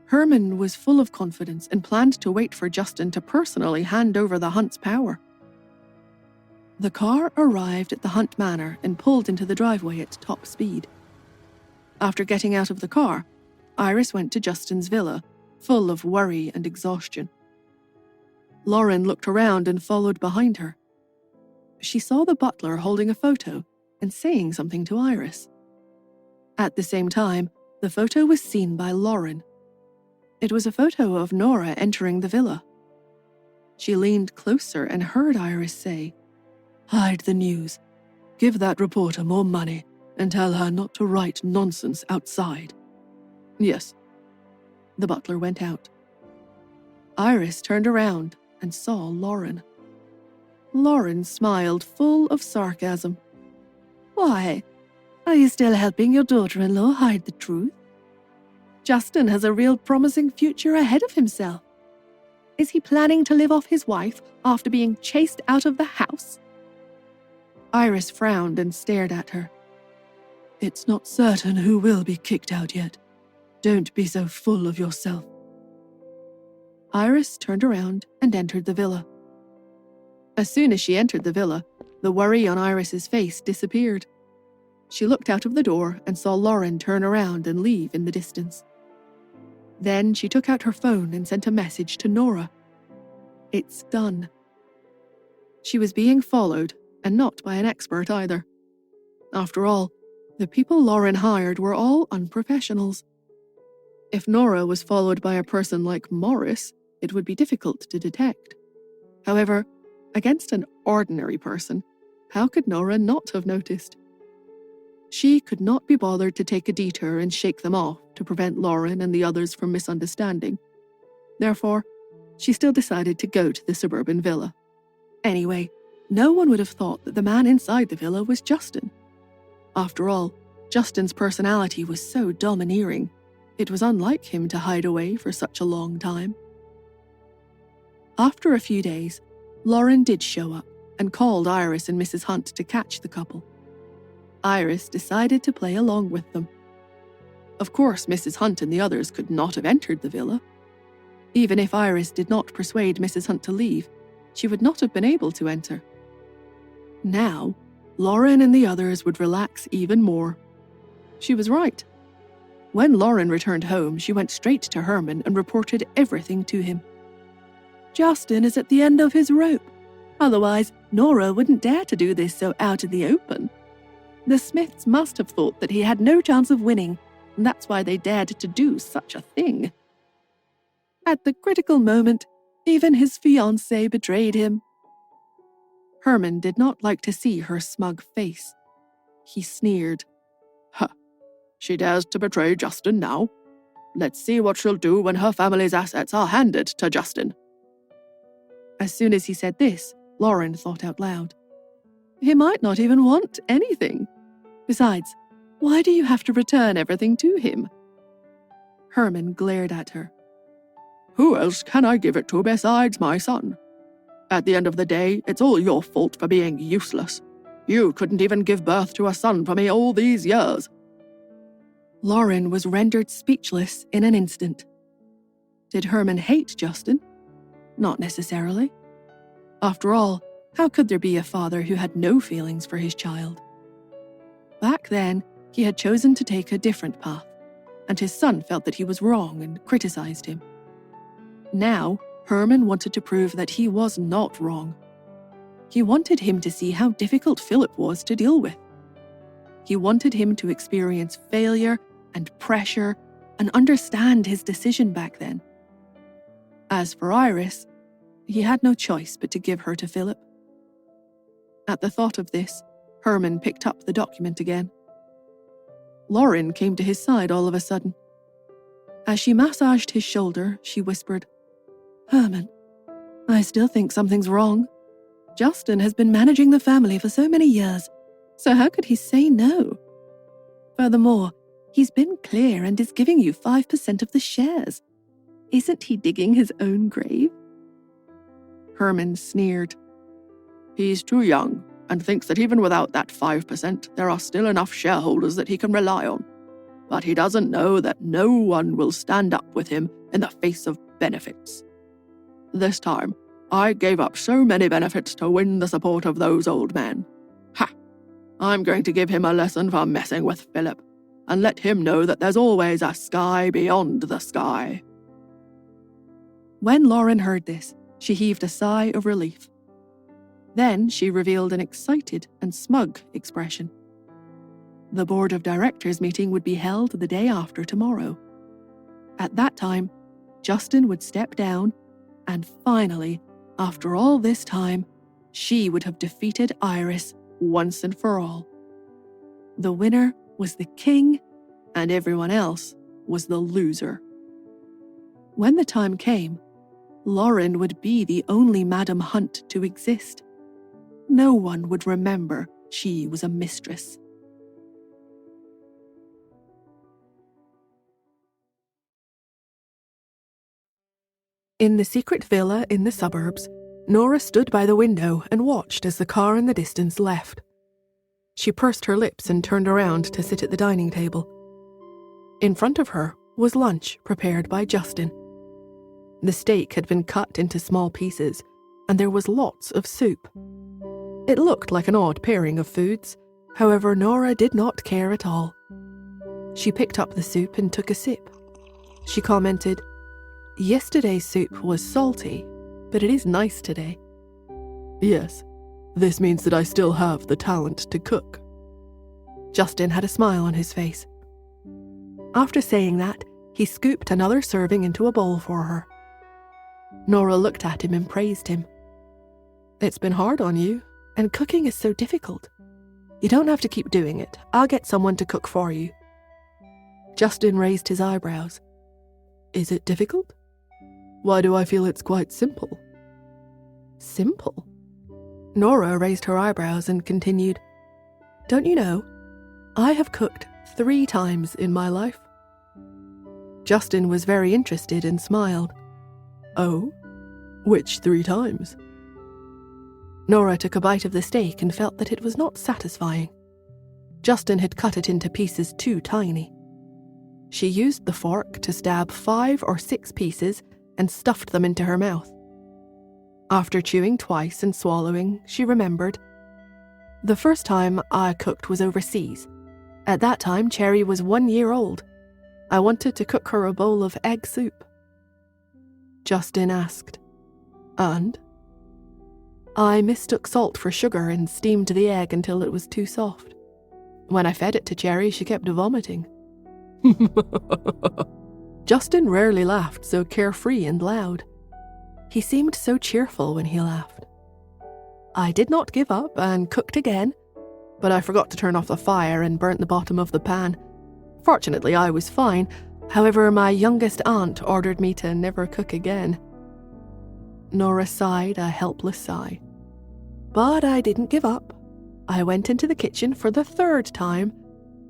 Herman was full of confidence and planned to wait for Justin to personally hand over the Hunt's power. The car arrived at the Hunt Manor and pulled into the driveway at top speed. After getting out of the car, Iris went to Justin's villa, full of worry and exhaustion. Lauren looked around and followed behind her. She saw the butler holding a photo and saying something to Iris. At the same time, the photo was seen by Lauren. It was a photo of Nora entering the villa. She leaned closer and heard Iris say, "Hide the news. Give that reporter more money and tell her not to write nonsense outside." "Yes." The butler went out. Iris turned around and saw Lauren. Lauren smiled, full of sarcasm. "Why? Are you still helping your daughter-in-law hide the truth? Justin has a real promising future ahead of himself. Is he planning to live off his wife after being chased out of the house?" Iris frowned and stared at her. "It's not certain who will be kicked out yet. Don't be so full of yourself." Iris turned around and entered the villa. As soon as she entered the villa, the worry on Iris's face disappeared. She looked out of the door and saw Lauren turn around and leave in the distance. Then she took out her phone and sent a message to Nora. It's done. She was being followed, and not by an expert either. After all, The people Lauren hired were all unprofessionals. If Nora was followed by a person like Morris, it would be difficult to detect. However, against an ordinary person, how could Nora not have noticed? She could not be bothered to take a detour and shake them off to prevent Lauren and the others from misunderstanding. Therefore, she still decided to go to the suburban villa. Anyway, no one would have thought that the man inside the villa was Justin. After all, Justin's personality was so domineering, it was unlike him to hide away for such a long time. After a few days, Lauren did show up and called Iris and Mrs. Hunt to catch the couple. Iris decided to play along with them. Of course, Mrs. Hunt and the others could not have entered the villa. Even if Iris did not persuade Mrs. Hunt to leave, she would not have been able to enter. Now, Lauren and the others would relax even more. She was right. When Lauren returned home, she went straight to Herman and reported everything to him. Justin is at the end of his rope. Otherwise, Nora wouldn't dare to do this so out in the open. The Smiths must have thought that he had no chance of winning, and that's why they dared to do such a thing. At the critical moment, even his fiancée betrayed him. Herman did not like to see her smug face. He sneered. Huh. She dares to betray Justin now. Let's see what she'll do when her family's assets are handed to Justin. As soon as he said this, Lauren thought out loud. He might not even want anything. Besides, why do you have to return everything to him? Herman glared at her. Who else can I give it to besides my son? At the end of the day, it's all your fault for being useless. You couldn't even give birth to a son for me all these years. Lauren was rendered speechless in an instant. Did Herman hate Justin? Not necessarily. After all, how could there be a father who had no feelings for his child? Back then, he had chosen to take a different path, and his son felt that he was wrong and criticized him. Now, Herman wanted to prove that he was not wrong. He wanted him to see how difficult Philip was to deal with. He wanted him to experience failure and pressure and understand his decision back then. As for Iris, he had no choice but to give her to Philip. At the thought of this, Herman picked up the document again. Lauren came to his side all of a sudden. As she massaged his shoulder, she whispered, Herman, I still think something's wrong. Justin has been managing the family for so many years, so how could he say no? Furthermore, he's been clear and is giving you 5% of the shares. Isn't he digging his own grave? Herman sneered. He's too young and thinks that even without that 5%, there are still enough shareholders that he can rely on. But he doesn't know that no one will stand up with him in the face of benefits. This time, I gave up so many benefits to win the support of those old men. Ha! I'm going to give him a lesson for messing with Philip, and let him know that there's always a sky beyond the sky. When Lauren heard this, she heaved a sigh of relief. Then she revealed an excited and smug expression. The board of directors meeting would be held the day after tomorrow. At that time, Justin would step down, and finally, after all this time, she would have defeated Iris once and for all. The winner was the king, and everyone else was the loser. When the time came, Lauren would be the only Madam Hunt to exist. No one would remember she was a mistress. In the secret villa in the suburbs, Nora stood by the window and watched as the car in the distance left. She pursed her lips and turned around to sit at the dining table. In front of her was lunch prepared by Justin. The steak had been cut into small pieces, and there was lots of soup. It looked like an odd pairing of foods, however, Nora did not care at all. She picked up the soup and took a sip. She commented, "Yesterday's soup was salty, but it is nice today." Yes, this means that I still have the talent to cook. Justin had a smile on his face. After saying that, he scooped another serving into a bowl for her. Nora looked at him and praised him. "It's been hard on you, and cooking is so difficult. You don't have to keep doing it. I'll get someone to cook for you." Justin raised his eyebrows. "Is it difficult? Why do I feel it's quite simple?" "Simple?" Nora raised her eyebrows and continued, "Don't you know, I have cooked 3 times in my life." Justin was very interested and smiled. "Oh? Which 3 times?" Nora took a bite of the steak and felt that it was not satisfying. Justin had cut it into pieces too tiny. She used the fork to stab 5 or 6 pieces and stuffed them into her mouth. After chewing twice and swallowing, she remembered. "The first time I cooked was overseas. At that time, Cherry was 1 year old. I wanted to cook her a bowl of egg soup." Justin asked, "And?" "I mistook salt for sugar and steamed the egg until it was too soft. When I fed it to Cherry, she kept vomiting." Justin rarely laughed so carefree and loud. He seemed so cheerful when he laughed. "I did not give up and cooked again, but I forgot to turn off the fire and burnt the bottom of the pan. Fortunately, I was fine. However, my youngest aunt ordered me to never cook again." Nora sighed a helpless sigh. "But I didn't give up. I went into the kitchen for the 3rd time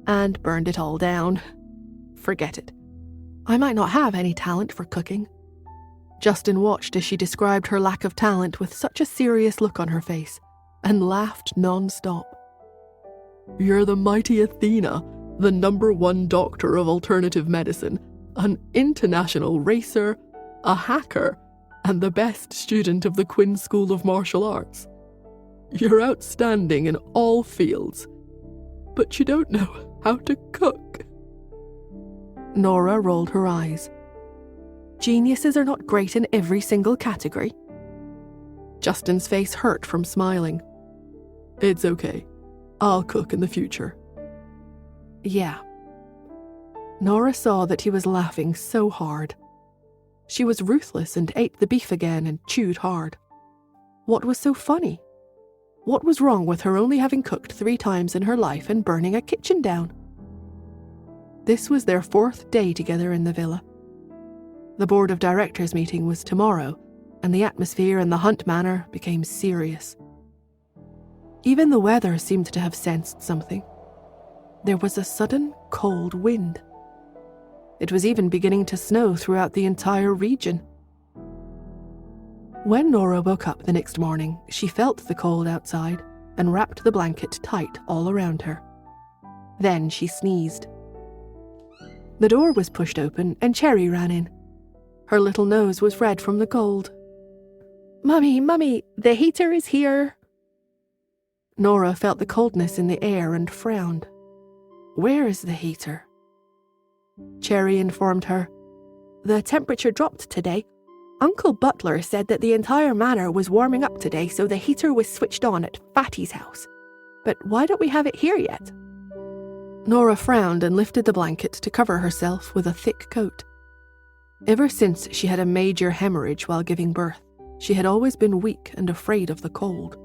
and burned it all down. Forget it. I might not have any talent for cooking." Justin watched as she described her lack of talent with such a serious look on her face, and laughed non-stop. "You're the mighty Athena, the #1 doctor of alternative medicine, an international racer, a hacker, and the best student of the Quinn School of Martial Arts. You're outstanding in all fields, but you don't know how to cook." Nora rolled her eyes. "Geniuses are not great in every single category." Justin's face hurt from smiling. "It's okay. I'll cook in the future." "Yeah." Nora saw that he was laughing so hard. She was ruthless and ate the beef again and chewed hard. What was so funny? What was wrong with her only having cooked 3 times in her life and burning a kitchen down? This was their 4th day together in the villa. The board of directors meeting was tomorrow, and the atmosphere in the Hunt Manor became serious. Even the weather seemed to have sensed something. There was a sudden cold wind. It was even beginning to snow throughout the entire region. When Nora woke up the next morning, she felt the cold outside and wrapped the blanket tight all around her. Then she sneezed. The door was pushed open and Cherry ran in. Her little nose was red from the cold. "Mummy, Mummy, the heater is here." Nora felt the coldness in the air and frowned. "Where is the heater?" Cherry informed her. "The temperature dropped today. Uncle Butler said that the entire manor was warming up today, so the heater was switched on at Fatty's house. But why don't we have it here yet?" Nora frowned and lifted the blanket to cover herself with a thick coat. Ever since she had a major hemorrhage while giving birth, she had always been weak and afraid of the cold.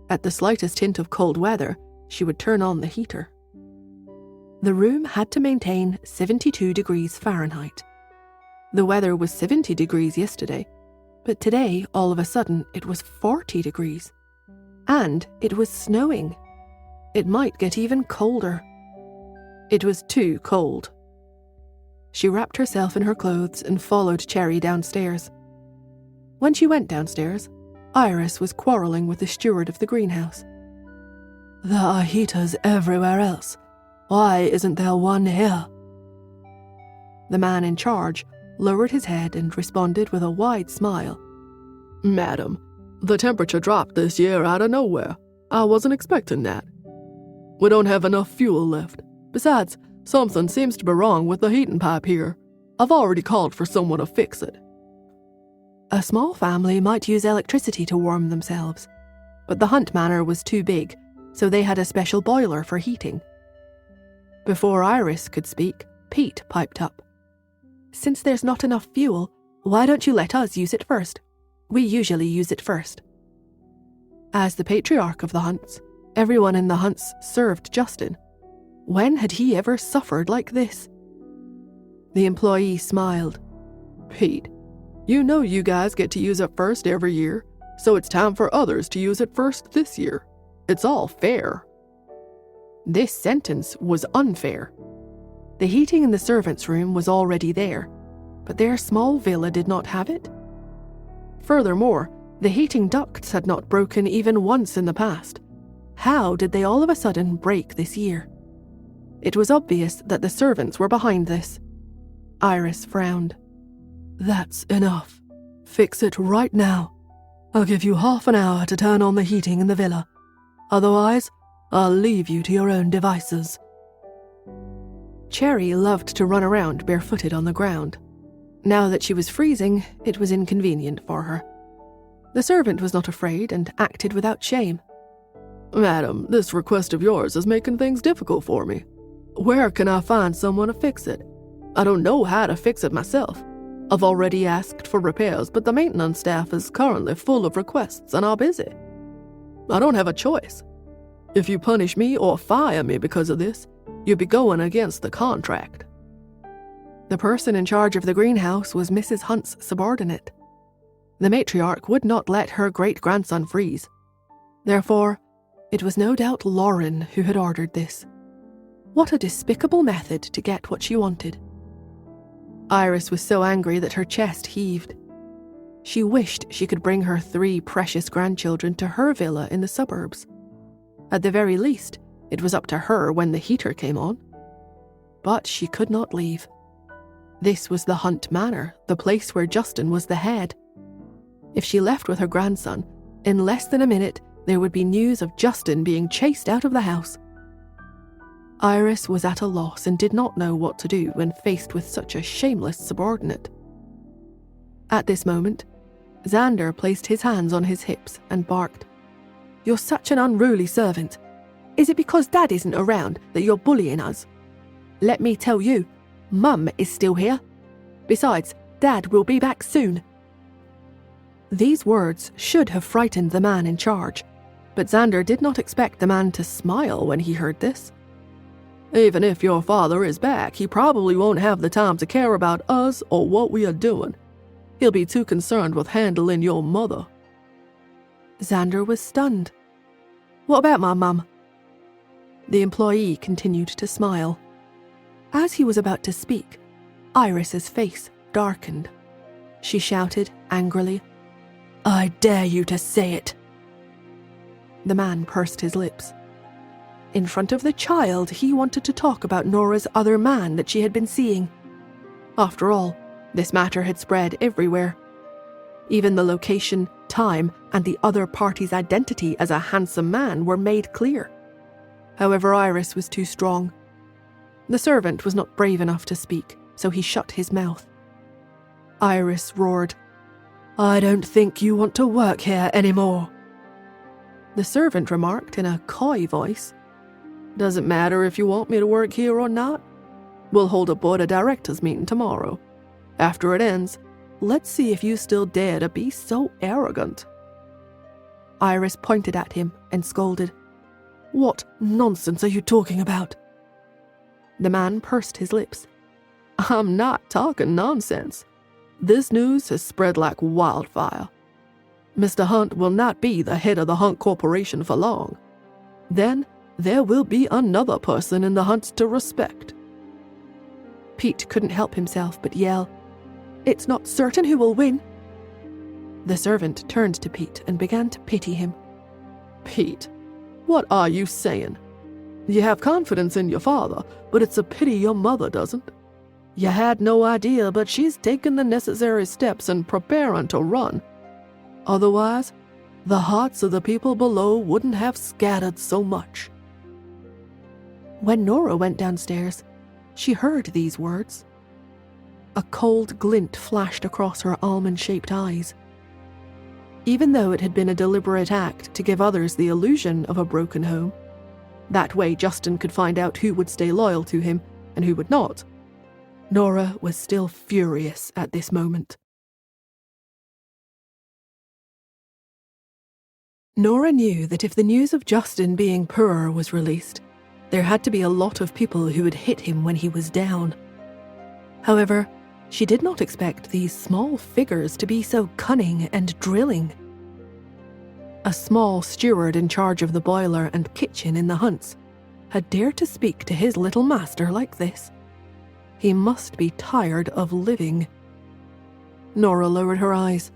At the slightest hint of cold weather, she would turn on the heater. The room had to maintain 72 degrees Fahrenheit. The weather was 70 degrees yesterday, but today, all of a sudden, it was 40 degrees. And it was snowing. It might get even colder. It was too cold. She wrapped herself in her clothes and followed Cherry downstairs. When she went downstairs, Iris was quarrelling with the steward of the greenhouse. "There are heaters everywhere else. Why isn't there one here?" The man in charge lowered his head and responded with a wide smile. "Madam, the temperature dropped this year out of nowhere. I wasn't expecting that. We don't have enough fuel left. Besides, something seems to be wrong with the heating pipe here. I've already called for someone to fix it." A small family might use electricity to warm themselves, but the Hunt Manor was too big, so they had a special boiler for heating, Before Iris could speak, Pete piped up. "Since there's not enough fuel, why don't you let us use it first? We usually use it first." As the patriarch of the Hunts, everyone in the Hunts served Justin. When had he ever suffered like this? The employee smiled. "Pete, you know you guys get to use it first every year, so it's time for others to use it first this year. It's all fair." This sentence was unfair. The heating in the servants' room was already there, but their small villa did not have it. Furthermore, the heating ducts had not broken even once in the past. How did they all of a sudden break this year? It was obvious that the servants were behind this. Iris frowned. "That's enough. Fix it right now. I'll give you half an hour to turn on the heating in the villa. Otherwise, I'll leave you to your own devices." Cherry loved to run around barefooted on the ground. Now that she was freezing, it was inconvenient for her. The servant was not afraid and acted without shame. "Madam, this request of yours is making things difficult for me. Where can I find someone to fix it? I don't know how to fix it myself. I've already asked for repairs, but the maintenance staff is currently full of requests and are busy. I don't have a choice. If you punish me or fire me because of this, you'll be going against the contract." The person in charge of the greenhouse was Mrs. Hunt's subordinate. The matriarch would not let her great-grandson freeze. Therefore, it was no doubt Lauren who had ordered this. What a despicable method to get what she wanted. Iris was so angry that her chest heaved. She wished she could bring her 3 precious grandchildren to her villa in the suburbs. At the very least, it was up to her when the heater came on. But she could not leave. This was the Hunt Manor, the place where Justin was the head. If she left with her grandson, in less than a minute there would be news of Justin being chased out of the house. Iris was at a loss and did not know what to do when faced with such a shameless subordinate. At this moment, Xander placed his hands on his hips and barked, "You're such an unruly servant. Is it because Dad isn't around that you're bullying us? Let me tell you, Mum is still here. Besides, Dad will be back soon." These words should have frightened the man in charge, but Xander did not expect the man to smile when he heard this. "Even if your father is back, he probably won't have the time to care about us or what we are doing. He'll be too concerned with handling your mother." Xander was stunned. "What about my mum?" The employee continued to smile. As he was about to speak, Iris's face darkened. She shouted angrily, "I dare you to say it!" The man pursed his lips. In front of the child, he wanted to talk about Nora's other man that she had been seeing. After all, this matter had spread everywhere. Even the location, time, and the other party's identity as a handsome man were made clear. However, Iris was too strong. The servant was not brave enough to speak, so he shut his mouth. Iris roared, "I don't think you want to work here anymore." The servant remarked in a coy voice, "Doesn't matter if you want me to work here or not. We'll hold a board of directors meeting tomorrow. After it ends, let's see if you still dare to be so arrogant." Iris pointed at him and scolded, "What nonsense are you talking about?" The man pursed his lips. "I'm not talking nonsense. This news has spread like wildfire. Mr. Hunt will not be the head of the Hunt Corporation for long. Then there will be another person in the Hunts to respect." Pete couldn't help himself but yell, "It's not certain who will win." The servant turned to Pete and began to pity him. "Pete, what are you saying? You have confidence in your father, but it's a pity your mother doesn't. You had no idea, but she's taken the necessary steps and preparing to run. Otherwise, the hearts of the people below wouldn't have scattered so much." When Nora went downstairs, she heard these words. A cold glint flashed across her almond-shaped eyes. Even though it had been a deliberate act to give others the illusion of a broken home, That way Justin could find out who would stay loyal to him and who would not. Nora was still furious at this moment. Nora knew that if the news of Justin being poor was released, there had to be a lot of people who would hit him when he was down. However, she did not expect these small figures to be so cunning and drilling. A small steward in charge of the boiler and kitchen in the Hunts had dared to speak to his little master like this. He must be tired of living. Nora lowered her eyes.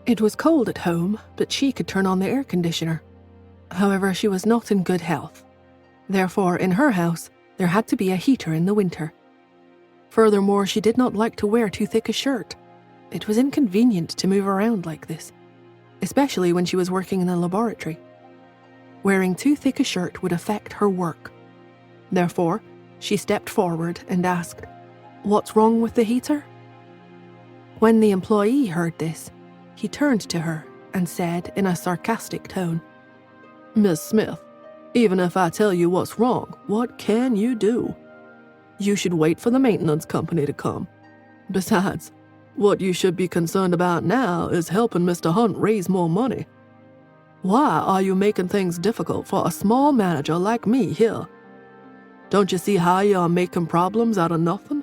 It was cold at home, but she could turn on the air conditioner. However, she was not in good health. Therefore, in her house, there had to be a heater in the winter. Furthermore, she did not like to wear too thick a shirt. It was inconvenient to move around like this, especially when she was working in a laboratory. Wearing too thick a shirt would affect her work. Therefore, she stepped forward and asked, "What's wrong with the heater?" When the employee heard this, he turned to her and said in a sarcastic tone, "Miss Smith, even if I tell you what's wrong, what can you do? You should wait for the maintenance company to come. Besides, what you should be concerned about now is helping Mr. Hunt raise more money. Why are you making things difficult for a small manager like me here? Don't you see how you are making problems out of nothing?"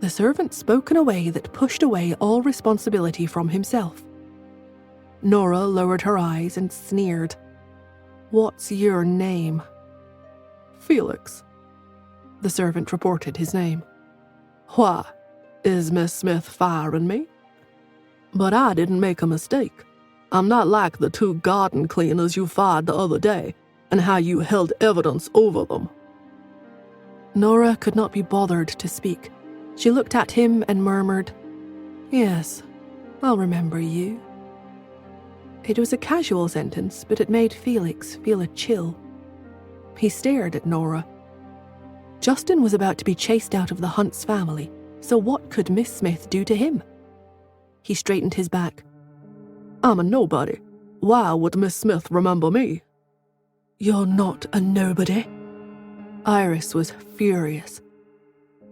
The servant spoke in a way that pushed away all responsibility from himself. Nora lowered her eyes and sneered. "What's your name?" "Felix." The servant reported his name. "Why, is Miss Smith firing me? But I didn't make a mistake. I'm not like the 2 garden cleaners you fired the other day, and how you held evidence over them." Nora could not be bothered to speak. She looked at him and murmured, "Yes, I'll remember you." It was a casual sentence, but it made Felix feel a chill. He stared at Nora. Justin was about to be chased out of the Hunts family, so what could Miss Smith do to him? He straightened his back. "I'm a nobody. Why would Miss Smith remember me?" "You're not a nobody." Iris was furious.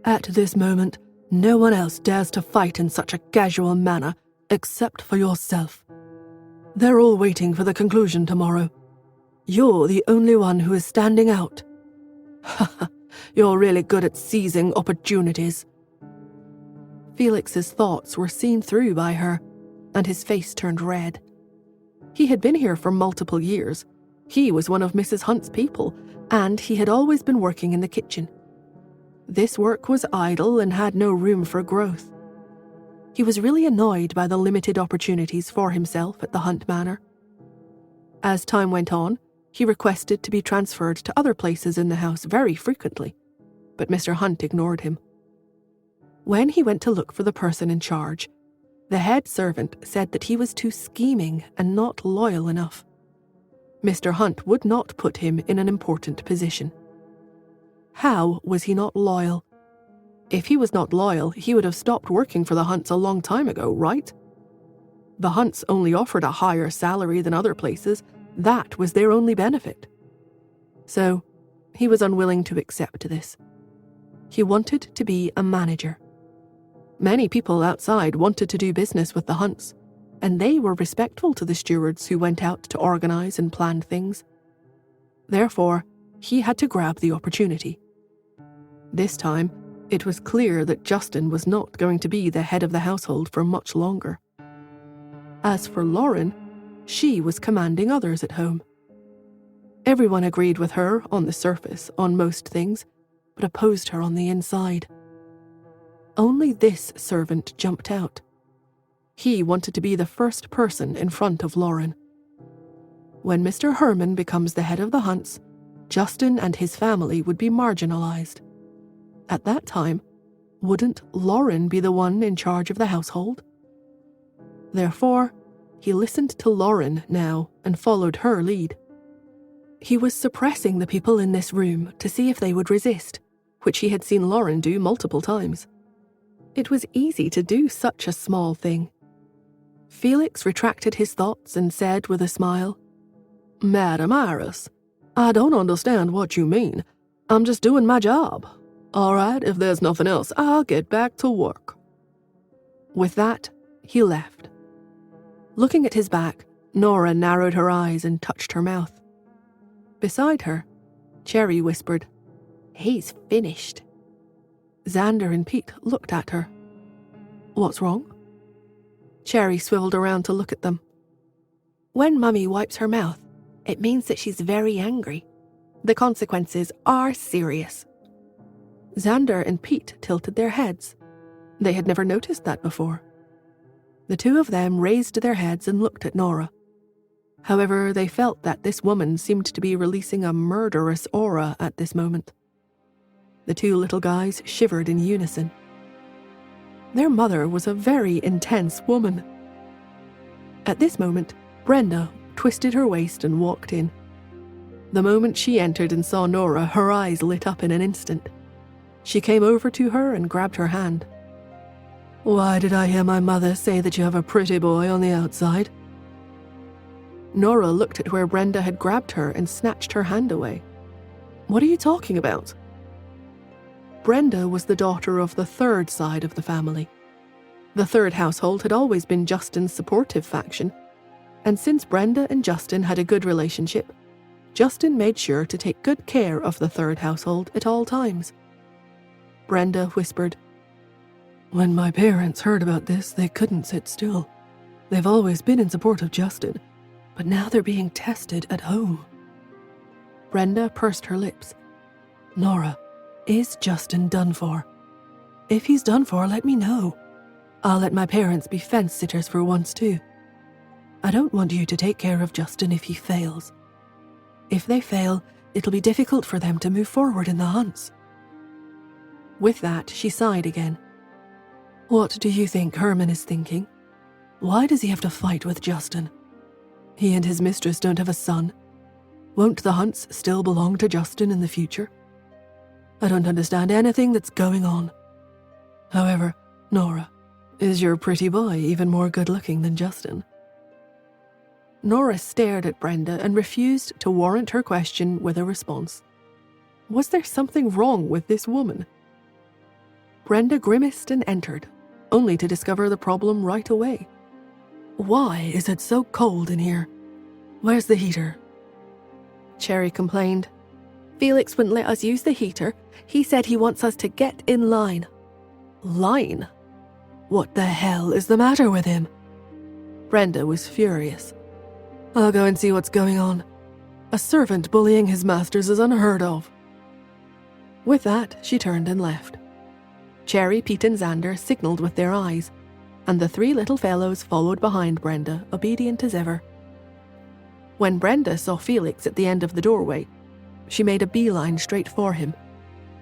At this moment, no one else dares to fight in such a casual manner, except for yourself. They're all waiting for the conclusion tomorrow. You're the only one who is standing out. You're really good at seizing opportunities." Felix's thoughts were seen through by her, and his face turned red. He had been here for multiple years. He was one of Mrs. Hunt's people, and he had always been working in the kitchen. This work was idle and had no room for growth. He was really annoyed by the limited opportunities for himself at the Hunt Manor. As time went on, he requested to be transferred to other places in the house very frequently, but Mr. Hunt ignored him. When he went to look for the person in charge, the head servant said that he was too scheming and not loyal enough. Mr. Hunt would not put him in an important position. How was he not loyal? If he was not loyal, he would have stopped working for the Hunts a long time ago, right? The Hunts only offered a higher salary than other places. That was their only benefit. So, he was unwilling to accept this. He wanted to be a manager. Many people outside wanted to do business with the Hunts, and they were respectful to the stewards who went out to organize and plan things. Therefore, he had to grab the opportunity. This time, it was clear that Justin was not going to be the head of the household for much longer. As for Lauren, she was commanding others at home. Everyone agreed with her on the surface on most things, but opposed her on the inside. Only this servant jumped out. He wanted to be the first person in front of Lauren. When Mr. Herman becomes the head of the Hunts, Justin and his family would be marginalized. At that time, wouldn't Lauren be the one in charge of the household? Therefore, he listened to Lauren now and followed her lead. He was suppressing the people in this room to see if they would resist, which he had seen Lauren do multiple times. It was easy to do such a small thing. Felix retracted his thoughts and said with a smile, "Madam Iris, I don't understand what you mean. I'm just doing my job. All right, if there's nothing else, I'll get back to work." With that, he left. Looking at his back, Nora narrowed her eyes and touched her mouth. Beside her, Cherry whispered, "He's finished." Xander and Pete looked at her. "What's wrong?" Cherry swiveled around to look at them. "When Mummy wipes her mouth, it means that she's very angry. The consequences are serious." Xander and Pete tilted their heads. They had never noticed that before. The two of them raised their heads and looked at Nora. However, they felt that this woman seemed to be releasing a murderous aura at this moment. The two little guys shivered in unison. Their mother was a very intense woman. At this moment, Brenda twisted her waist and walked in. The moment she entered and saw Nora, her eyes lit up in an instant. She came over to her and grabbed her hand. "Why did I hear my mother say that you have a pretty boy on the outside?" Nora looked at where Brenda had grabbed her and snatched her hand away. "What are you talking about?" Brenda was the daughter of the third side of the family. The third household had always been Justin's supportive faction, and since Brenda and Justin had a good relationship, Justin made sure to take good care of the third household at all times. Brenda whispered, "When my parents heard about this, they couldn't sit still. They've always been in support of Justin, but now they're being tested at home." Brenda pursed her lips. "Nora, is Justin done for? If he's done for, let me know. I'll let my parents be fence sitters for once too. I don't want you to take care of Justin if he fails. If they fail, it'll be difficult for them to move forward in the hunts." With that, she sighed again. "What do you think Herman is thinking? Why does he have to fight with Justin? He and his mistress don't have a son. Won't the hunts still belong to Justin in the future? I don't understand anything that's going on. However, Nora, is your pretty boy even more good-looking than Justin?" Nora stared at Brenda and refused to warrant her question with a response. Was there something wrong with this woman? Brenda grimaced and entered, only to discover the problem right away. "Why is it so cold in here? Where's the heater?" Cherry complained. "Felix wouldn't let us use the heater. He said he wants us to get in line." "Line? What the hell is the matter with him?" Brenda was furious. "I'll go and see what's going on. A servant bullying his masters is unheard of." With that, she turned and left. Cherry, Pete and Xander signaled with their eyes, and the three little fellows followed behind Brenda, obedient as ever. When Brenda saw Felix at the end of the doorway, she made a beeline straight for him.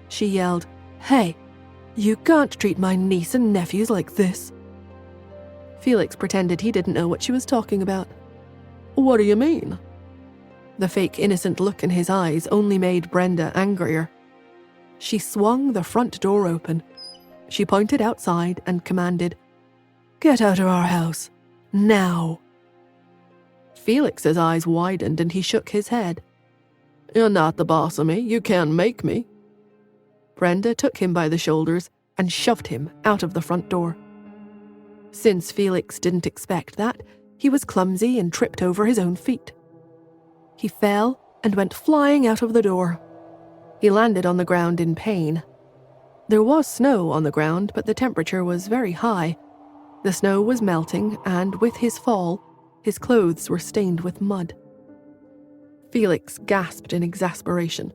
She yelled, "Hey, you can't treat my niece and nephews like this." Felix pretended he didn't know what she was talking about. "What do you mean?" The fake innocent look in his eyes only made Brenda angrier. She swung the front door open. She pointed outside and commanded, "Get out of our house, now." Felix's eyes widened and he shook his head. "You're not the boss of me. You can't make me." Brenda took him by the shoulders and shoved him out of the front door. Since Felix didn't expect that, he was clumsy and tripped over his own feet. He fell and went flying out of the door. He landed on the ground in pain. There was snow on the ground, but the temperature was very high. The snow was melting, and with his fall, his clothes were stained with mud. Felix gasped in exasperation.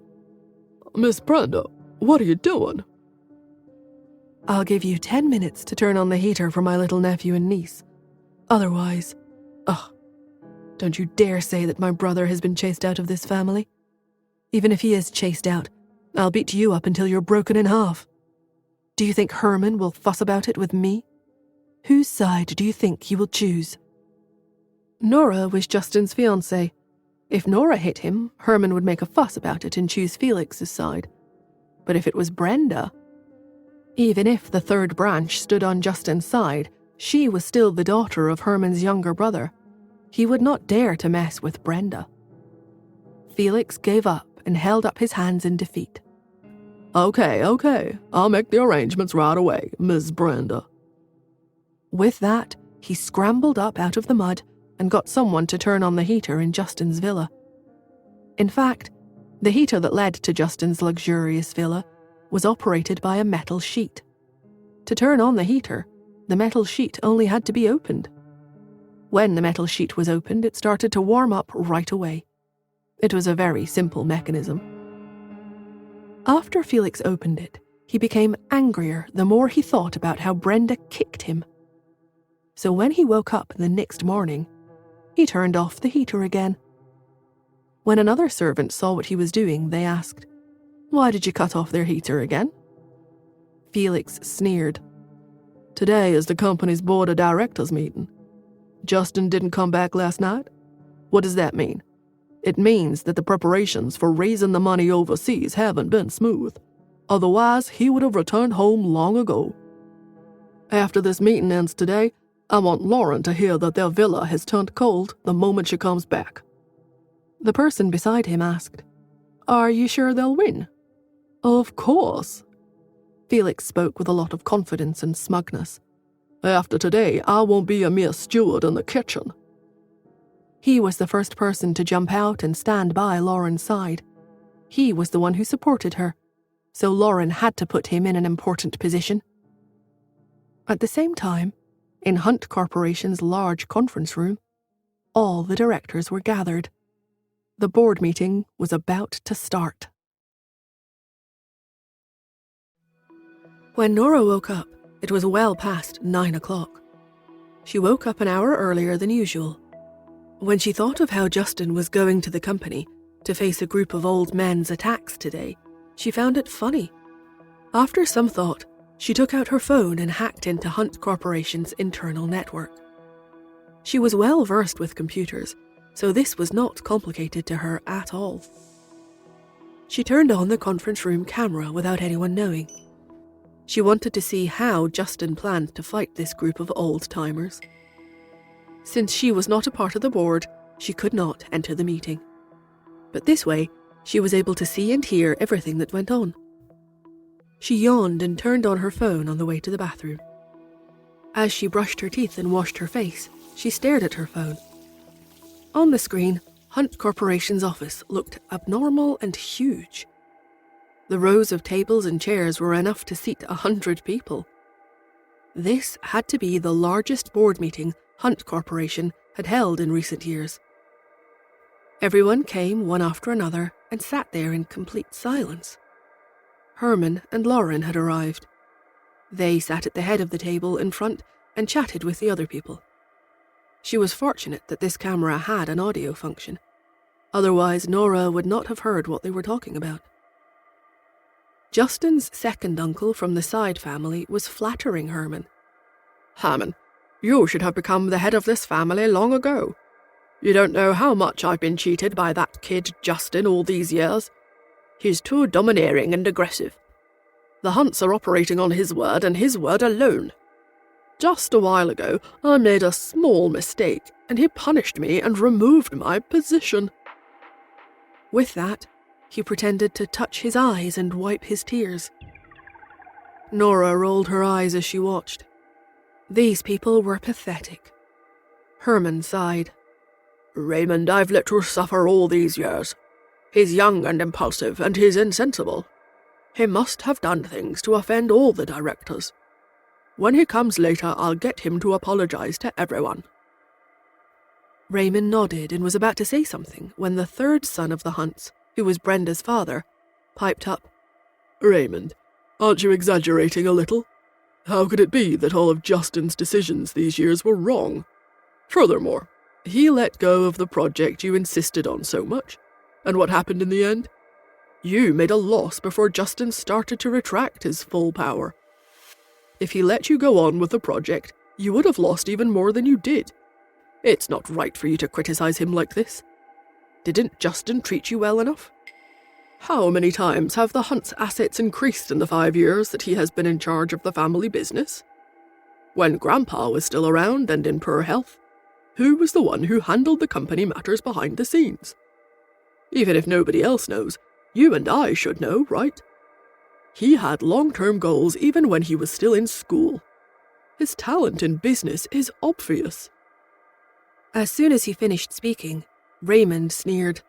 "Miss Brenda, what are you doing?" "I'll give you 10 minutes to turn on the heater for my little nephew and niece. Otherwise, don't you dare say that my brother has been chased out of this family. Even if he is chased out, I'll beat you up until you're broken in half. Do you think Herman will fuss about it with me? Whose side do you think he will choose?" Nora was Justin's fiancée. If Nora hit him, Herman would make a fuss about it and choose Felix's side. But if it was Brenda, even if the third branch stood on Justin's side, she was still the daughter of Herman's younger brother. He would not dare to mess with Brenda. Felix gave up and held up his hands in defeat. Okay, I'll make the arrangements right away, Miss Brenda. With that, he scrambled up out of the mud and got someone to turn on the heater in Justin's villa. In fact, the heater that led to Justin's luxurious villa was operated by a metal sheet. To turn on the heater, the metal sheet only had to be opened. When the metal sheet was opened, it started to warm up right away. It was a very simple mechanism. After Felix opened it, he became angrier the more he thought about how Brenda kicked him. So when he woke up the next morning, he turned off the heater again. When another servant saw what he was doing, they asked, "Why did you cut off their heater again?" Felix sneered. Today is the company's board of directors meeting. Justin didn't come back last night? What does that mean? It means that the preparations for raising the money overseas haven't been smooth. Otherwise, he would have returned home long ago. After this meeting ends today, I want Lauren to hear that their villa has turned cold the moment she comes back. The person beside him asked, "Are you sure they'll win?" Of course. Felix spoke with a lot of confidence and smugness. After today, I won't be a mere steward in the kitchen. He was the first person to jump out and stand by Lauren's side. He was the one who supported her, so Lauren had to put him in an important position. At the same time, in Hunt Corporation's large conference room, all the directors were gathered. The board meeting was about to start. When Nora woke up, it was well past 9 o'clock. She woke up an hour earlier than usual. When she thought of how Justin was going to the company to face a group of old men's attacks today, she found it funny. After some thought, she took out her phone and hacked into Hunt Corporation's internal network. She was well versed with computers, so this was not complicated to her at all. She turned on the conference room camera without anyone knowing. She wanted to see how Justin planned to fight this group of old-timers. Since she was not a part of the board, she could not enter the meeting. But this way, she was able to see and hear everything that went on. She yawned and turned on her phone on the way to the bathroom. As she brushed her teeth and washed her face, she stared at her phone. On the screen, Hunt Corporation's office looked abnormal and huge. The rows of tables and chairs were enough to seat 100 people. This had to be the largest board meeting Hunt Corporation had held in recent years. Everyone came one after another and sat there in complete silence. Herman and Lauren had arrived. They sat at the head of the table in front and chatted with the other people. She was fortunate that this camera had an audio function. Otherwise, Nora would not have heard what they were talking about. Justin's second uncle from the side family was flattering Herman. Herman, you should have become the head of this family long ago. You don't know how much I've been cheated by that kid Justin all these years. He's too domineering and aggressive. The Hunts are operating on his word and his word alone. Just a while ago, I made a small mistake, and he punished me and removed my position. With that, he pretended to touch his eyes and wipe his tears. Nora rolled her eyes as she watched. These people were pathetic. Herman sighed. Raymond, I've let you suffer all these years. He's young and impulsive, and he's insensible. He must have done things to offend all the directors. When he comes later, I'll get him to apologize to everyone. Raymond nodded and was about to say something when the third son of the Hunts, who was Brenda's father, piped up. Raymond, aren't you exaggerating a little? How could it be that all of Justin's decisions these years were wrong? Furthermore, he let go of the project you insisted on so much. And what happened in the end? You made a loss before Justin started to retract his full power. If he let you go on with the project, you would have lost even more than you did. It's not right for you to criticize him like this. Didn't Justin treat you well enough? How many times have the Hunt's assets increased in the 5 years that he has been in charge of the family business? When Grandpa was still around and in poor health, who was the one who handled the company matters behind the scenes? Even if nobody else knows, you and I should know, right? He had long-term goals even when he was still in school. His talent in business is obvious. As soon as he finished speaking, Raymond sneered.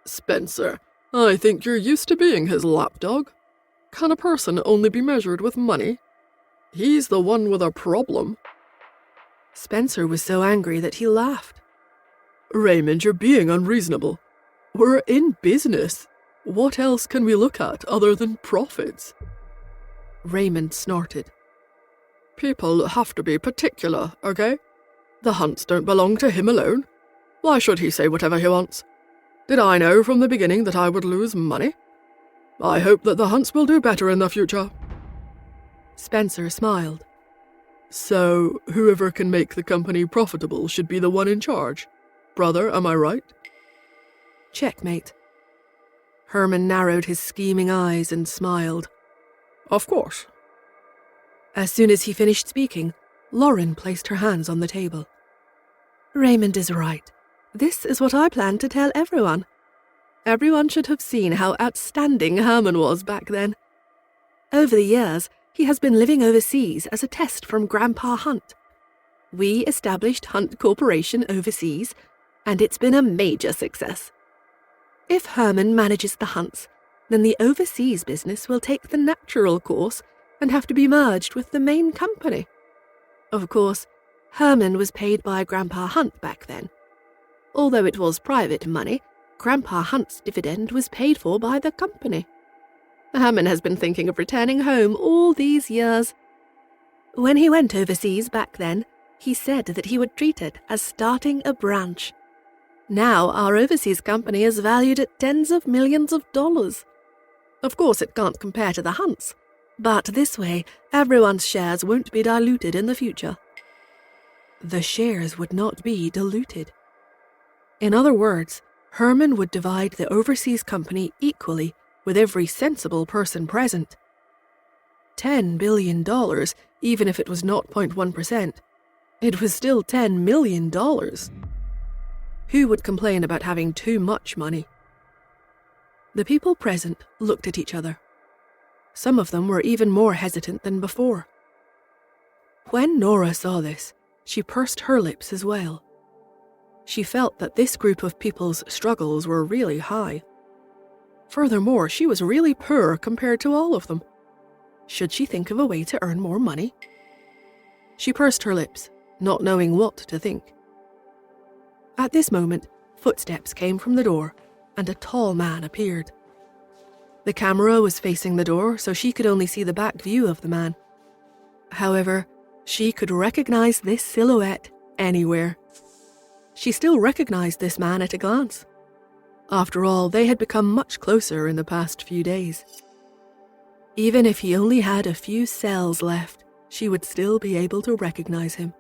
Spencer, I think you're used to being his lapdog. Can a person only be measured with money? He's the one with a problem. Spencer was so angry that he laughed. Raymond, you're being unreasonable. We're in business. What else can we look at other than profits? Raymond snorted. People have to be particular, okay? The hunts don't belong to him alone. Why should he say whatever he wants? Did I know from the beginning that I would lose money? I hope that the hunts will do better in the future. Spencer smiled. So, whoever can make the company profitable should be the one in charge. Brother, am I right? Checkmate. Herman narrowed his scheming eyes and smiled. Of course. As soon as he finished speaking, Lauren placed her hands on the table. Raymond is right. This is what I plan to tell everyone. Everyone should have seen how outstanding Herman was back then. Over the years, he has been living overseas as a test from Grandpa Hunt. We established Hunt Corporation overseas, and it's been a major success. If Herman manages the Hunts, then the overseas business will take the natural course and have to be merged with the main company. Of course, Herman was paid by Grandpa Hunt back then. Although it was private money, Grandpa Hunt's dividend was paid for by the company. Herman has been thinking of returning home all these years. When he went overseas back then, he said that he would treat it as starting a branch. Now our overseas company is valued at tens of millions of dollars. Of course, it can't compare to the Hunts, but this way, everyone's shares won't be diluted in the future. The shares would not be diluted. In other words, Herman would divide the overseas company equally with every sensible person present. $10 billion, even if it was 0.1%. It was still $10 million. Who would complain about having too much money? The people present looked at each other. Some of them were even more hesitant than before. When Nora saw this, she pursed her lips as well. She felt that this group of people's struggles were really high. Furthermore, she was really poor compared to all of them. Should she think of a way to earn more money? She pursed her lips, not knowing what to think. At this moment, footsteps came from the door, and a tall man appeared. The camera was facing the door, so she could only see the back view of the man. However, she could recognize this silhouette anywhere. She still recognized this man at a glance. After all, they had become much closer in the past few days. Even if he only had a few cells left, she would still be able to recognize him.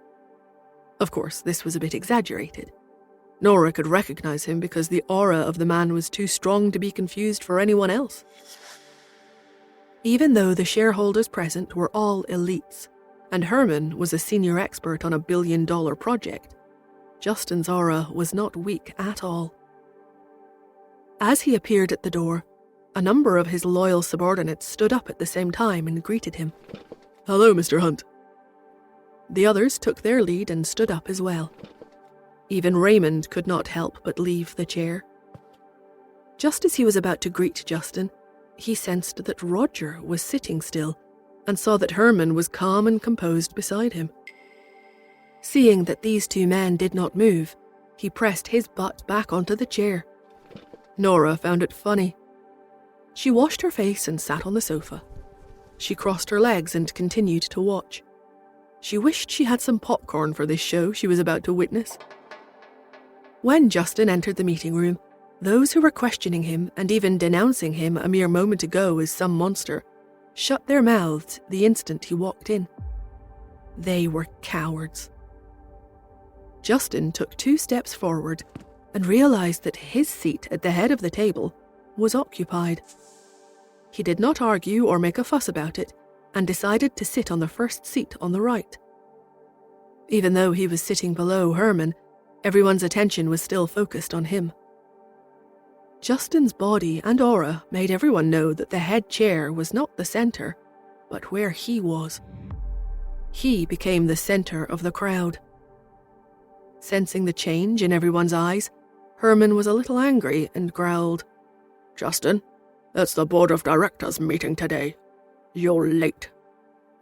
Of course, this was a bit exaggerated. Nora could recognize him because the aura of the man was too strong to be confused for anyone else. Even though the shareholders present were all elites, and Herman was a senior expert on a billion-dollar project, Justin's aura was not weak at all. As he appeared at the door, a number of his loyal subordinates stood up at the same time and greeted him. Hello, Mr. Hunt. The others took their lead and stood up as well. Even Raymond could not help but leave the chair. Just as he was about to greet Justin, he sensed that Roger was sitting still and saw that Herman was calm and composed beside him. Seeing that these two men did not move, he pressed his butt back onto the chair. Nora found it funny. She washed her face and sat on the sofa. She crossed her legs and continued to watch. She wished she had some popcorn for this show she was about to witness. When Justin entered the meeting room, those who were questioning him and even denouncing him a mere moment ago as some monster shut their mouths the instant he walked in. They were cowards. Justin took 2 steps forward and realized that his seat at the head of the table was occupied. He did not argue or make a fuss about it and decided to sit on the first seat on the right. Even though he was sitting below Herman, everyone's attention was still focused on him. Justin's body and aura made everyone know that the head chair was not the center, but where he was. He became the center of the crowd. Sensing the change in everyone's eyes, Herman was a little angry and growled, "Justin, it's the board of directors meeting today. You're late.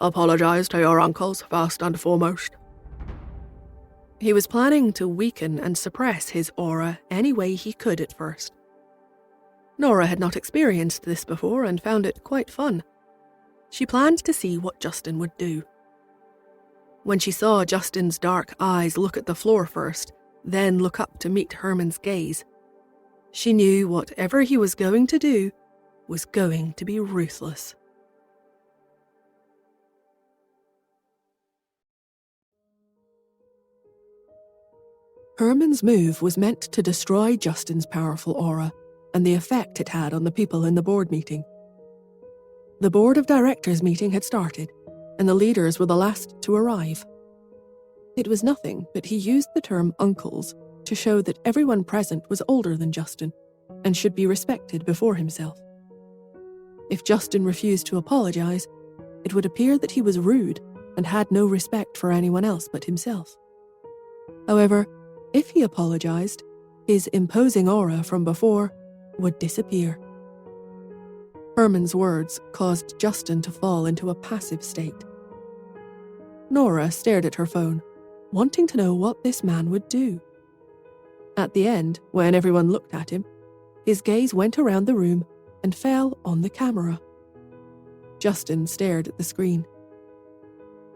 Apologize to your uncles first and foremost." He was planning to weaken and suppress his aura any way he could at first. Nora had not experienced this before and found it quite fun. She planned to see what Justin would do. When she saw Justin's dark eyes look at the floor first, then look up to meet Herman's gaze, she knew whatever he was going to do was going to be ruthless. Herman's move was meant to destroy Justin's powerful aura and the effect it had on the people in the board meeting. The board of directors meeting had started, and the leaders were the last to arrive. It was nothing, but he used the term uncles to show that everyone present was older than Justin and should be respected before himself. If Justin refused to apologize, it would appear that he was rude and had no respect for anyone else but himself. However, if he apologized, his imposing aura from before would disappear. Herman's words caused Justin to fall into a passive state. Nora stared at her phone, wanting to know what this man would do. At the end, when everyone looked at him, his gaze went around the room and fell on the camera. Justin stared at the screen.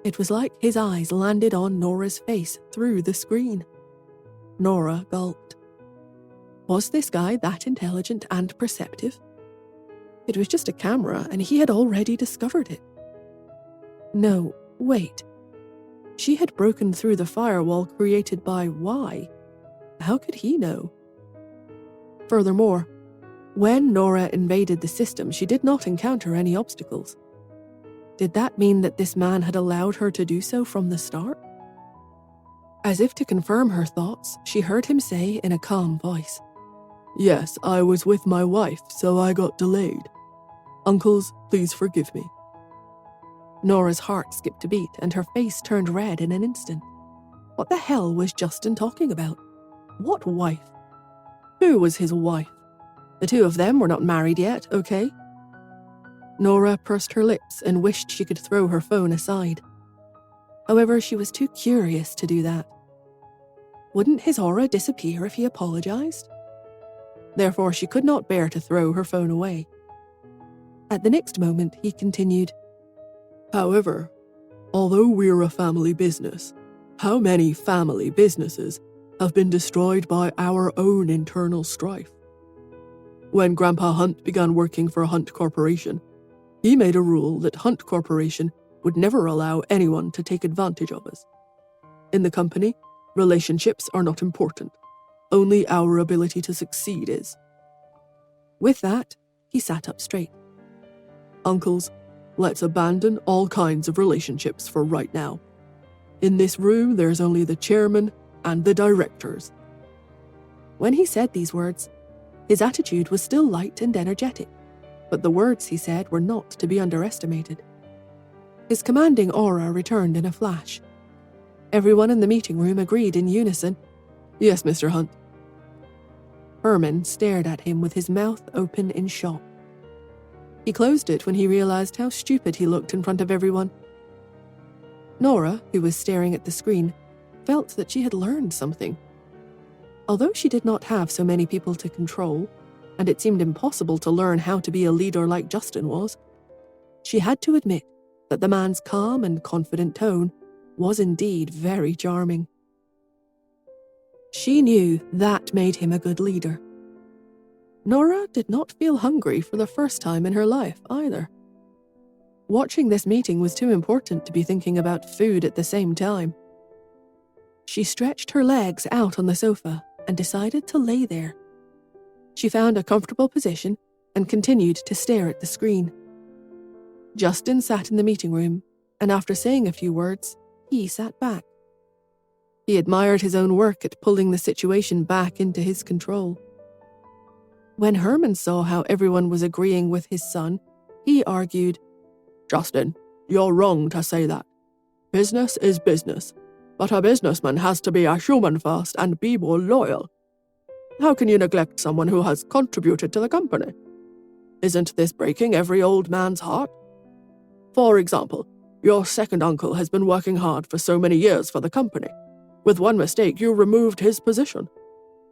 It was like his eyes landed on Nora's face through the screen. Nora gulped. Was this guy that intelligent and perceptive? It was just a camera, and he had already discovered it. No, wait. She had broken through the firewall created by Y. How could he know? Furthermore, when Nora invaded the system, she did not encounter any obstacles. Did that mean that this man had allowed her to do so from the start? As if to confirm her thoughts, she heard him say in a calm voice, "Yes, I was with my wife, so I got delayed. Uncles, please forgive me." Nora's heart skipped a beat and her face turned red in an instant. What the hell was Justin talking about? What wife? Who was his wife? The two of them were not married yet, okay? Nora pursed her lips and wished she could throw her phone aside. However, she was too curious to do that. Wouldn't his aura disappear if he apologized? Therefore, she could not bear to throw her phone away. At the next moment, he continued, "However, although we're a family business, how many family businesses have been destroyed by our own internal strife? When Grandpa Hunt began working for Hunt Corporation, he made a rule that Hunt Corporation would never allow anyone to take advantage of us. In the company, relationships are not important. Only our ability to succeed is." With that, he sat up straight. "Uncles, let's abandon all kinds of relationships for right now. In this room, there's only the chairman and the directors." When he said these words, his attitude was still light and energetic, but the words he said were not to be underestimated. His commanding aura returned in a flash. Everyone in the meeting room agreed in unison, "Yes, Mr. Hunt." Herman stared at him with his mouth open in shock. He closed it when he realized how stupid he looked in front of everyone. Nora, who was staring at the screen, felt that she had learned something. Although she did not have so many people to control, and it seemed impossible to learn how to be a leader like Justin was, she had to admit that the man's calm and confident tone was indeed very charming. She knew that made him a good leader. Nora did not feel hungry for the first time in her life either. Watching this meeting was too important to be thinking about food at the same time. She stretched her legs out on the sofa and decided to lay there. She found a comfortable position and continued to stare at the screen. Justin sat in the meeting room, and after saying a few words, he sat back. He admired his own work at pulling the situation back into his control. When Herman saw how everyone was agreeing with his son, he argued, Justin, you're wrong to say that. Business is business, but a businessman has to be a human first and be more loyal. How can you neglect someone who has contributed to the company? Isn't this breaking every old man's heart? For example, your second uncle has been working hard for so many years for the company. With one mistake, you removed his position.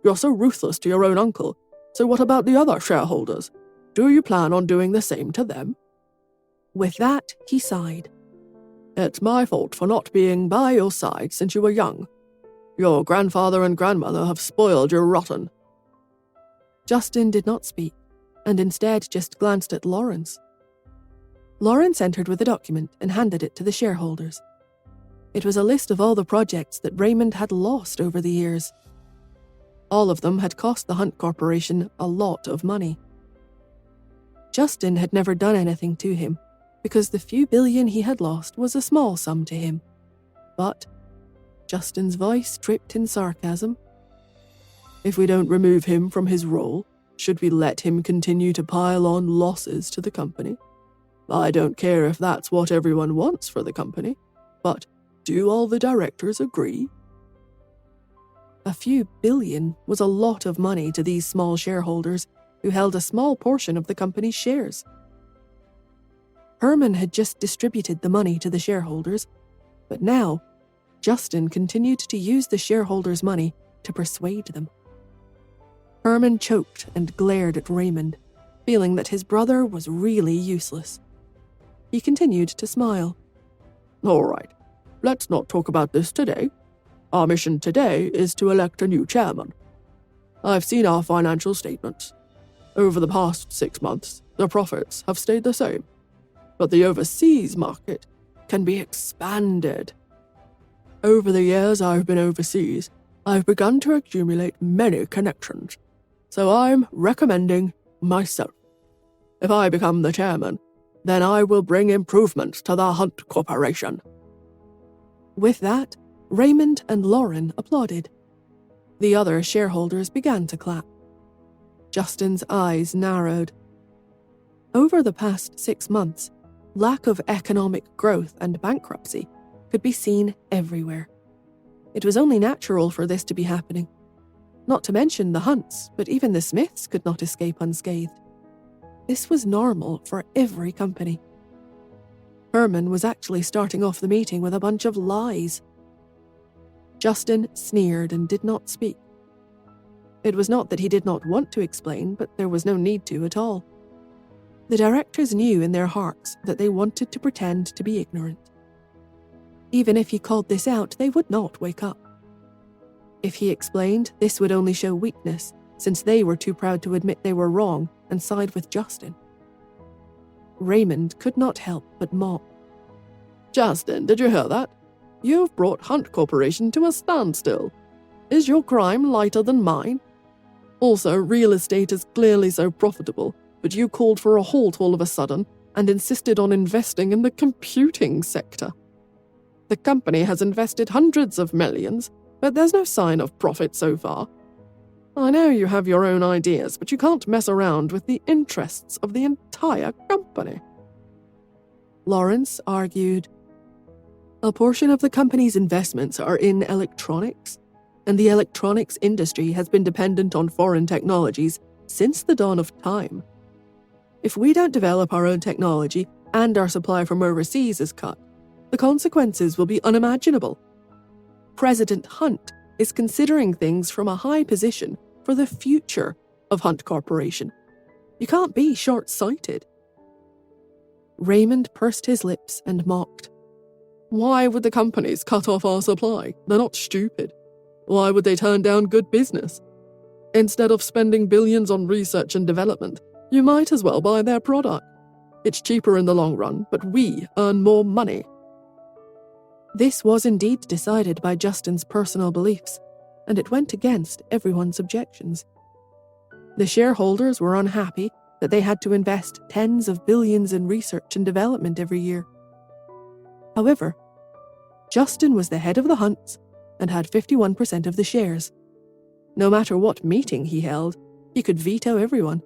You're so ruthless to your own uncle, so what about the other shareholders? Do you plan on doing the same to them? With that, he sighed. It's my fault for not being by your side since you were young. Your grandfather and grandmother have spoiled you rotten. Justin did not speak, and instead just glanced at Lawrence. Lawrence entered with a document and handed it to the shareholders. It was a list of all the projects that Raymond had lost over the years. All of them had cost the Hunt Corporation a lot of money. Justin had never done anything to him, because the few billion he had lost was a small sum to him. But Justin's voice dripped in sarcasm. If we don't remove him from his role, should we let him continue to pile on losses to the company? I don't care if that's what everyone wants for the company, but do all the directors agree? A few billion was a lot of money to these small shareholders who held a small portion of the company's shares. Herman had just distributed the money to the shareholders, but now Justin continued to use the shareholders' money to persuade them. Herman choked and glared at Raymond, feeling that his brother was really useless. He continued to smile. All right, let's not talk about this today. Our mission today is to elect a new chairman. I've seen our financial statements. Over the past 6 months, the profits have stayed the same, but the overseas market can be expanded. Over the years I've been overseas, I've begun to accumulate many connections, so I'm recommending myself. If I become the chairman, then I will bring improvements to the Hunt Corporation. With that, Raymond and Lauren applauded. The other shareholders began to clap. Justin's eyes narrowed. Over the past 6 months, lack of economic growth and bankruptcy could be seen everywhere. It was only natural for this to be happening. Not to mention the Hunts, but even the Smiths could not escape unscathed. This was normal for every company. Herman was actually starting off the meeting with a bunch of lies. Justin sneered and did not speak. It was not that he did not want to explain, but there was no need to at all. The directors knew in their hearts that they wanted to pretend to be ignorant. Even if he called this out, they would not wake up. If he explained, this would only show weakness, since they were too proud to admit they were wrong and side with Justin. Raymond could not help but mock. Justin, did you hear that? You've brought Hunt Corporation to a standstill. Is your crime lighter than mine? Also, real estate is clearly so profitable, but you called for a halt all of a sudden and insisted on investing in the computing sector. The company has invested hundreds of millions, but there's no sign of profit so far. I know you have your own ideas, but you can't mess around with the interests of the entire company. Lawrence argued. A portion of the company's investments are in electronics, and the electronics industry has been dependent on foreign technologies since the dawn of time. If we don't develop our own technology and our supply from overseas is cut, the consequences will be unimaginable. President Hunt is considering things from a high position for the future of Hunt Corporation. You can't be short-sighted. Raymond pursed his lips and mocked. Why would the companies cut off our supply? They're not stupid. Why would they turn down good business? Instead of spending billions on research and development, you might as well buy their product. It's cheaper in the long run, but we earn more money. This was indeed decided by Justin's personal beliefs, and it went against everyone's objections. The shareholders were unhappy that they had to invest tens of billions in research and development every year. However, Justin was the head of the Hunts and had 51% of the shares. No matter what meeting he held, He could veto everyone.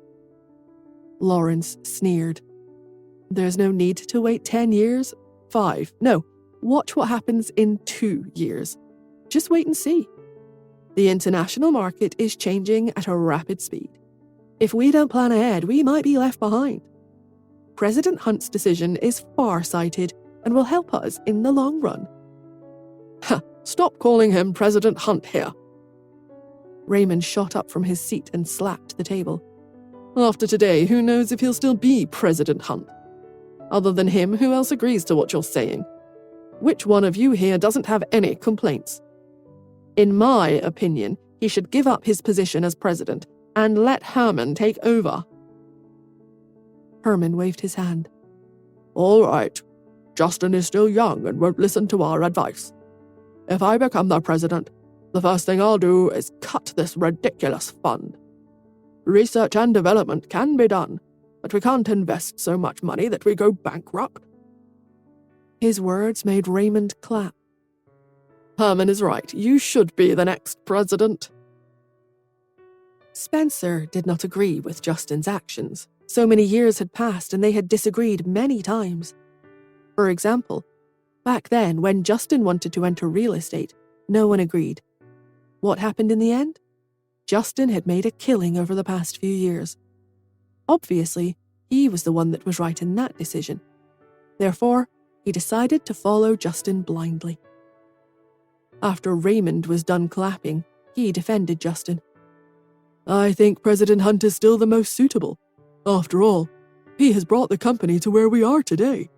Lawrence sneered. There's no need to wait 10 years. 5. No, watch what happens in 2 years. Just wait and see. The international market is changing at a rapid speed. If we don't plan ahead, we might be left behind. President Hunt's decision is far-sighted and will help us in the long run. Ha! Stop calling him President Hunt here. Raymond shot up from his seat and slapped the table. After today, who knows if he'll still be President Hunt? Other than him, who else agrees to what you're saying? Which one of you here doesn't have any complaints? In my opinion, he should give up his position as president and let Herman take over. Herman waved his hand. All right. Justin is still young and won't listen to our advice. If I become the president, the first thing I'll do is cut this ridiculous fund. Research and development can be done, but we can't invest so much money that we go bankrupt. His words made Raymond clap. Herman is right. You should be the next president. Spencer did not agree with Justin's actions. So many years had passed and they had disagreed many times. For example, back then when Justin wanted to enter real estate, no one agreed. What happened in the end? Justin had made a killing over the past few years. Obviously, he was the one that was right in that decision. Therefore, he decided to follow Justin blindly. After Raymond was done clapping, he defended Justin. I think President Hunt is still the most suitable. After all, he has brought the company to where we are today.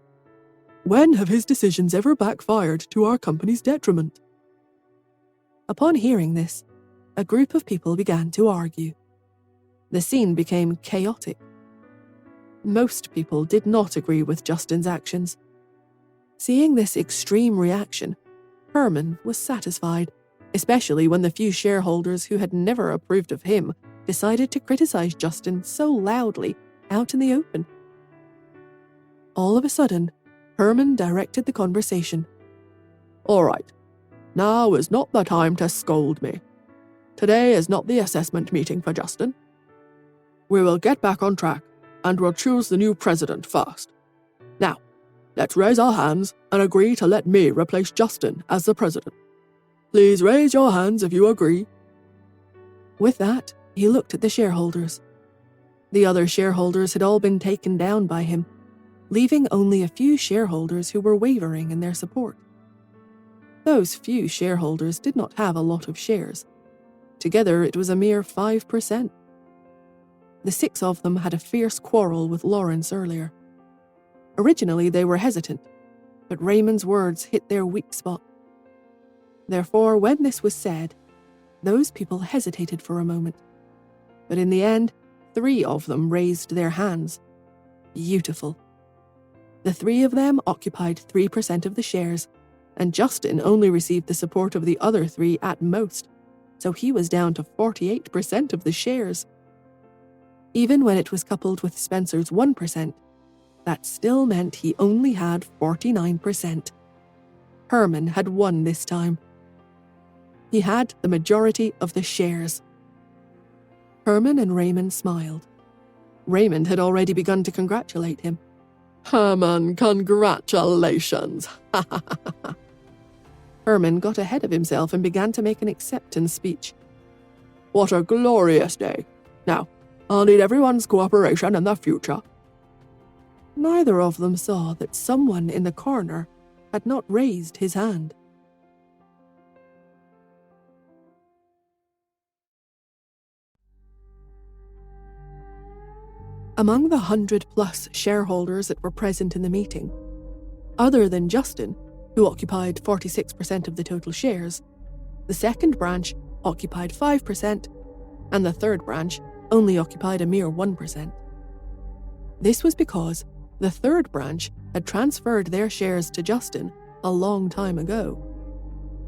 When have his decisions ever backfired to our company's detriment? Upon hearing this, a group of people began to argue. The scene became chaotic. Most people did not agree with Justin's actions. Seeing this extreme reaction, Herman was satisfied, especially when the few shareholders who had never approved of him decided to criticize Justin so loudly out in the open. All of a sudden, Herman directed the conversation. All right, now is not the time to scold me. Today is not the assessment meeting for Justin. We will get back on track, and we'll choose the new president first. Now, let's raise our hands and agree to let me replace Justin as the president. Please raise your hands if you agree. With that, he looked at the shareholders. The other shareholders had all been taken down by him, leaving only a few shareholders who were wavering in their support. Those few shareholders did not have a lot of shares. Together, it was a mere 5%. The 6 of them had a fierce quarrel with Lawrence earlier. Originally, they were hesitant, but Raymond's words hit their weak spot. Therefore, when this was said, those people hesitated for a moment. But in the end, 3 of them raised their hands. Beautiful. The 3 of them occupied 3% of the shares, and Justin only received the support of the other 3 at most, so he was down to 48% of the shares. Even when it was coupled with Spencer's 1%, that still meant he only had 49%. Herman had won this time. He had the majority of the shares. Herman and Raymond smiled. Raymond had already begun to congratulate him. Herman, congratulations! Herman got ahead of himself and began to make an acceptance speech. What a glorious day. Now, I'll need everyone's cooperation in the future. Neither of them saw that someone in the corner had not raised his hand. Among the 100+ shareholders that were present in the meeting, other than Justin, who occupied 46% of the total shares, the second branch occupied 5%, and the third branch only occupied a mere 1%. This was because the third branch had transferred their shares to Justin a long time ago.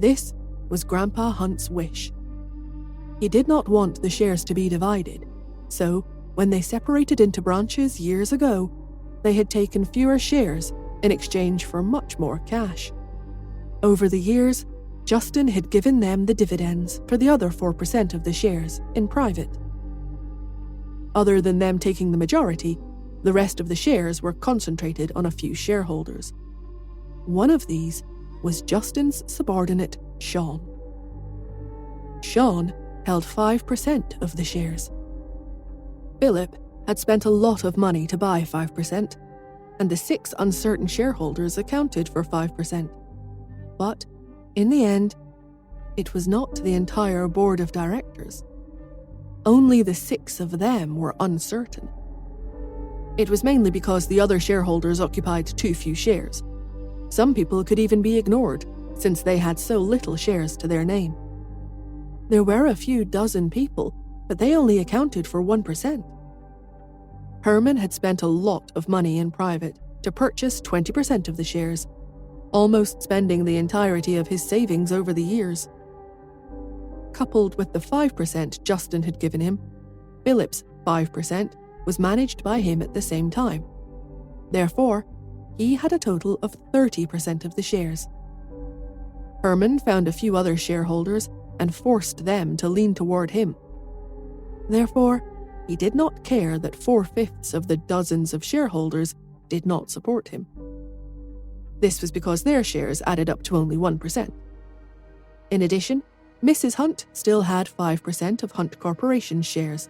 This was Grandpa Hunt's wish. He did not want the shares to be divided, so when they separated into branches years ago, they had taken fewer shares in exchange for much more cash. Over the years, Justin had given them the dividends for the other 4% of the shares in private. Other than them taking the majority, the rest of the shares were concentrated on a few shareholders. One of these was Justin's subordinate, Sean. Sean held 5% of the shares. Philip had spent a lot of money to buy 5%, and the 6 uncertain shareholders accounted for 5%. But, in the end, it was not the entire board of directors. Only the 6 of them were uncertain. It was mainly because the other shareholders occupied too few shares. Some people could even be ignored, since they had so little shares to their name. There were a few dozen people, but they only accounted for 1%. Herman had spent a lot of money in private to purchase 20% of the shares, almost spending the entirety of his savings over the years. Coupled with the 5% Justin had given him, Philip's 5% was managed by him at the same time. Therefore, he had a total of 30% of the shares. Herman found a few other shareholders and forced them to lean toward him. Therefore, he did not care that 4/5 of the dozens of shareholders did not support him. This was because their shares added up to only 1%. In addition, Mrs. Hunt still had 5% of Hunt Corporation's shares.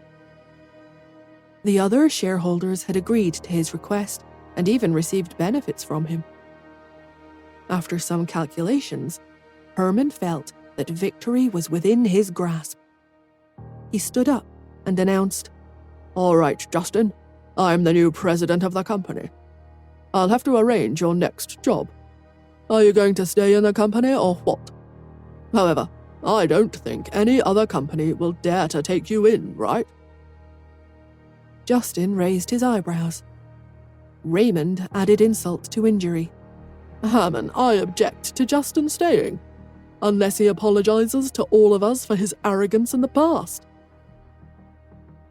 The other shareholders had agreed to his request and even received benefits from him. After some calculations, Herman felt that victory was within his grasp. He stood up and announced, "All right, Justin, I'm the new president of the company. I'll have to arrange your next job. Are you going to stay in the company or what? However, I don't think any other company will dare to take you in, right?" Justin raised his eyebrows. Raymond added insult to injury. "Herman, I object to Justin staying, unless he apologizes to all of us for his arrogance in the past."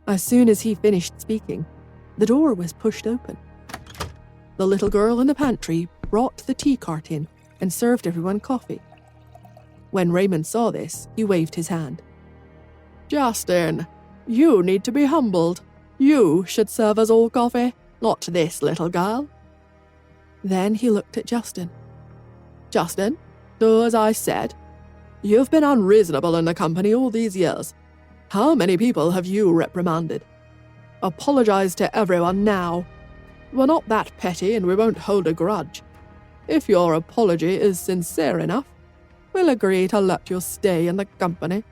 As soon as he finished speaking, the door was pushed open. The little girl in the pantry brought the tea cart in and served everyone coffee. When Raymond saw this, he waved his hand. "Justin, you need to be humbled. You should serve us all coffee, not this little girl." Then he looked at Justin. "Justin, do as I said. You've been unreasonable in the company all these years. How many people have you reprimanded? Apologize to everyone now. We're not that petty and we won't hold a grudge. If your apology is sincere enough, we'll agree to let you stay in the company."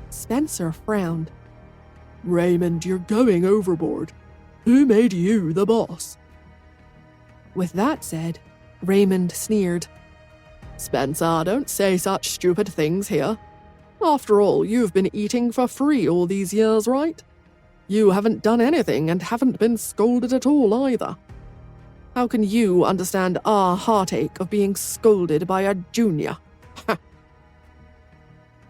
Spencer frowned. "Raymond, you're going overboard. Who made you the boss?" With that said, Raymond sneered. "Spencer, don't say such stupid things here. After all, you've been eating for free all these years, right? You haven't done anything and haven't been scolded at all either. How can you understand our heartache of being scolded by a junior?"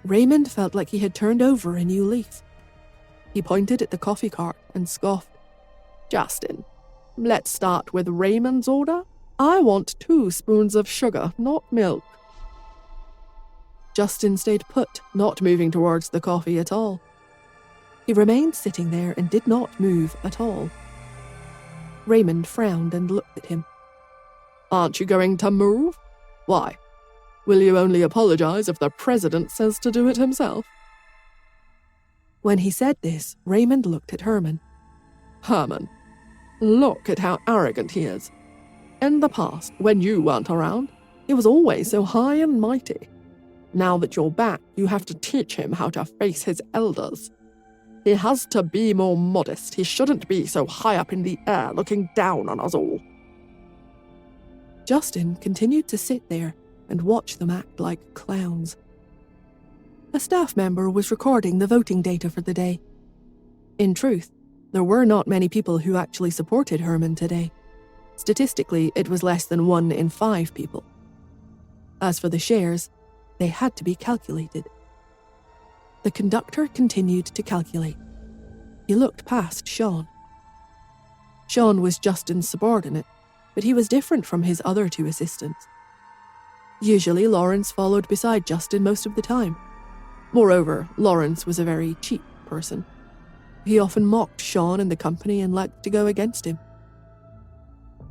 Raymond felt like he had turned over a new leaf. He pointed at the coffee cart and scoffed. "Justin, let's start with Raymond's order. I want 2 spoons of sugar, not milk." Justin stayed put, not moving towards the coffee at all. He remained sitting there and did not move at all. Raymond frowned and looked at him. "Aren't you going to move? Why? Will you only apologize if the president says to do it himself?" When he said this, Raymond looked at Herman. "Herman, look at how arrogant he is. In the past, when you weren't around, he was always so high and mighty. Now that you're back, you have to teach him how to face his elders. He has to be more modest. He shouldn't be so high up in the air looking down on us all." Justin continued to sit there and watch them act like clowns. A staff member was recording the voting data for the day. In truth, there were not many people who actually supported Herman today. Statistically, it was less than 1 in 5 people. As for the shares, they had to be calculated. The conductor continued to calculate. He looked past Sean. Sean was Justin's subordinate, but he was different from his other 2 assistants. Usually, Lawrence followed beside Justin most of the time. Moreover, Lawrence was a very cheap person. He often mocked Sean and the company and liked to go against him.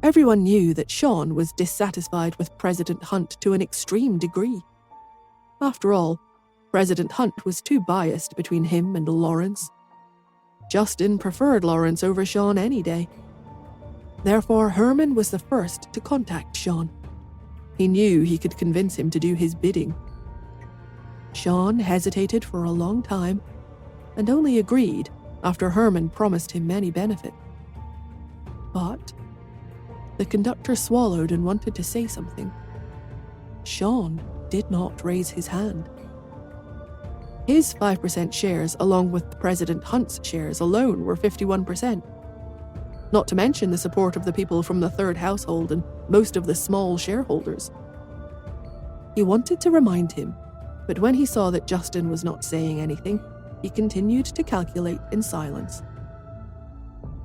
Everyone knew that Sean was dissatisfied with President Hunt to an extreme degree. After all, President Hunt was too biased between him and Lawrence. Justin preferred Lawrence over Sean any day. Therefore, Herman was the first to contact Sean. He knew he could convince him to do his bidding. Sean hesitated for a long time and only agreed after Herman promised him many benefits. But the conductor swallowed and wanted to say something. Sean did not raise his hand. His 5% shares, along with President Hunt's shares alone, were 51%. Not to mention the support of the people from the third household and most of the small shareholders. He wanted to remind him, but when he saw that Justin was not saying anything, he continued to calculate in silence.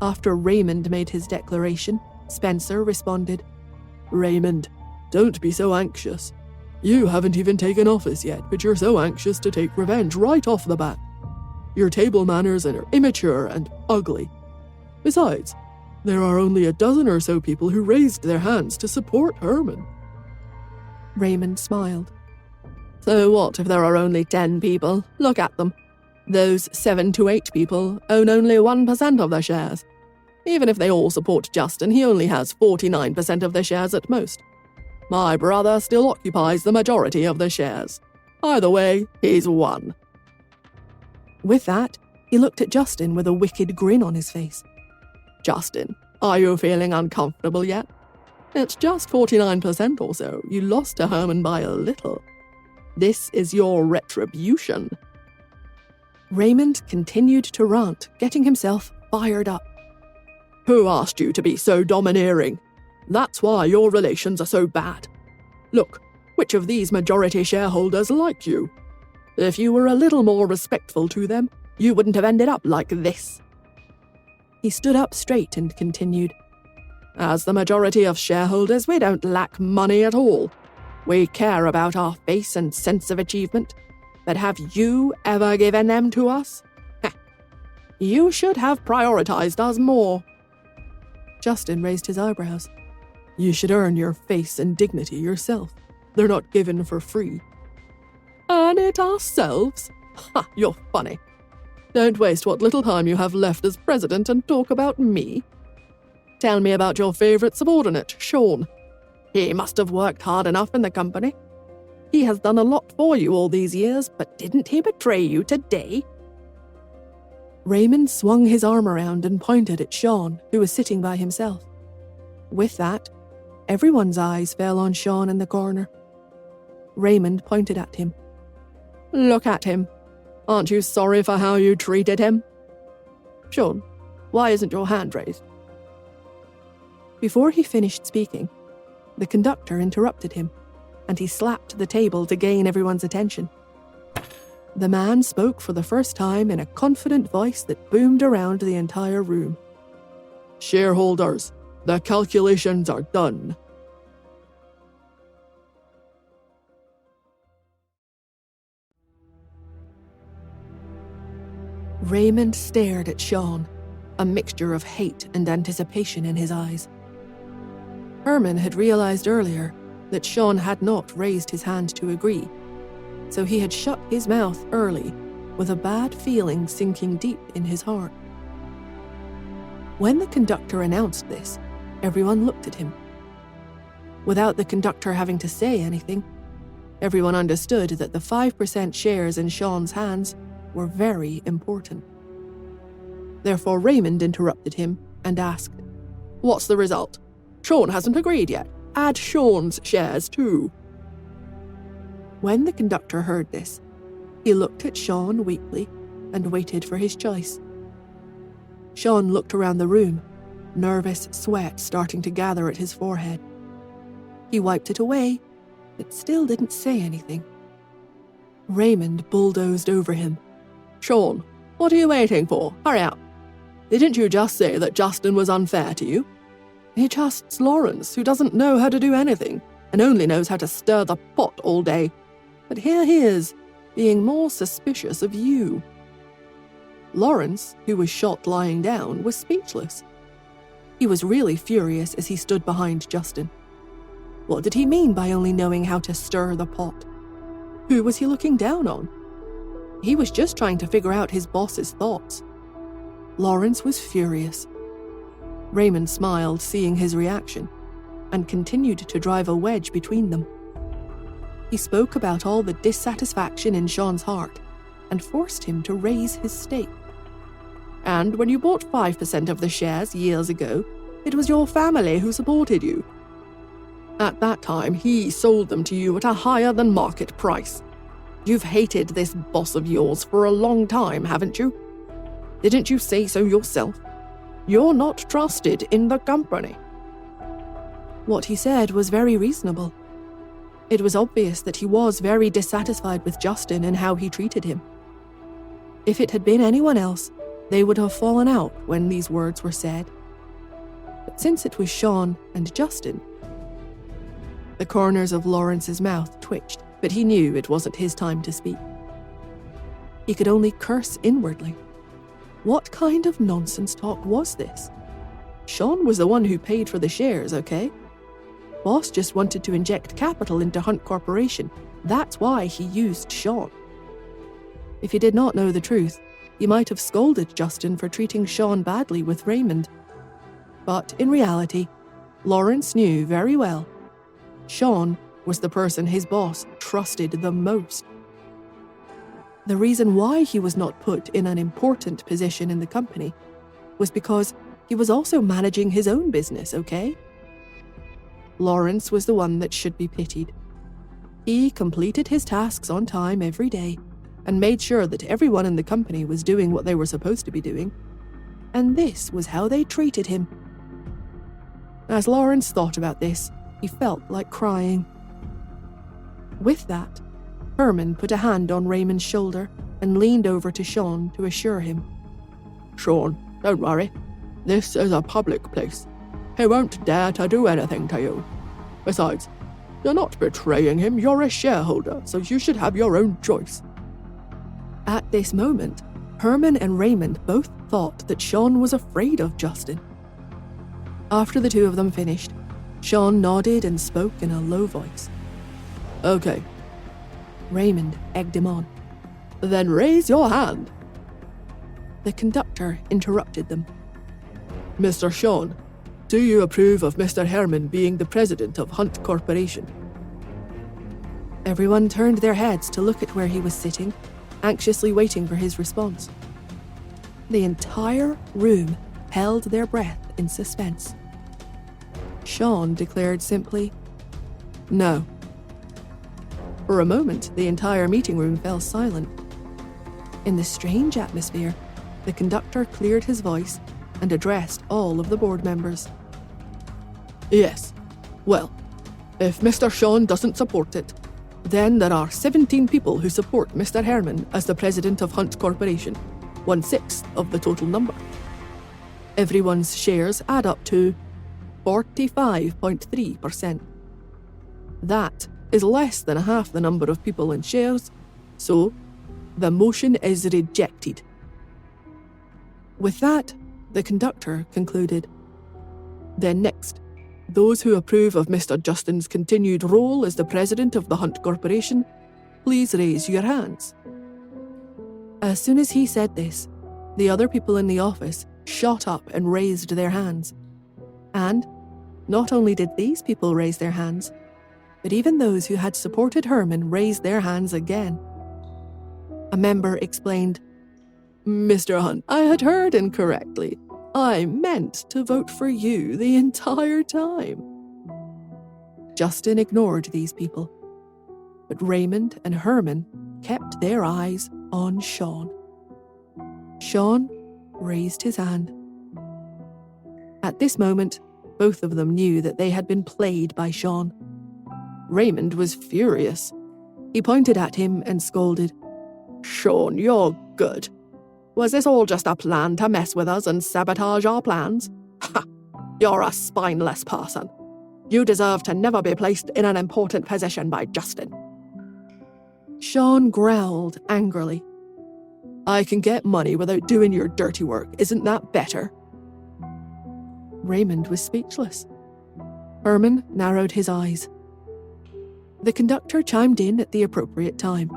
After Raymond made his declaration, Spencer responded, "Raymond, don't be so anxious. You haven't even taken office yet, but you're so anxious to take revenge right off the bat. Your table manners are immature and ugly. Besides, there are only a dozen or so people who raised their hands to support Herman." Raymond smiled. "So what if there are only 10 people? Look at them. Those 7 to 8 people own only 1% of their shares. Even if they all support Justin, he only has 49% of their shares at most. My brother still occupies the majority of the shares. Either way, he's won." With that, he looked at Justin with a wicked grin on his face. "Justin, are you feeling uncomfortable yet? It's just 49% or so. You lost to Herman by a little. This is your retribution." Raymond continued to rant, getting himself fired up. "Who asked you to be so domineering? That's why your relations are so bad. Look, which of these majority shareholders like you? If you were a little more respectful to them, you wouldn't have ended up like this." He stood up straight and continued, "As the majority of shareholders, we don't lack money at all. We care about our face and sense of achievement. But have you ever given them to us? You should have prioritized us more." Justin raised his eyebrows. "You should earn your face and dignity yourself. They're not given for free." "Earn it ourselves? Ha, you're funny. Don't waste what little time you have left as president and talk about me. Tell me about your favorite subordinate, Sean. He must have worked hard enough in the company. He has done a lot for you all these years, but didn't he betray you today?" Raymond swung his arm around and pointed at Sean, who was sitting by himself. With that, everyone's eyes fell on Sean in the corner. Raymond pointed at him. "Look at him. Aren't you sorry for how you treated him? Sean, why isn't your hand raised?" Before he finished speaking, the conductor interrupted him, and he slapped the table to gain everyone's attention. The man spoke for the first time in a confident voice that boomed around the entire room. "Shareholders, the calculations are done." Raymond stared at Sean, a mixture of hate and anticipation in his eyes. Herman had realized earlier that Sean had not raised his hand to agree, so he had shut his mouth early, with a bad feeling sinking deep in his heart. When the conductor announced this, everyone looked at him. Without the conductor having to say anything, everyone understood that the 5% shares in Sean's hands were very important. Therefore, Raymond interrupted him and asked, "What's the result? Sean hasn't agreed yet. Add Sean's shares too." When the conductor heard this, he looked at Sean weakly and waited for his choice. Sean looked around the room, nervous sweat starting to gather at his forehead. He wiped it away, but still didn't say anything. Raymond bulldozed over him. "Sean, what are you waiting for? Hurry up. Didn't you just say that Justin was unfair to you? He trusts Lawrence, who doesn't know how to do anything and only knows how to stir the pot all day. But here he is, being more suspicious of you." Lawrence, who was shot lying down, was speechless. He was really furious as he stood behind Justin. What did he mean by only knowing how to stir the pot? Who was he looking down on? He was just trying to figure out his boss's thoughts. Lawrence was furious. Raymond smiled, seeing his reaction, and continued to drive a wedge between them. He spoke about all the dissatisfaction in Sean's heart and forced him to raise his stake. And when you bought 5% of the shares years ago, it was your family who supported you. At that time, he sold them to you at a higher than market price. You've hated this boss of yours for a long time, haven't you? Didn't you say so yourself? You're not trusted in the company. What he said was very reasonable. It was obvious that he was very dissatisfied with Justin and how he treated him. If it had been anyone else, they would have fallen out when these words were said. But since it was Sean and Justin, the corners of Lawrence's mouth twitched, but he knew it wasn't his time to speak. He could only curse inwardly. What kind of nonsense talk was this? Sean was the one who paid for the shares, okay? Boss just wanted to inject capital into Hunt Corporation. That's why he used Sean. If he did not know the truth, he might have scolded Justin for treating Sean badly with Raymond. But in reality, Lawrence knew very well Sean was the person his boss trusted the most. The reason why he was not put in an important position in the company was because he was also managing his own business, okay? Lawrence was the one that should be pitied. He completed his tasks on time every day and made sure that everyone in the company was doing what they were supposed to be doing. And this was how they treated him. As Lawrence thought about this, he felt like crying. With that, Herman put a hand on Raymond's shoulder and leaned over to Sean to assure him. Sean, don't worry. This is a public place. He won't dare to do anything to you. Besides, you're not betraying him, you're a shareholder, so you should have your own choice. At this moment, Herman and Raymond both thought that Sean was afraid of Justin. After the two of them finished, Sean nodded and spoke in a low voice. Okay. Raymond egged him on. Then raise your hand. The conductor interrupted them. Mr. Sean, do you approve of Mr. Herman being the president of Hunt Corporation? Everyone turned their heads to look at where he was sitting, anxiously waiting for his response. The entire room held their breath in suspense. Sean declared simply, "No." For a moment, the entire meeting room fell silent. In the strange atmosphere, the conductor cleared his voice and addressed all of the board members. Yes. Well, if Mr. Sean doesn't support it, then there are 17 people who support Mr. Herman as the president of Hunt Corporation, 1/6 of the total number. Everyone's shares add up to 45.3%. That is less than half the number of people in shares, so the motion is rejected. With that, the conductor concluded. Then next, those who approve of Mr. Justin's continued role as the president of the Hunt Corporation, please raise your hands. As soon as he said this, the other people in the office shot up and raised their hands. And not only did these people raise their hands, but even those who had supported Herman raised their hands again. A member explained, "Mr. Hunt, I had heard incorrectly. I meant to vote for you the entire time." Justin ignored these people, but Raymond and Herman kept their eyes on Sean. Sean raised his hand. At this moment, both of them knew that they had been played by Sean. Raymond was furious. He pointed at him and scolded, "Sean, you're good. Was this all just a plan to mess with us and sabotage our plans? Ha! You're a spineless person. You deserve to never be placed in an important position by Justin." Sean growled angrily. I can get money without doing your dirty work. Isn't that better? Raymond was speechless. Herman narrowed his eyes. The conductor chimed in at the appropriate time.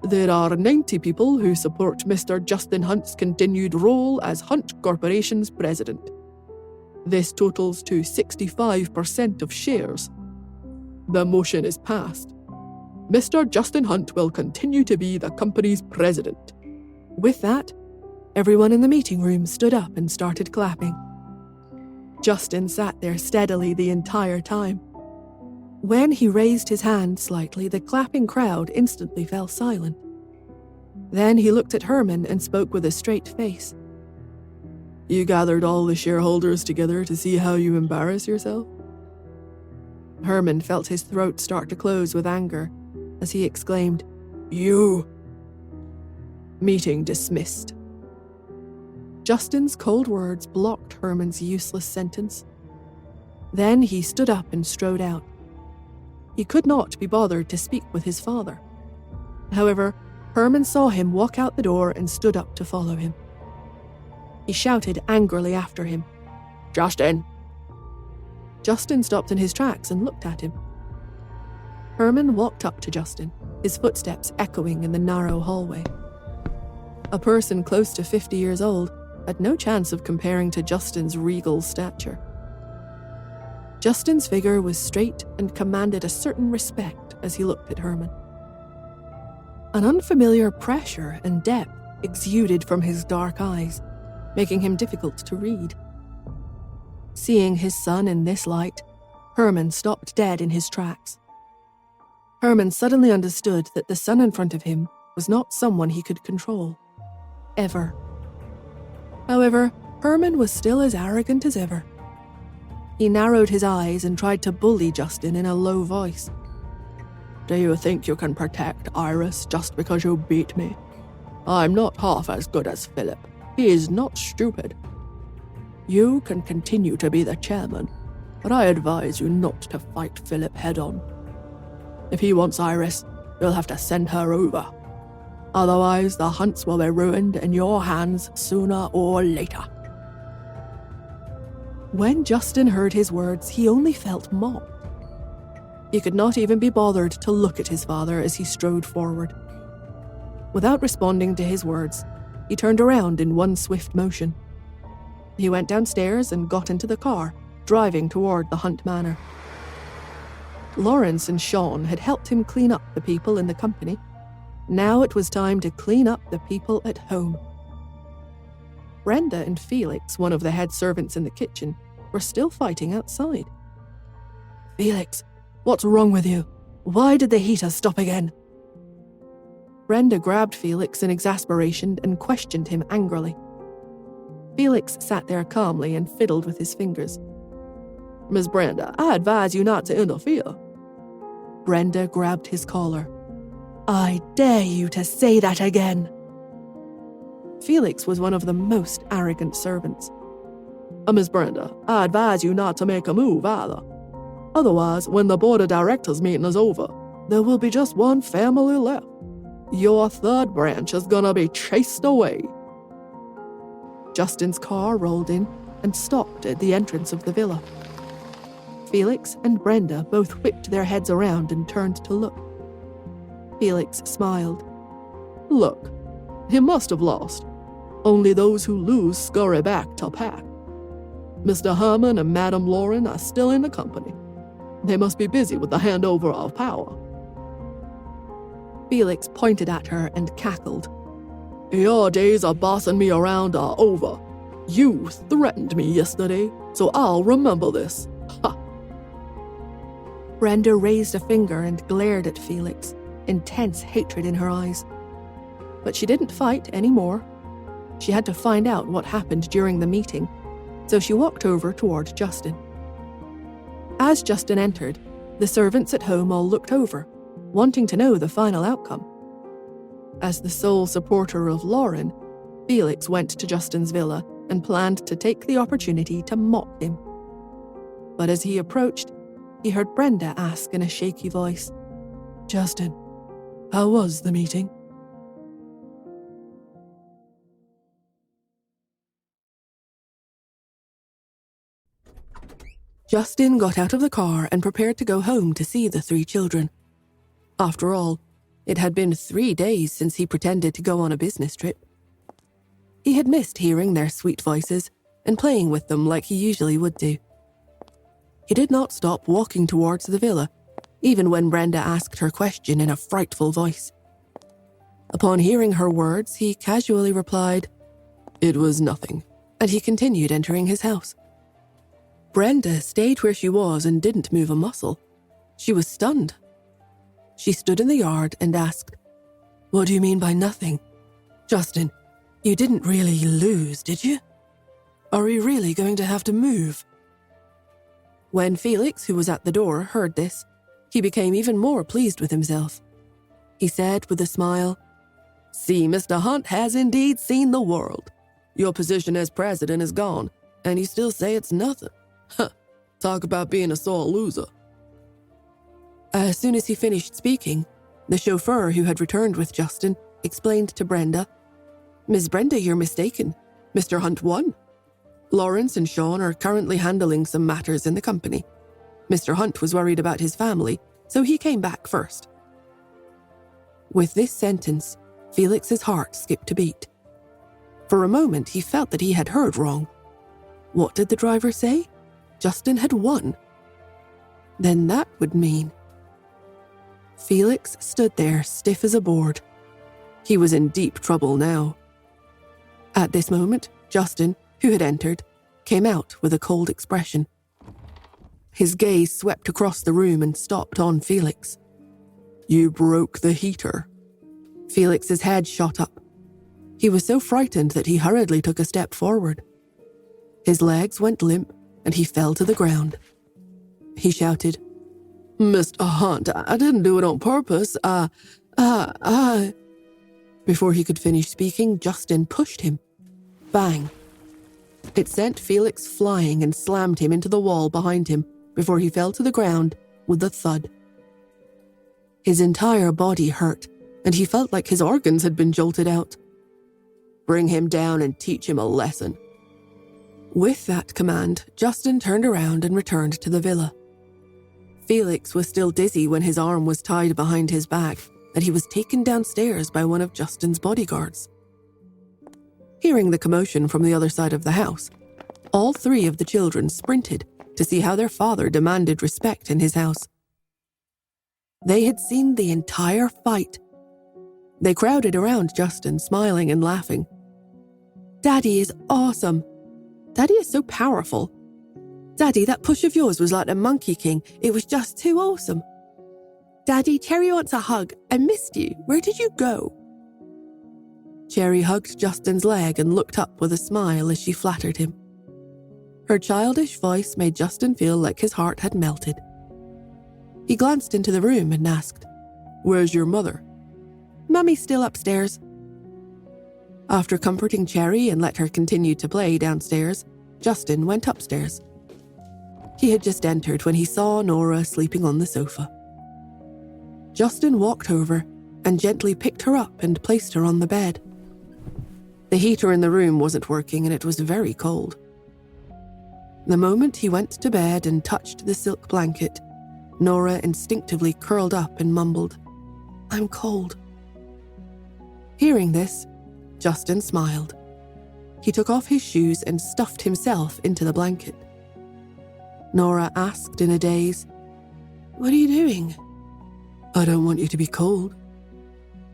There are 90 people who support Mr. Justin Hunt's continued role as Hunt Corporation's president. This totals to 65% of shares. The motion is passed. Mr. Justin Hunt will continue to be the company's president. With that, everyone in the meeting room stood up and started clapping. Justin sat there steadily the entire time. When he raised his hand slightly, the clapping crowd instantly fell silent. Then he looked at Herman and spoke with a straight face. You gathered all the shareholders together to see how you embarrass yourself? Herman felt his throat start to close with anger as he exclaimed, You! Meeting dismissed. Justin's cold words blocked Herman's useless sentence. Then he stood up and strode out. He could not be bothered to speak with his father. However, Herman saw him walk out the door and stood up to follow him. He shouted angrily after him, Justin! Justin stopped in his tracks and looked at him. Herman walked up to Justin, his footsteps echoing in the narrow hallway. A person close to 50 years old had no chance of comparing to Justin's regal stature. Justin's figure was straight and commanded a certain respect as he looked at Herman. An unfamiliar pressure and depth exuded from his dark eyes, making him difficult to read. Seeing his son in this light, Herman stopped dead in his tracks. Herman suddenly understood that the son in front of him was not someone he could control. Ever. However, Herman was still as arrogant as ever. He narrowed his eyes and tried to bully Justin in a low voice. Do you think you can protect Iris just because you beat me? I'm not half as good as Philip. He is not stupid. You can continue to be the chairman, but I advise you not to fight Philip head-on. If he wants Iris, you'll have to send her over. Otherwise, the Hunts will be ruined in your hands sooner or later. When Justin heard his words, he only felt mocked. He could not even be bothered to look at his father as he strode forward. Without responding to his words, he turned around in one swift motion. He went downstairs and got into the car, driving toward the Hunt Manor. Lawrence and Sean had helped him clean up the people in the company. Now it was time to clean up the people at home. Brenda and Felix, one of the head servants in the kitchen, were still fighting outside. Felix, what's wrong with you? Why did the heater stop again? Brenda grabbed Felix in exasperation and questioned him angrily. Felix sat there calmly and fiddled with his fingers. Miss Brenda, I advise you not to interfere. Brenda grabbed his collar. I dare you to say that again. Felix was one of the most arrogant servants. Miss Brenda, I advise you not to make a move either. Otherwise, when the board of directors meeting is over, there will be just one family left. Your third branch is gonna be chased away. Justin's car rolled in and stopped at the entrance of the villa. Felix and Brenda both whipped their heads around and turned to look. Felix smiled. Look, he must have lost. Only those who lose scurry back to pack. Mr. Herman and Madame Lauren are still in the company. They must be busy with the handover of power. Felix pointed at her and cackled. Your days of bossing me around are over. You threatened me yesterday, so I'll remember this. Ha! Brenda raised a finger and glared at Felix, intense hatred in her eyes. But she didn't fight anymore. She had to find out what happened during the meeting, so she walked over toward Justin. As Justin entered, the servants at home all looked over, wanting to know the final outcome. As the sole supporter of Lauren, Felix went to Justin's villa and planned to take the opportunity to mock him. But as he approached, he heard Brenda ask in a shaky voice, Justin, how was the meeting? Justin got out of the car and prepared to go home to see the 3 children. After all, it had been 3 days since he pretended to go on a business trip. He had missed hearing their sweet voices and playing with them like he usually would do. He did not stop walking towards the villa, even when Brenda asked her question in a frightful voice. Upon hearing her words, he casually replied, "It was nothing," and he continued entering his house. Brenda stayed where she was and didn't move a muscle. She was stunned. She stood in the yard and asked, "What do you mean by nothing? Justin, you didn't really lose, did you? Are we really going to have to move?" When Felix, who was at the door, heard this, he became even more pleased with himself. He said with a smile, "See, Mr. Hunt has indeed seen the world. Your position as president is gone, and you still say it's nothing. Huh, talk about being a sore loser." As soon as he finished speaking, the chauffeur who had returned with Justin explained to Brenda, "Miss Brenda, you're mistaken. Mr. Hunt won. Lawrence and Sean are currently handling some matters in the company. Mr. Hunt was worried about his family, so he came back first." With this sentence, Felix's heart skipped a beat. For a moment, he felt that he had heard wrong. What did the driver say? Justin had won. Then that would mean... Felix stood there stiff as a board. He was in deep trouble now. At this moment, Justin, who had entered, came out with a cold expression. His gaze swept across the room and stopped on Felix. "You broke the heater." Felix's head shot up. He was so frightened that he hurriedly took a step forward. His legs went limp and he fell to the ground. He shouted, "Mr. Hunt, I didn't do it on purpose. Before he could finish speaking, Justin pushed him. Bang. It sent Felix flying and slammed him into the wall behind him before he fell to the ground with a thud. His entire body hurt, and he felt like his organs had been jolted out. "Bring him down and teach him a lesson." With that command, Justin turned around and returned to the villa. Felix was still dizzy when his arm was tied behind his back, and he was taken downstairs by one of Justin's bodyguards. Hearing the commotion from the other side of the house, all 3 of the children sprinted to see how their father demanded respect in his house. They had seen the entire fight. They crowded around Justin, smiling and laughing. "Daddy is awesome. Daddy is so powerful. Daddy, that push of yours was like a Monkey King. It was just too awesome. Daddy, Cherry wants a hug. I missed you. Where did you go?" Cherry hugged Justin's leg and looked up with a smile as she flattered him. Her childish voice made Justin feel like his heart had melted. He glanced into the room and asked, "Where's your mother?" "Mummy's still upstairs." After comforting Cherry and let her continue to play downstairs, Justin went upstairs. He had just entered when he saw Nora sleeping on the sofa. Justin walked over and gently picked her up and placed her on the bed. The heater in the room wasn't working and it was very cold. The moment he went to bed and touched the silk blanket, Nora instinctively curled up and mumbled, "I'm cold." Hearing this, Justin smiled. He took off his shoes and stuffed himself into the blanket. Nora asked in a daze, "What are you doing?" "I don't want you to be cold."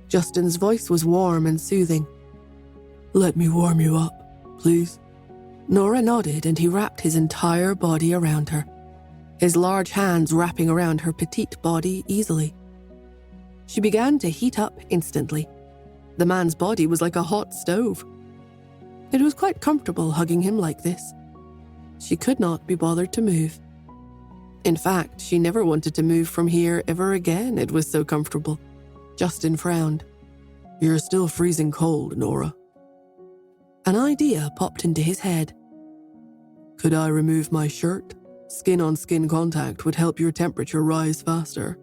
Justin's voice was warm and soothing. "Let me warm you up, please." Nora nodded and he wrapped his entire body around her, his large hands wrapping around her petite body easily. She began to heat up instantly. The man's body was like a hot stove. It was quite comfortable hugging him like this. She could not be bothered to move. In fact, she never wanted to move from here ever again. It was so comfortable. Justin frowned. "You're still freezing cold, Nora." An idea popped into his head. "Could I remove my shirt? Skin-on-skin contact would help your temperature rise faster."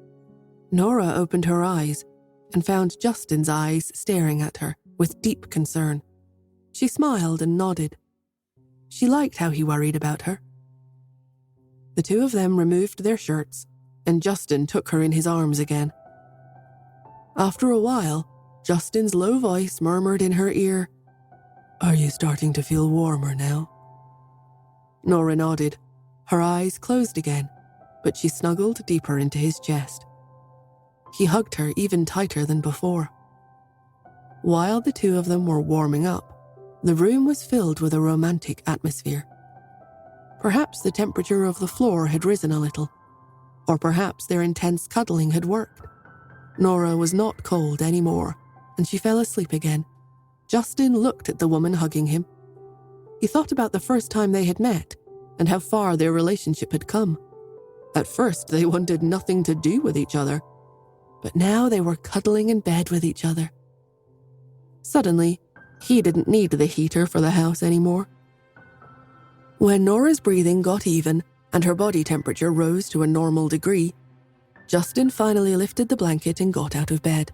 Nora opened her eyes and found Justin's eyes staring at her with deep concern. She smiled and nodded. She liked how he worried about her. The two of them removed their shirts, and Justin took her in his arms again. After a while, Justin's low voice murmured in her ear, "Are you starting to feel warmer now?" Nora nodded. Her eyes closed again, but she snuggled deeper into his chest. He hugged her even tighter than before. While the two of them were warming up, the room was filled with a romantic atmosphere. Perhaps the temperature of the floor had risen a little, or perhaps their intense cuddling had worked. Nora was not cold anymore, and she fell asleep again. Justin looked at the woman hugging him. He thought about the first time they had met and how far their relationship had come. At first, they wanted nothing to do with each other, but now they were cuddling in bed with each other. Suddenly, he didn't need the heater for the house anymore. When Nora's breathing got even and her body temperature rose to a normal degree, Justin finally lifted the blanket and got out of bed.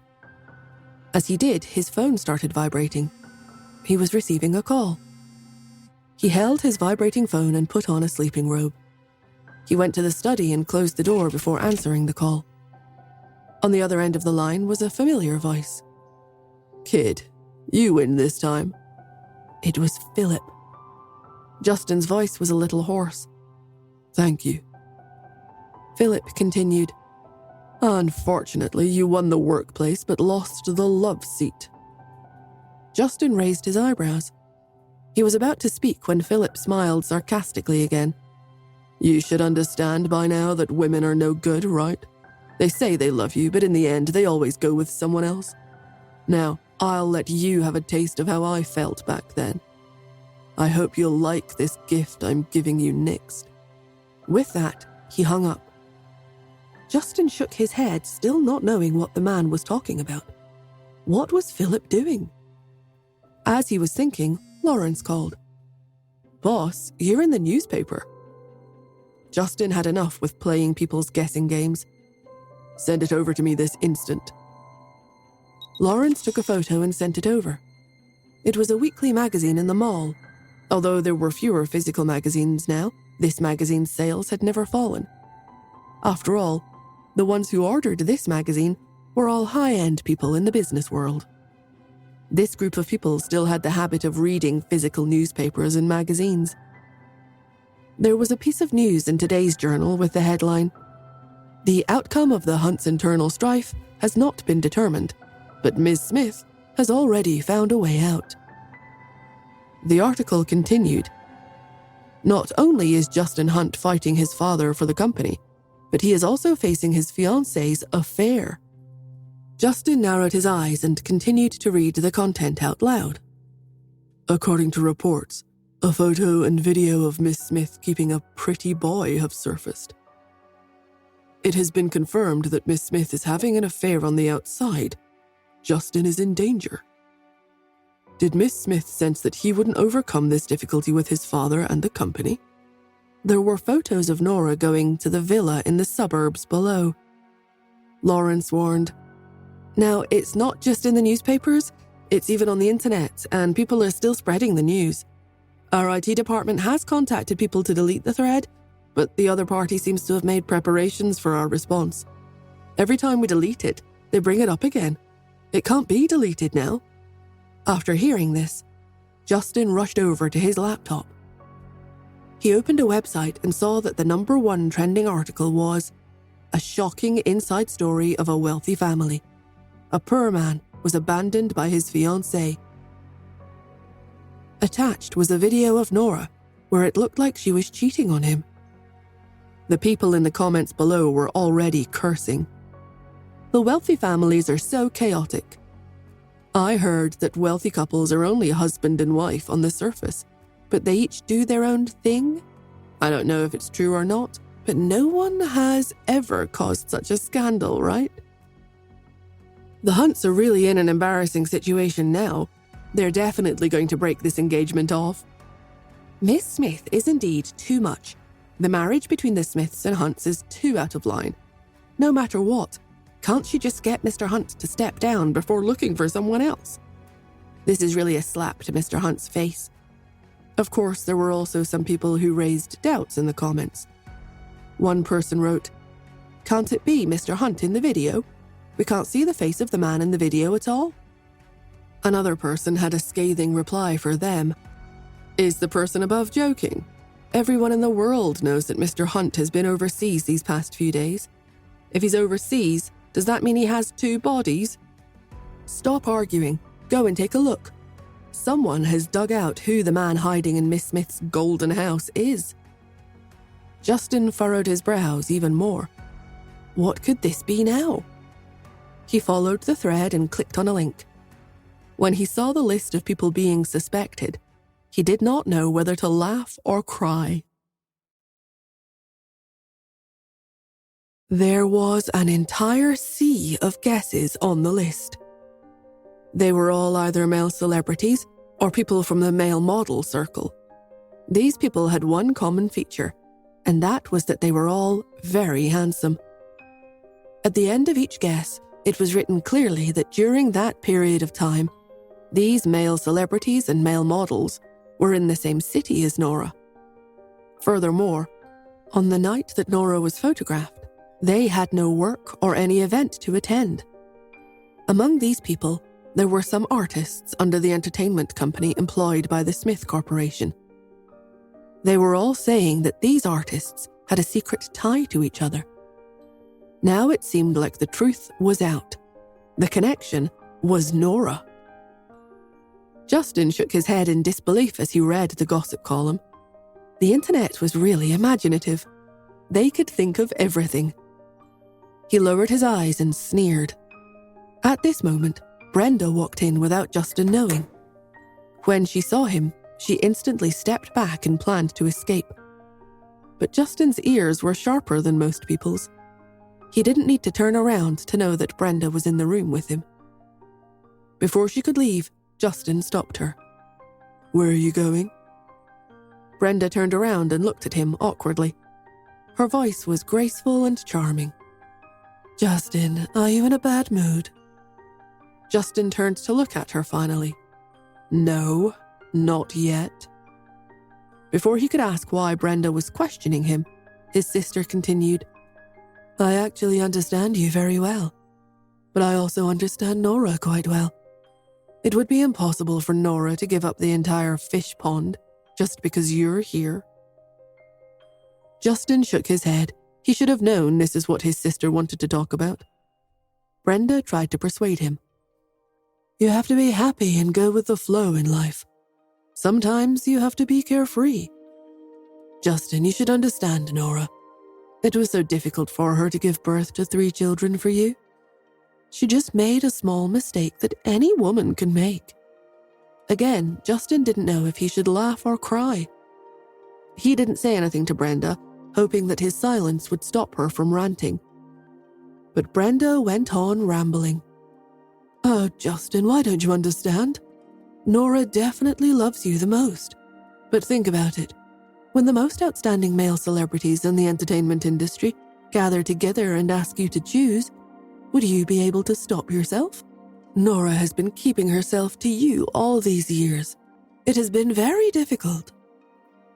As he did, his phone started vibrating. He was receiving a call. He held his vibrating phone and put on a sleeping robe. He went to the study and closed the door before answering the call. On the other end of the line was a familiar voice. "Kid, you win this time." It was Philip. Justin's voice was a little hoarse. "Thank you." Philip continued, "Unfortunately, you won the workplace but lost the love seat." Justin raised his eyebrows. He was about to speak when Philip smiled sarcastically again. "You should understand by now that women are no good, right? They say they love you, but in the end, they always go with someone else. Now, I'll let you have a taste of how I felt back then. I hope you'll like this gift I'm giving you next." With that, he hung up. Justin shook his head, still not knowing what the man was talking about. What was Philip doing? As he was thinking, Lawrence called. "Boss, you're in the newspaper." Justin had enough with playing people's guessing games. "Send it over to me this instant." Lawrence took a photo and sent it over. It was a weekly magazine in the mall. Although there were fewer physical magazines now, this magazine's sales had never fallen. After all, the ones who ordered this magazine were all high-end people in the business world. This group of people still had the habit of reading physical newspapers and magazines. There was a piece of news in today's journal with the headline, "The outcome of the Hunt's internal strife has not been determined, but Ms. Smith has already found a way out." The article continued. Not only is Justin Hunt fighting his father for the company, but he is also facing his fiancée's affair. Justin narrowed his eyes and continued to read the content out loud. "According to reports, a photo and video of Miss Smith keeping a pretty boy have surfaced. It has been confirmed that Miss Smith is having an affair on the outside. Justin is in danger. Did Miss Smith sense that he wouldn't overcome this difficulty with his father and the company?" There were photos of Nora going to the villa in the suburbs below. Lawrence warned, "Now, it's not just in the newspapers, it's even on the internet, and people are still spreading the news. Our IT department has contacted people to delete the thread, but the other party seems to have made preparations for our response. Every time we delete it, they bring it up again. It can't be deleted now." After hearing this, Justin rushed over to his laptop. He opened a website and saw that the #1 trending article was a shocking inside story of a wealthy family. A poor man was abandoned by his fiancée. Attached was a video of Nora, where it looked like she was cheating on him. The people in the comments below were already cursing. The wealthy families are so chaotic. I heard that wealthy couples are only husband and wife on the surface, but they each do their own thing. I don't know if it's true or not, but no one has ever caused such a scandal, right? The Hunts are really in an embarrassing situation now. They're definitely going to break this engagement off. Miss Smith is indeed too much. The marriage between the Smiths and Hunts is too out of line. No matter what, can't she just get Mr. Hunt to step down before looking for someone else? This is really a slap to Mr. Hunt's face. Of course, there were also some people who raised doubts in the comments. One person wrote, "Can't it be Mr. Hunt in the video? We can't see the face of the man in the video at all." Another person had a scathing reply for them. "Is the person above joking? Everyone in the world knows that Mr. Hunt has been overseas these past few days. If he's overseas, does that mean he has 2 bodies? Stop arguing. Go and take a look. Someone has dug out who the man hiding in Miss Smith's golden house is." Justin furrowed his brows even more. What could this be now? He followed the thread and clicked on a link. When he saw the list of people being suspected, he did not know whether to laugh or cry. There was an entire sea of guesses on the list. They were all either male celebrities or people from the male model circle. These people had one common feature, and that was that they were all very handsome. At the end of each guess, it was written clearly that during that period of time, these male celebrities and male models were in the same city as Nora. Furthermore, on the night that Nora was photographed, they had no work or any event to attend. Among these people, there were some artists under the entertainment company employed by the Smith Corporation. They were all saying that these artists had a secret tie to each other. Now it seemed like the truth was out. The connection was Nora. Justin shook his head in disbelief as he read the gossip column. The internet was really imaginative. They could think of everything. He lowered his eyes and sneered. At this moment, Brenda walked in without Justin knowing. When she saw him, she instantly stepped back and planned to escape. But Justin's ears were sharper than most people's. He didn't need to turn around to know that Brenda was in the room with him. Before she could leave, Justin stopped her. "Where are you going?" Brenda turned around and looked at him awkwardly. Her voice was graceful and charming. "Justin, are you in a bad mood?" Justin turned to look at her finally. "No, not yet." Before he could ask why Brenda was questioning him, his sister continued, "I actually understand you very well, but I also understand Nora quite well. It would be impossible for Nora to give up the entire fish pond just because you're here." Justin shook his head. He should have known this is what his sister wanted to talk about. Brenda tried to persuade him. "You have to be happy and go with the flow in life. Sometimes you have to be carefree. Justin, you should understand Nora. It was so difficult for her to give birth to 3 children for you. She just made a small mistake that any woman can make." Again, Justin didn't know if he should laugh or cry. He didn't say anything to Brenda, hoping that his silence would stop her from ranting. But Brenda went on rambling. "Oh, Justin, why don't you understand? Nora definitely loves you the most. But think about it. When the most outstanding male celebrities in the entertainment industry gather together and ask you to choose, would you be able to stop yourself? Nora has been keeping herself to you all these years. It has been very difficult."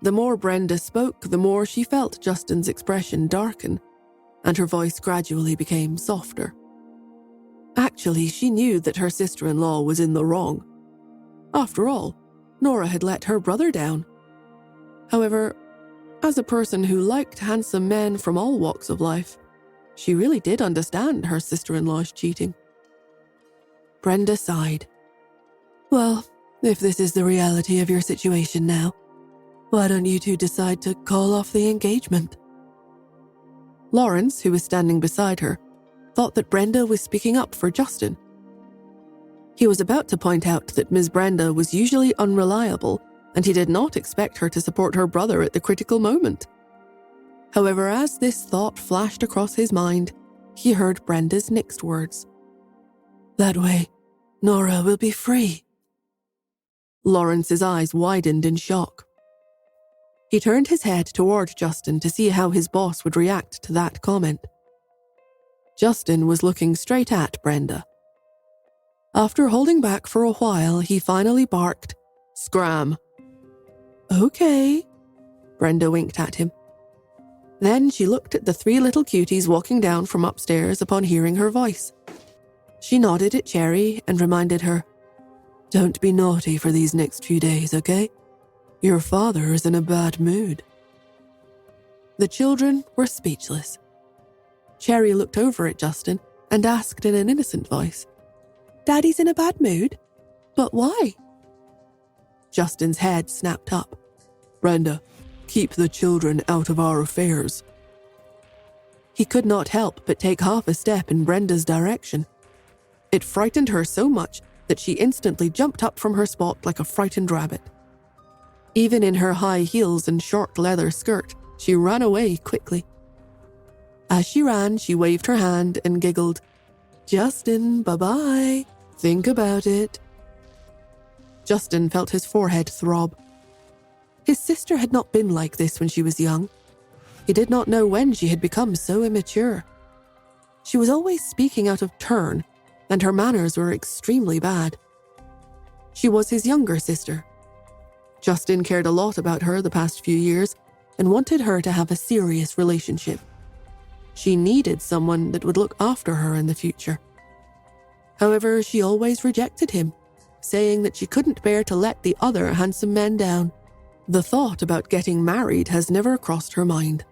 The more Brenda spoke, the more she felt Justin's expression darken, and her voice gradually became softer. Actually, she knew that her sister-in-law was in the wrong. After all, Nora had let her brother down. However, as a person who liked handsome men from all walks of life, she really did understand her sister-in-law's cheating. Brenda sighed. "Well, if this is the reality of your situation now, why don't you two decide to call off the engagement?" Lawrence, who was standing beside her, thought that Brenda was speaking up for Justin. He was about to point out that Ms. Brenda was usually unreliable, and he did not expect her to support her brother at the critical moment. However, as this thought flashed across his mind, he heard Brenda's next words. "That way, Nora will be free." Lawrence's eyes widened in shock. He turned his head toward Justin to see how his boss would react to that comment. Justin was looking straight at Brenda. After holding back for a while, he finally barked, "Scram." "Okay." Brenda winked at him. Then she looked at the 3 little cuties walking down from upstairs upon hearing her voice. She nodded at Cherry and reminded her, "Don't be naughty for these next few days, okay? Your father is in a bad mood." The children were speechless. Cherry looked over at Justin and asked in an innocent voice, "Daddy's in a bad mood? But why?" Justin's head snapped up. "Brenda, keep the children out of our affairs." He could not help but take half a step in Brenda's direction. It frightened her so much that she instantly jumped up from her spot like a frightened rabbit. Even in her high heels and short leather skirt, she ran away quickly. As she ran, she waved her hand and giggled, "Justin, bye-bye. Think about it." Justin felt his forehead throb. His sister had not been like this when she was young. He did not know when she had become so immature. She was always speaking out of turn, and her manners were extremely bad. She was his younger sister. Justin cared a lot about her the past few years and wanted her to have a serious relationship. She needed someone that would look after her in the future. However, she always rejected him, saying that she couldn't bear to let the other handsome men down. The thought about getting married has never crossed her mind.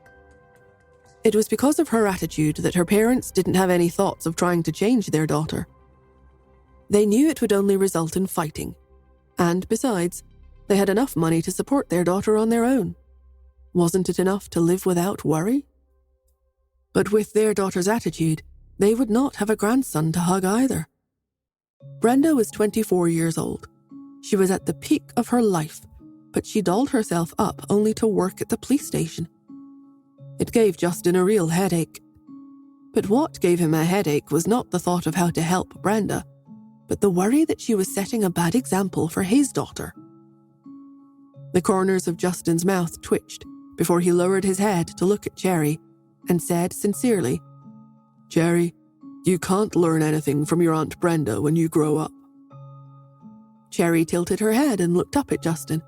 It was because of her attitude that her parents didn't have any thoughts of trying to change their daughter. They knew it would only result in fighting, and besides, they had enough money to support their daughter on their own. Wasn't it enough to live without worry? But with their daughter's attitude, they would not have a grandson to hug either. Brenda was 24 years old. She was at the peak of her life, but she dolled herself up only to work at the police station. It gave Justin a real headache. But what gave him a headache was not the thought of how to help Brenda, but the worry that she was setting a bad example for his daughter. The corners of Justin's mouth twitched before he lowered his head to look at Cherry and said sincerely, "Cherry, you can't learn anything from your Aunt Brenda when you grow up." Cherry tilted her head and looked up at Justin.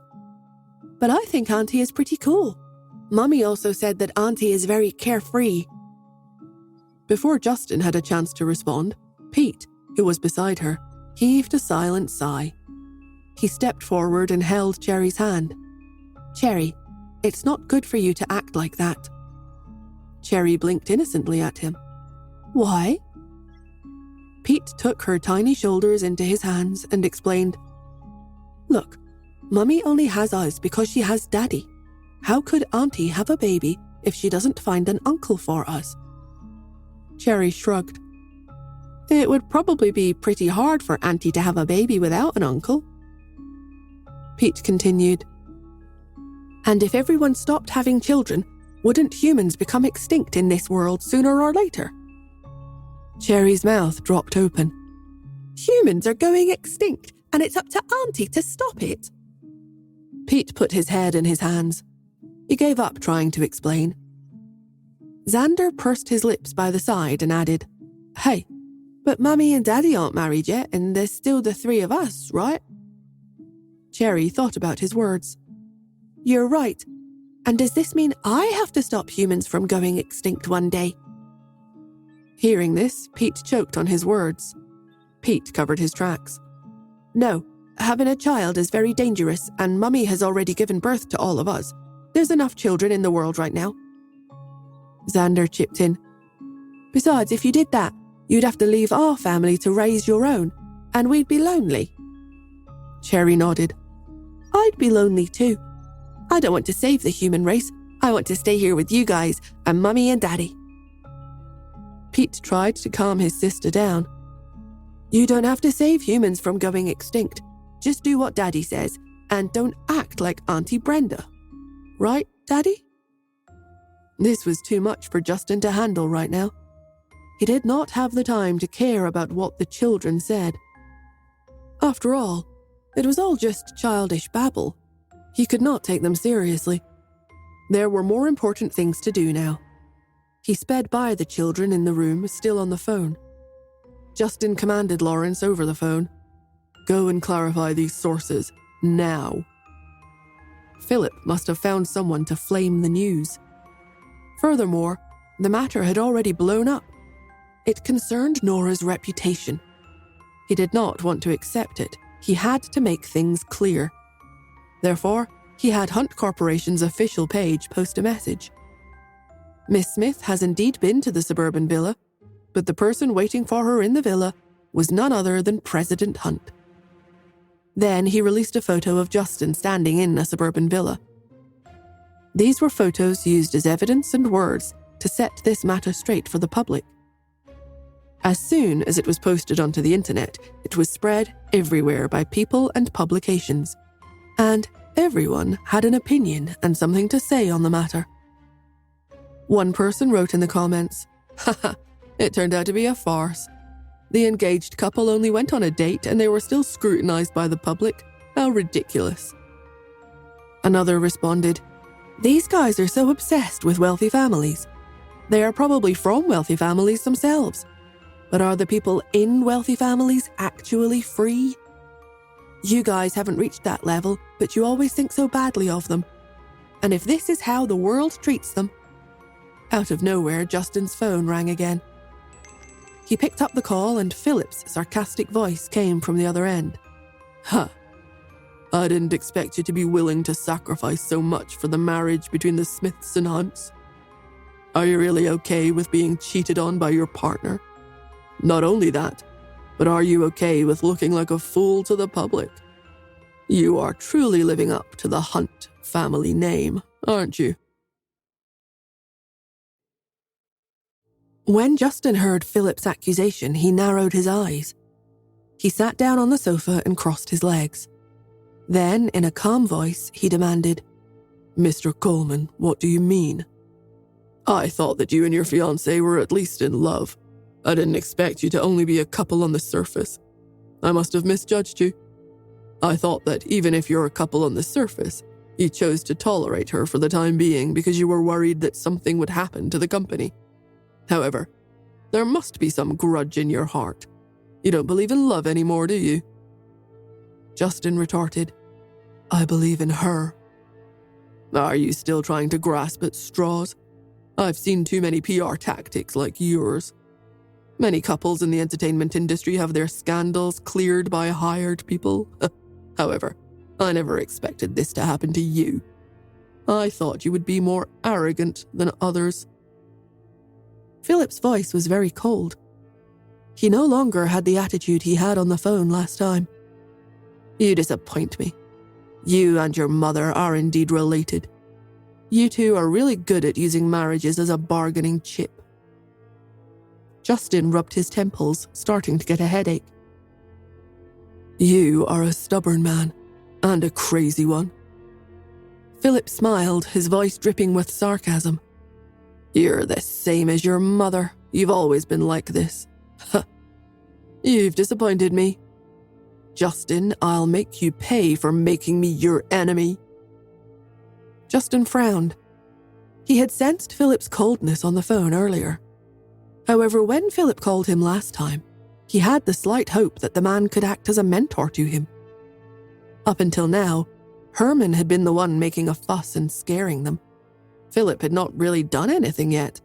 "But I think Auntie is pretty cool. Mummy also said that Auntie is very carefree." Before Justin had a chance to respond, Pete, who was beside her, heaved a silent sigh. He stepped forward and held Cherry's hand. "Cherry, it's not good for you to act like that." Cherry blinked innocently at him. "Why?" Pete took her tiny shoulders into his hands and explained, "Look, Mummy only has us because she has Daddy. How could Auntie have a baby if she doesn't find an uncle for us?" Cherry shrugged. "It would probably be pretty hard for Auntie to have a baby without an uncle." Pete continued, "And if everyone stopped having children, wouldn't humans become extinct in this world sooner or later?" Cherry's mouth dropped open. "Humans are going extinct, and it's up to Auntie to stop it." Pete put his head in his hands. He gave up trying to explain. Xander pursed his lips by the side and added, "Hey, but Mummy and Daddy aren't married yet, and there's still the 3 of us, right?" Cherry thought about his words. "You're right. And does this mean I have to stop humans from going extinct one day?" Hearing this, Pete choked on his words. Pete covered his tracks. "No, having a child is very dangerous, and Mummy has already given birth to all of us. There's enough children in the world right now." Xander chipped in. "Besides, if you did that, you'd have to leave our family to raise your own, and we'd be lonely." Cherry nodded. "I'd be lonely too. I don't want to save the human race. I want to stay here with you guys and Mummy and Daddy." Pete tried to calm his sister down. "You don't have to save humans from going extinct. Just do what Daddy says, and don't act like Auntie Brenda. Right, Daddy?" This was too much for Justin to handle right now. He did not have the time to care about what the children said. After all, it was all just childish babble. He could not take them seriously. There were more important things to do now. He sped by the children in the room, still on the phone. Justin commanded Lawrence over the phone, "Go and clarify these sources, now." Philip must have found someone to flame the news. Furthermore, the matter had already blown up. It concerned Nora's reputation. He did not want to accept it. He had to make things clear. Therefore, he had Hunt Corporation's official page post a message. Miss Smith has indeed been to the suburban villa, but the person waiting for her in the villa was none other than President Hunt. Then he released a photo of Justin standing in a suburban villa. These were photos used as evidence and words to set this matter straight for the public. As soon as it was posted onto the internet, it was spread everywhere by people and publications, and everyone had an opinion and something to say on the matter. One person wrote in the comments, "Haha, it turned out to be a farce. The engaged couple only went on a date and they were still scrutinized by the public. How ridiculous." Another responded, "These guys are so obsessed with wealthy families. They are probably from wealthy families themselves. But are the people in wealthy families actually free? You guys haven't reached that level, but you always think so badly of them. And if this is how the world treats them..." Out of nowhere, Justin's phone rang again. He picked up the call and Philip's sarcastic voice came from the other end. "Huh. I didn't expect you to be willing to sacrifice so much for the marriage between the Smiths and Hunts. Are you really okay with being cheated on by your partner? Not only that, but are you okay with looking like a fool to the public? You are truly living up to the Hunt family name, aren't you?" When Justin heard Philip's accusation, he narrowed his eyes. He sat down on the sofa and crossed his legs. Then, in a calm voice, he demanded, "Mr. Coleman, what do you mean? I thought that you and your fiancé were at least in love. I didn't expect you to only be a couple on the surface. I must have misjudged you. I thought that even if you're a couple on the surface, you chose to tolerate her for the time being because you were worried that something would happen to the company. However, there must be some grudge in your heart. You don't believe in love anymore, do you?" Justin retorted, "I believe in her." "Are you still trying to grasp at straws? I've seen too many PR tactics like yours. Many couples in the entertainment industry have their scandals cleared by hired people. However, I never expected this to happen to you. I thought you would be more arrogant than others." Philip's voice was very cold. He no longer had the attitude he had on the phone last time. "You disappoint me. You and your mother are indeed related. You two are really good at using marriages as a bargaining chip." Justin rubbed his temples, starting to get a headache. "You are a stubborn man, and a crazy one." Philip smiled, his voice dripping with sarcasm. "You're the same as your mother. You've always been like this. You've disappointed me. Justin, I'll make you pay for making me your enemy." Justin frowned. He had sensed Philip's coldness on the phone earlier. However, when Philip called him last time, he had the slight hope that the man could act as a mentor to him. Up until now, Herman had been the one making a fuss and scaring them. Philip had not really done anything yet.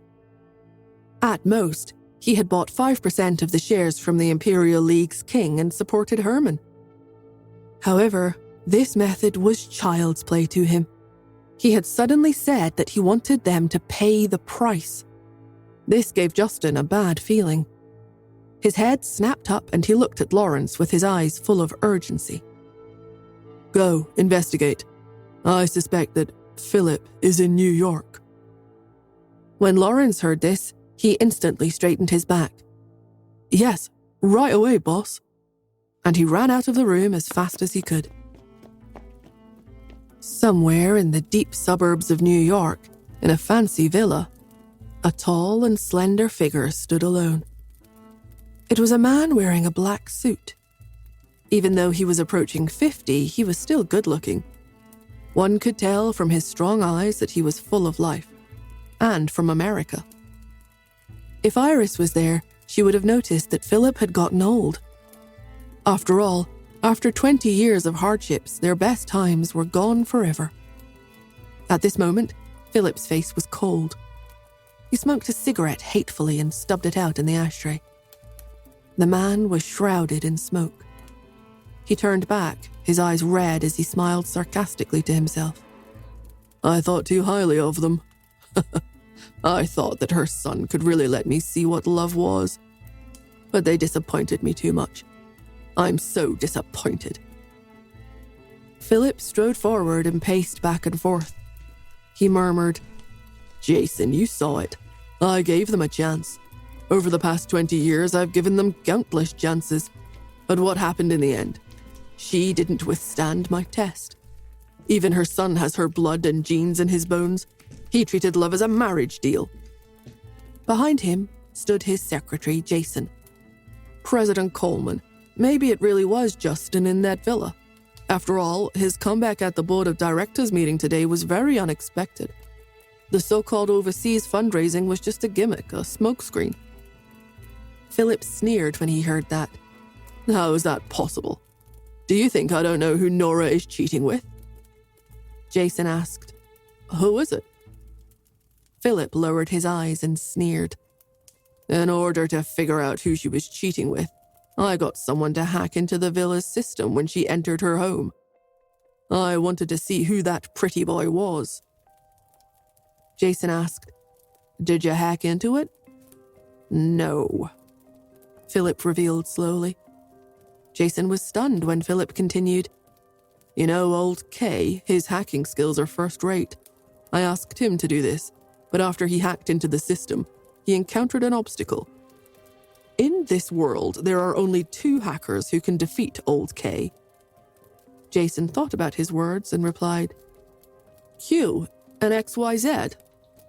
At most, he had bought 5% of the shares from the Imperial League's king and supported Herman. However, this method was child's play to him. He had suddenly said that he wanted them to pay the price. This gave Justin a bad feeling. His head snapped up and he looked at Lawrence with his eyes full of urgency. "Go, investigate. I suspect that Philip is in New York." When Lawrence heard this, he instantly straightened his back. "Yes, right away, boss." And he ran out of the room as fast as he could. Somewhere in the deep suburbs of New York, in a fancy villa, a tall and slender figure stood alone. It was a man wearing a black suit. Even though he was approaching 50, he was still good-looking. One could tell from his strong eyes that he was full of life, and from America. If Iris was there, she would have noticed that Philip had gotten old. After all, after 20 years of hardships, their best times were gone forever. At this moment, Philip's face was cold. He smoked a cigarette hatefully and stubbed it out in the ashtray. The man was shrouded in smoke. He turned back, his eyes red as he smiled sarcastically to himself. I thought too highly of them. I thought that her son could really let me see what love was. But they disappointed me too much. I'm so disappointed. Philip strode forward and paced back and forth. He murmured, Jason, you saw it. I gave them a chance. Over the past 20 years, I've given them countless chances. But what happened in the end? She didn't withstand my test. Even her son has her blood and genes in his bones. He treated love as a marriage deal. Behind him stood his secretary, Jason. President Coleman. Maybe it really was Justin in that villa. After all, his comeback at the board of directors meeting today was very unexpected. The so-called overseas fundraising was just a gimmick, a smokescreen. Philip sneered when he heard that. How is that possible? Do you think I don't know who Nora is cheating with? Jason asked, Who is it? Philip lowered his eyes and sneered. In order to figure out who she was cheating with, I got someone to hack into the villa's system when she entered her home. I wanted to see who that pretty boy was. Jason asked, Did you hack into it? No, Philip revealed slowly. Jason was stunned when Philip continued, You know, old K, his hacking skills are first rate. I asked him to do this, but after he hacked into the system, he encountered an obstacle. In this world, there are only 2 hackers who can defeat old K. Jason thought about his words and replied, Q and XYZ.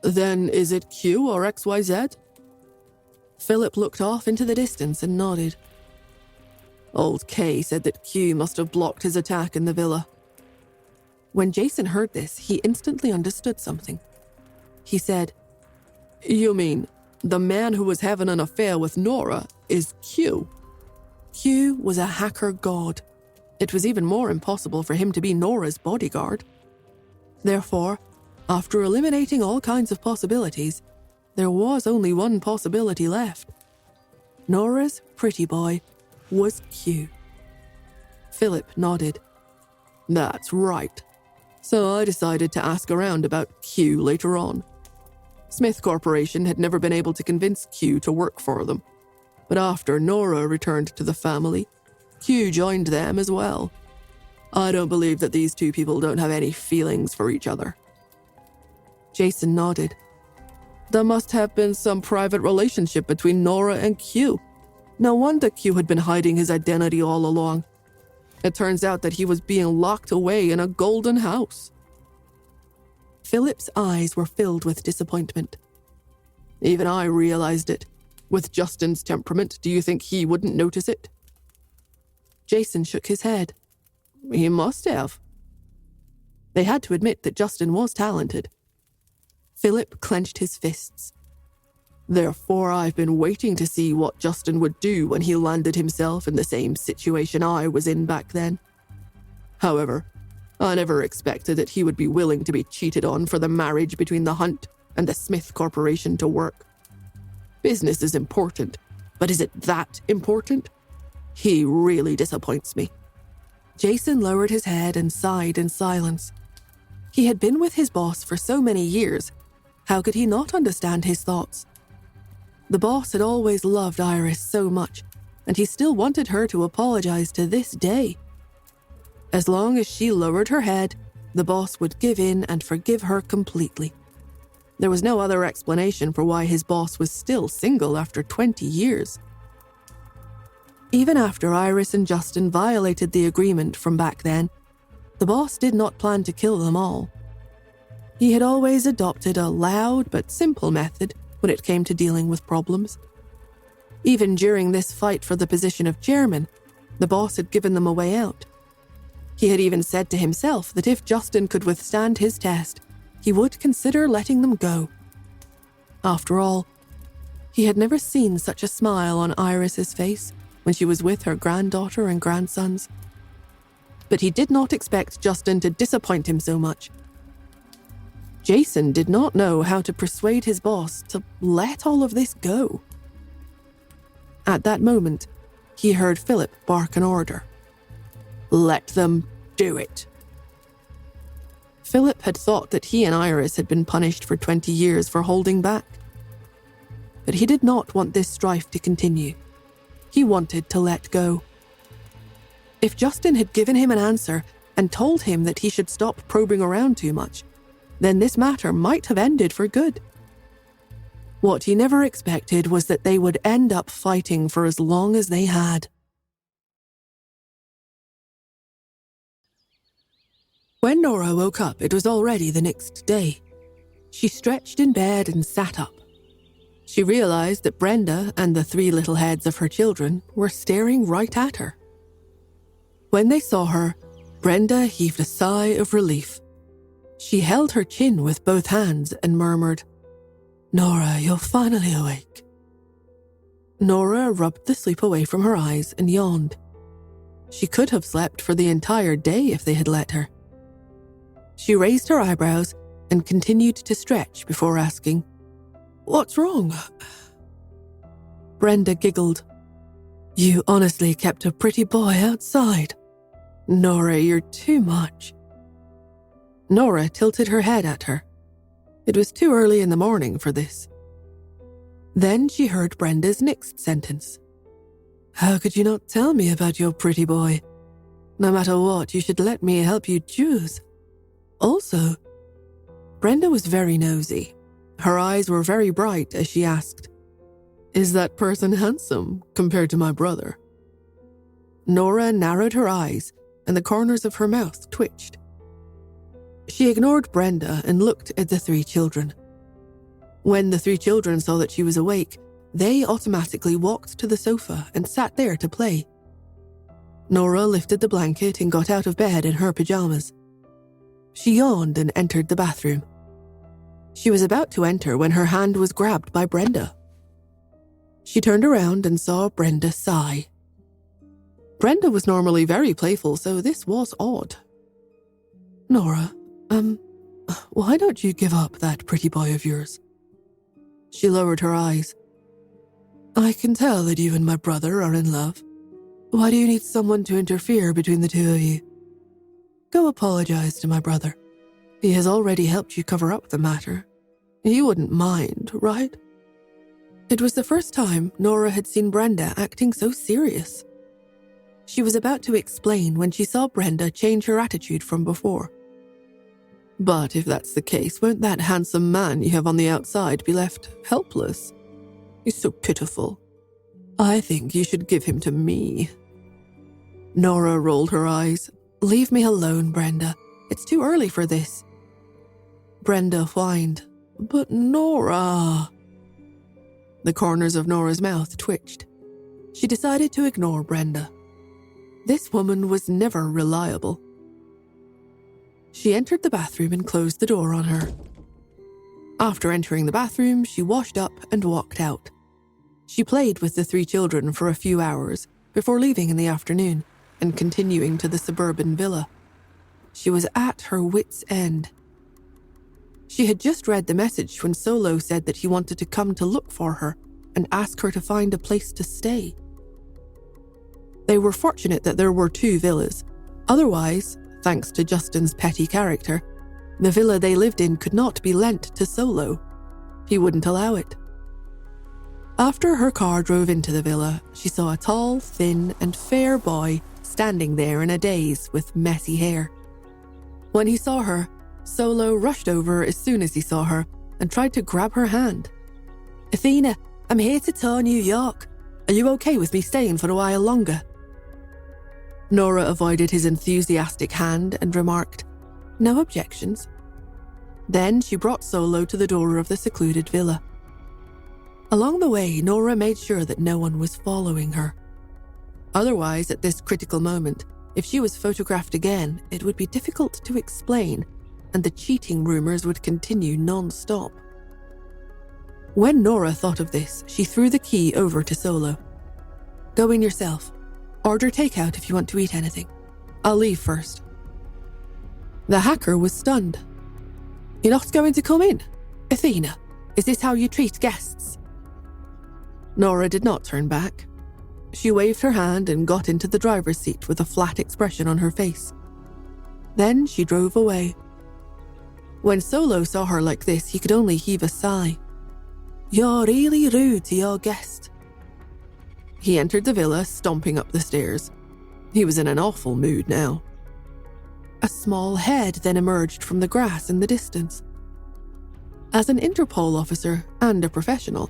Then is it Q or XYZ? Philip looked off into the distance and nodded. Old K said that Q must have blocked his attack in the villa. When Jason heard this, he instantly understood something. He said, You mean the man who was having an affair with Nora is Q? Q was a hacker god. It was even more impossible for him to be Nora's bodyguard. Therefore, after eliminating all kinds of possibilities, there was only one possibility left. Nora's pretty boy was Q. Philip nodded. That's right. So I decided to ask around about Q later on. Smith Corporation had never been able to convince Q to work for them. But after Nora returned to the family, Q joined them as well. I don't believe that these 2 people don't have any feelings for each other. Jason nodded. There must have been some private relationship between Nora and Q. No wonder Q had been hiding his identity all along. It turns out that he was being locked away in a golden house. Philip's eyes were filled with disappointment. Even I realized it. With Justin's temperament, do you think he wouldn't notice it? Jason shook his head. He must have. They had to admit that Justin was talented. Philip clenched his fists. Therefore, I've been waiting to see what Justin would do when he landed himself in the same situation I was in back then. However, I never expected that he would be willing to be cheated on for the marriage between the Hunt and the Smith Corporation to work. Business is important, but is it that important? He really disappoints me. Jason lowered his head and sighed in silence. He had been with his boss for so many years. How could he not understand his thoughts? The boss had always loved Iris so much, and he still wanted her to apologize to this day. As long as she lowered her head, the boss would give in and forgive her completely. There was no other explanation for why his boss was still single after 20 years. Even after Iris and Justin violated the agreement from back then, the boss did not plan to kill them all. He had always adopted a loud but simple method when it came to dealing with problems. Even during this fight for the position of chairman, the boss had given them a way out. He had even said to himself that if Justin could withstand his test, he would consider letting them go. After all, he had never seen such a smile on Iris's face when she was with her granddaughter and grandsons. But he did not expect Justin to disappoint him so much. Jason did not know how to persuade his boss to let all of this go. At that moment, he heard Philip bark an order. "Let them do it." Philip had thought that he and Iris had been punished for 20 years for holding back. But he did not want this strife to continue. He wanted to let go. If Justin had given him an answer and told him that he should stop probing around too much, then this matter might have ended for good. What he never expected was that they would end up fighting for as long as they had. When Nora woke up, it was already the next day. She stretched in bed and sat up. She realized that Brenda and the 3 little heads of her children were staring right at her. When they saw her, Brenda heaved a sigh of relief. She held her chin with both hands and murmured, "Nora, you're finally awake." Nora rubbed the sleep away from her eyes and yawned. She could have slept for the entire day if they had let her. She raised her eyebrows and continued to stretch before asking, "What's wrong?" Brenda giggled. "You honestly kept a pretty boy outside. Nora, you're too much." Nora tilted her head at her. It was too early in the morning for this. Then she heard Brenda's next sentence. "How could you not tell me about your pretty boy? No matter what, you should let me help you choose. Also," Brenda was very nosy. Her eyes were very bright as she asked, "Is that person handsome compared to my brother?" Nora narrowed her eyes and the corners of her mouth twitched. She ignored Brenda and looked at the 3 children. When the 3 children saw that she was awake, they automatically walked to the sofa and sat there to play. Nora lifted the blanket and got out of bed in her pajamas. She yawned and entered the bathroom. She was about to enter when her hand was grabbed by Brenda. She turned around and saw Brenda sigh. Brenda was normally very playful, so this was odd. "Nora, why don't you give up that pretty boy of yours?" She lowered her eyes. "I can tell that you and my brother are in love. Why do you need someone to interfere between the 2 of you? Go apologize to my brother. He has already helped you cover up the matter. He wouldn't mind, right?" It was the first time Nora had seen Brenda acting so serious. She was about to explain when she saw Brenda change her attitude from before. "But if that's the case, won't that handsome man you have on the outside be left helpless? He's so pitiful. I think you should give him to me." Nora rolled her eyes. "Leave me alone, Brenda. It's too early for this." Brenda whined, "But Nora..." The corners of Nora's mouth twitched. She decided to ignore Brenda. This woman was never reliable. She entered the bathroom and closed the door on her. After entering the bathroom, she washed up and walked out. She played with the 3 children for a few hours before leaving in the afternoon and continuing to the suburban villa. She was at her wit's end. She had just read the message when Solo said that he wanted to come to look for her and ask her to find a place to stay. They were fortunate that there were 2 villas. Otherwise, thanks to Justin's petty character, the villa they lived in could not be lent to Solo. He wouldn't allow it. After her car drove into the villa, she saw a tall, thin, and fair boy standing there in a daze with messy hair. When he saw her, Solo rushed over as soon as he saw her and tried to grab her hand. "Athena, I'm here to tour New York. Are you okay with me staying for a while longer?" Nora avoided his enthusiastic hand and remarked, "No objections." Then she brought Solo to the door of the secluded villa. Along the way, Nora made sure that no one was following her. Otherwise, at this critical moment, if she was photographed again, it would be difficult to explain, and the cheating rumors would continue non-stop. When Nora thought of this, she threw the key over to Solo. "Go in yourself. Order takeout if you want to eat anything. I'll leave first." The hacker was stunned. You're not going to come in? Athena, is this how you treat guests? Nora did not turn back. She waved her hand and got into the driver's seat with a flat expression on her face. Then she drove away. When Solo saw her like this, he could only heave a sigh. You're really rude to your guest. He entered the villa, stomping up the stairs. He was in an awful mood now. A small head then emerged from the grass in the distance. As an Interpol officer and a professional,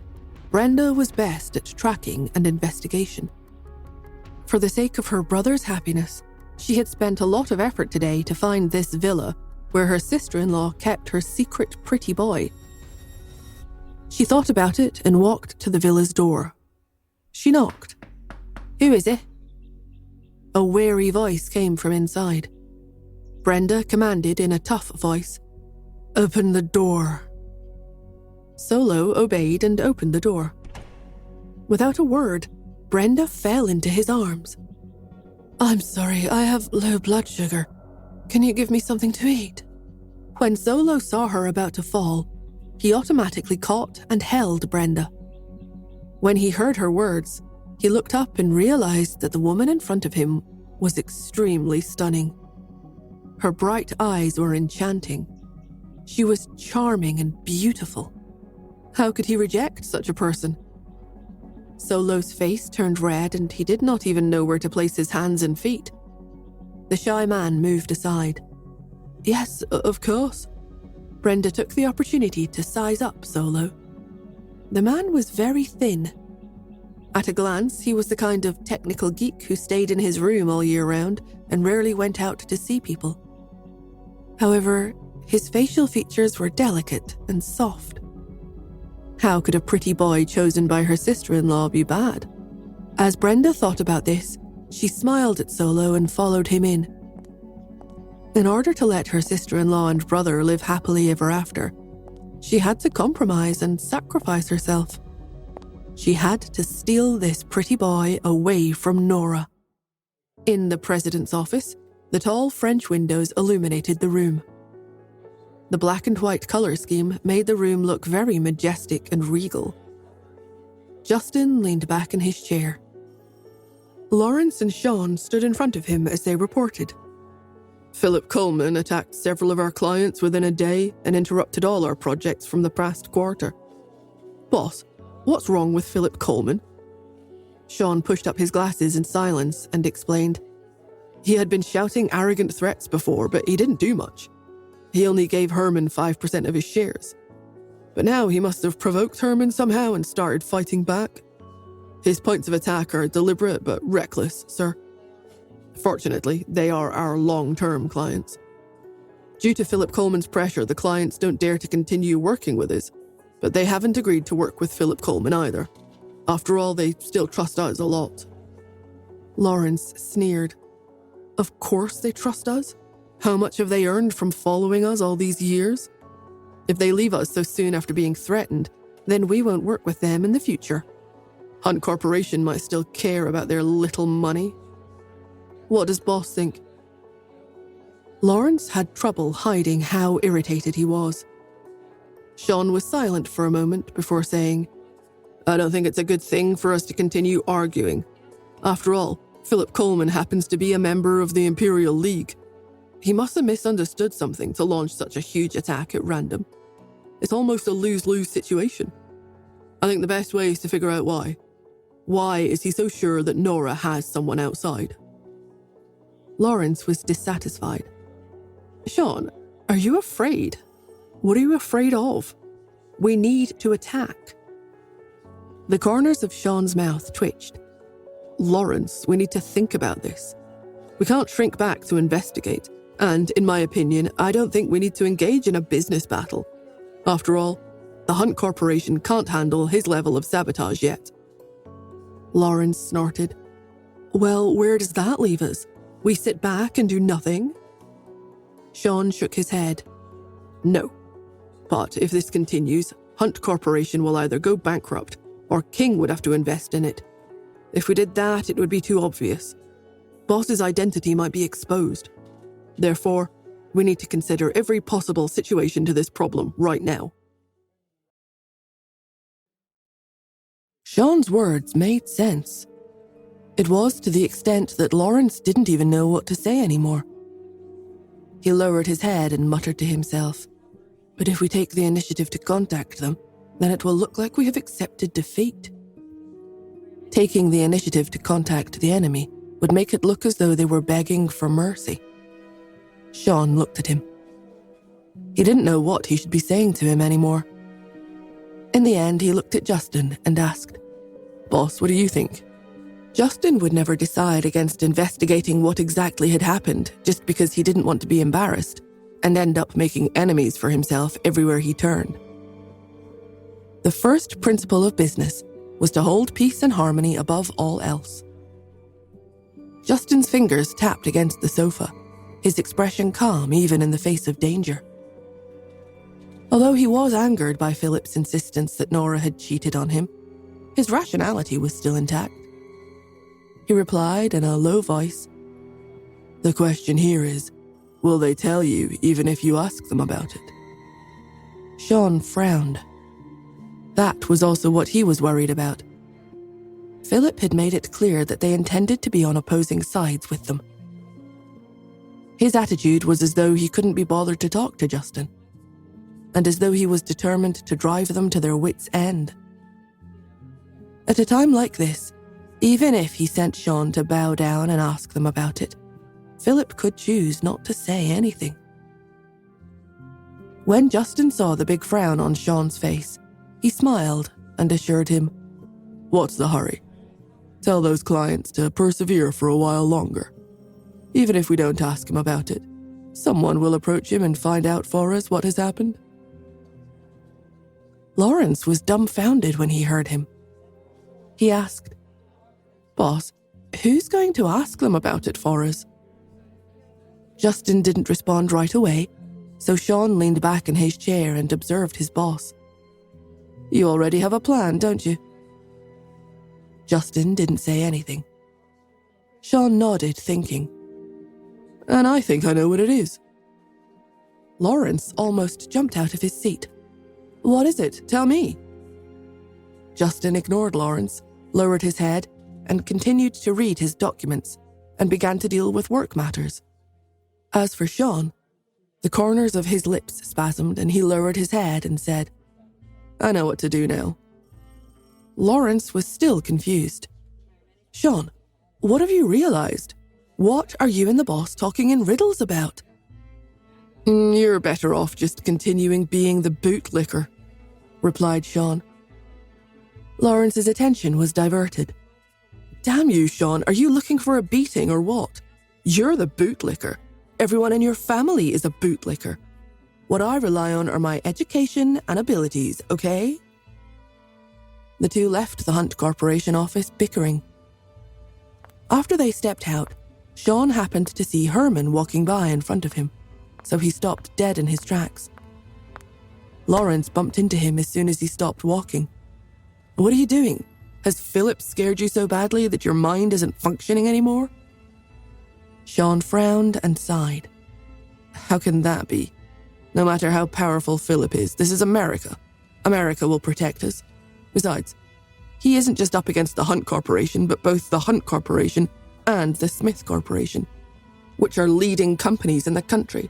Brenda was best at tracking and investigation. For the sake of her brother's happiness, she had spent a lot of effort today to find this villa where her sister-in-law kept her secret pretty boy. She thought about it and walked to the villa's door. She knocked. Who is it? A wary voice came from inside. Brenda commanded in a tough voice, Open the door. Solo obeyed and opened the door. Without a word, Brenda fell into his arms. I'm sorry, I have low blood sugar. Can you give me something to eat? When Solo saw her about to fall, he automatically caught and held Brenda. When he heard her words, he looked up and realized that the woman in front of him was extremely stunning. Her bright eyes were enchanting. She was charming and beautiful. How could he reject such a person? Solo's face turned red and he did not even know where to place his hands and feet. The shy man moved aside. Yes, of course. Brenda took the opportunity to size up Solo. The man was very thin. At a glance, he was the kind of technical geek who stayed in his room all year round and rarely went out to see people. However, his facial features were delicate and soft. How could a pretty boy chosen by her sister-in-law be bad? As Brenda thought about this, she smiled at Solo and followed him in. In order to let her sister-in-law and brother live happily ever after, she had to compromise and sacrifice herself. She had to steal this pretty boy away from Nora. In the president's office, the tall French windows illuminated the room. The black and white color scheme made the room look very majestic and regal. Justin leaned back in his chair. Lawrence and Sean stood in front of him as they reported. Philip Coleman attacked several of our clients within a day and interrupted all our projects from the past quarter. Boss, what's wrong with Philip Coleman? Sean pushed up his glasses in silence and explained. He had been shouting arrogant threats before, but he didn't do much. He only gave Herman 5% of his shares. But now he must have provoked Herman somehow and started fighting back. His points of attack are deliberate but reckless, sir. Fortunately, they are our long-term clients. Due to Philip Coleman's pressure, the clients don't dare to continue working with us, but they haven't agreed to work with Philip Coleman either. After all, they still trust us a lot. Lawrence sneered. Of course they trust us. How much have they earned from following us all these years? If they leave us so soon after being threatened, then we won't work with them in the future. Hunt Corporation might still care about their little money. What does Boss think? Lawrence had trouble hiding how irritated he was. Sean was silent for a moment before saying, I don't think it's a good thing for us to continue arguing. After all, Philip Coleman happens to be a member of the Imperial League. He must have misunderstood something to launch such a huge attack at random. It's almost a lose-lose situation. I think the best way is to figure out why. Why is he so sure that Nora has someone outside? Lawrence was dissatisfied. Sean, are you afraid? What are you afraid of? We need to attack. The corners of Sean's mouth twitched. Lawrence, we need to think about this. We can't shrink back to investigate. And, in my opinion, I don't think we need to engage in a business battle. After all, the Hunt Corporation can't handle his level of sabotage yet. Lawrence snorted. Well, where does that leave us? We sit back and do nothing? Sean shook his head. No. But if this continues, Hunt Corporation will either go bankrupt or King would have to invest in it. If we did that, it would be too obvious. Boss's identity might be exposed. Therefore, We need to consider every possible situation to this problem right now. Sean's words made sense. It was to the extent that Lawrence didn't even know what to say anymore. He lowered his head and muttered to himself, "But if we take the initiative to contact them, then it will look like we have accepted defeat." Taking the initiative to contact the enemy would make it look as though they were begging for mercy. Sean looked at him. He didn't know what he should be saying to him anymore. In the end, he looked at Justin and asked, "Boss, what do you think?" Justin would never decide against investigating what exactly had happened just because he didn't want to be embarrassed and end up making enemies for himself everywhere he turned. The first principle of business was to hold peace and harmony above all else. Justin's fingers tapped against the sofa, his expression calm even in the face of danger. Although he was angered by Philip's insistence that Nora had cheated on him, his rationality was still intact. He replied in a low voice, "The question here is, will they tell you even if you ask them about it?" Sean frowned. That was also what he was worried about. Philip had made it clear that they intended to be on opposing sides with them. His attitude was as though he couldn't be bothered to talk to Justin, and as though he was determined to drive them to their wits' end. At a time like this, even if he sent Sean to bow down and ask them about it, Philip could choose not to say anything. When Justin saw the big frown on Sean's face, he smiled and assured him, "What's the hurry? Tell those clients to persevere for a while longer. Even if we don't ask him about it, someone will approach him and find out for us what has happened." Lawrence was dumbfounded when he heard him. He asked, "Boss, who's going to ask them about it for us?" Justin didn't respond right away, so Sean leaned back in his chair and observed his boss. "You already have a plan, don't you?" Justin didn't say anything. Sean nodded, thinking, "And I think I know what it is." Lawrence almost jumped out of his seat. "What is it? Tell me." Justin ignored Lawrence, lowered his head, and continued to read his documents and began to deal with work matters. As for Sean, the corners of his lips spasmed and he lowered his head and said, "I know what to do now." Lawrence was still confused. "Sean, what have you realized? What are you and the boss talking in riddles about?" "You're better off just continuing being the bootlicker," replied Sean. Lawrence's attention was diverted. "Damn you, Sean, are you looking for a beating or what? You're the bootlicker. Everyone in your family is a bootlicker. What I rely on are my education and abilities, okay?" The two left the Hunt Corporation office bickering. After they stepped out, Sean happened to see Herman walking by in front of him, so he stopped dead in his tracks. Lawrence bumped into him as soon as he stopped walking. "What are you doing? Has Philip scared you so badly that your mind isn't functioning anymore?" Sean frowned and sighed. "How can that be? No matter how powerful Philip is, this is America. America will protect us. Besides, he isn't just up against the Hunt Corporation, but both the Hunt Corporation and the Smith Corporation, which are leading companies in the country.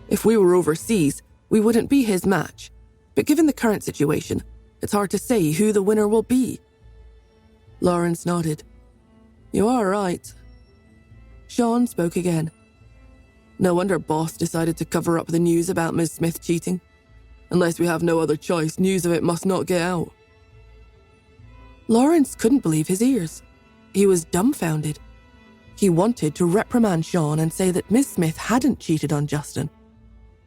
If we were overseas, we wouldn't be his match. But given the current situation, it's hard to say who the winner will be." Lawrence nodded. "You are right." Sean spoke again. "No wonder Boss decided to cover up the news about Ms. Smith cheating. Unless we have no other choice, news of it must not get out." Lawrence couldn't believe his ears. He was dumbfounded. He wanted to reprimand Sean and say that Miss Smith hadn't cheated on Justin,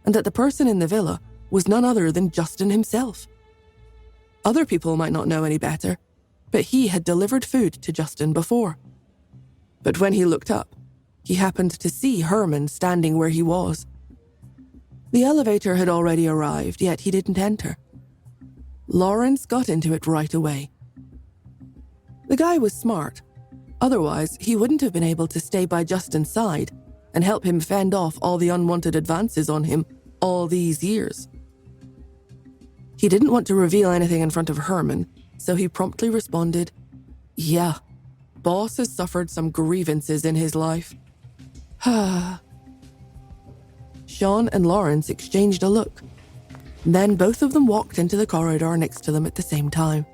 and that the person in the villa was none other than Justin himself. Other people might not know any better, but he had delivered food to Justin before. But when he looked up, he happened to see Herman standing where he was. The elevator had already arrived, yet he didn't enter. Lawrence got into it right away. The guy was smart. Otherwise, he wouldn't have been able to stay by Justin's side and help him fend off all the unwanted advances on him all these years. He didn't want to reveal anything in front of Herman, so he promptly responded, "Yeah, boss has suffered some grievances in his life." Sean and Lawrence exchanged a look. Then both of them walked into the corridor next to them at the same time.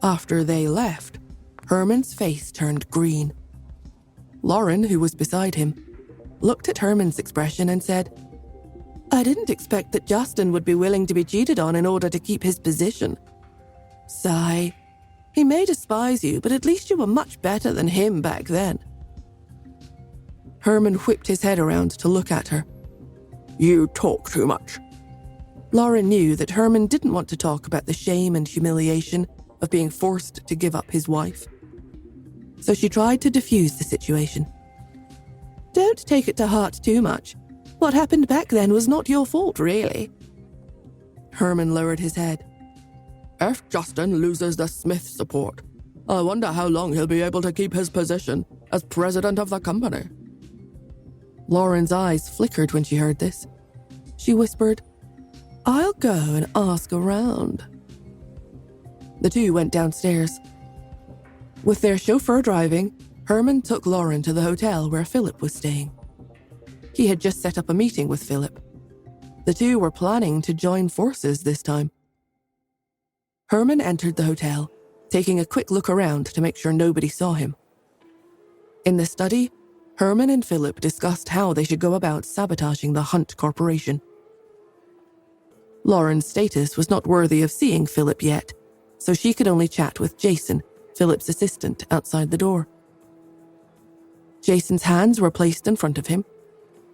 After they left, Herman's face turned green. Lauren, who was beside him, looked at Herman's expression and said, "I didn't expect that Justin would be willing to be cheated on in order to keep his position. Sigh. He may despise you, but at least you were much better than him back then." Herman whipped his head around to look at her. "You talk too much." Lauren knew that Herman didn't want to talk about the shame and humiliation of being forced to give up his wife. So she tried to defuse the situation. "Don't take it to heart too much. What happened back then was not your fault, really." Herman lowered his head. "If Justin loses the Smith support, I wonder how long he'll be able to keep his position as president of the company." Lauren's eyes flickered when she heard this. She whispered, "I'll go and ask around." The two went downstairs. With their chauffeur driving, Herman took Lauren to the hotel where Philip was staying. He had just set up a meeting with Philip. The two were planning to join forces this time. Herman entered the hotel, taking a quick look around to make sure nobody saw him. In the study, Herman and Philip discussed how they should go about sabotaging the Hunt Corporation. Lauren's status was not worthy of seeing Philip yet, so she could only chat with Jason, Philip's assistant, outside the door. Jason's hands were placed in front of him,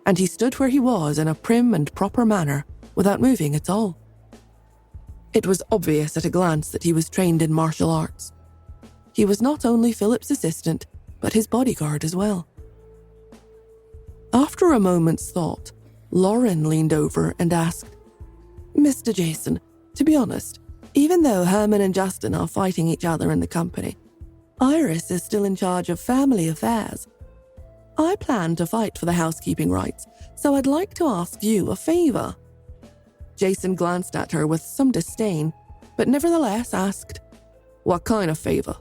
and he stood where he was in a prim and proper manner without moving at all. It was obvious at a glance that he was trained in martial arts. He was not only Philip's assistant, but his bodyguard as well. After a moment's thought, Lauren leaned over and asked, "Mr. Jason, to be honest, even though Herman and Justin are fighting each other in the company, Iris is still in charge of family affairs. I plan to fight for the housekeeping rights, so I'd like to ask you a favor." Jason glanced at her with some disdain, but nevertheless asked, "What kind of favor?"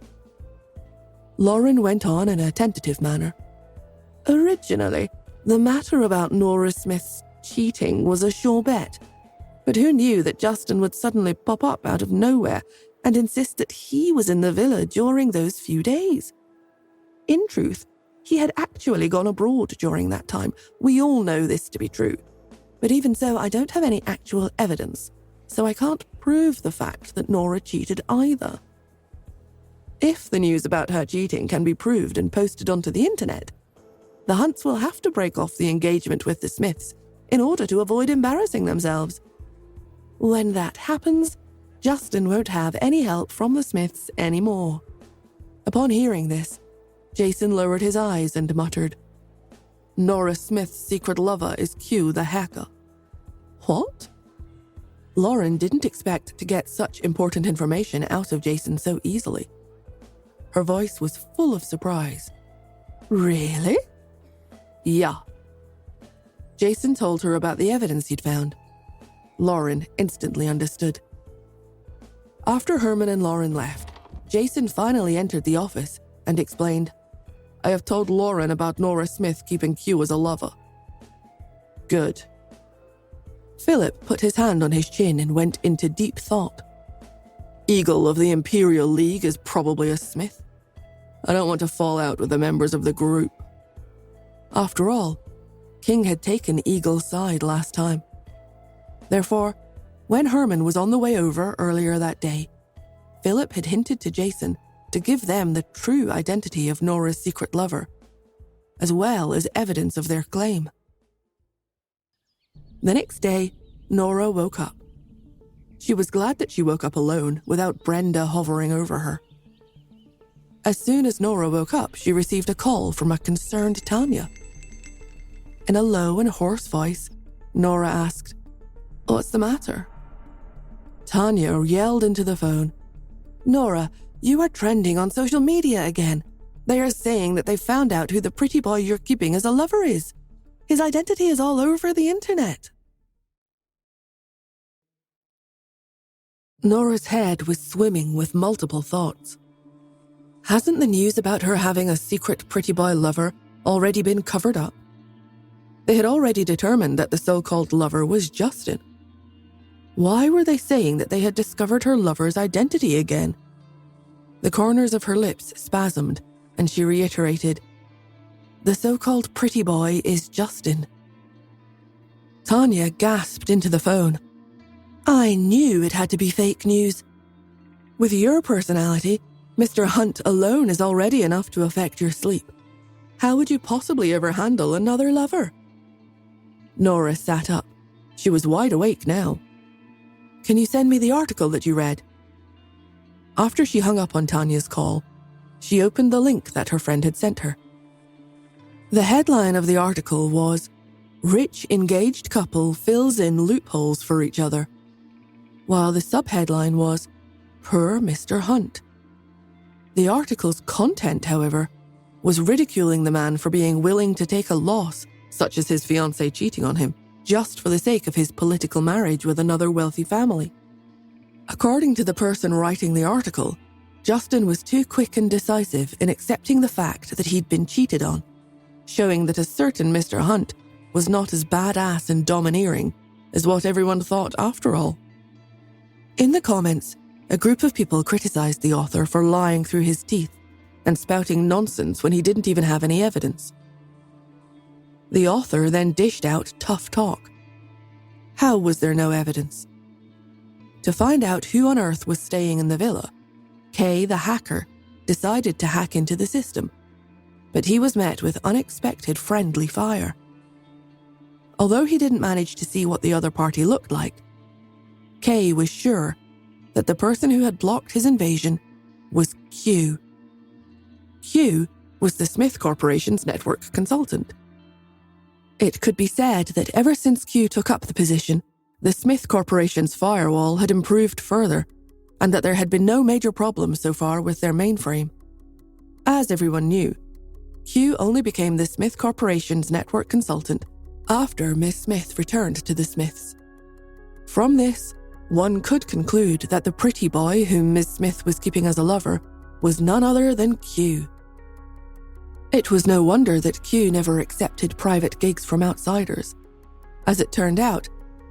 Lauren went on in a tentative manner. "Originally, the matter about Nora Smith's cheating was a sure bet, but who knew that Justin would suddenly pop up out of nowhere and insist that he was in the villa during those few days? In truth, he had actually gone abroad during that time. We all know this to be true. But even so, I don't have any actual evidence, so I can't prove the fact that Nora cheated either. If the news about her cheating can be proved and posted onto the internet, the Hunts will have to break off the engagement with the Smiths in order to avoid embarrassing themselves. When that happens, Justin won't have any help from the Smiths anymore." Upon hearing this, Jason lowered his eyes and muttered, "Nora Smith's secret lover is Q the hacker." What? Lauren didn't expect to get such important information out of Jason so easily. Her voice was full of surprise. "Really?" "Yeah." Jason told her about the evidence he'd found. Lauren instantly understood. After Herman and Lauren left, Jason finally entered the office and explained, "I have told Lauren about Nora Smith keeping Q as a lover." "Good." Philip put his hand on his chin and went into deep thought. "Eagle of the Imperial League is probably a Smith. I don't want to fall out with the members of the group." After all, King had taken Eagle's side last time. Therefore, when Herman was on the way over earlier that day, Philip had hinted to Jason to give them the true identity of Nora's secret lover, as well as evidence of their claim. The next day, Nora woke up. She was glad that she woke up alone without Brenda hovering over her. As soon as Nora woke up, she received a call from a concerned Tanya. In a low and hoarse voice, Nora asked, "What's the matter?" Tanya yelled into the phone, "Nora, you are trending on social media again. They are saying that they found out who the pretty boy you're keeping as a lover is. His identity is all over the internet. Nora's head was swimming with multiple thoughts. Hasn't the news about her having a secret pretty boy lover already been covered up? They had already determined that the so-called lover was Justin. Why were they saying that they had discovered her lover's identity again? The corners of her lips spasmed, and she reiterated, "The so-called pretty boy is Justin." Tanya gasped into the phone. "I knew it had to be fake news. With your personality, Mr. Hunt alone is already enough to affect your sleep. How would you possibly ever handle another lover?" Nora sat up. She was wide awake now. "Can you send me the article that you read?" After she hung up on Tanya's call, she opened the link that her friend had sent her. The headline of the article was, "Rich engaged couple fills in loopholes for each other," while the subheadline was, "Poor Mr. Hunt." The article's content, however, was ridiculing the man for being willing to take a loss, such as his fiancée cheating on him, just for the sake of his political marriage with another wealthy family. According to the person writing the article, Justin was too quick and decisive in accepting the fact that he'd been cheated on, showing that a certain Mr. Hunt was not as badass and domineering as what everyone thought after all. In the comments, a group of people criticized the author for lying through his teeth and spouting nonsense when he didn't even have any evidence. The author then dished out tough talk. How was there no evidence? To find out who on earth was staying in the villa, Kay, the hacker, decided to hack into the system, but he was met with unexpected friendly fire. Although he didn't manage to see what the other party looked like, Kay was sure that the person who had blocked his invasion was Q. Q was the Smith Corporation's network consultant. It could be said that ever since Q took up the position, the Smith Corporation's firewall had improved further, and that there had been no major problems so far with their mainframe. As everyone knew, Q only became the Smith Corporation's network consultant after Miss Smith returned to the Smiths. From this, one could conclude that the pretty boy whom Miss Smith was keeping as a lover was none other than Q. It was no wonder that Q never accepted private gigs from outsiders. As it turned out,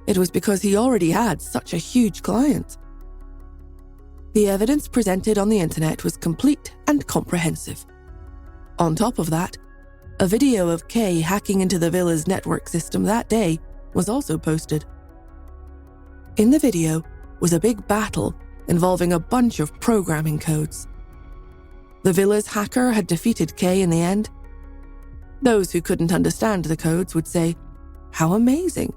it was because he already had such a huge client. The evidence presented on the internet was complete and comprehensive. On top of that, a video of Kay hacking into the villa's network system that day was also posted. In the video was a big battle involving a bunch of programming codes. The villa's hacker had defeated Kay in the end. Those who couldn't understand the codes would say, "How amazing."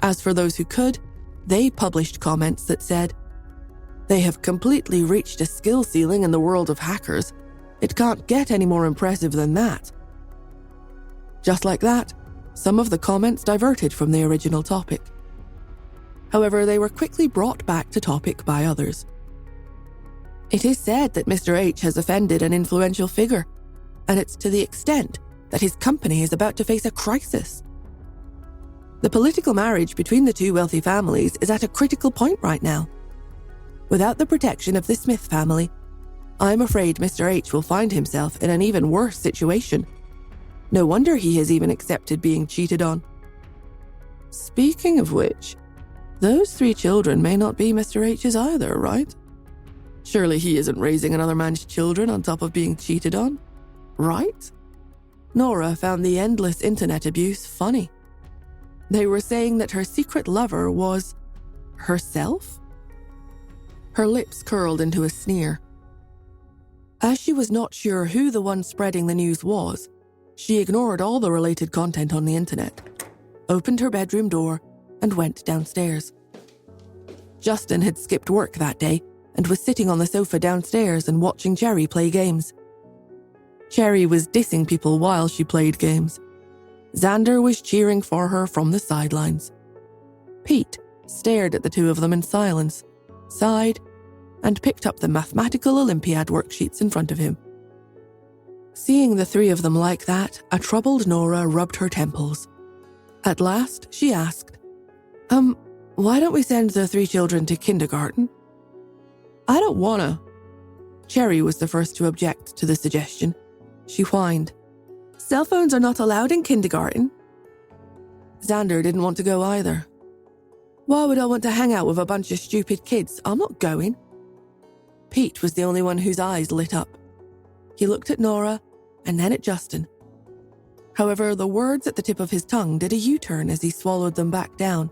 As for those who could, they published comments that said, "They have completely reached a skill ceiling in the world of hackers. It can't get any more impressive than that." Just like that, some of the comments diverted from the original topic. However, they were quickly brought back to topic by others. It is said that Mr. H has offended an influential figure, and it's to the extent that his company is about to face a crisis. The political marriage between the two wealthy families is at a critical point right now. Without the protection of the Smith family, I'm afraid Mr. H will find himself in an even worse situation. No wonder he has even accepted being cheated on. Speaking of which, those 3 children may not be Mr. H's either, right? Surely he isn't raising another man's children on top of being cheated on, right? Nora found the endless internet abuse funny. They were saying that her secret lover was herself? Her lips curled into a sneer. As she was not sure who the one spreading the news was, she ignored all the related content on the internet, opened her bedroom door, and went downstairs. Justin had skipped work that day and was sitting on the sofa downstairs and watching Cherry play games. Cherry was dissing people while she played games. Xander was cheering for her from the sidelines. Pete stared at the two of them in silence, sighed, and picked up the mathematical Olympiad worksheets in front of him. Seeing the three of them like that, a troubled Nora rubbed her temples. At last, she asked, why don't we send the three children to kindergarten? I don't wanna. Cherry was the first to object to the suggestion. She whined, cell phones are not allowed in kindergarten. Xander didn't want to go either. Why would I want to hang out with a bunch of stupid kids? I'm not going. Pete was the only one whose eyes lit up. He looked at Nora and then at Justin. However, the words at the tip of his tongue did a U-turn as he swallowed them back down.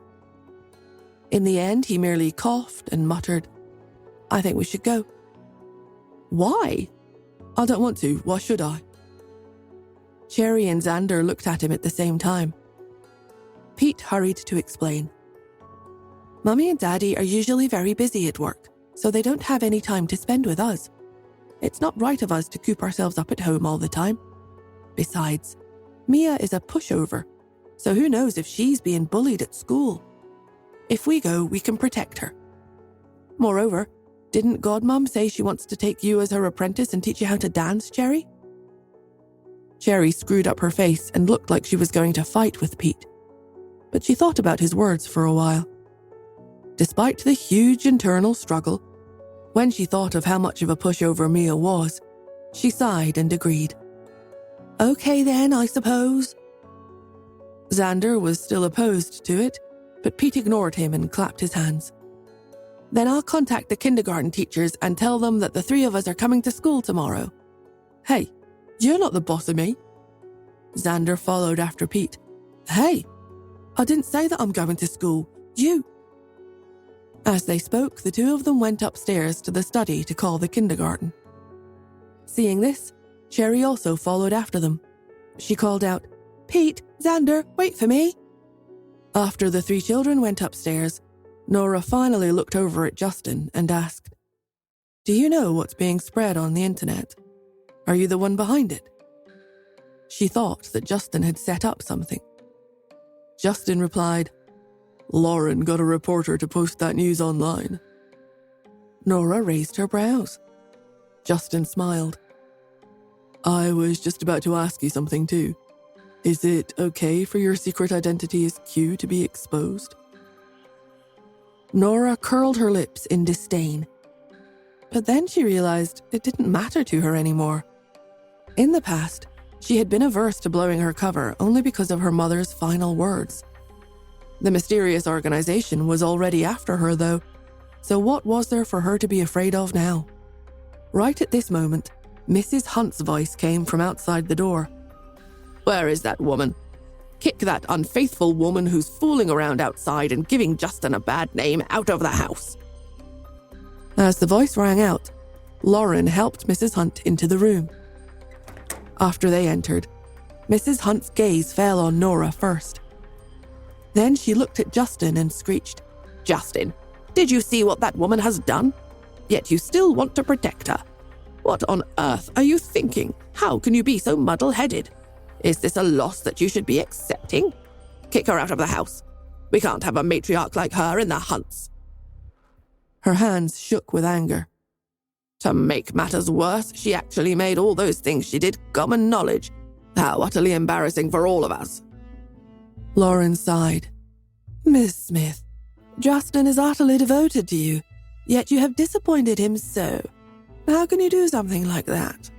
In the end, he merely coughed and muttered, I think we should go. Why? I don't want to. Why should I? Cherry and Xander looked at him at the same time. Pete hurried to explain. Mummy and Daddy are usually very busy at work, so they don't have any time to spend with us. It's not right of us to coop ourselves up at home all the time. Besides, Mia is a pushover, so who knows if she's being bullied at school. If we go, we can protect her. Moreover, didn't Godmom say she wants to take you as her apprentice and teach you how to dance, Cherry? Cherry screwed up her face and looked like she was going to fight with Pete. But she thought about his words for a while. Despite the huge internal struggle, when she thought of how much of a pushover Mia was, she sighed and agreed. Okay then, I suppose. Xander was still opposed to it, but Pete ignored him and clapped his hands. Then I'll contact the kindergarten teachers and tell them that the three of us are coming to school tomorrow. Hey, you're not the boss of me. Xander followed after Pete. Hey, I didn't say that I'm going to school. You. As they spoke, the two of them went upstairs to the study to call the kindergarten. Seeing this, Cherry also followed after them. She called out, Pete, Xander, wait for me. After the three children went upstairs, Nora finally looked over at Justin and asked, Do you know what's being spread on the internet? Are you the one behind it? She thought that Justin had set up something. Justin replied, Lauren got a reporter to post that news online. Nora raised her brows. Justin smiled. I was just about to ask you something too. Is it okay for your secret identity as Q to be exposed? Nora curled her lips in disdain. But then she realized it didn't matter to her anymore. In the past, she had been averse to blowing her cover only because of her mother's final words. The mysterious organization was already after her, though, so what was there for her to be afraid of now? Right at this moment, Mrs. Hunt's voice came from outside the door. Where is that woman? Kick that unfaithful woman who's fooling around outside and giving Justin a bad name out of the house. As the voice rang out, Lauren helped Mrs. Hunt into the room. After they entered, Mrs. Hunt's gaze fell on Nora first. Then she looked at Justin and screeched, Justin, did you see what that woman has done? Yet you still want to protect her. What on earth are you thinking? How can you be so muddle-headed? Is this a loss that you should be accepting? Kick her out of the house. We can't have a matriarch like her in the Hunts. Her hands shook with anger. To make matters worse, she actually made all those things she did common knowledge. How utterly embarrassing for all of us. Lauren sighed. Miss Smith, Justin is utterly devoted to you, yet you have disappointed him so. How can you do something like that?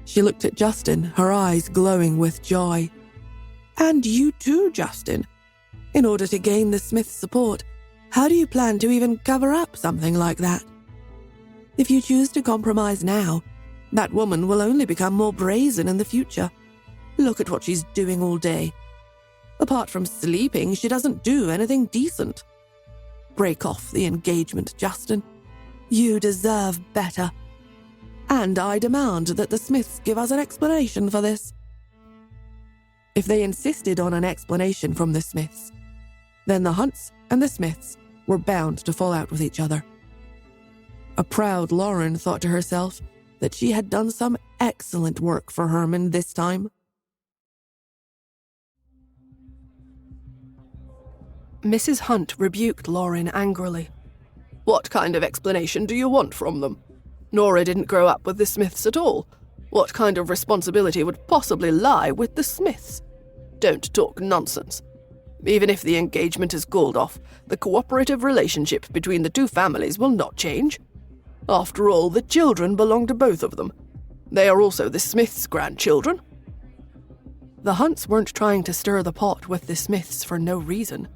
She looked at Justin, her eyes glowing with joy. And you too, Justin. In order to gain the Smiths' support, how do you plan to even cover up something like that? If you choose to compromise now, that woman will only become more brazen in the future. Look at what she's doing all day. Apart from sleeping, she doesn't do anything decent. Break off the engagement, Justin. You deserve better. And I demand that the Smiths give us an explanation for this. If they insisted on an explanation from the Smiths, then the Hunts and the Smiths were bound to fall out with each other. A proud Lauren thought to herself that she had done some excellent work for Herman this time. Mrs. Hunt rebuked Lauren angrily. What kind of explanation do you want from them? Nora didn't grow up with the Smiths at all. What kind of responsibility would possibly lie with the Smiths? Don't talk nonsense. Even if the engagement is called off, the cooperative relationship between the two families will not change. After all, the children belong to both of them. They are also the Smiths' grandchildren. The Hunts weren't trying to stir the pot with the Smiths for no reason.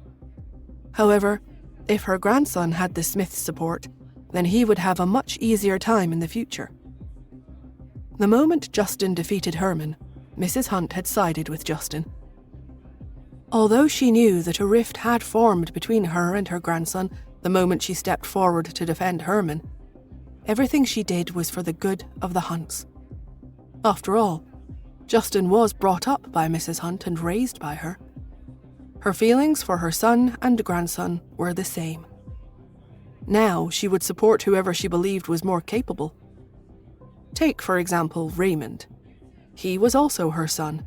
However, if her grandson had the Smiths' support, then he would have a much easier time in the future. The moment Justin defeated Herman, Mrs. Hunt had sided with Justin. Although she knew that a rift had formed between her and her grandson the moment she stepped forward to defend Herman, everything she did was for the good of the Hunts. After all, Justin was brought up by Mrs. Hunt and raised by her. Her feelings for her son and grandson were the same. Now she would support whoever she believed was more capable. Take, for example, Raymond. He was also her son,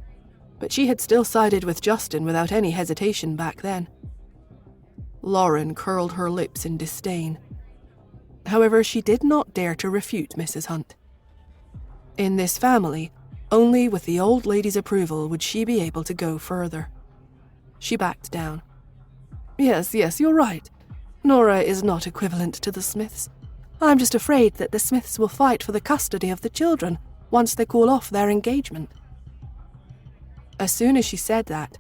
but she had still sided with Justin without any hesitation back then. Lauren curled her lips in disdain. However, she did not dare to refute Mrs. Hunt. In this family, only with the old lady's approval would she be able to go further. She backed down. Yes, you're right. Nora is not equivalent to the Smiths. I'm just afraid that the Smiths will fight for the custody of the children once they call off their engagement. As soon as she said that,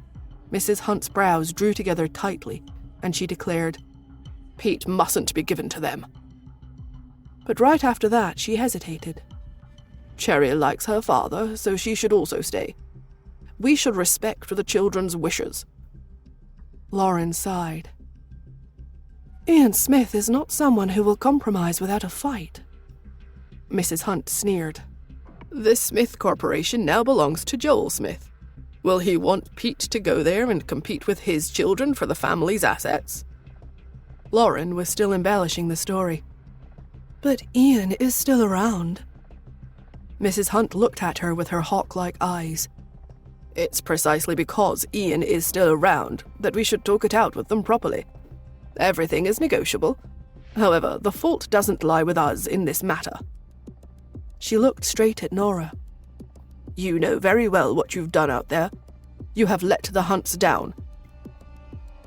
Mrs. Hunt's brows drew together tightly, and she declared, Pete mustn't be given to them. But right after that, she hesitated. Cherry likes her father, so she should also stay. We should respect the children's wishes. Lauren sighed. Ian Smith is not someone who will compromise without a fight. Mrs. Hunt sneered. The Smith Corporation now belongs to Joel Smith. Will he want Pete to go there and compete with his children for the family's assets? Lauren was still embellishing the story. But Ian is still around. Mrs. Hunt looked at her with her hawk-like eyes. It's precisely because Ian is still around that we should talk it out with them properly. Everything is negotiable. However, the fault doesn't lie with us in this matter. She looked straight at Nora. You know very well what you've done out there. You have let the Hunts down.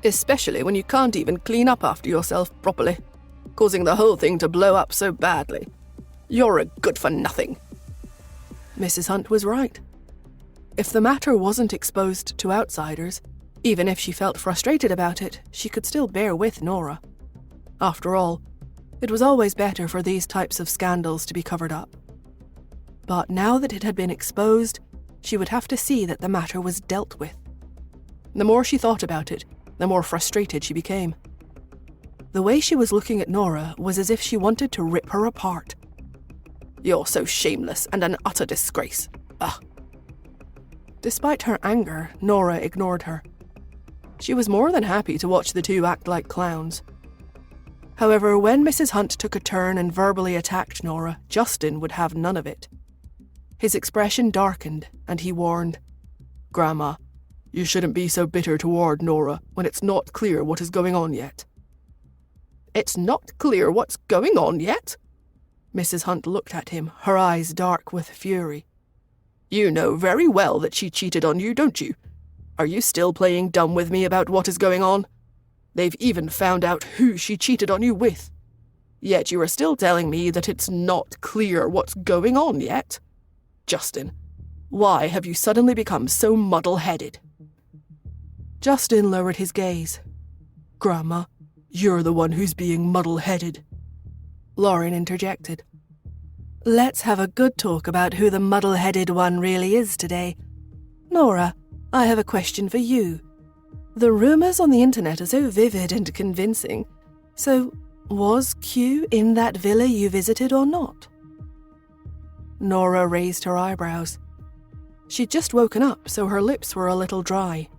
Especially when you can't even clean up after yourself properly, causing the whole thing to blow up so badly. You're a good-for-nothing. Mrs. Hunt was right. If the matter wasn't exposed to outsiders, even if she felt frustrated about it, she could still bear with Nora. After all, it was always better for these types of scandals to be covered up. But now that it had been exposed, she would have to see that the matter was dealt with. The more she thought about it, the more frustrated she became. The way she was looking at Nora was as if she wanted to rip her apart. You're so shameless and an utter disgrace. Ugh. Despite her anger, Nora ignored her. She was more than happy to watch the two act like clowns. However, when Mrs. Hunt took a turn and verbally attacked Nora, Justin would have none of it. His expression darkened, and he warned, Grandma, you shouldn't be so bitter toward Nora when it's not clear what is going on yet. It's not clear what's going on yet? Mrs. Hunt looked at him, her eyes dark with fury. You know very well that she cheated on you, don't you? Are you still playing dumb with me about what is going on? They've even found out who she cheated on you with. Yet you are still telling me that it's not clear what's going on yet? Justin, why have you suddenly become so muddle-headed? Justin lowered his gaze. Grandma, you're the one who's being muddle-headed. Lauren interjected. Let's have a good talk about who the muddle-headed one really is today. Nora, I have a question for you. The rumors on the internet are so vivid and convincing. So, was Q in that villa you visited or not? Nora raised her eyebrows. She'd just woken up, so her lips were a little dry.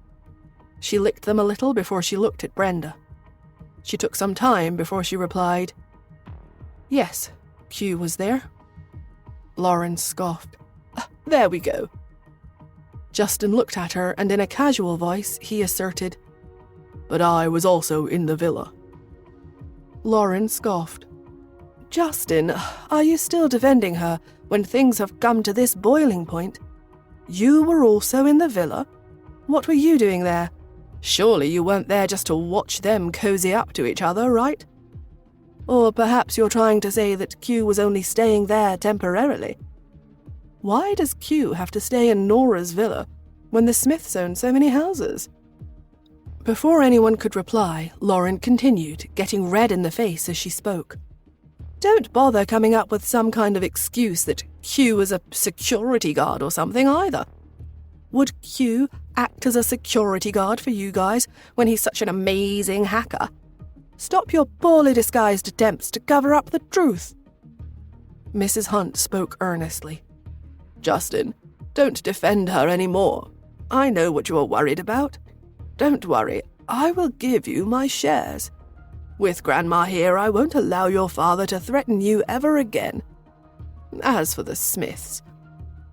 She licked them a little before she looked at Brenda. She took some time before she replied, Yes, Q was there. Lauren scoffed. There we go. Justin looked at her, and in a casual voice, he asserted, But I was also in the villa. Lauren scoffed. Justin, are you still defending her when things have come to this boiling point? You were also in the villa? What were you doing there? Surely you weren't there just to watch them cozy up to each other, right? Or perhaps you're trying to say that Q was only staying there temporarily. Why does Q have to stay in Nora's villa when the Smiths own so many houses? Before anyone could reply, Lauren continued, getting red in the face as she spoke. Don't bother coming up with some kind of excuse that Q is a security guard or something either. Would Q act as a security guard for you guys when he's such an amazing hacker? Stop your poorly disguised attempts to cover up the truth. Mrs. Hunt spoke earnestly. Justin, don't defend her anymore. I know what you're worried about. Don't worry, I will give you my shares. With Grandma here, I won't allow your father to threaten you ever again. As for the Smiths,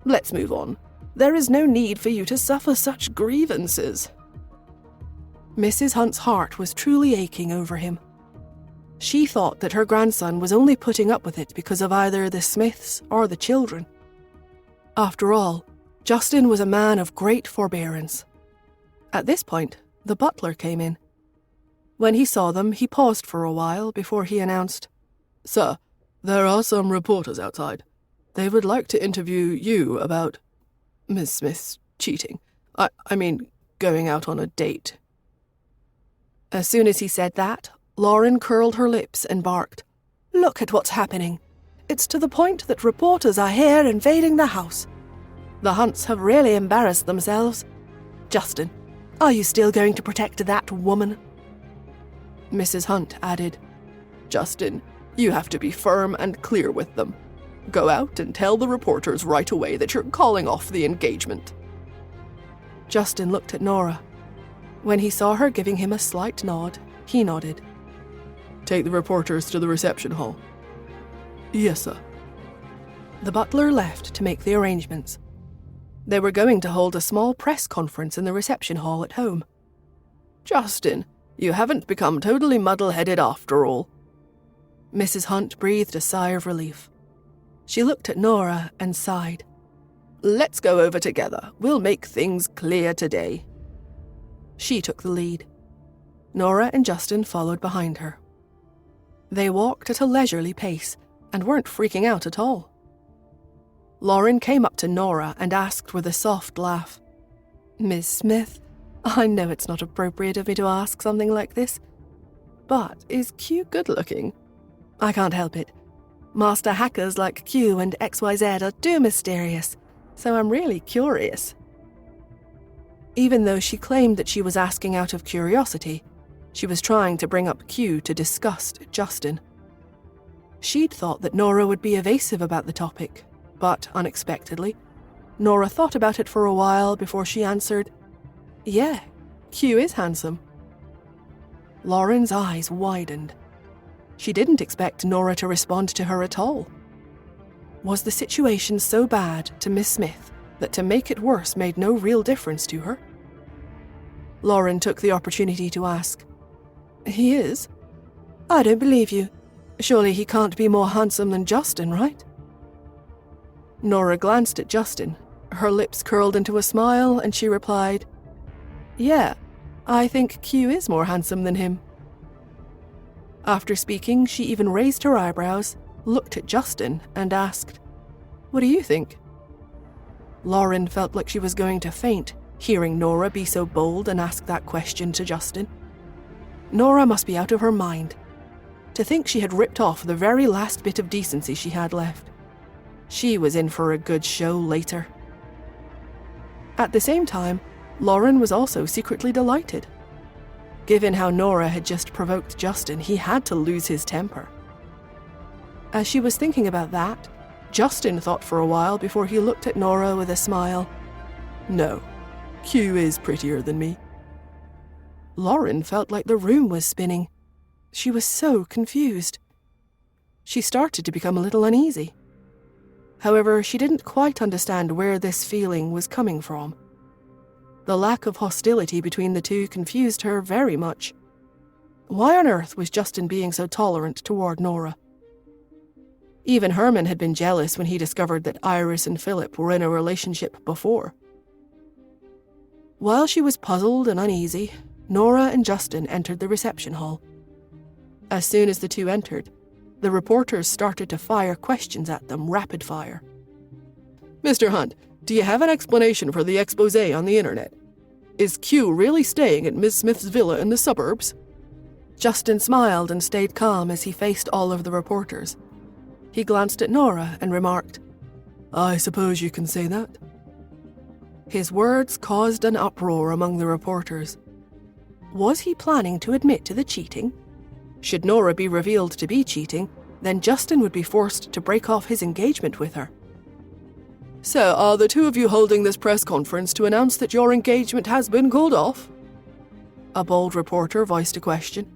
let's move on. There is no need for you to suffer such grievances. Mrs. Hunt's heart was truly aching over him. She thought that her grandson was only putting up with it because of either the Smiths or the children. After all, Justin was a man of great forbearance. At this point, the butler came in. When he saw them, he paused for a while before he announced, Sir, there are some reporters outside. They would like to interview you about Miss Smith's cheating. I mean, going out on a date. As soon as he said that, Lauren curled her lips and barked, Look at what's happening. It's to the point that reporters are here invading the house. The Hunts have really embarrassed themselves. Justin, are you still going to protect that woman? Mrs. Hunt added, Justin, you have to be firm and clear with them. Go out and tell the reporters right away that you're calling off the engagement. Justin looked at Nora. When he saw her giving him a slight nod, he nodded. Take the reporters to the reception hall. Yes, sir. The butler left to make the arrangements. They were going to hold a small press conference in the reception hall at home. Justin, you haven't become totally muddle-headed after all. Mrs. Hunt breathed a sigh of relief. She looked at Nora and sighed. Let's go over together. We'll make things clear today. She took the lead. Nora and Justin followed behind her. They walked at a leisurely pace and weren't freaking out at all. Lauren came up to Nora and asked with a soft laugh, Miss Smith, I know it's not appropriate of me to ask something like this, but is Q good-looking? I can't help it. Master hackers like Q and XYZ are too mysterious, so I'm really curious. Even though she claimed that she was asking out of curiosity, she was trying to bring up Q to disgust Justin. She'd thought that Nora would be evasive about the topic, but unexpectedly, Nora thought about it for a while before she answered, Yeah, Q is handsome. Lauren's eyes widened. She didn't expect Nora to respond to her at all. Was the situation so bad to Miss Smith that to make it worse made no real difference to her? Lauren took the opportunity to ask, He is? I don't believe you. Surely he can't be more handsome than Justin, right? Nora glanced at Justin. Her lips curled into a smile and she replied, Yeah, I think Q is more handsome than him. After speaking, she even raised her eyebrows, looked at Justin, and asked, What do you think? Lauren felt like she was going to faint, hearing Nora be so bold and ask that question to Justin. Nora must be out of her mind. To think she had ripped off the very last bit of decency she had left. She was in for a good show later. At the same time, Lauren was also secretly delighted. Given how Nora had just provoked Justin, he had to lose his temper. As she was thinking about that, Justin thought for a while before he looked at Nora with a smile. No, Q is prettier than me. Lauren felt like the room was spinning. She was so confused. She started to become a little uneasy. However, she didn't quite understand where this feeling was coming from. The lack of hostility between the two confused her very much. Why on earth was Justin being so tolerant toward Nora? Even Herman had been jealous when he discovered that Iris and Philip were in a relationship before. While she was puzzled and uneasy, Nora and Justin entered the reception hall. As soon as the two entered, the reporters started to fire questions at them rapid fire. Mr. Hunt, do you have an explanation for the exposé on the internet? Is Q really staying at Ms. Smith's villa in the suburbs? Justin smiled and stayed calm as he faced all of the reporters. He glanced at Nora and remarked, I suppose you can say that. His words caused an uproar among the reporters. Was he planning to admit to the cheating? Should Nora be revealed to be cheating, then Justin would be forced to break off his engagement with her. So, are the two of you holding this press conference to announce that your engagement has been called off? A bold reporter voiced a question.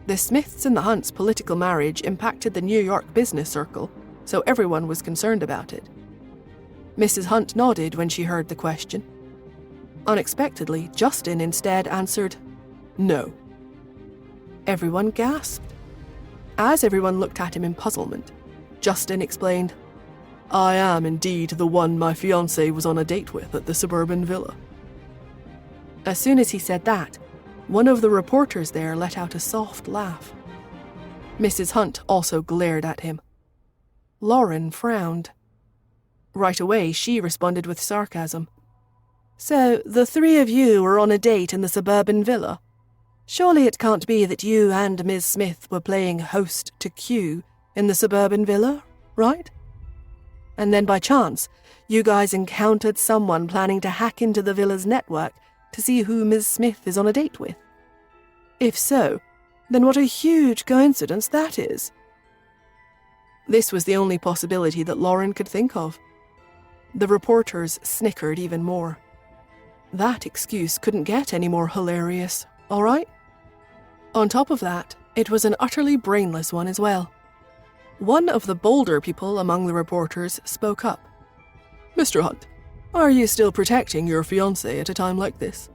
The Smiths and the Hunts' political marriage impacted the New York business circle, so everyone was concerned about it. Mrs. Hunt nodded when she heard the question. Unexpectedly, Justin instead answered, no. Everyone gasped. As everyone looked at him in puzzlement, Justin explained, I am indeed the one my fiancée was on a date with at the suburban villa. As soon as he said that, one of the reporters there let out a soft laugh. Mrs. Hunt also glared at him. Lauren frowned. Right away, she responded with sarcasm. So, the three of you were on a date in the suburban villa? Surely it can't be that you and Ms. Smith were playing host to Q in the suburban villa, right? And then by chance, you guys encountered someone planning to hack into the villa's network to see who Ms. Smith is on a date with. If so, then what a huge coincidence that is. This was the only possibility that Lauren could think of. The reporters snickered even more. That excuse couldn't get any more hilarious, all right? On top of that, it was an utterly brainless one as well. One of the bolder people among the reporters spoke up. Mr. Hunt, are you still protecting your fiancé at a time like this?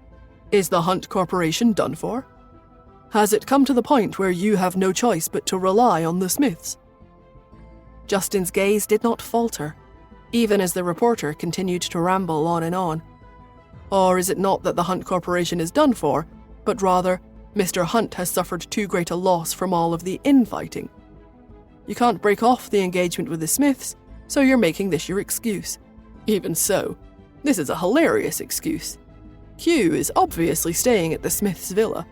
Is the Hunt Corporation done for? Has it come to the point where you have no choice but to rely on the Smiths? Justin's gaze did not falter, even as the reporter continued to ramble on and on. Or is it not that the Hunt Corporation is done for, but rather Mr. Hunt has suffered too great a loss from all of the infighting? You can't break off the engagement with the Smiths, so you're making this your excuse. Even so, this is a hilarious excuse. Q is obviously staying at the Smiths' villa,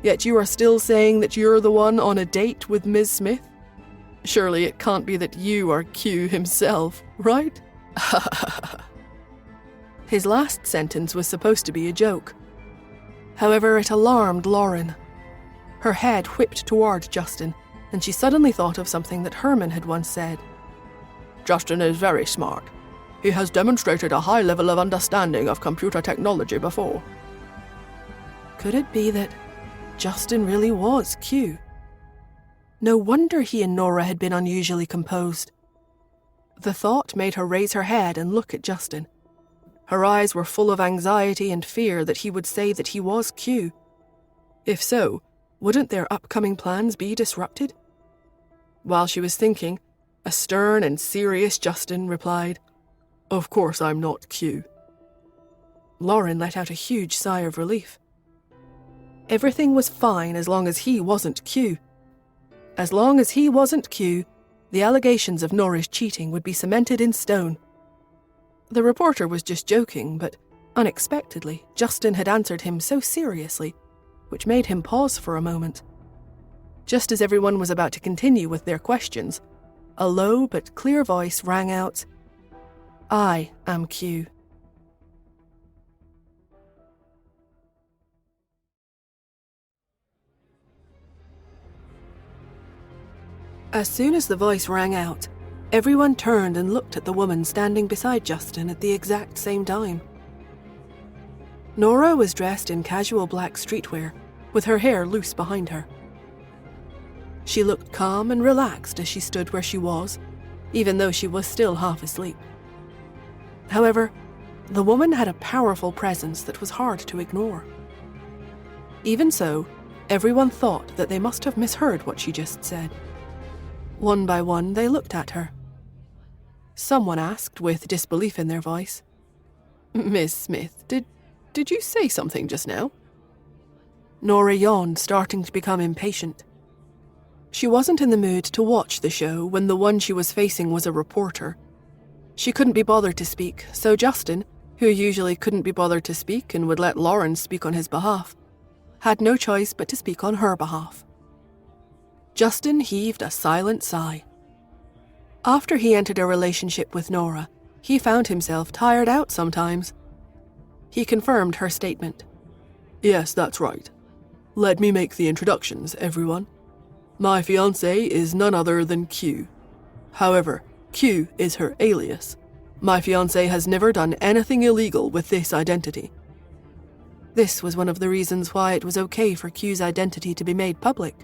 yet you are still saying that you're the one on a date with Ms. Smith? Surely it can't be that you are Q himself, right? His last sentence was supposed to be a joke. However, it alarmed Lauren. Her head whipped toward Justin, and she suddenly thought of something that Herman had once said. Justin is very smart. He has demonstrated a high level of understanding of computer technology before. Could it be that Justin really was Q? No wonder he and Nora had been unusually composed. The thought made her raise her head and look at Justin. Her eyes were full of anxiety and fear that he would say that he was Q. If so, wouldn't their upcoming plans be disrupted? While she was thinking, a stern and serious Justin replied, Of course I'm not Q. Lauren let out a huge sigh of relief. Everything was fine as long as he wasn't Q. As long as he wasn't Q, the allegations of Nora's cheating would be cemented in stone. The reporter was just joking, but unexpectedly, Justin had answered him so seriously, which made him pause for a moment. Just as everyone was about to continue with their questions, a low but clear voice rang out, I am Q. As soon as the voice rang out, everyone turned and looked at the woman standing beside Justin at the exact same time. Nora was dressed in casual black streetwear, with her hair loose behind her. She looked calm and relaxed as she stood where she was, even though she was still half asleep. However, the woman had a powerful presence that was hard to ignore. Even so, everyone thought that they must have misheard what she just said. One by one, they looked at her. Someone asked, with disbelief in their voice, "Miss Smith, did you say something just now?" Nora yawned, starting to become impatient. She wasn't in the mood to watch the show when the one she was facing was a reporter. She couldn't be bothered to speak, so Justin, who usually couldn't be bothered to speak and would let Lauren speak on his behalf, had no choice but to speak on her behalf. Justin heaved a silent sigh. After he entered a relationship with Nora, he found himself tired out sometimes. He confirmed her statement. "Yes, that's right. Let me make the introductions, everyone. My fiancé is none other than Q. However, Q is her alias. My fiancé has never done anything illegal with this identity." This was one of the reasons why it was okay for Q's identity to be made public.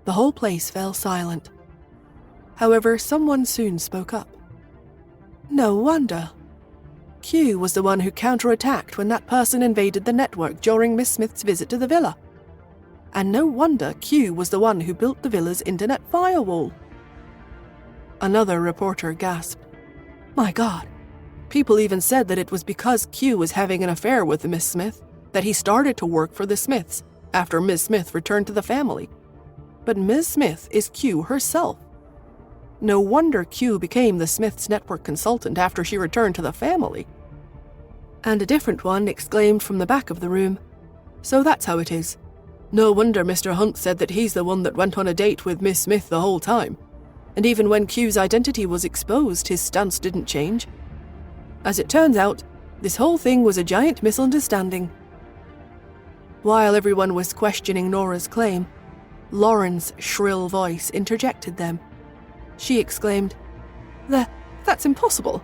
The whole place fell silent. However, someone soon spoke up. No wonder. Q was the one who counterattacked when that person invaded the network during Miss Smith's visit to the villa. And no wonder Q was the one who built the villa's internet firewall. Another reporter gasped. My God. People even said that it was because Q was having an affair with Miss Smith that he started to work for the Smiths after Miss Smith returned to the family. But Miss Smith is Q herself. No wonder Q became the Smiths' network consultant after she returned to the family. And a different one exclaimed from the back of the room, "So that's how it is. No wonder Mr. Hunt said that he's the one that went on a date with Miss Smith the whole time. And even when Q's identity was exposed, his stance didn't change. As it turns out, this whole thing was a giant misunderstanding." While everyone was questioning Nora's claim, Lauren's shrill voice interjected them. She exclaimed, That's impossible.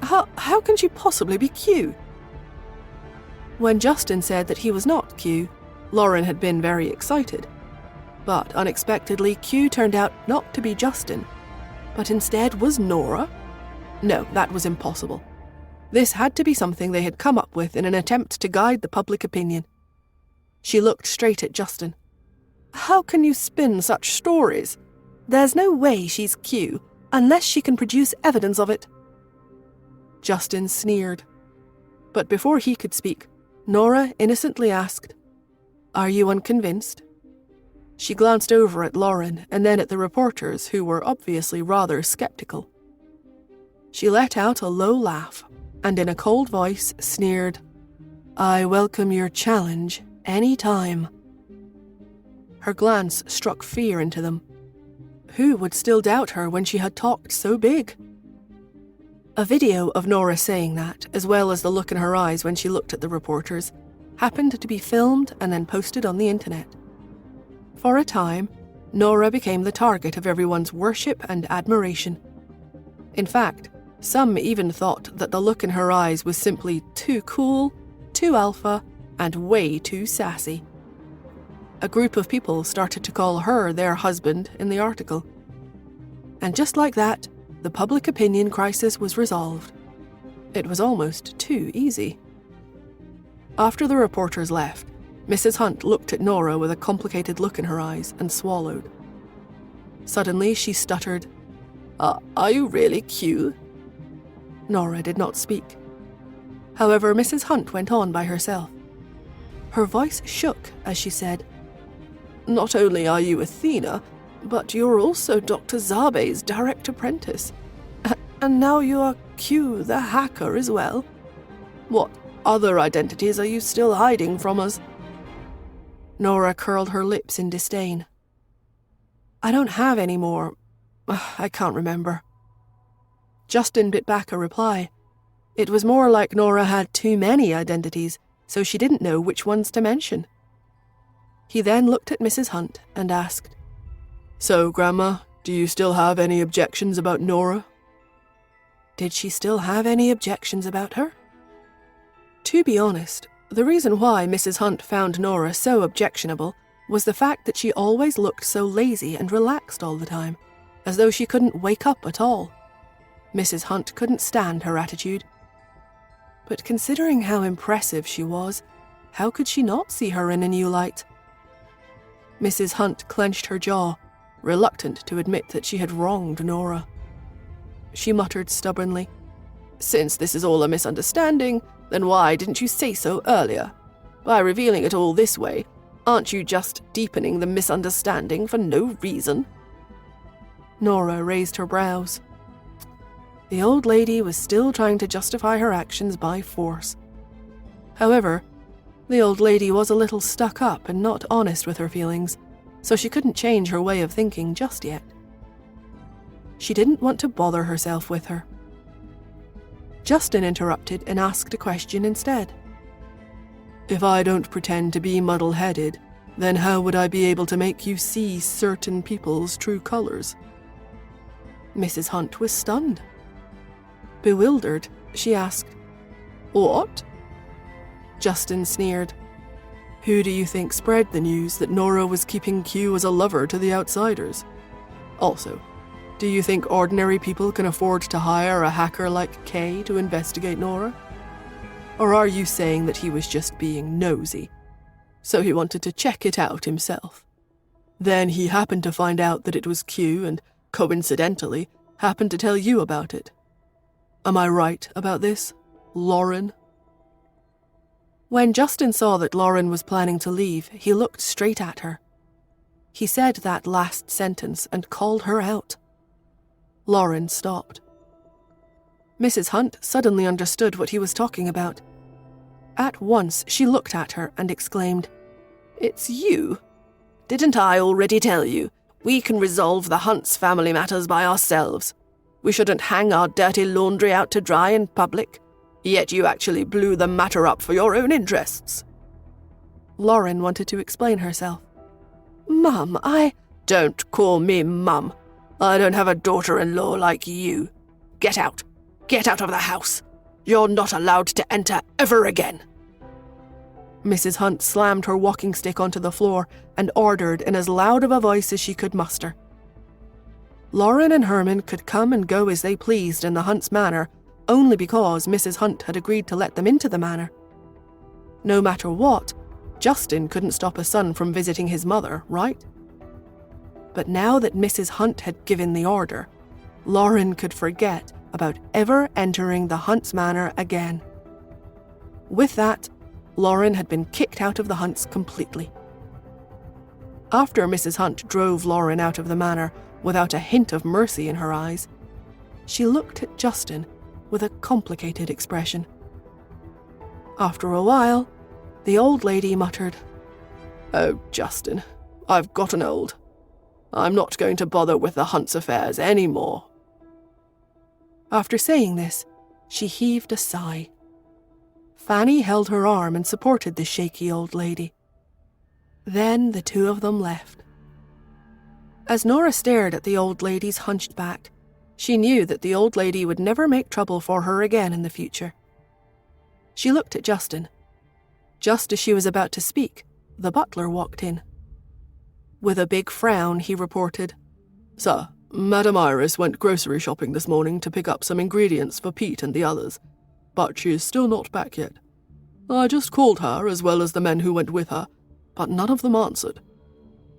How can she possibly be Q?" When Justin said that he was not Q, Lauren had been very excited. But unexpectedly, Q turned out not to be Justin, but instead was Nora? No, that was impossible. This had to be something they had come up with in an attempt to guide the public opinion. She looked straight at Justin. "How can you spin such stories? There's no way she's Q, unless she can produce evidence of it." Justin sneered. But before he could speak, Nora innocently asked, "Are you unconvinced?" She glanced over at Lauren and then at the reporters, who were obviously rather skeptical. She let out a low laugh and in a cold voice sneered, "I welcome your challenge any time." Her glance struck fear into them. Who would still doubt her when she had talked so big? A video of Nora saying that, as well as the look in her eyes when she looked at the reporters, happened to be filmed and then posted on the internet. For a time, Nora became the target of everyone's worship and admiration. In fact, some even thought that the look in her eyes was simply too cool, too alpha, and way too sassy. A group of people started to call her their husband in the article. And just like that, the public opinion crisis was resolved. It was almost too easy. After the reporters left, Mrs. Hunt looked at Nora with a complicated look in her eyes and swallowed. Suddenly she stuttered, Are you really Q?" Nora did not speak. However, Mrs. Hunt went on by herself. Her voice shook as she said, "Not only are you Athena, but you're also Dr. Zabe's direct apprentice. And now you are Q, the hacker, as well. What other identities are you still hiding from us?" Nora curled her lips in disdain. "I don't have any more. I can't remember." Justin bit back a reply. It was more like Nora had too many identities, so she didn't know which ones to mention. He then looked at Mrs. Hunt and asked, "So, Grandma, do you still have any objections about Nora?" Did she still have any objections about her? To be honest, the reason why Mrs. Hunt found Nora so objectionable was the fact that she always looked so lazy and relaxed all the time, as though she couldn't wake up at all. Mrs. Hunt couldn't stand her attitude. But considering how impressive she was, how could she not see her in a new light? Mrs. Hunt clenched her jaw, reluctant to admit that she had wronged Nora. She muttered stubbornly, "Since this is all a misunderstanding, then why didn't you say so earlier? By revealing it all this way, aren't you just deepening the misunderstanding for no reason?" Nora raised her brows. The old lady was still trying to justify her actions by force. However, the old lady was a little stuck up and not honest with her feelings, so she couldn't change her way of thinking just yet. She didn't want to bother herself with her. Justin interrupted and asked a question instead. "If I don't pretend to be muddle-headed, then how would I be able to make you see certain people's true colors?" Mrs. Hunt was stunned. Bewildered, she asked, "What?" Justin sneered. "Who do you think spread the news that Nora was keeping Q as a lover to the outsiders? Also, do you think ordinary people can afford to hire a hacker like K to investigate Nora? Or are you saying that he was just being nosy, so he wanted to check it out himself? Then he happened to find out that it was Q and, coincidentally, happened to tell you about it. Am I right about this, Lauren?" When Justin saw that Lauren was planning to leave, he looked straight at her. He said that last sentence and called her out. Lauren stopped. Mrs. Hunt suddenly understood what he was talking about. At once, she looked at her and exclaimed, "It's you? Didn't I already tell you? We can resolve the Hunt's family matters by ourselves. We shouldn't hang our dirty laundry out to dry in public. Yet you actually blew the matter up for your own interests." Lauren wanted to explain herself. "Mum, Don't call me Mum. I don't have a daughter-in-law like you. Get out. Get out of the house. You're not allowed to enter ever again." Mrs. Hunt slammed her walking stick onto the floor and ordered in as loud of a voice as she could muster. Lauren and Herman could come and go as they pleased in the Hunt's manor only because Mrs. Hunt had agreed to let them into the manor. No matter what, Justin couldn't stop a son from visiting his mother, right? But now that Mrs. Hunt had given the order, Lauren could forget about ever entering the Hunt's manor again. With that, Lauren had been kicked out of the Hunts completely. After Mrs. Hunt drove Lauren out of the manor without a hint of mercy in her eyes, she looked at Justin with a complicated expression. After a while, the old lady muttered, "Oh, Justin, I've gotten old. I'm not going to bother with the Hunt's affairs any more." After saying this, she heaved a sigh. Fanny held her arm and supported the shaky old lady. Then the two of them left. As Nora stared at the old lady's hunched back, she knew that the old lady would never make trouble for her again in the future. She looked at Justin. Just as she was about to speak, the butler walked in. With a big frown, he reported, "Sir, Madame Iris went grocery shopping this morning to pick up some ingredients for Pete and the others, but she is still not back yet. I just called her as well as the men who went with her, but none of them answered.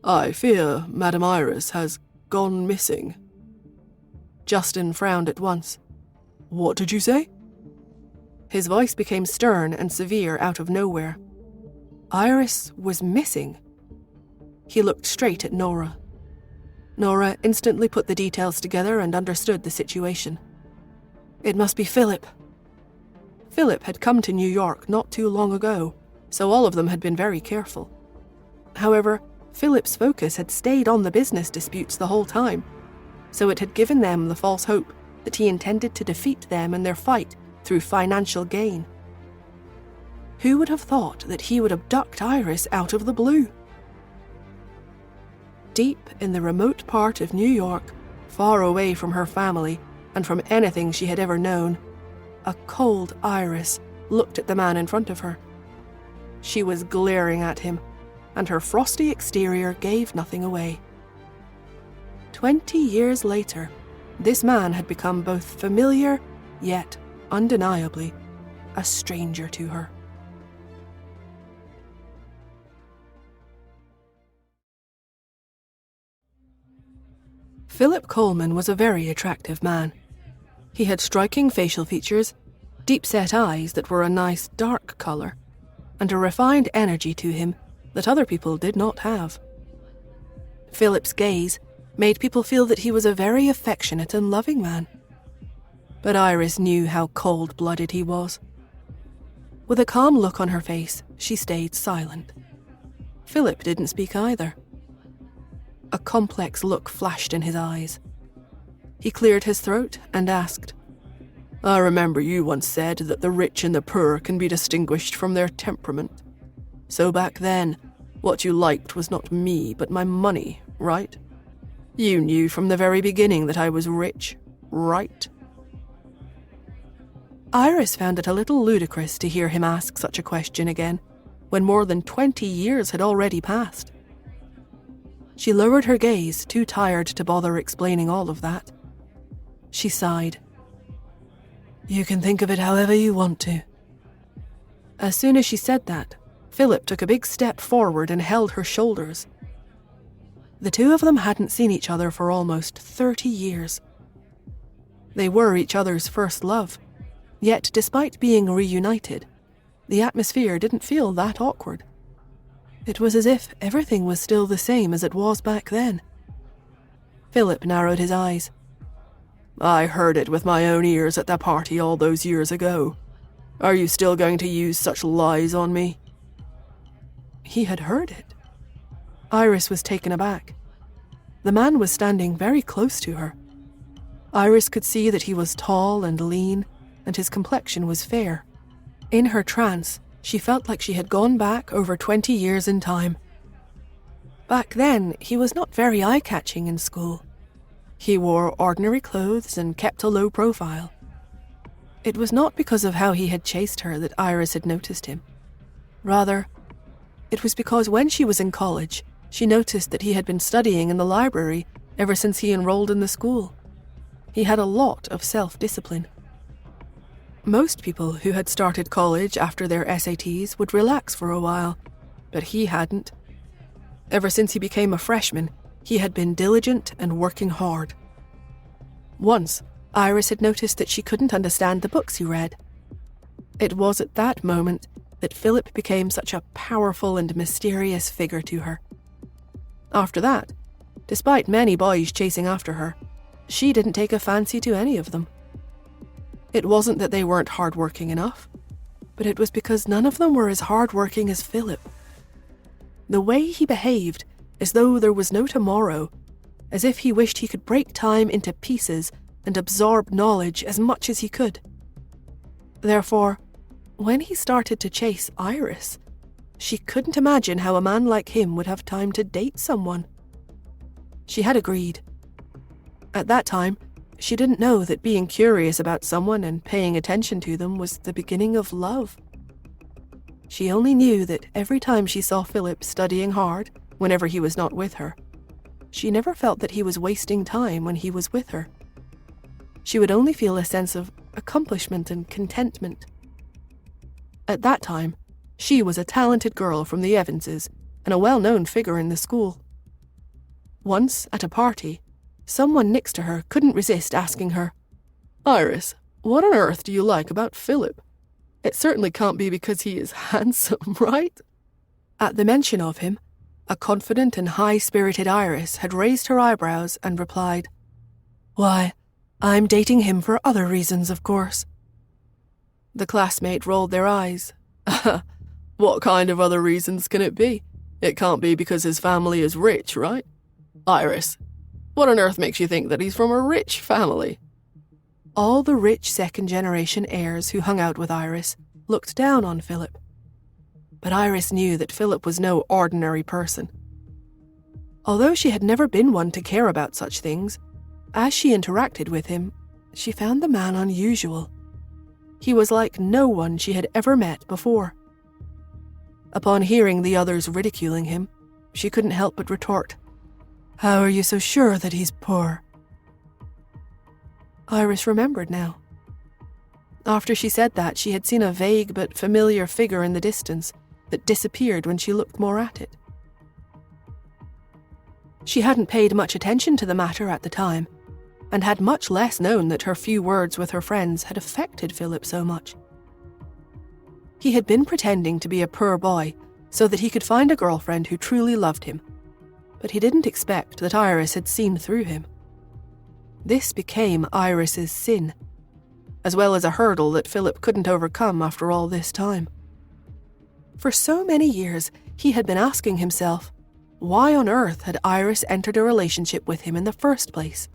I fear Madame Iris has gone missing." Justin frowned at once. "What did you say?" His voice became stern and severe out of nowhere. Iris was missing. He looked straight at Nora. Nora instantly put the details together and understood the situation. It must be Philip. Philip had come to New York not too long ago, so all of them had been very careful. However, Philip's focus had stayed on the business disputes the whole time, so it had given them the false hope that he intended to defeat them in their fight through financial gain. Who would have thought that he would abduct Iris out of the blue? Deep in the remote part of New York, far away from her family and from anything she had ever known, a cold Iris looked at the man in front of her. She was glaring at him, and her frosty exterior gave nothing away. 20 years later, this man had become both familiar, yet undeniably a stranger to her. Philip Coleman was a very attractive man. He had striking facial features, deep-set eyes that were a nice dark colour, and a refined energy to him that other people did not have. Philip's gaze made people feel that he was a very affectionate and loving man. But Iris knew how cold-blooded he was. With a calm look on her face, she stayed silent. Philip didn't speak either. A complex look flashed in his eyes. He cleared his throat and asked, I remember you once said that the rich and the poor can be distinguished from their temperament. So back then, what you liked was not me, but my money, right? You knew from the very beginning that I was rich, right? Iris found it a little ludicrous to hear him ask such a question again, when more than 20 years had already passed. She lowered her gaze, too tired to bother explaining all of that. She sighed. You can think of it however you want to. As soon as she said that, Philip took a big step forward and held her shoulders. The two of them hadn't seen each other for almost 30 years. They were each other's first love, yet despite being reunited, the atmosphere didn't feel that awkward. It was as if everything was still the same as it was back then. Philip narrowed his eyes. I heard it with my own ears at that party all those years ago. Are you still going to use such lies on me? He had heard it. Iris was taken aback. The man was standing very close to her. Iris could see that he was tall and lean, and his complexion was fair. In her trance, she felt like she had gone back over 20 years in time. Back then, he was not very eye-catching in school. He wore ordinary clothes and kept a low profile. It was not because of how he had chased her that Iris had noticed him. Rather, it was because when she was in college, she noticed that he had been studying in the library ever since he enrolled in the school. He had a lot of self-discipline. Most people who had started college after their SATs would relax for a while, but he hadn't. Ever since he became a freshman, he had been diligent and working hard. Once, Iris had noticed that she couldn't understand the books he read. It was at that moment that Philip became such a powerful and mysterious figure to her. After that, despite many boys chasing after her, she didn't take a fancy to any of them. It wasn't that they weren't hard-working enough, but it was because none of them were as hard-working as Philip. The way he behaved, as though there was no tomorrow, as if he wished he could break time into pieces and absorb knowledge as much as he could. Therefore, when he started to chase Iris, she couldn't imagine how a man like him would have time to date someone. She had agreed. At that time, she didn't know that being curious about someone and paying attention to them was the beginning of love. She only knew that every time she saw Philip studying hard, whenever he was not with her, she never felt that he was wasting time when he was with her. She would only feel a sense of accomplishment and contentment. At that time, she was a talented girl from the Evanses and a well-known figure in the school. Once, at a party, someone next to her couldn't resist asking her, Iris, what on earth do you like about Philip? It certainly can't be because he is handsome, right? At the mention of him, a confident and high-spirited Iris had raised her eyebrows and replied, Why, I'm dating him for other reasons, of course. The classmate rolled their eyes. What kind of other reasons can it be? It can't be because his family is rich, right? Iris, what on earth makes you think that he's from a rich family? All the rich second-generation heirs who hung out with Iris looked down on Philip. But Iris knew that Philip was no ordinary person. Although she had never been one to care about such things, as she interacted with him, she found the man unusual. He was like no one she had ever met before. Upon hearing the others ridiculing him, she couldn't help but retort, How are you so sure that he's poor? Iris remembered now. After she said that, she had seen a vague but familiar figure in the distance that disappeared when she looked more at it. She hadn't paid much attention to the matter at the time, and had much less known that her few words with her friends had affected Philip so much. He had been pretending to be a poor boy so that he could find a girlfriend who truly loved him, but he didn't expect that Iris had seen through him. This became Iris's sin, as well as a hurdle that Philip couldn't overcome after all this time. For so many years, he had been asking himself, why on earth had Iris entered a relationship with him in the first place?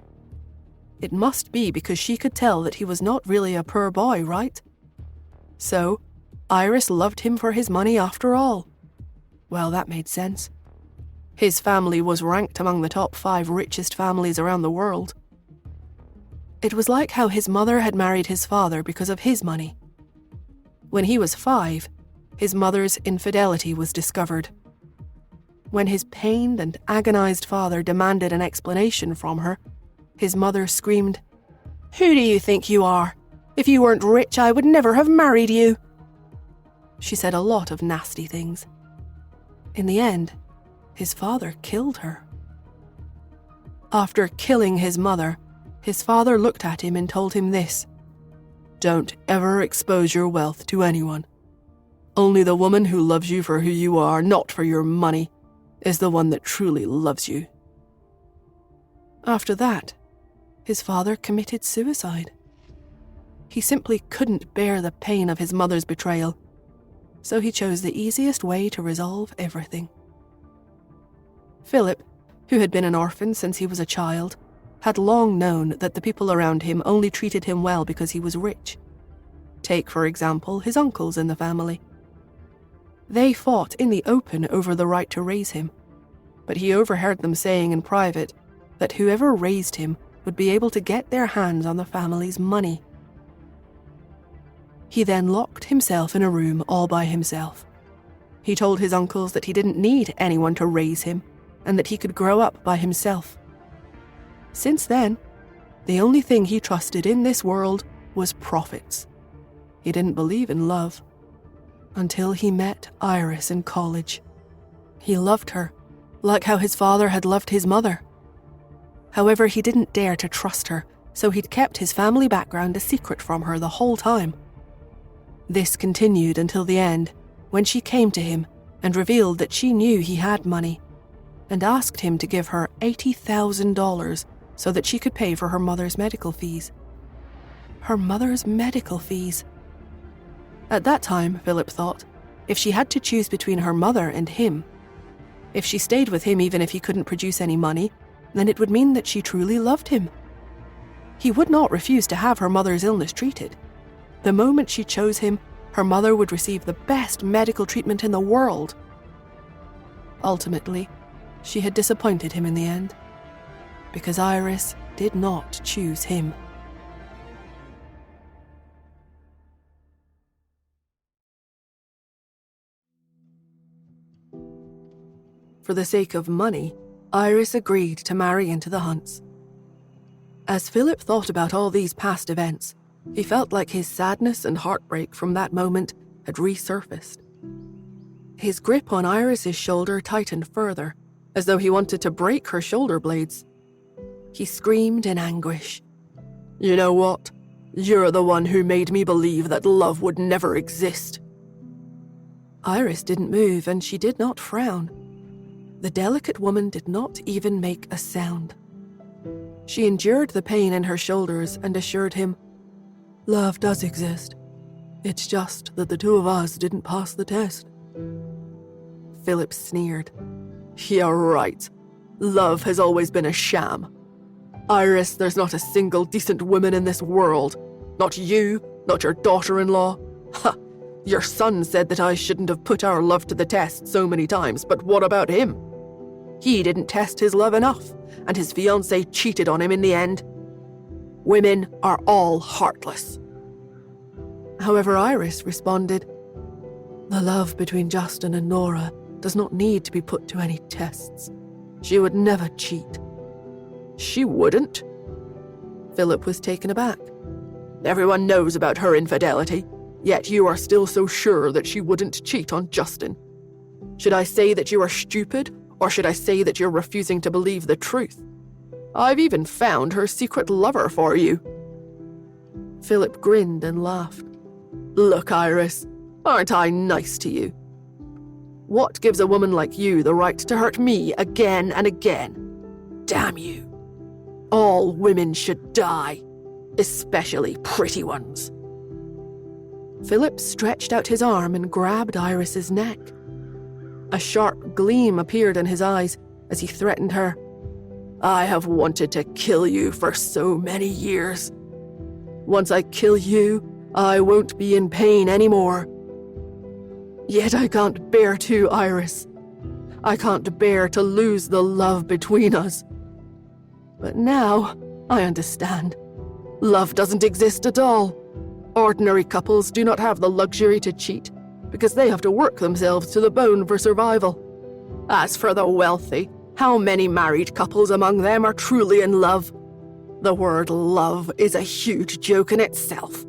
It must be because she could tell that he was not really a poor boy, right? So, Iris loved him for his money after all. Well, that made sense. His family was ranked among the top 5 richest families around the world. It was like how his mother had married his father because of his money. When he was 5, his mother's infidelity was discovered. When his pained and agonized father demanded an explanation from her, his mother screamed, "Who do you think you are? If you weren't rich, I would never have married you." She said a lot of nasty things. In the end, his father killed her. After killing his mother, his father looked at him and told him this: "Don't ever expose your wealth to anyone. Only the woman who loves you for who you are, not for your money, is the one that truly loves you." After that, his father committed suicide. He simply couldn't bear the pain of his mother's betrayal, so he chose the easiest way to resolve everything. Philip, who had been an orphan since he was a child, had long known that the people around him only treated him well because he was rich. Take, for example, his uncles in the family. They fought in the open over the right to raise him, but he overheard them saying in private that whoever raised him would be able to get their hands on the family's money. He then locked himself in a room all by himself. He told his uncles that he didn't need anyone to raise him and that he could grow up by himself. Since then, the only thing he trusted in this world was profits. He didn't believe in love. Until he met Iris in college. He loved her, like how his father had loved his mother. However, he didn't dare to trust her, so he'd kept his family background a secret from her the whole time. This continued until the end, when she came to him and revealed that she knew he had money, and asked him to give her $80,000 so that she could pay for her mother's medical fees. Her mother's medical fees. At that time, Philip thought, if she had to choose between her mother and him, if she stayed with him even if he couldn't produce any money, then it would mean that she truly loved him. He would not refuse to have her mother's illness treated. The moment she chose him, her mother would receive the best medical treatment in the world. Ultimately, she had disappointed him in the end, because Iris did not choose him. For the sake of money, Iris agreed to marry into the Hunts. As Philip thought about all these past events, he felt like his sadness and heartbreak from that moment had resurfaced. His grip on Iris's shoulder tightened further, as though he wanted to break her shoulder blades. He screamed in anguish. "You know what? You're the one who made me believe that love would never exist." Iris didn't move, and she did not frown. The delicate woman did not even make a sound. She endured the pain in her shoulders and assured him, "Love does exist. It's just that the two of us didn't pass the test." Philip sneered. "Yeah, right. Love has always been a sham. Iris, there's not a single decent woman in this world. Not you, not your daughter-in-law. Ha! Your son said that I shouldn't have put our love to the test so many times, but what about him? He didn't test his love enough, and his fiancée cheated on him in the end. Women are all heartless." However, Iris responded, "The love between Justin and Nora does not need to be put to any tests. She would never cheat." "She wouldn't?" Philip was taken aback. "Everyone knows about her infidelity, yet you are still so sure that she wouldn't cheat on Justin. Should I say that you are stupid Or should I say that you're refusing to believe the truth? I've even found her secret lover for you." Philip grinned and laughed. "Look, Iris, aren't I nice to you? What gives a woman like you the right to hurt me again and again? Damn you. All women should die, especially pretty ones." Philip stretched out his arm and grabbed Iris's neck. A sharp gleam appeared in his eyes as he threatened her. "I have wanted to kill you for so many years. Once I kill you, I won't be in pain anymore. Yet I can't bear to, Iris. I can't bear to lose the love between us. But now I understand. Love doesn't exist at all. Ordinary couples do not have the luxury to cheat because they have to work themselves to the bone for survival. As for the wealthy, how many married couples among them are truly in love? The word love is a huge joke in itself.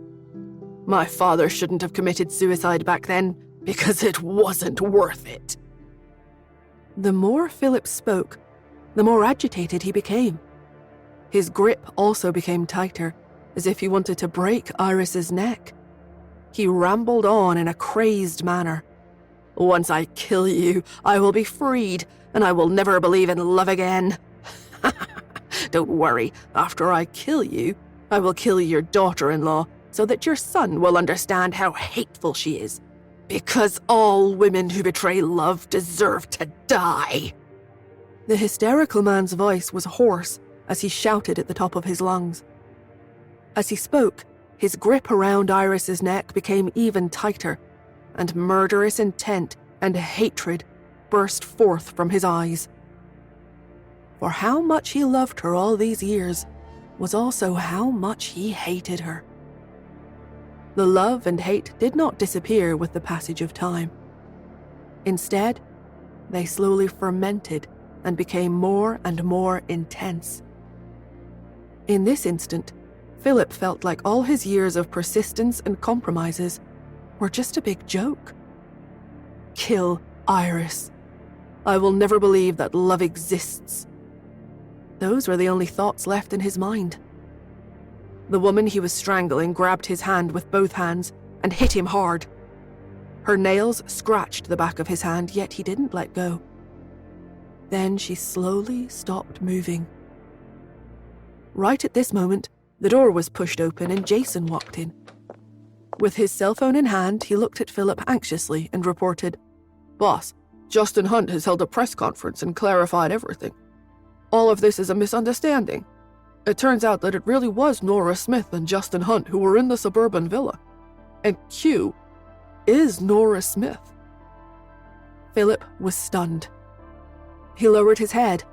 My father shouldn't have committed suicide back then because it wasn't worth it." The more Philip spoke, the more agitated he became. His grip also became tighter, as if he wanted to break Iris's neck. He rambled on in a crazed manner. "Once I kill you, I will be freed, and I will never believe in love again. Don't worry, after I kill you, I will kill your daughter-in-law so that your son will understand how hateful she is. Because all women who betray love deserve to die." The hysterical man's voice was hoarse as he shouted at the top of his lungs. As he spoke, his grip around Iris's neck became even tighter, and murderous intent and hatred burst forth from his eyes. For how much he loved her all these years was also how much he hated her. The love and hate did not disappear with the passage of time. Instead, they slowly fermented and became more and more intense. In this instant, Philip felt like all his years of persistence and compromises were just a big joke. Kill Iris. I will never believe that love exists. Those were the only thoughts left in his mind. The woman he was strangling grabbed his hand with both hands and hit him hard. Her nails scratched the back of his hand, yet he didn't let go. Then she slowly stopped moving. Right at this moment, the door was pushed open and Jason walked in. With his cell phone in hand, he looked at Philip anxiously and reported, "Boss, Justin Hunt has held a press conference and clarified everything. All of this is a misunderstanding. It turns out that it really was Nora Smith and Justin Hunt who were in the suburban villa. And Q is Nora Smith." Philip was stunned. He lowered his head,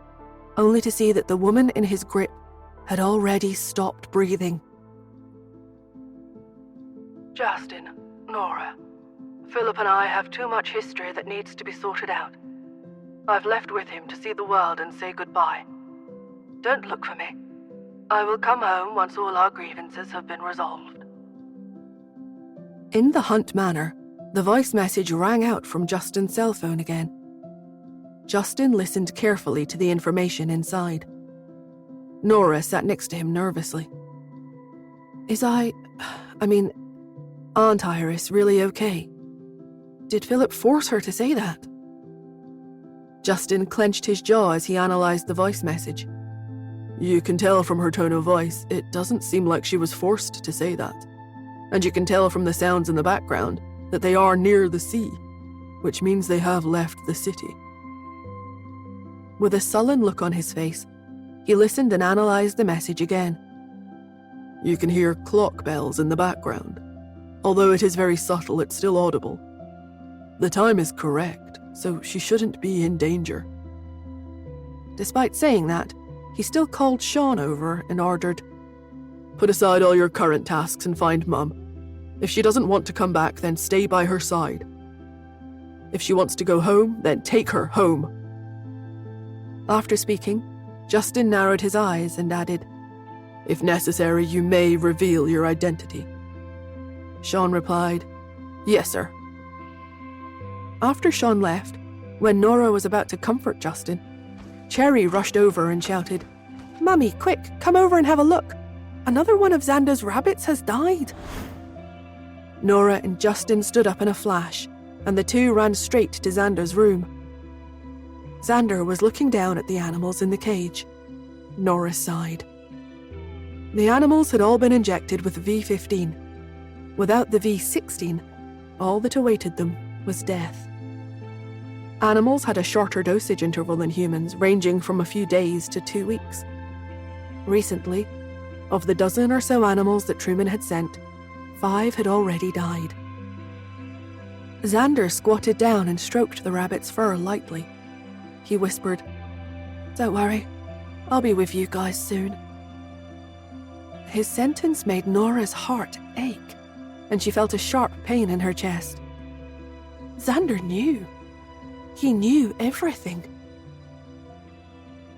only to see that the woman in his grip had already stopped breathing. "Justin, Nora, Philip and I have too much history that needs to be sorted out. I've left with him to see the world and say goodbye. Don't look for me. I will come home once all our grievances have been resolved." In the Hunt manor, the voice message rang out from Justin's cell phone again. Justin listened carefully to the information inside. Nora sat next to him nervously. Aunt Iris really okay? Did Philip force her to say that? Justin clenched his jaw as he analyzed the voice message. "You can tell from her tone of voice, it doesn't seem like she was forced to say that. And you can tell from the sounds in the background that they are near the sea, which means they have left the city." With a sullen look on his face, he listened and analyzed the message again. "You can hear clock bells in the background. Although it is very subtle, it's still audible. The time is correct, so she shouldn't be in danger." Despite saying that, he still called Sean over and ordered, "Put aside all your current tasks and find Mum. If she doesn't want to come back, then stay by her side. If she wants to go home, then take her home." After speaking, Justin narrowed his eyes and added, "If necessary, you may reveal your identity." Sean replied, "Yes, sir." After Sean left, When Nora was about to comfort Justin, Cherry rushed over and shouted, "Mummy, quick, come over and have a look. Another one of Xander's rabbits has died." Nora and Justin stood up in a flash, and the two ran straight to Xander's room. Xander was looking down at the animals in the cage. Nora sighed. The animals had all been injected with V15. Without the V16, all that awaited them was death. Animals had a shorter dosage interval than humans, ranging from a few days to 2 weeks. Recently, of the dozen or so animals that Truman had sent, 5 had already died. Xander squatted down and stroked the rabbit's fur lightly. He whispered, "Don't worry, I'll be with you guys soon." His sentence made Nora's heart ache, and she felt a sharp pain in her chest. Xander knew. He knew everything.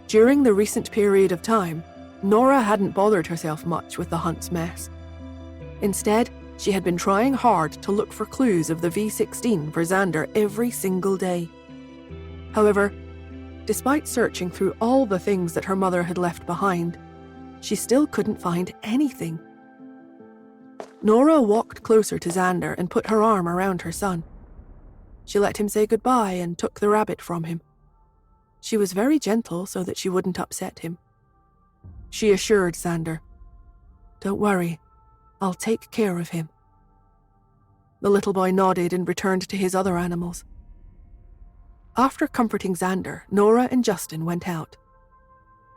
During the recent period of time, Nora hadn't bothered herself much with the hunt's mess. Instead, she had been trying hard to look for clues of the V16 for Xander every single day. However, despite searching through all the things that her mother had left behind, she still couldn't find anything. Nora walked closer to Xander and put her arm around her son. She let him say goodbye and took the rabbit from him. She was very gentle so that she wouldn't upset him. She assured Xander, "Don't worry, I'll take care of him." The little boy nodded and returned to his other animals. After comforting Xander, Nora and Justin went out.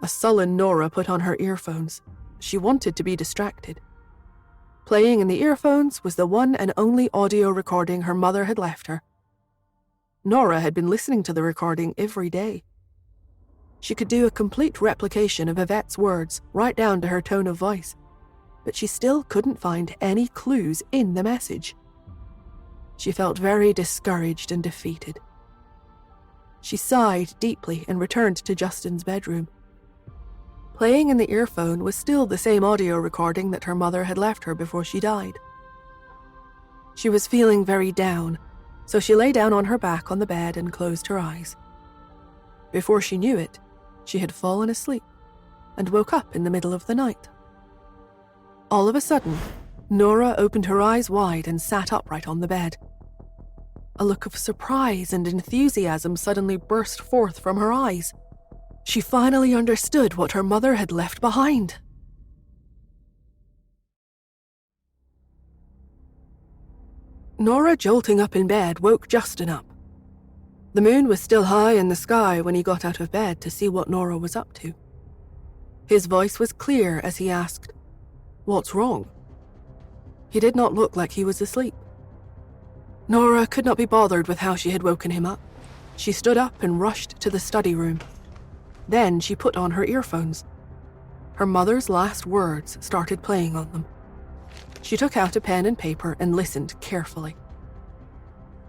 A sullen Nora put on her earphones. She wanted to be distracted. Playing in the earphones was the one and only audio recording her mother had left her. Nora had been listening to the recording every day. She could do a complete replication of Yvette's words, right down to her tone of voice, but she still couldn't find any clues in the message. She felt very discouraged and defeated. She sighed deeply and returned to Justin's bedroom. Playing in the earphone was still the same audio recording that her mother had left her before she died. She was feeling very down, so she lay down on her back on the bed and closed her eyes. Before she knew it, she had fallen asleep and woke up in the middle of the night. All of a sudden, Nora opened her eyes wide and sat upright on the bed. A look of surprise and enthusiasm suddenly burst forth from her eyes. She finally understood what her mother had left behind. Nora jolting up in bed woke Justin up. The moon was still high in the sky when he got out of bed to see what Nora was up to. His voice was clear as he asked, "What's wrong?" He did not look like he was asleep. Nora could not be bothered with how she had woken him up. She stood up and rushed to the study room. Then she put on her earphones. Her mother's last words started playing on them. She took out a pen and paper and listened carefully.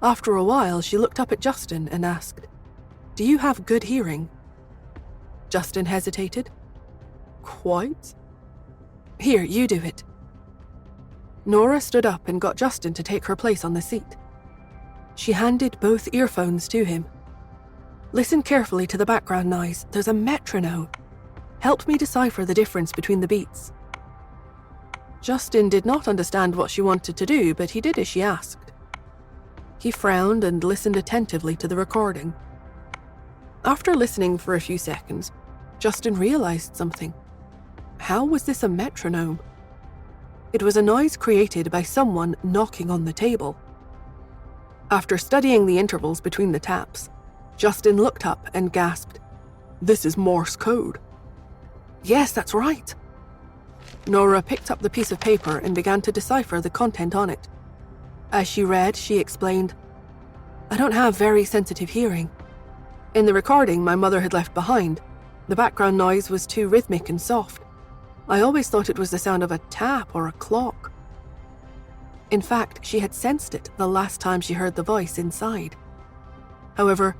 After a while, she looked up at Justin and asked, "Do you have good hearing?" Justin hesitated. "Quite." "Here, you do it." Nora stood up and got Justin to take her place on the seat. She handed both earphones to him. "Listen carefully to the background noise. There's a metronome. Help me decipher the difference between the beats." Justin did not understand what she wanted to do, but he did as she asked. He frowned and listened attentively to the recording. After listening for a few seconds, Justin realized something. How was this a metronome? It was a noise created by someone knocking on the table. After studying the intervals between the taps, Justin looked up and gasped, "This is Morse code." "Yes, that's right." Nora picked up the piece of paper and began to decipher the content on it. As she read, she explained, "I don't have very sensitive hearing. In the recording my mother had left behind, the background noise was too rhythmic and soft. I always thought it was the sound of a tap or a clock." In fact, she had sensed it the last time she heard the voice inside. However,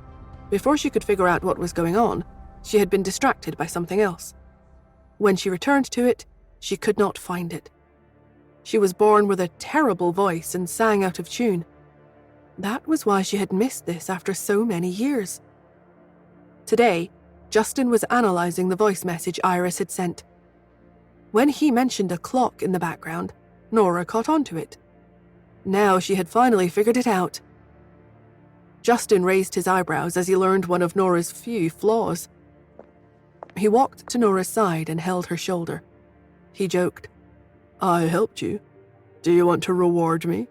before she could figure out what was going on, she had been distracted by something else. When she returned to it, she could not find it. She was born with a terrible voice and sang out of tune. That was why she had missed this after so many years. Today, Justin was analysing the voice message Iris had sent. When he mentioned a clock in the background, Nora caught on to it. Now she had finally figured it out. Justin raised his eyebrows as he learned one of Nora's few flaws. He walked to Nora's side and held her shoulder. He joked, "I helped you. Do you want to reward me?"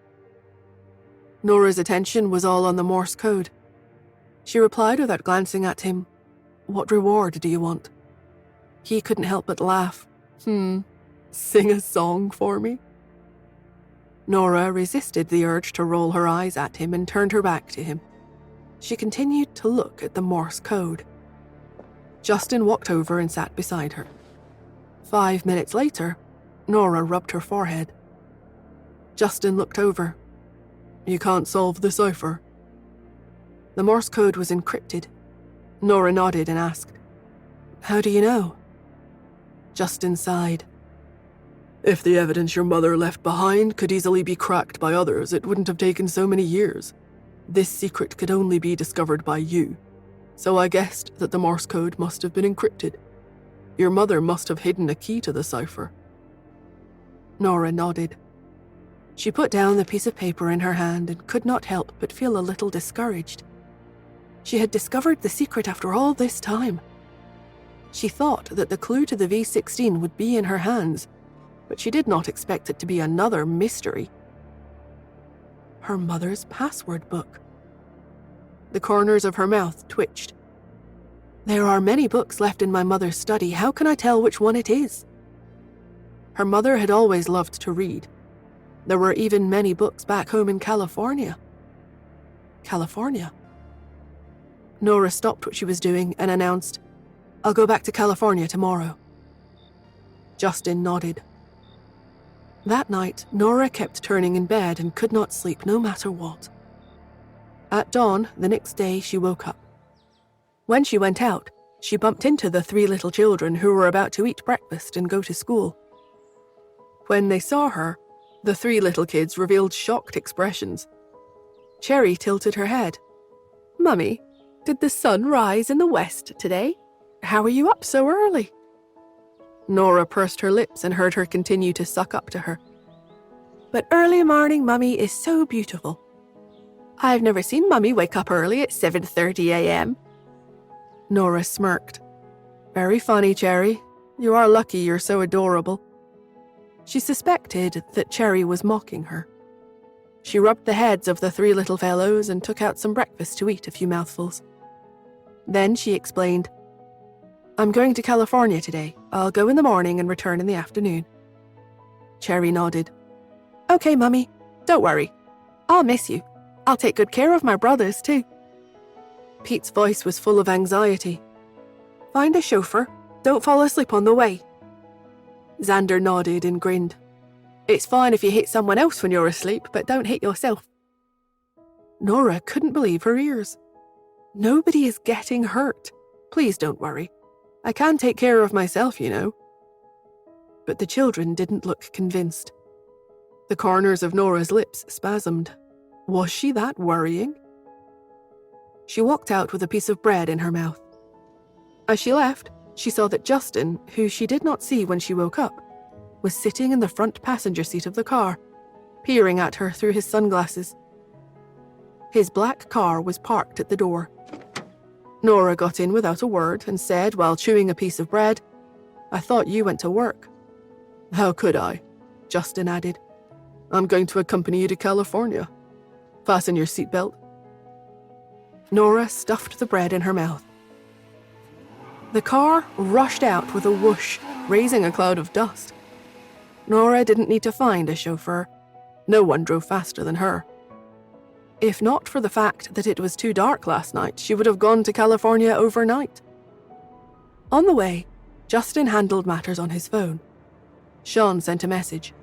Nora's attention was all on the Morse code. She replied without glancing at him, "What reward do you want?" He couldn't help but laugh. Sing a song for me?" Nora resisted the urge to roll her eyes at him and turned her back to him. She continued to look at the Morse code. Justin walked over and sat beside her. 5 minutes later, Nora rubbed her forehead. Justin looked over. "You can't solve the cipher?" The Morse code was encrypted. Nora nodded and asked, "How do you know?" Justin sighed. "If the evidence your mother left behind could easily be cracked by others, it wouldn't have taken so many years. This secret could only be discovered by you. So I guessed that the Morse code must have been encrypted. Your mother must have hidden a key to the cipher." Nora nodded. She put down the piece of paper in her hand and could not help but feel a little discouraged. She had discovered the secret after all this time. She thought that the clue to the V16 would be in her hands, but she did not expect it to be another mystery. Her mother's password book. The corners of her mouth twitched. "There are many books left in my mother's study. How can I tell which one it is?" Her mother had always loved to read. There were even many books back home in California. California? Nora stopped what she was doing and announced, "I'll go back to California tomorrow." Justin nodded. That night, Nora kept turning in bed and could not sleep no matter what. At dawn, the next day, she woke up. When she went out, she bumped into the 3 little children who were about to eat breakfast and go to school. When they saw her, the 3 little kids revealed shocked expressions. Cherry tilted her head. "Mummy, did the sun rise in the west today? How are you up so early?" Nora pursed her lips and heard her continue to suck up to her. "But early morning Mummy is so beautiful. I've never seen Mummy wake up early at 7:30 a.m. Nora smirked. "Very funny, Cherry. You are lucky you're so adorable." She suspected that Cherry was mocking her. She rubbed the heads of the 3 little fellows and took out some breakfast to eat a few mouthfuls. Then she explained, "I'm going to California today. I'll go in the morning and return in the afternoon." Cherry nodded. "Okay, Mummy. Don't worry. I'll miss you. I'll take good care of my brothers, too." Pete's voice was full of anxiety. "Find a chauffeur. Don't fall asleep on the way." Xander nodded and grinned. "It's fine if you hit someone else when you're asleep, but don't hit yourself." Nora couldn't believe her ears. "Nobody is getting hurt. Please don't worry. I can take care of myself, you know." But the children didn't look convinced. The corners of Nora's lips spasmed. Was she that worrying? She walked out with a piece of bread in her mouth. As she left, she saw that Justin, who she did not see when she woke up, was sitting in the front passenger seat of the car, peering at her through his sunglasses. His black car was parked at the door. Nora got in without a word and said while chewing a piece of bread, "I thought you went to work." "How could I?" Justin added. "I'm going to accompany you to California. Fasten your seatbelt." Nora stuffed the bread in her mouth. The car rushed out with a whoosh, raising a cloud of dust. Nora didn't need to find a chauffeur. No one drove faster than her. If not for the fact that it was too dark last night, she would have gone to California overnight. On the way, Justin handled matters on his phone. Sean sent a message.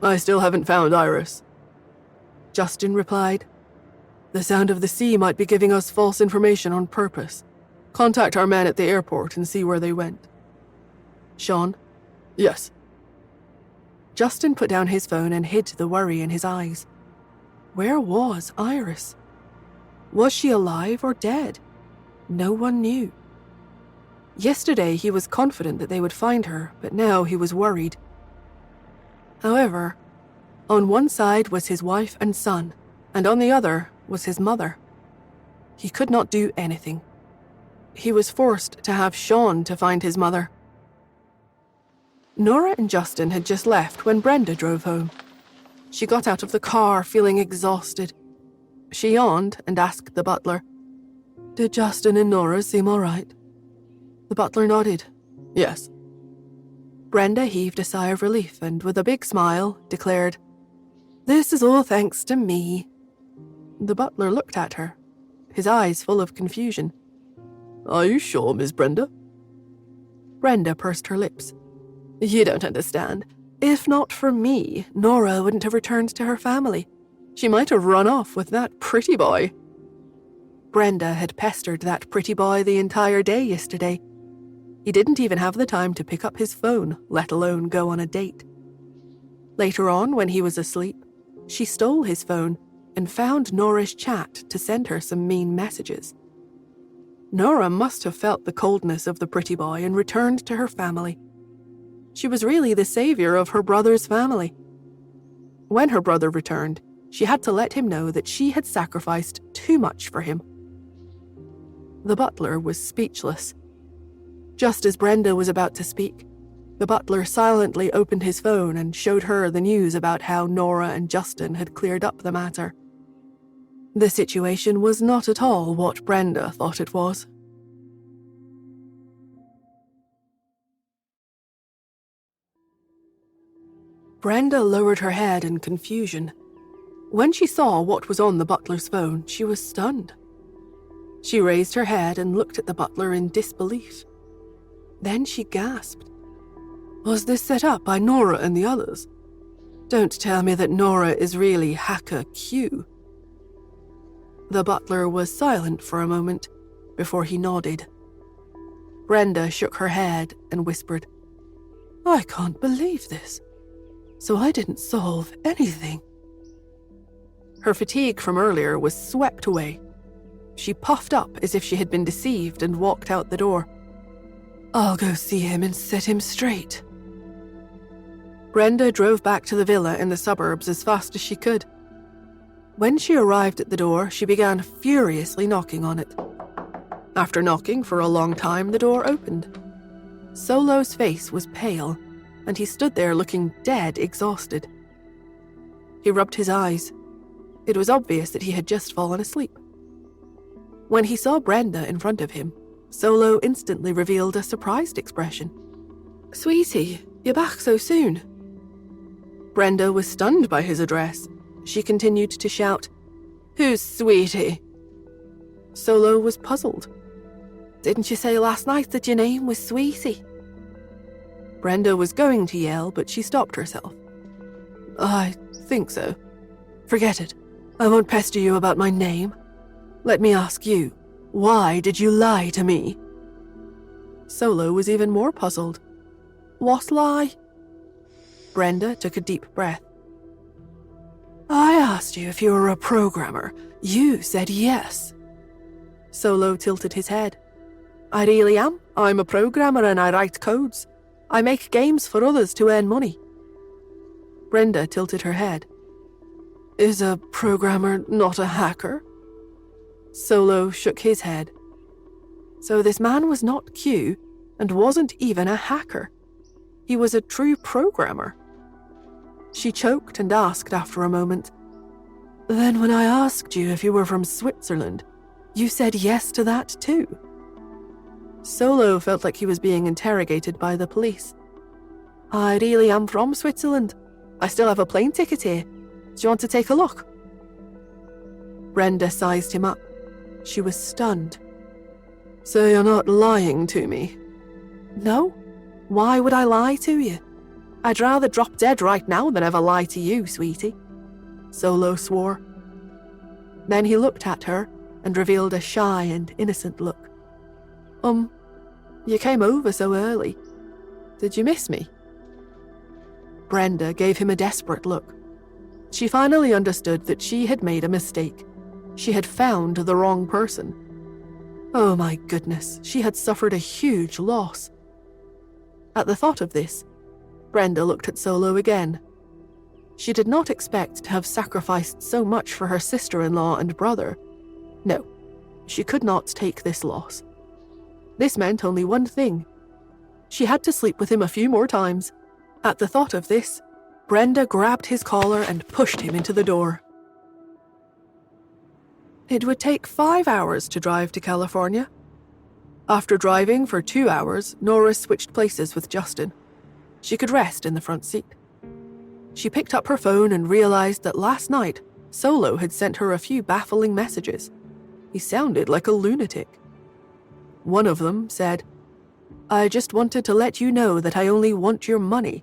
"I still haven't found Iris." Justin replied, "The sound of the sea might be giving us false information on purpose. Contact our men at the airport and see where they went." Sean, "Yes." Justin put down his phone and hid the worry in his eyes. Where was Iris? Was she alive or dead? No one knew. Yesterday he was confident that they would find her, but now he was worried. However, on one side was his wife and son, and on the other was his mother. He could not do anything. He was forced to have Sean to find his mother. Nora and Justin had just left when Brenda drove home. She got out of the car feeling exhausted. She yawned and asked the butler, "Did Justin and Nora seem all right?" The butler nodded. "Yes." Brenda heaved a sigh of relief and, with a big smile, declared, "This is all thanks to me." The butler looked at her, his eyes full of confusion. "Are you sure, Miss Brenda?" Brenda pursed her lips. "You don't understand. If not for me, Nora wouldn't have returned to her family. She might have run off with that pretty boy." Brenda had pestered that pretty boy the entire day yesterday. He didn't even have the time to pick up his phone, let alone go on a date. Later on, when he was asleep, she stole his phone and found Nora's chat to send her some mean messages. Nora must have felt the coldness of the pretty boy and returned to her family. She was really the savior of her brother's family. When her brother returned, she had to let him know that she had sacrificed too much for him. The butler was speechless. Just as Brenda was about to speak, the butler silently opened his phone and showed her the news about how Nora and Justin had cleared up the matter. The situation was not at all what Brenda thought it was. Brenda lowered her head in confusion. When she saw what was on the butler's phone, she was stunned. She raised her head and looked at the butler in disbelief. Then she gasped. Was this set up by Nora and the others? Don't tell me that Nora is really Hacker Q. The butler was silent for a moment before he nodded. Brenda shook her head and whispered, "I can't believe this. So I didn't solve anything." Her fatigue from earlier was swept away. She puffed up as if she had been deceived and walked out the door. "I'll go see him and set him straight." Brenda drove back to the villa in the suburbs as fast as she could. When she arrived at the door, she began furiously knocking on it. After knocking for a long time, the door opened. Solo's face was pale, and he stood there looking dead exhausted. He rubbed his eyes. It was obvious that he had just fallen asleep. When he saw Brenda in front of him, Solo instantly revealed a surprised expression. "Sweetie, you're back so soon." Brenda was stunned by his address. She continued to shout, "Who's Sweetie?" Solo was puzzled. "Didn't you say last night that your name was Sweetie?" Brenda was going to yell, but she stopped herself. "I think so. Forget it. I won't pester you about my name. Let me ask you, why did you lie to me?" Solo was even more puzzled. "What lie?" Brenda took a deep breath. "I asked you if you were a programmer. You said yes." Solo tilted his head. "I really am. I'm a programmer and I write codes. I make games for others to earn money." Brenda tilted her head. "Is a programmer not a hacker?" Solo shook his head. So this man was not Q and wasn't even a hacker. He was a true programmer. She choked and asked after a moment, "Then when I asked you if you were from Switzerland, you said yes to that too?" Solo felt like he was being interrogated by the police. "I really am from Switzerland. I still have a plane ticket here. Do you want to take a look?" Brenda sized him up. She was stunned. "So you're not lying to me?" "No. Why would I lie to you? I'd rather drop dead right now than ever lie to you, sweetie." Solo swore. Then he looked at her and revealed a shy and innocent look. You came over so early. Did you miss me?" Brenda gave him a desperate look. She finally understood that she had made a mistake. She had found the wrong person. Oh my goodness, she had suffered a huge loss. At the thought of this, Brenda looked at Solo again. She did not expect to have sacrificed so much for her sister-in-law and brother. No, she could not take this loss. This meant only one thing. She had to sleep with him a few more times. At the thought of this, Brenda grabbed his collar and pushed him into the door. It would take 5 hours to drive to California. After driving for 2 hours, Nora switched places with Justin. She could rest in the front seat. She picked up her phone and realized that last night, Solo had sent her a few baffling messages. He sounded like a lunatic. One of them said, "I just wanted to let you know that I only want your money.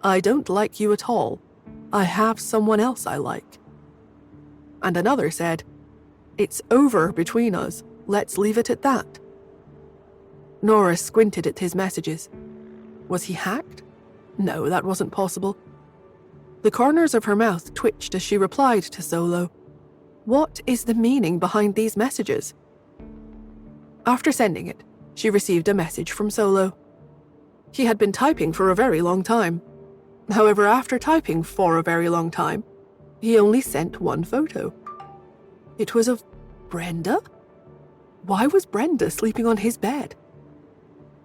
I don't like you at all. I have someone else I like." And another said, "It's over between us. Let's leave it at that." Nora squinted at his messages. Was he hacked? No, that wasn't possible. The corners of her mouth twitched as she replied to Solo. What is the meaning behind these messages? After sending it, she received a message from Solo. He had been typing for a very long time. However, after typing for a very long time, he only sent one photo. It was of Brenda? Why was Brenda sleeping on his bed?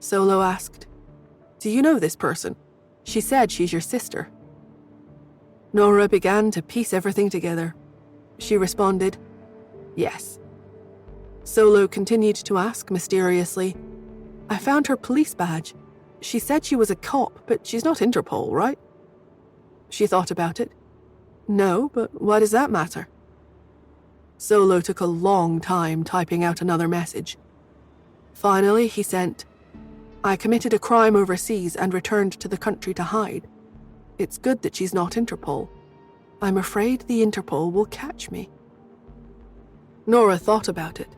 Solo asked, "Do you know this person? She said she's your sister." Nora began to piece everything together. She responded, "Yes." Solo continued to ask mysteriously, "I found her police badge. She said she was a cop, but she's not Interpol, right?" She thought about it. "No, but why does that matter?" Solo took a long time typing out another message. Finally, he sent, "I committed a crime overseas and returned to the country to hide. It's good that she's not Interpol. I'm afraid the Interpol will catch me." Nora thought about it.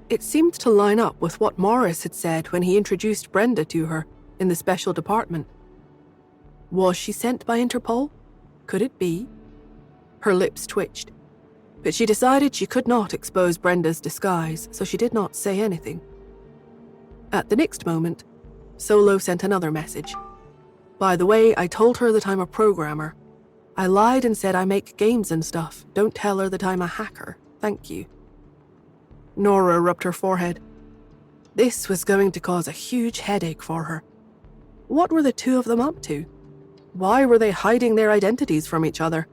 It seemed to line up with what Morris had said when he introduced Brenda to her in the special department. Was she sent by Interpol? Could it be? Her lips twitched, but she decided she could not expose Brenda's disguise, so she did not say anything. At the next moment, Solo sent another message. "By the way, I told her that I'm a programmer. I lied and said I make games and stuff. Don't tell her that I'm a hacker. Thank you." Nora rubbed her forehead. This was going to cause a huge headache for her. What were the two of them up to? Why were they hiding their identities from each other?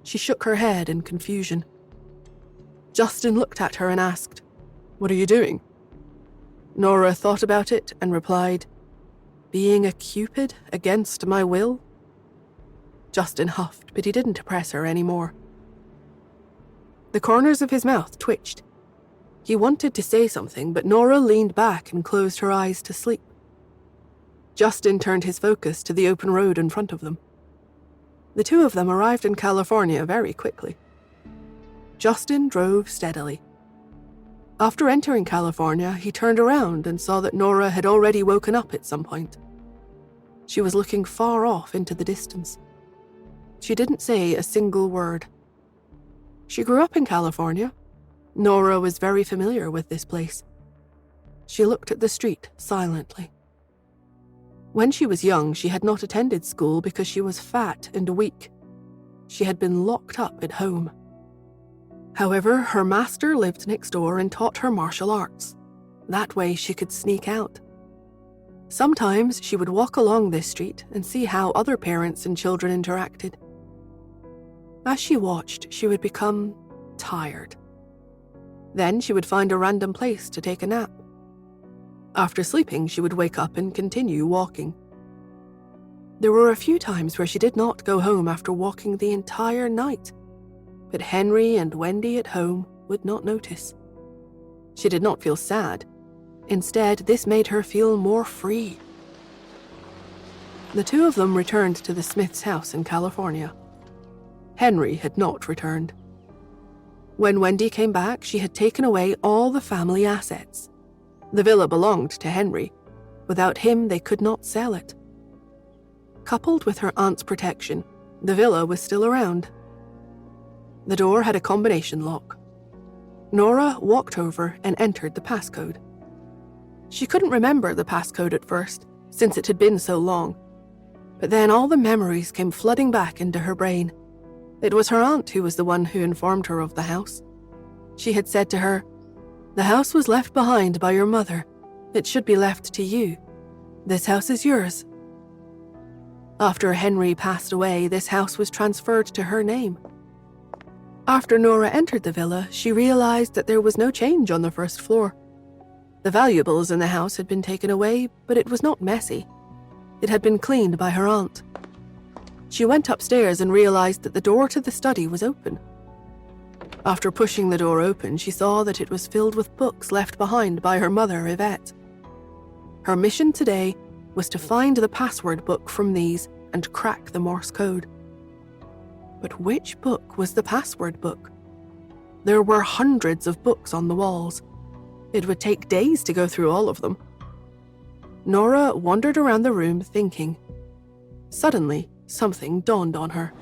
She shook her head in confusion. Justin looked at her and asked, "What are you doing?" Nora thought about it and replied, "Being a Cupid against my will?" Justin huffed, but he didn't press her anymore. The corners of his mouth twitched. He wanted to say something, but Nora leaned back and closed her eyes to sleep. Justin turned his focus to the open road in front of them. The two of them arrived in California very quickly. Justin drove steadily. After entering California, he turned around and saw that Nora had already woken up at some point. She was looking far off into the distance. She didn't say a single word. She grew up in California. Nora was very familiar with this place. She looked at the street silently. When she was young, she had not attended school because she was fat and weak. She had been locked up at home. However, her master lived next door and taught her martial arts. That way she could sneak out. Sometimes she would walk along this street and see how other parents and children interacted. As she watched, she would become tired. Then she would find a random place to take a nap. After sleeping, she would wake up and continue walking. There were a few times where she did not go home after walking the entire night, but Henry and Wendy at home would not notice. She did not feel sad. Instead, this made her feel more free. The two of them returned to the Smiths' house in California. Henry had not returned. When Wendy came back, she had taken away all the family assets. The villa belonged to Henry. Without him, they could not sell it. Coupled with her aunt's protection, The villa was still around. The door had a combination lock. Nora walked over and entered the passcode. She couldn't remember the passcode at first, since it had been so long. But then all the memories came flooding back into her brain. It was her aunt who was the one who informed her of the house. She had said to her, "The house was left behind by your mother. It should be left to you. This house is yours." After Henry passed away, this house was transferred to her name. After Nora entered the villa, she realized that there was no change on the first floor. The valuables in the house had been taken away, but it was not messy. It had been cleaned by her aunt. She went upstairs and realized that the door to the study was open. After pushing the door open, she saw that it was filled with books left behind by her mother, Yvette. Her mission today was to find the password book from these and crack the Morse code. But which book was the password book? There were hundreds of books on the walls. It would take days to go through all of them. Nora wandered around the room thinking. Suddenly, something dawned on her.